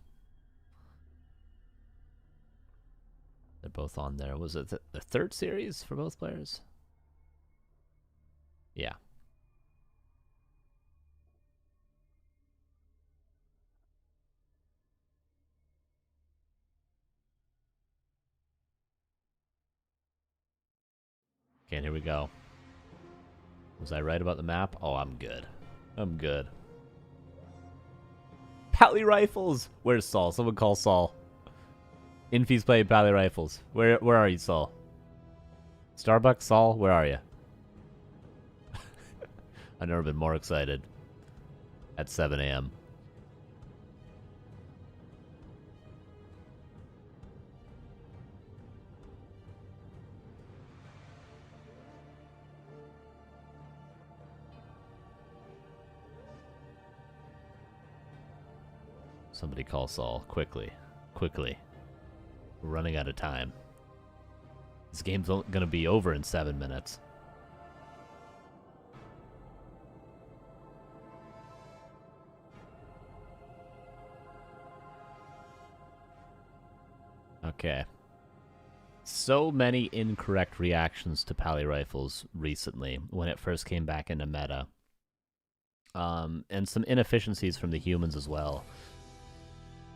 They're both on there. Was it the third series for both players? Yeah. Okay, and here we go. Was I right about the map? Oh, I'm good. I'm good. Pally Rifles! Where's Saul? Someone call Saul. Infi's playing Pally Rifles. Where are you, Saul? Starbucks, Saul, where are you? I've never been more excited. At 7 a.m. Somebody call Saul. Quickly. Quickly. We're running out of time. This game's gonna be over in 7 minutes. Okay. So many incorrect reactions to Pally Rifles recently when it first came back into meta. and some inefficiencies from the humans as well.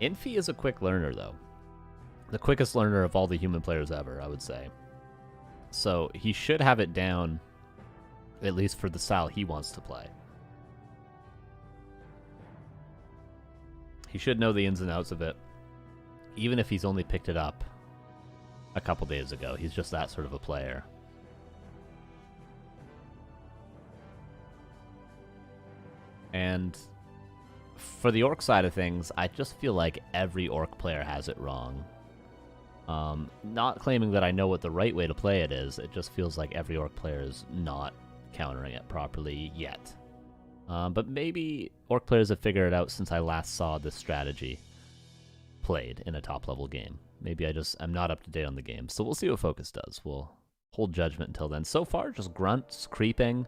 Infi is a quick learner, though. The quickest learner of all the human players ever, I would say. So he should have it down, at least for the style he wants to play. He should know the ins and outs of it, even if he's only picked it up a couple days ago. He's just that sort of a player. And for the orc side of things, I just feel like every orc player has it wrong. Not claiming that I know what the right way to play it is, it just feels like every orc player is not countering it properly yet. But maybe orc players have figured it out since I last saw this strategy played in a top-level game. Maybe I'm not up to date on the game, so we'll see what FoCuS does. We'll hold judgment until then. So far, just grunts, creeping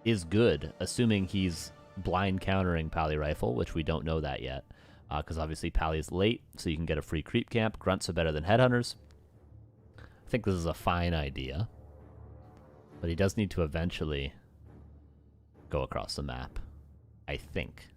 is good, assuming he's blind countering Pally Rifle, which we don't know that yet, because obviously Pally is late, so you can get a free creep camp. Grunts are better than headhunters. I think this is a fine idea, but he does need to eventually go across the map, I think.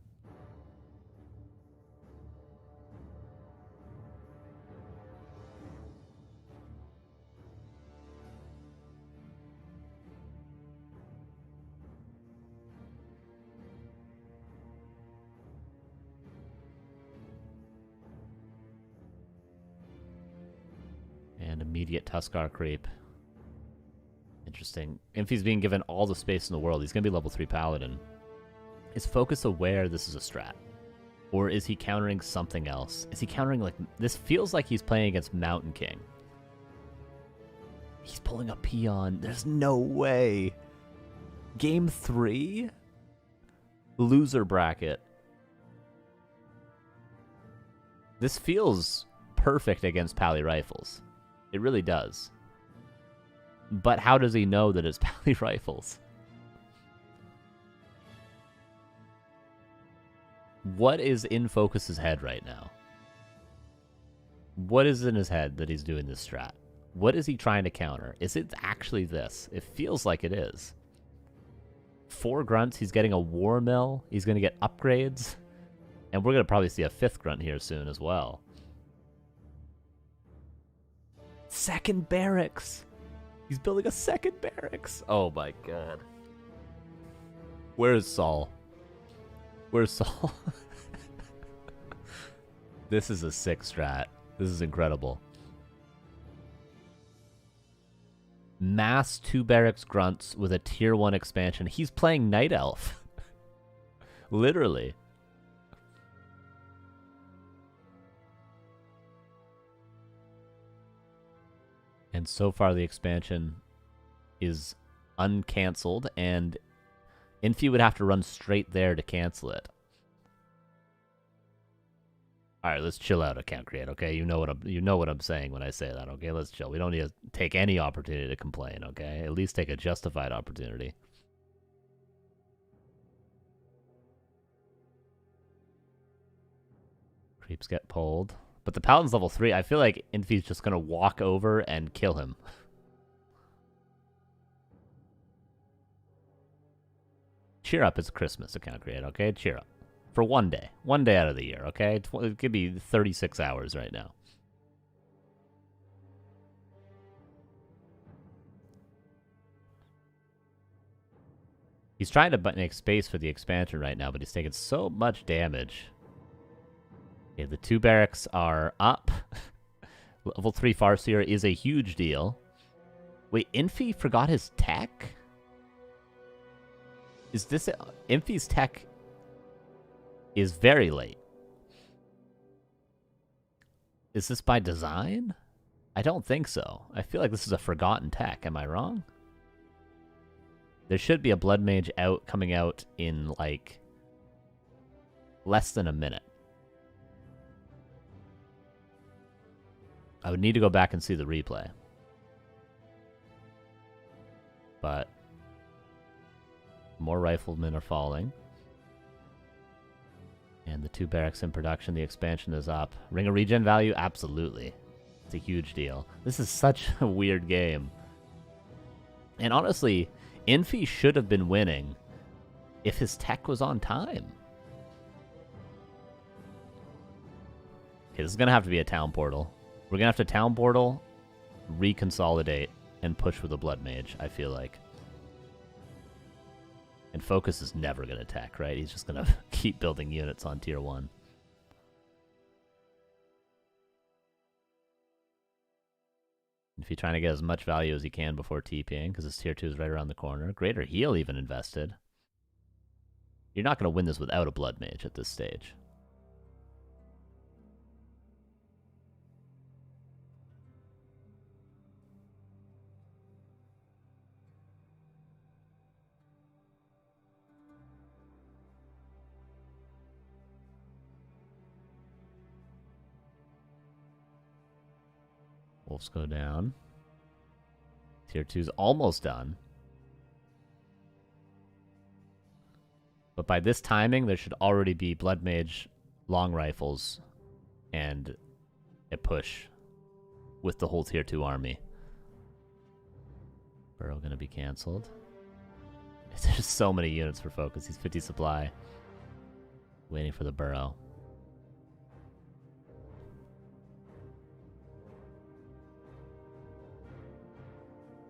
And immediate Tuskar creep. Interesting. Infi's being given all the space in the world. He's going to be level 3 Paladin. Is FoCuS aware this is a strat? Or is he countering something else? Is he countering, like... This feels like he's playing against Mountain King. He's pulling a peon. There's no way. Game 3? Loser bracket. This feels perfect against Pally Rifles. It really does. But how does he know that it's Pally Rifles? What is in FoCuS's head right now? What is in his head that he's doing this strat? What is he trying to counter? Is it actually this? It feels like it is. 4 grunts, he's getting a war mill, he's going to get upgrades, and we're going to probably see a 5th grunt here soon as well. Second barracks! He's building a second barracks! Oh my god. Where is Saul? Where's Saul? This is a sick strat. This is incredible. Mass 2 barracks grunts with a tier 1 expansion. He's playing Night Elf. Literally. And so far the expansion is uncancelled, and Infi would have to run straight there to cancel it. Alright, let's chill out, account create, okay? You know what I'm saying when I say that, okay? Let's chill. We don't need to take any opportunity to complain, okay? At least take a justified opportunity. Creeps get pulled. But the Paladin's level 3. I feel like Infi's just going to walk over and kill him. Cheer up, it's Christmas, account create, okay? Cheer up. For one day. One day out of the year, okay? It could be 36 hours right now. He's trying to make space for the expansion right now, but he's taking so much damage. Okay, the 2 barracks are up. Level 3 Farseer is a huge deal. Wait, Infi forgot his tech? Is this... Infi's tech is very late. Is this by design? I don't think so. I feel like this is a forgotten tech. Am I wrong? There should be a Blood Mage coming out in, like, less than a minute. I would need to go back and see the replay. But more riflemen are falling. And the 2 barracks in production, the expansion is up. Ring of regen value? Absolutely. It's a huge deal. This is such a weird game. And honestly, Infi should have been winning if his tech was on time. Okay, this is going to have to be a town portal. We're going to have to town portal, reconsolidate, and push for the Blood Mage, I feel like. And FoCuS is never going to tech, right? He's just going to keep building units on tier 1. If you're trying to get as much value as he can before TPing, because his tier 2 is right around the corner. Greater heal even invested. You're not going to win this without a Blood Mage at this stage. Wolves go down. Tier 2's almost done. But by this timing, there should already be Blood Mage, long rifles, and a push with the whole tier 2 army. Burrow gonna be cancelled. There's so many units for FoCuS. He's 50 supply. Waiting for the Burrow.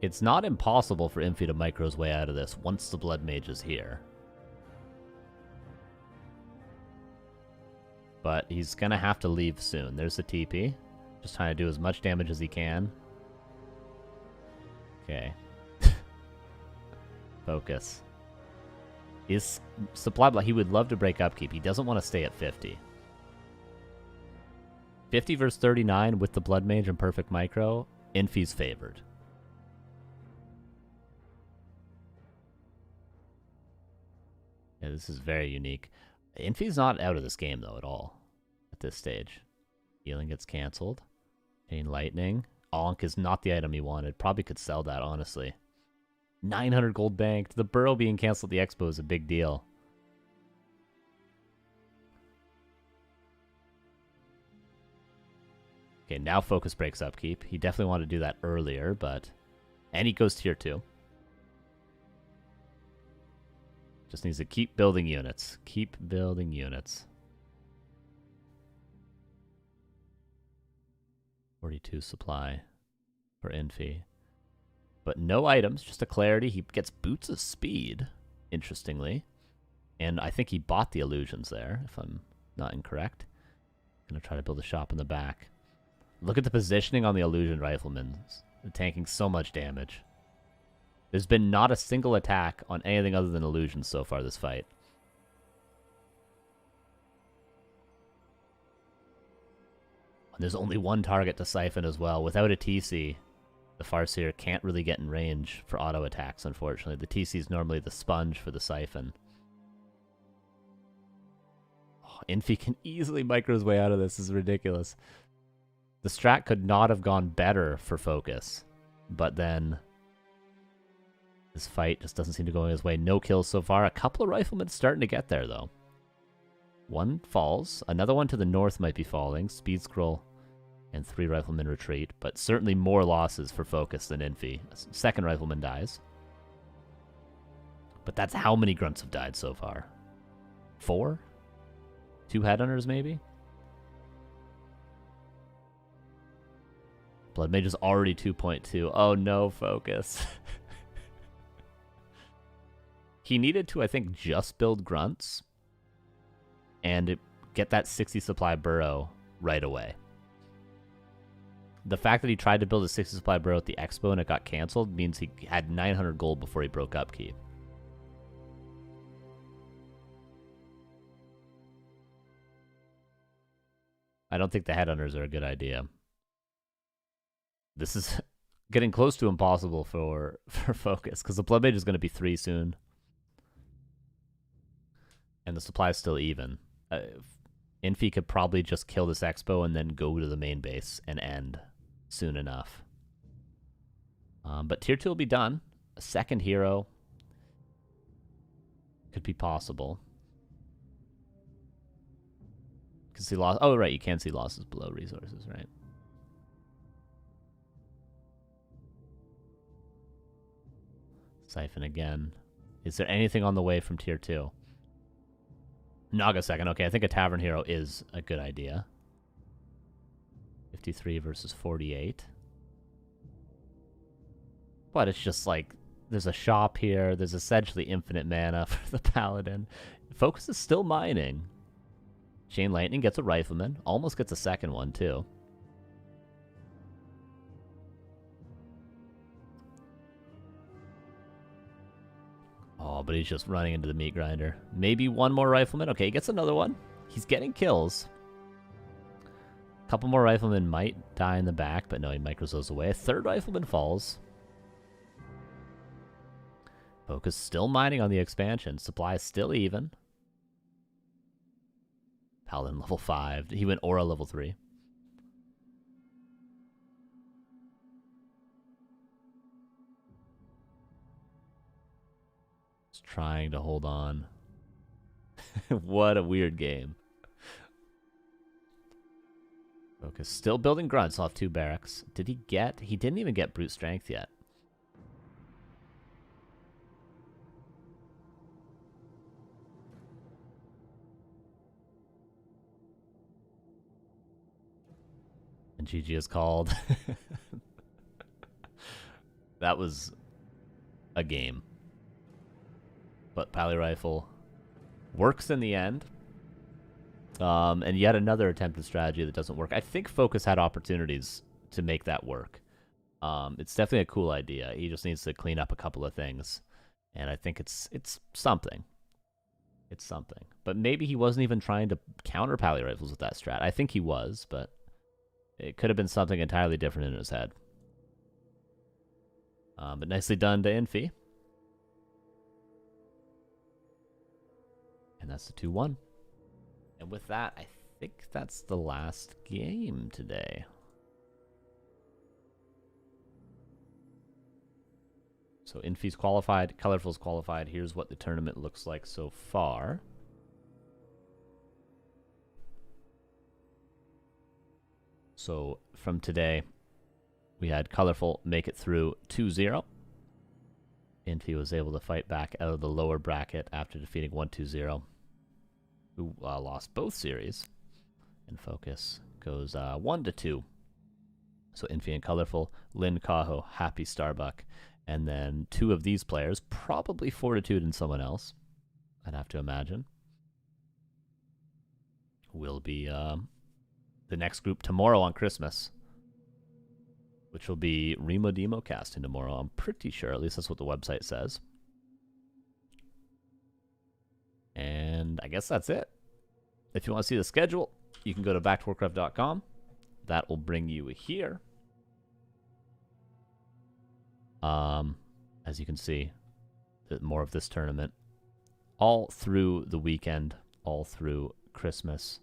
It's not impossible for Infi to micro his way out of this once the Blood Mage is here. But he's going to have to leave soon. There's the TP. Just trying to do as much damage as he can. Okay. FoCuS. Is supply block. He would love to break upkeep. He doesn't want to stay at 50. 50 versus 39 with the Blood Mage and perfect micro. Infi's favored. Yeah, this is very unique. Infi's not out of this game, though, at all. At this stage. Healing gets cancelled. Chain Lightning. Ankh is not the item he wanted. Probably could sell that, honestly. 900 gold banked. The Burrow being cancelled at the Expo is a big deal. Okay, now FoCuS breaks upkeep. He definitely wanted to do that earlier, but... And he goes tier 2. Just needs to keep building units. Keep building units. 42 supply for Infi. But no items, just a clarity. He gets Boots of Speed, interestingly. And I think he bought the illusions there, if I'm not incorrect. Gonna try to build a shop in the back. Look at the positioning on the illusion riflemen. They're tanking so much damage. There's been not a single attack on anything other than illusions so far this fight. And there's only one target to siphon as well. Without a TC, the Farseer can't really get in range for auto attacks, unfortunately. The TC is normally the sponge for the siphon. Oh, Infi can easily micro his way out of this. This is ridiculous. The strat could not have gone better for FoCuS, but then this fight just doesn't seem to go his way. No kills so far. A couple of riflemen starting to get there, though. One falls. Another one to the north might be falling. Speed scroll and 3 riflemen retreat, but certainly more losses for FoCuS than Infi. Second rifleman dies. But that's how many grunts have died so far? 4? 2 headhunters, maybe? Blood Mage is already 2.2. Oh no, FoCuS. He needed to, I think, just build grunts and get that 60 supply burrow right away. The fact that he tried to build a 60 supply burrow at the Expo and it got canceled means he had 900 gold before he broke upkeep. I don't think the headhunters are a good idea. This is getting close to impossible for FoCuS, because the Blood Mage is going to be 3 soon. And the supply is still even. Infi could probably just kill this Expo and then go to the main base and end soon enough. But tier 2 will be done. A second hero could be possible. You can see loss. Oh, right, you can see losses below resources, right? Siphon again. Is there anything on the way from tier 2? Nagasecond. Okay, I think a Tavern Hero is a good idea. 53 versus 48. But it's just like, there's a shop here. There's essentially infinite mana for the Paladin. FoCuS is still mining. Chain Lightning gets a Rifleman. Almost gets a second one, too. Oh, but he's just running into the meat grinder. Maybe one more Rifleman. Okay, he gets another one. He's getting kills. A couple more Riflemen might die in the back, but no, he micros those away. A third Rifleman falls. FoCuS still mining on the expansion. Supply is still even. Paladin level 5. He went Aura level 3. Just trying to hold on. What a weird game. FoCuS still building grunts off 2 barracks. Did he get... He didn't even get brute strength yet. And GG is called. That was a game. But Pally Rifle works in the end. And yet another attempted strategy that doesn't work. I think FoCuS had opportunities to make that work. It's definitely a cool idea. He just needs to clean up a couple of things. And I think it's something. It's something. But maybe he wasn't even trying to counter Pally Rifles with that strat. I think he was, but it could have been something entirely different in his head. But nicely done to Infi. And that's the 2-1. And with that, I think that's the last game today. So Infi's qualified, Colorful's qualified. Here's what the tournament looks like so far. So from today, we had Colorful make it through 2-0. Infi was able to fight back out of the lower bracket after defeating 1-2-0, who lost both series. And FoCuS goes 1-2. So Infi and Colorful, Lynn Cajo, Happy Starbuck, and then 2 of these players, probably Fortitude and someone else, I'd have to imagine, will be the next group tomorrow on Christmas, which will be Remo Demo casting tomorrow. I'm pretty sure, at least that's what the website says. And I guess that's it. If you want to see the schedule, you can go to backtowarcraft.com. That will bring you here. As you can see, more of this tournament all through the weekend, all through Christmas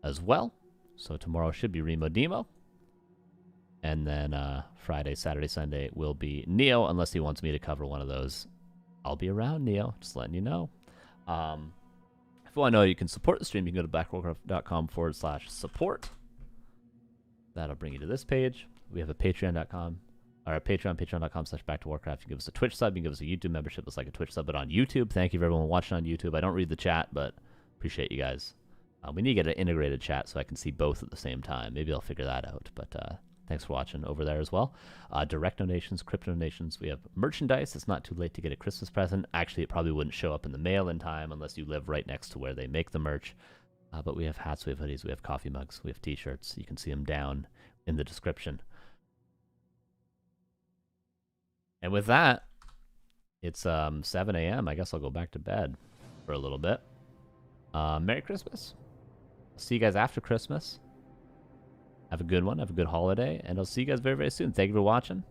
as well. So tomorrow should be Remo Demo. And then Friday, Saturday, Sunday will be Neo, unless he wants me to cover one of those. I'll be around, Neo, just letting you know. If you want to know, you can support the stream. You can go to backtowarcraft.com/support. That'll bring you to this page. We have a patreon.com, or a patreon.com/backtowarcraft. You can give us a Twitch sub. You can give us a YouTube membership. It's like a Twitch sub, but on YouTube. Thank you for everyone watching on YouTube. I don't read the chat, but appreciate you guys. We need to get an integrated chat so I can see both at the same time. Maybe I'll figure that out, but thanks for watching over there as well. Direct donations, crypto donations. We have merchandise. It's not too late to get a Christmas present. Actually, it probably wouldn't show up in the mail in time unless you live right next to where they make the merch. But we have hats, we have hoodies, we have coffee mugs, we have t-shirts. You can see them down in the description. And with that, it's 7 a.m. I guess I'll go back to bed for a little bit. Merry Christmas. See you guys after Christmas. Have a good one. Have a good holiday. And I'll see you guys very, very soon. Thank you for watching.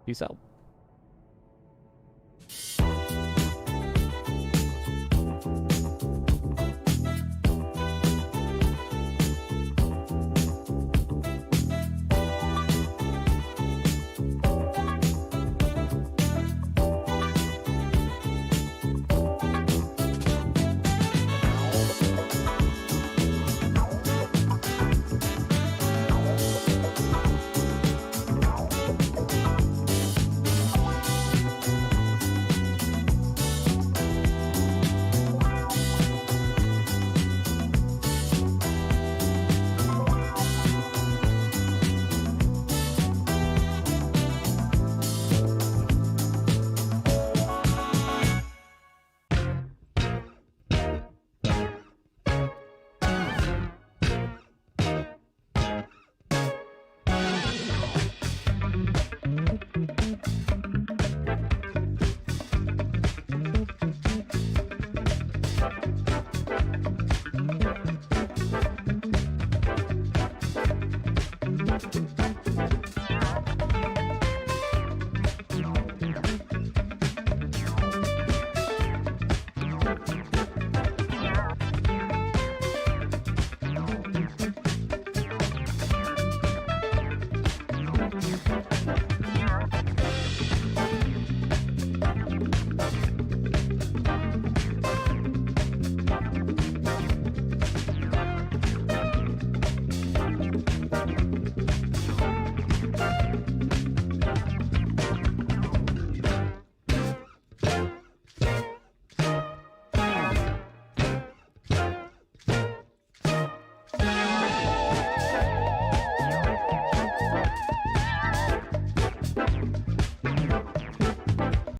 Peace out.